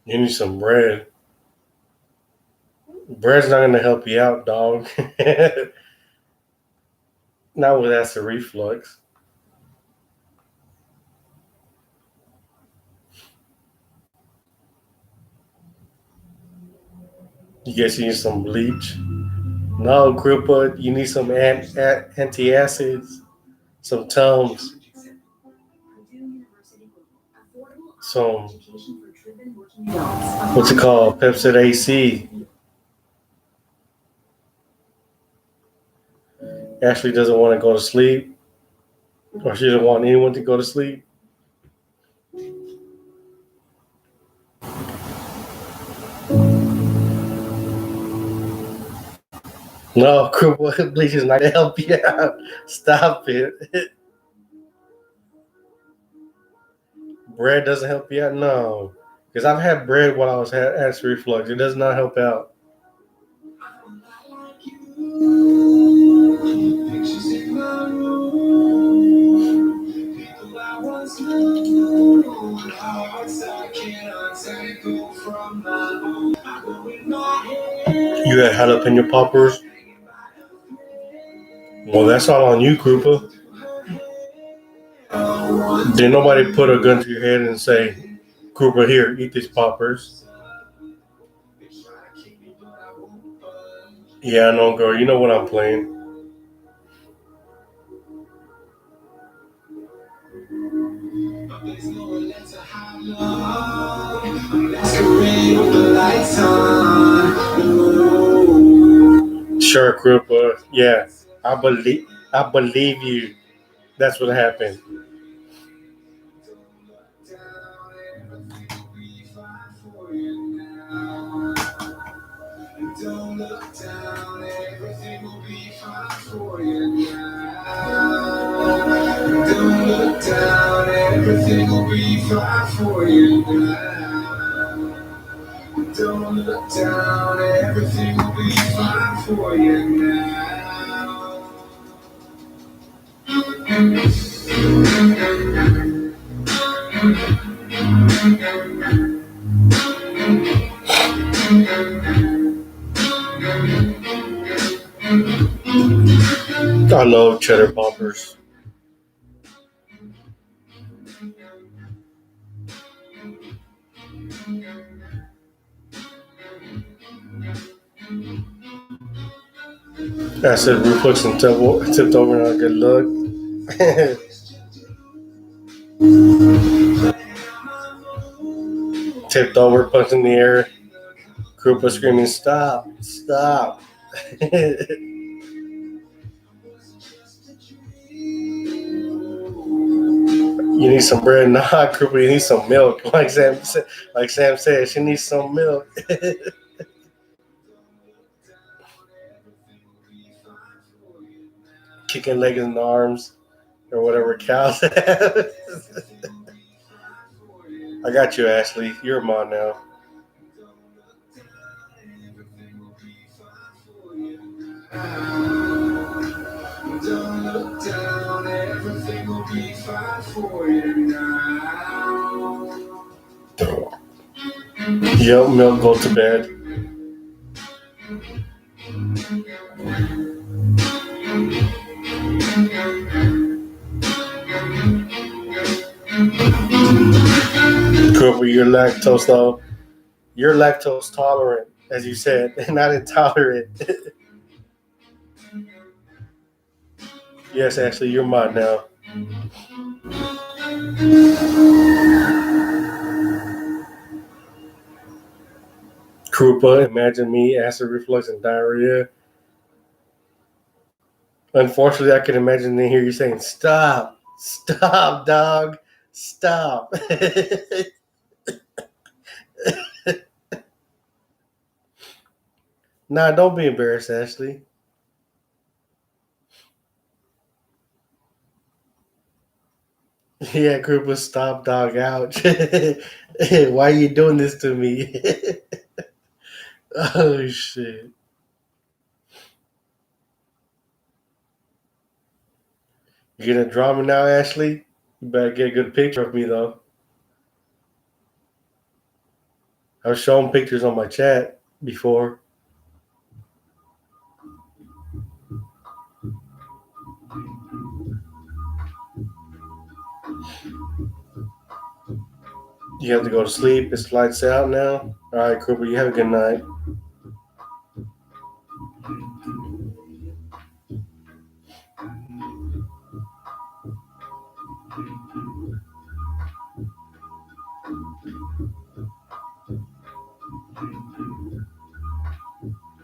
Speaker 1: You need some bread. Bread's not gonna help you out, dog. Not with acid reflux. You guess you need some bleach. No, Kripa, you need some antacids, some Tums, some what's it called? Pepsid AC. Ashley doesn't want to go to sleep, or she doesn't want anyone to go to sleep. No, bleach is not to help you out. Stop it. Bread doesn't help you out? No. Because I've had bread while I was had acid reflux. It does not help out. You had jalapeno poppers? Well, that's all on you, Krupa. Did nobody put a gun to your head and say, Krupa, here, eat these poppers? Yeah, no, girl, you know what I'm playing. Sure, Krupa. Yeah, I believe you. That's what happened. Don't look down, everything will be fine for you now. Don't look down, everything will be fine for you now. Don't look down, everything will be fine for you now. I love cheddar poppers. I said reflex and tipped over and I good luck. Tipped over, punched in the air. Krupa screaming, stop, stop. You need some bread? Nah, Krupa, you need some milk. Like Sam said, she needs some milk. Kicking legs and arms or whatever cows have. I got you, Ashley. You're mine now. Don't look down, everything will be fine for you now. Yep, milk, go to bed. Cooper, you're lactose though. You're lactose tolerant, as you said, and not intolerant. Yes, Ashley, you're mine now. Krupa, imagine me, acid reflux and diarrhea. Unfortunately, I can imagine and hear you saying, stop, stop, dog, stop. Nah, don't be embarrassed, Ashley. Yeah, Krupa, stop, dog, ouch. Why are you doing this to me? Oh, shit. You gonna draw me now, Ashley? You better get a good picture of me, though. I've shown pictures on my chat before. You have to go to sleep. It's lights out now. All right, Cooper, you have a good night.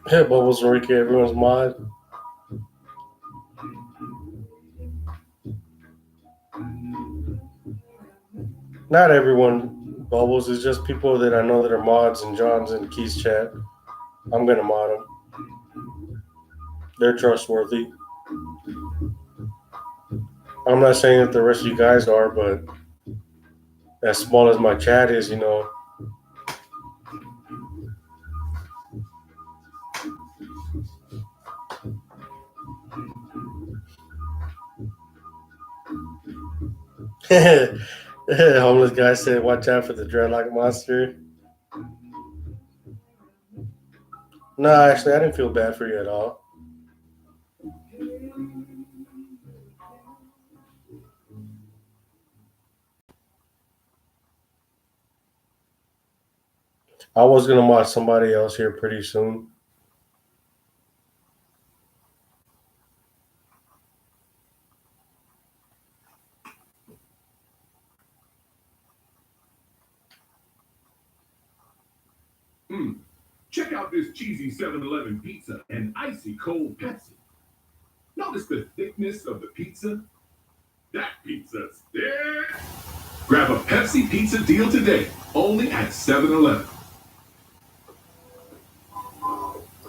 Speaker 1: Hey, Bubbles and Ricky, everyone's mod. Not everyone, Bubbles. It's just people that I know that are mods in John's and Keith's chat. I'm going to mod them. They're trustworthy. I'm not saying that the rest of you guys are, but as small as my chat is, you know. Homeless guy said, watch out for the dreadlock monster. No, actually, I didn't feel bad for you at all. I was gonna watch somebody else here pretty soon.
Speaker 4: Check out this cheesy 7-Eleven pizza and icy cold Pepsi. Notice the thickness of the pizza? That pizza's thick. Grab a Pepsi pizza deal today, only at 7-Eleven.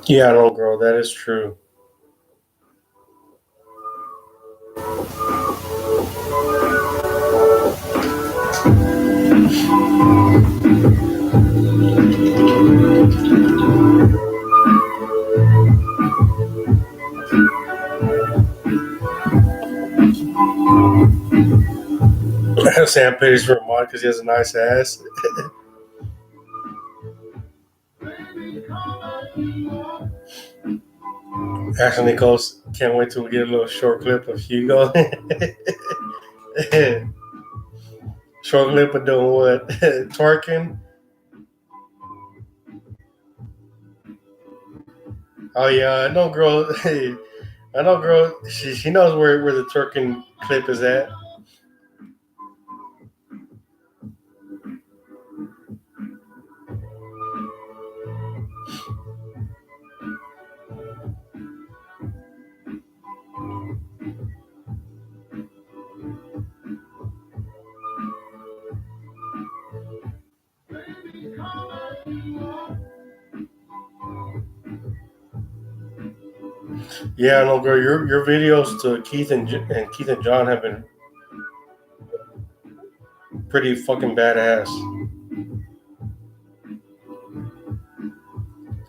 Speaker 1: Yeah, I know, girl. That is true. Sam pays for Vermont because he has a nice ass. Ashley Nichols can't wait till we get a little short clip of Hugo. Short clip of doing what? Twerking. Oh yeah, I know, girl. I know, girl. She knows where the twerking clip is at. Yeah, I know, girl. Your videos to Keith and Keith and John have been pretty fucking badass.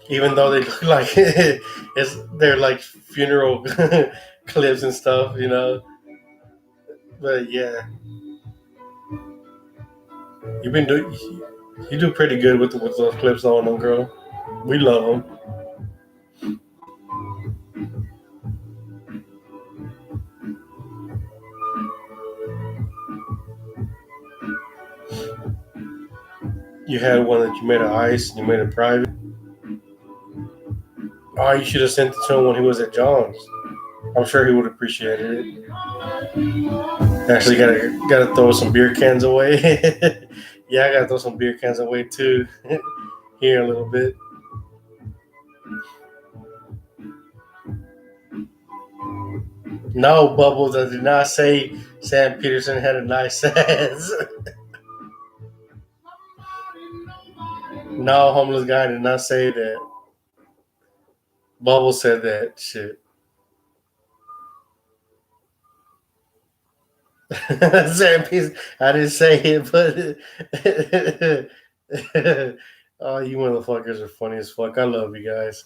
Speaker 1: Even though they look like they're like funeral clips and stuff, you know. But yeah, you've been doing you do pretty good with those clips on them, girl. We love them. You had one that you made of ice and you made it private. Oh, you should have sent it to him when he was at John's. I'm sure he would have appreciated it. Actually, gotta throw some beer cans away. Yeah, I gotta throw some beer cans away too. Here a little bit. No, Bubbles, I did not say Sam Peterson had a nice ass. No, homeless guy did not say that. Bubbles said that shit. Sam Peterson, I didn't say it, but oh, you motherfuckers are funny as fuck. I love you guys.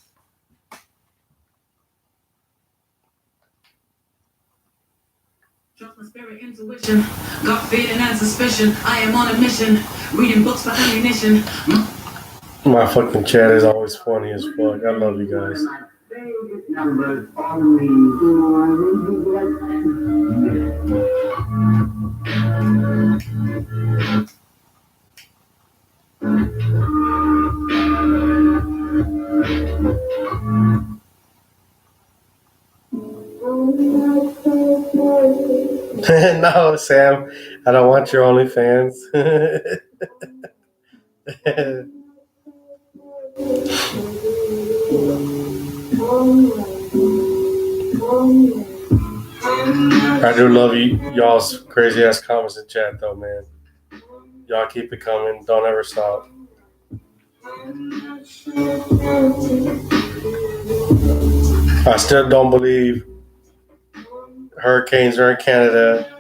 Speaker 5: Trust my spirit, intuition, gut feeling and suspicion. I am on a mission, reading books for ammunition.
Speaker 1: My fucking chat is always funny as fuck. I love you guys. No, Sam, I don't want your OnlyFans. I do love y'all's crazy ass comments in chat though, man. Y'all keep it coming. Don't ever stop. I still don't believe hurricanes are in Canada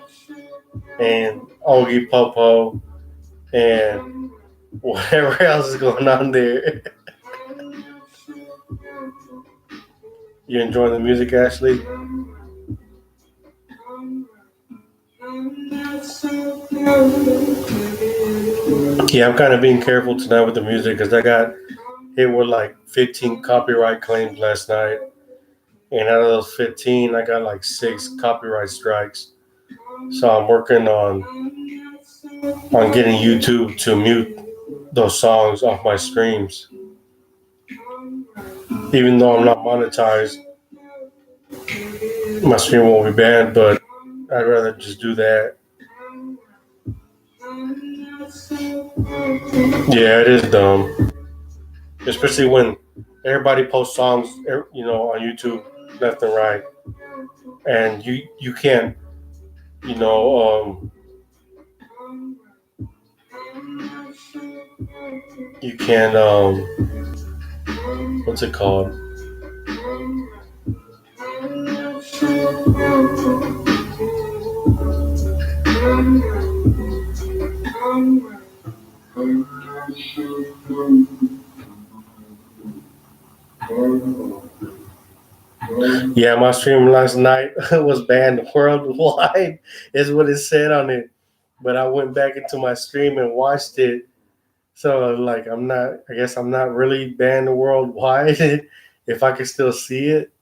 Speaker 1: and Ogie Popo and whatever else is going on there. You enjoying the music, Ashley? Yeah, I'm kind of being careful tonight with the music because I got hit with like 15 copyright claims last night. And out of those 15, I got like 6 copyright strikes. So I'm working on getting YouTube to mute those songs off my streams. Even though I'm not monetized, my stream won't be banned, but I'd rather just do that. Yeah, it is dumb. Especially when everybody posts songs, on YouTube left and right. And you can't, you know, you can what's it called? Yeah, my stream last night was banned worldwide, is what it said on it. But I went back into my stream and watched it. So like I guess I'm not really banned worldwide if I can still see it.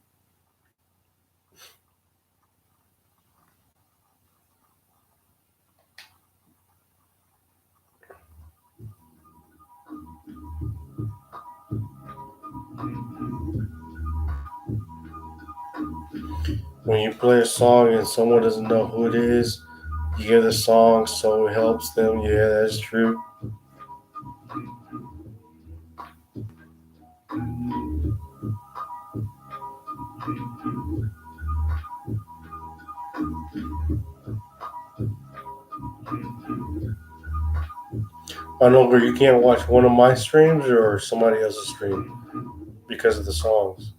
Speaker 1: When you play a song and someone doesn't know who it is, you hear the song, so it helps them. Yeah, that's true. I know where you can't watch one of my streams or somebody else's stream because of the songs.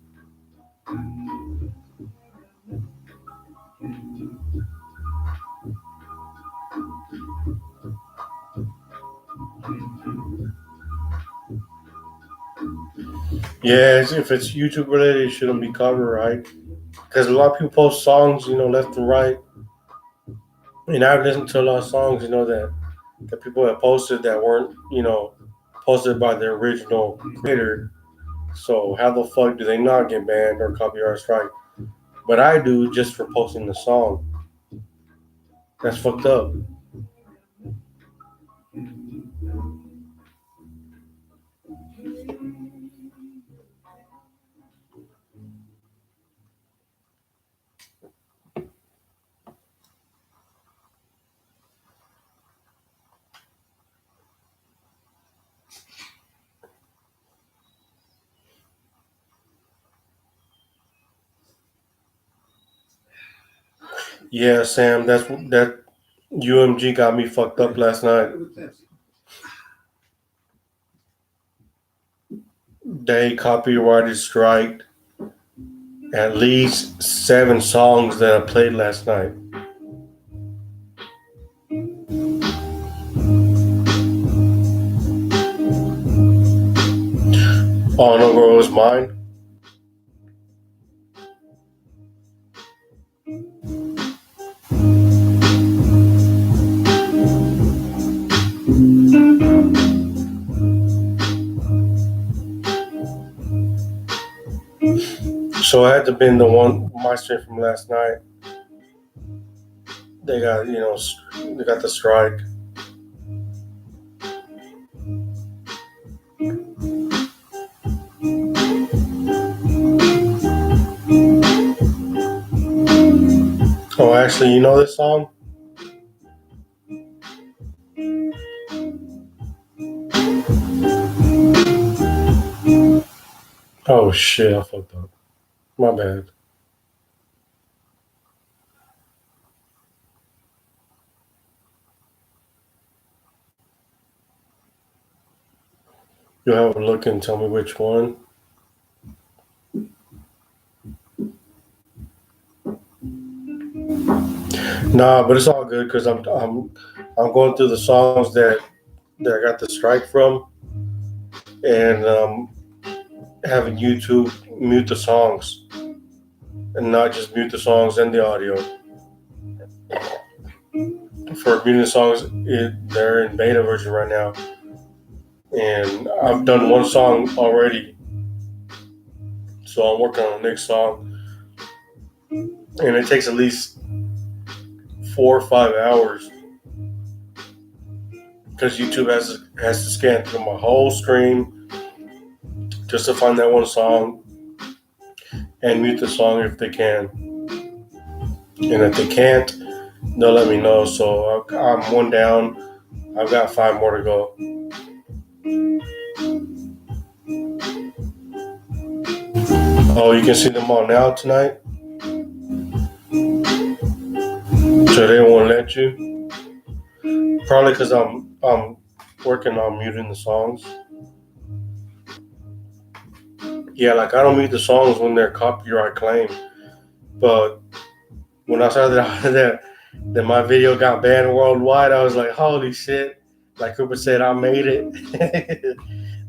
Speaker 1: Yeah, if it's YouTube related, it shouldn't be copyright. Because a lot of people post songs, left and right. And I've listened to a lot of songs, that people have posted that weren't, posted by the original creator. So how the fuck do they not get banned or copyright strike? But I do just for posting the song. That's fucked up. Yeah, Sam, that UMG got me fucked up last night. They copyrighted strike at least 7 songs that I played last night. Oh, no, girl, it was mine. So it had to been my stream from last night. They got, they got the strike. Oh, actually, you know this song? Oh shit, I fucked up. My bad. You'll have a look and tell me which one. Nah, but it's all good because I'm going through the songs that I got the strike from, and having YouTube mute the songs, and not just mute the songs and the audio. For muting the songs, they're in beta version right now. and I've done one song already, so I'm working on the next song, and it takes at least 4 or 5 hours because YouTube has to scan through my whole stream just to find that one song and mute the song if they can, and if they can't, they'll let me know. So I'm one down. I've got 5 more to go. Oh, you can see them all now tonight? So they won't let you? Probably because I'm working on muting the songs. Yeah, like I don't mute the songs when they're copyright claimed. But when I saw that my video got banned worldwide, I was like, holy shit. Like Cooper said, I made it.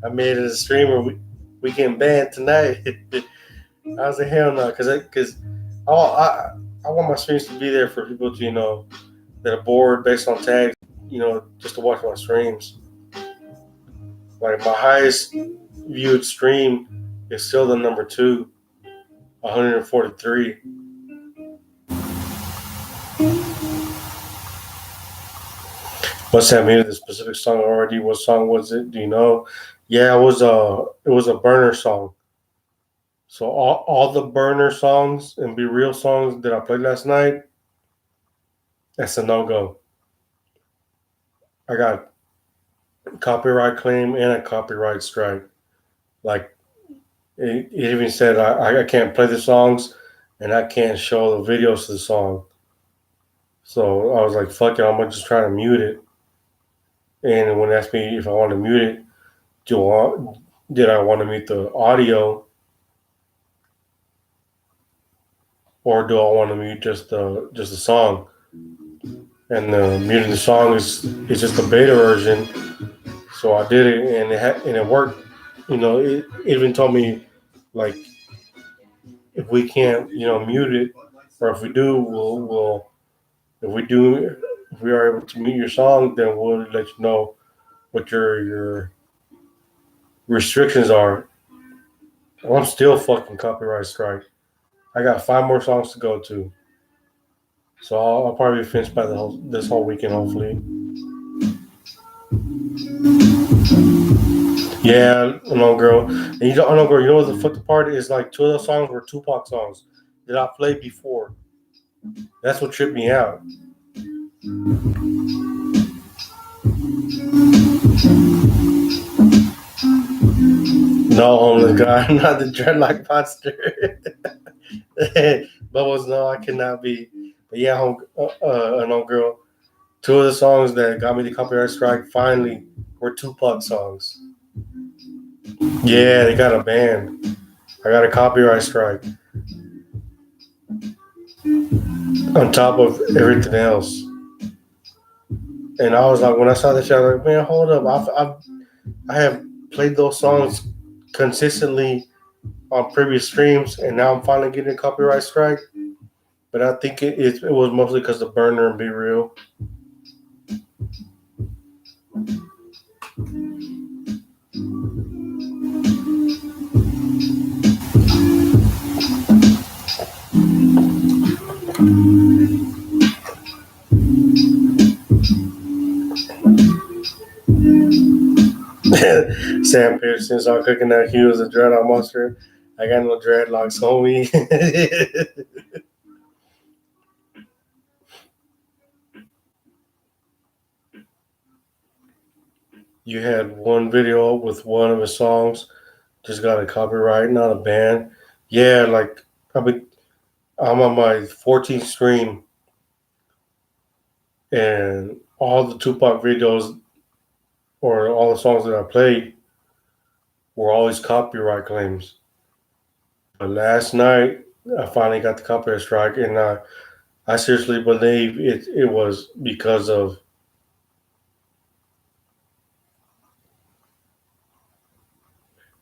Speaker 1: I made it as a streamer. We getting banned tonight. I was like, hell no, because I want my streams to be there for people to, that are bored based on tags, just to watch my streams. Like my highest viewed stream is still the number 2, 143. Must have muted the specific song already. What song was it? Do you know? Yeah, it was a burner song. So all the burner songs and Be Real songs that I played last night, that's a no-go. I got copyright claim and a copyright strike. Like it even said I can't play the songs and I can't show the videos to the song. So I was like, fuck it, I'm gonna just try to mute it. And when they asked me if I want to mute it, did I want to mute the audio, or do I want to mute just the song? And muting the song is just a beta version. So I did it, and it worked. It even told me like if we can't mute it, or if we do, if we are able to mute your song, then we'll let you know what your restrictions are. I'm still fucking copyright strike. I got 5 more songs to go to. So I'll probably be finished by this whole weekend, hopefully. Yeah, girl. And girl, you know what the fucked part is? Like 2 of those songs were Tupac songs that I played before. That's what tripped me out. No, homeless guy, not the dreadlock monster. Bubbles, no, I cannot be. But yeah, girl. 2 of the songs that got me the copyright strike finally were Tupac songs. Yeah, they got a ban. I got a copyright strike. On top of everything else. And I was like, when I saw that shit, I was like, man, hold up. I have played those songs consistently on previous streams, and now I'm finally getting a copyright strike. But I think it was mostly because of Burner and Be Real. Sam Pearson saw cooking that he was a dreadlock monster. I got no dreadlocks, homie. You had one video with one of his songs, just got a copyright, not a ban. Yeah, like I'm on my 14th stream, and all the Tupac videos or all the songs that I played were always copyright claims. But last night, I finally got the copyright strike, and I seriously believe it was because of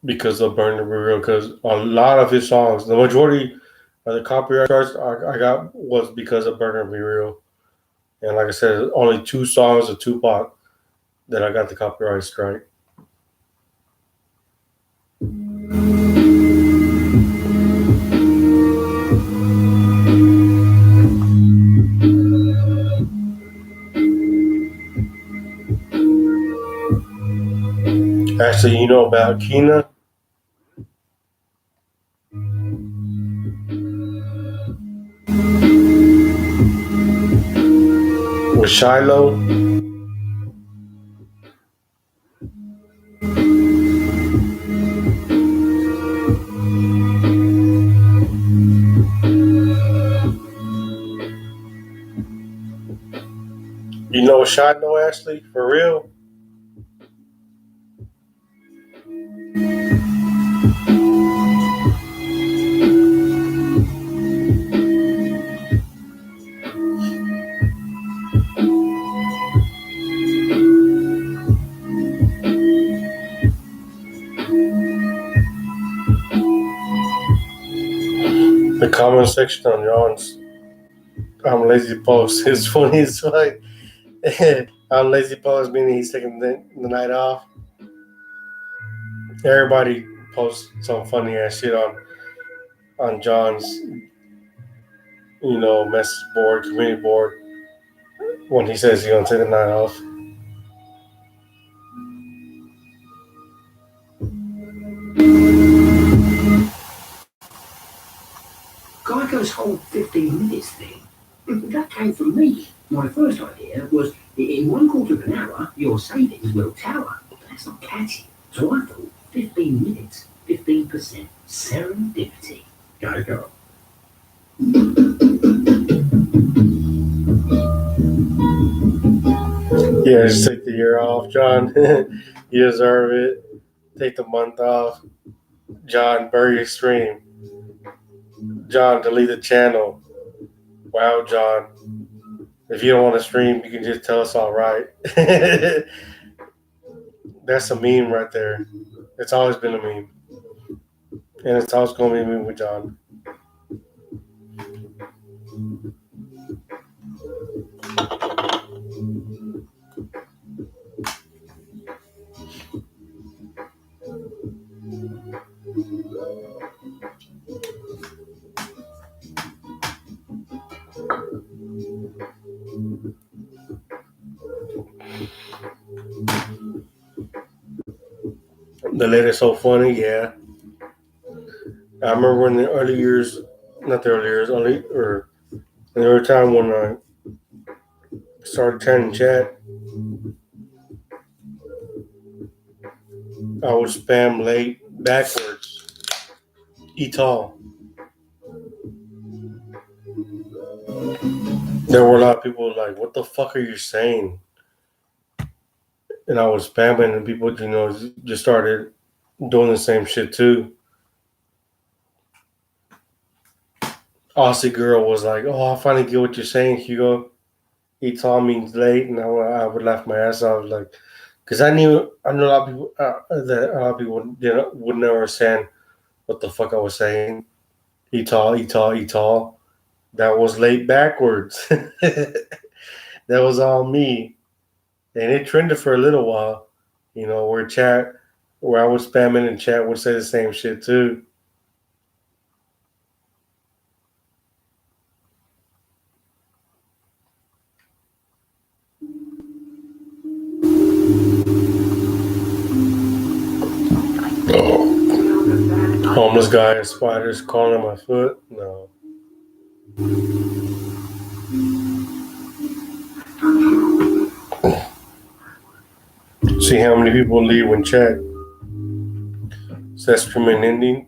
Speaker 1: Burn the Be Real, because a lot of his songs, the majority of the copyright strikes I got was because of Burn the Be Real. And like I said, only 2 songs of Tupac that I got the copyright strike. Actually, you know about Kina? With Shiloh? You know Shiloh, Ashley? For real? The comment section on John's Lazy Post is funny as fuck. I'm Lazy Post meaning he's taking the night off. Everybody posts some funny ass shit on John's, message board, community board when he says he's gonna take the night off.
Speaker 2: Geico's whole 15 minutes thing, that came from me. My first idea was, in 1/4 of an hour, your savings will tower. But that's not catchy. So I thought, 15 minutes, 15% serendipity. Geico.
Speaker 1: Yeah, just take the year off, John. You deserve it. Take the month off. John, bury your stream. John, delete the channel. Wow, John. If you don't want to stream, you can just tell us all right. That's a meme right there. It's always been a meme. And it's always going to be a meme with John. The latest so funny, yeah. I remember in the early years, not the early years, or in the early time when I started chatting chat, I would spam late backwards. Etall. There were a lot of people like, what the fuck are you saying? And I was spamming, and people, just started doing the same shit too. Aussie girl was like, "Oh, I finally get what you're saying, Hugo." Etall means late, and I would laugh my ass off, like, because I know a lot of people that a lot of people would never understand what the fuck I was saying. Etall. That was late backwards. That was all me. And it trended for a little while, where I was spamming and chat would say the same shit too. Homeless guy and spiders crawling on my foot? No. See how many people leave when chat says streaming ending?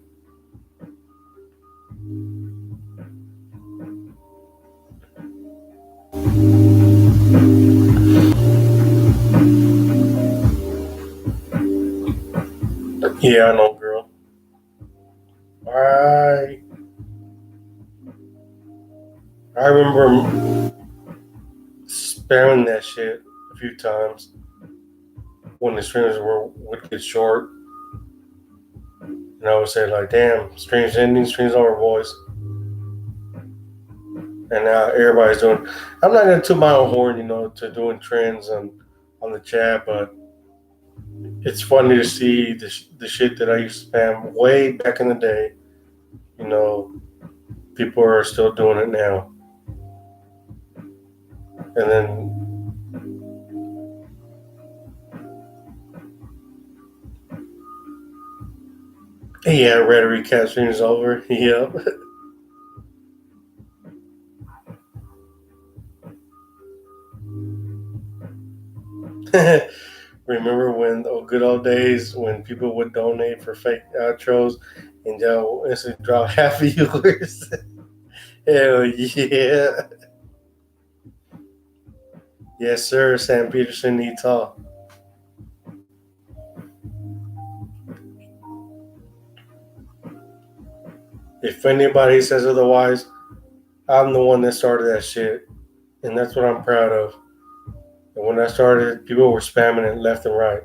Speaker 1: Yeah, I know, girl. I remember spamming that shit a few times when the streams would get short. And I would say, like, damn, streams ending, streams over, boys. And now everybody's doing. I'm not gonna toot my own horn, to doing trends on the chat, but it's funny to see the shit that I used to spam way back in the day. People are still doing it now. And then Yeah, rhetoric capturing is over. Yep. Remember when the good old days when people would donate for fake outros and they'll instantly drop half of yours? Hell yeah. Yes, sir, Sam Peterson, Utah. If anybody says otherwise, I'm the one that started that shit. And that's what I'm proud of. And when I started, people were spamming it left and right.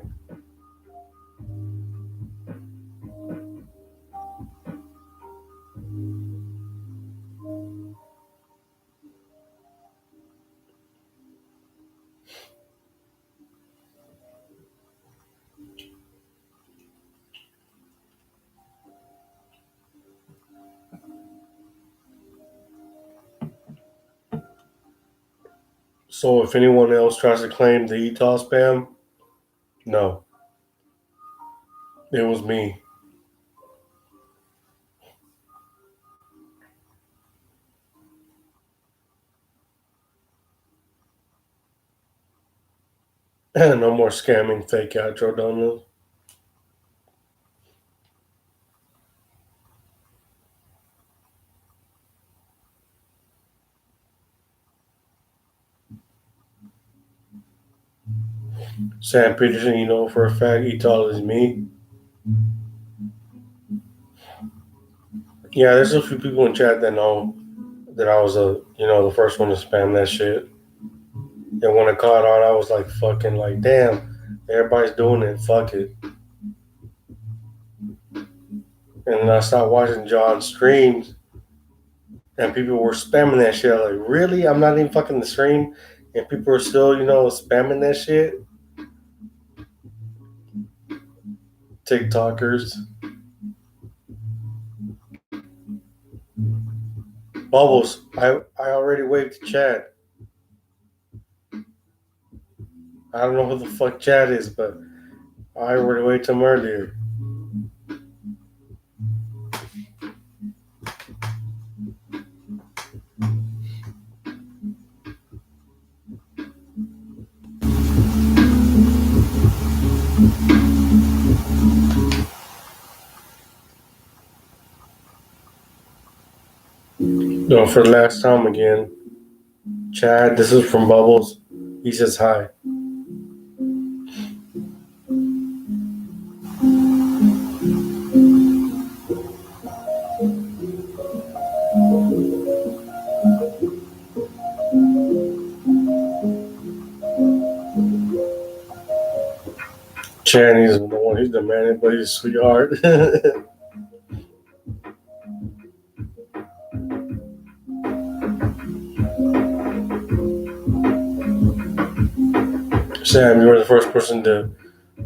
Speaker 1: So if anyone else tries to claim the Utah spam, no, it was me. No more scamming fake outro donuts. Sam Peterson, you know for a fact Utah is me. Yeah, there's a few people in chat that know that I was the first one to spam that shit. And when I caught on, I was like, fucking, like, damn, everybody's doing it. Fuck it. And then I started watching John's streams, and people were spamming that shit. I was like, really? I'm not even fucking the stream, and people are still, spamming that shit. TikTokers. Bubbles, I already waved to Chad. I don't know who the fuck Chad is, but I already waved to him earlier. No, for the last time again, Chad, this is from Bubbles. He says hi. Chad, he's the one, he's the man, but he's a sweetheart. Sam, you were the first person to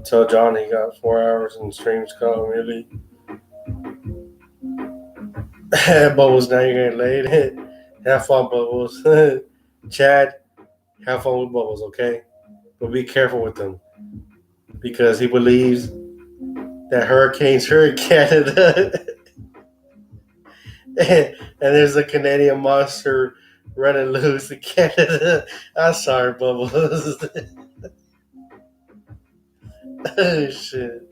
Speaker 1: tell John he got 4 hours in streams called really. Bubbles, now you're getting laid. Have fun, Bubbles. Chad, have fun with Bubbles, okay? But be careful with him. Because he believes that hurricanes are in Canada. And there's a Canadian monster running loose in Canada. I'm sorry, Bubbles. Oh, shit.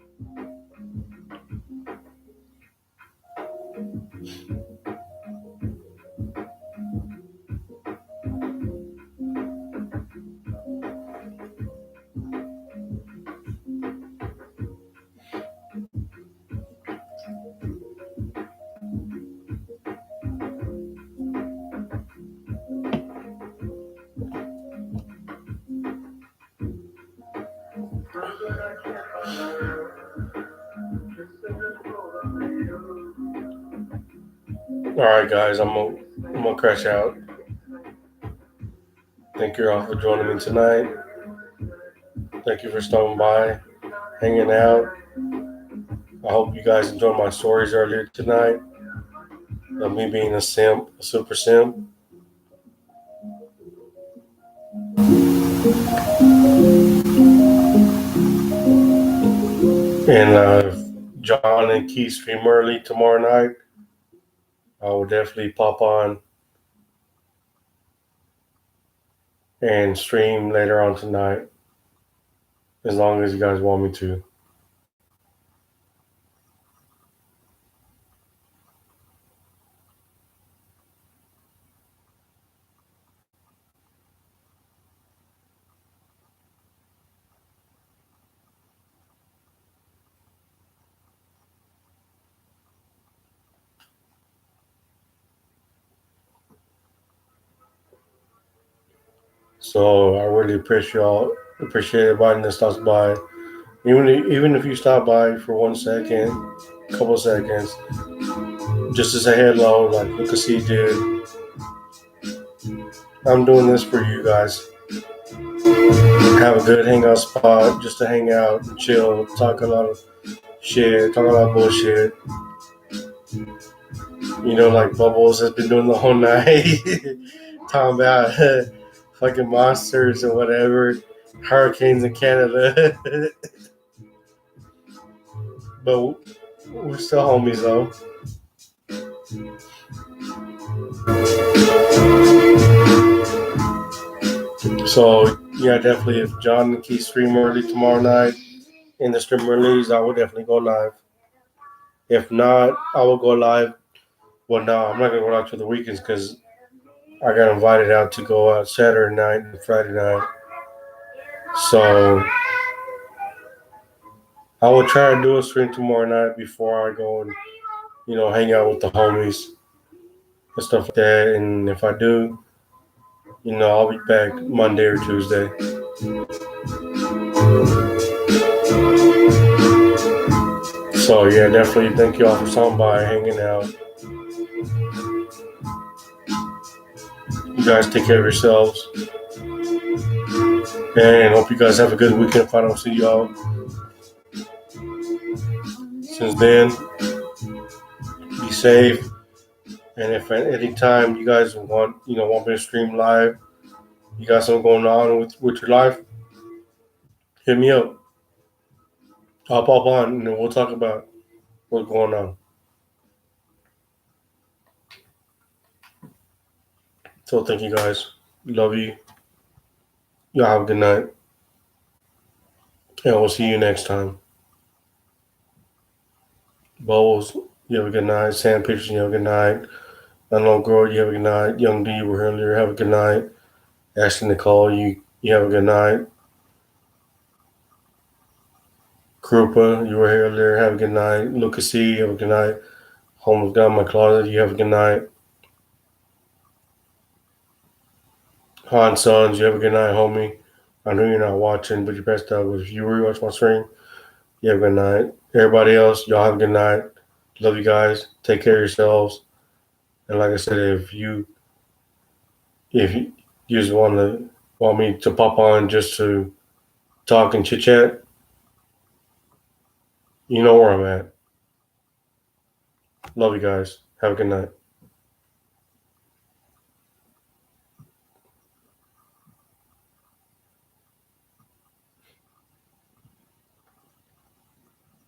Speaker 1: All right, guys, I'm gonna crash out. Thank you all for joining me tonight. Thank you for stopping by, hanging out. I hope you guys enjoyed my stories earlier tonight of me being a simp, a super simp. And John and Key stream early tomorrow night, I will definitely pop on and stream later on tonight, as long as you guys want me to. So I really appreciate everybody that stops by. Even if you stop by for 1 second, couple seconds, just to say hello, like Lucas C did. I'm doing this for you guys. Have a good hangout spot just to hang out and chill, talk a lot of shit, talk a lot of bullshit. Like Bubbles has been doing the whole night, talking about fucking monsters and whatever, hurricanes in Canada. But we're still homies though. So yeah, definitely. If John and Keith stream early tomorrow night in the stream release, I will definitely go live. If not, I will go live. Well, no, I'm not gonna go out to the weekends because I got invited out to go out Saturday night and Friday night. So I will try to do a stream tomorrow night before I go and hang out with the homies and stuff like that. And if I do, I'll be back Monday or Tuesday. So yeah, definitely thank you all for stopping by, hanging out. You guys take care of yourselves. And hope you guys have a good weekend if I don't see y'all. Since then, be safe. And if at any time you guys want me to stream live, you got something going on with your life, hit me up. I'll pop on and then we'll talk about what's going on. So thank you guys. Love you. Y'all have a good night. And we'll see you next time. Bowles, you have a good night. Sam Pictures, you have a good night. Unknown Girl, you have a good night. Young D, you were here earlier. Have a good night. Ashley Nicole, you have a good night. Krupa, you were here earlier. Have a good night. Lucas C, you have a good night. Home of God, my closet, you have a good night. Han Sons, you have a good night, homie. I know you're not watching, but you best out. If you rewatch my stream, you have a good night. Everybody else, y'all have a good night. Love you guys. Take care of yourselves. And like I said, if you just want me to pop on just to talk and chit chat, you know where I'm at. Love you guys. Have a good night.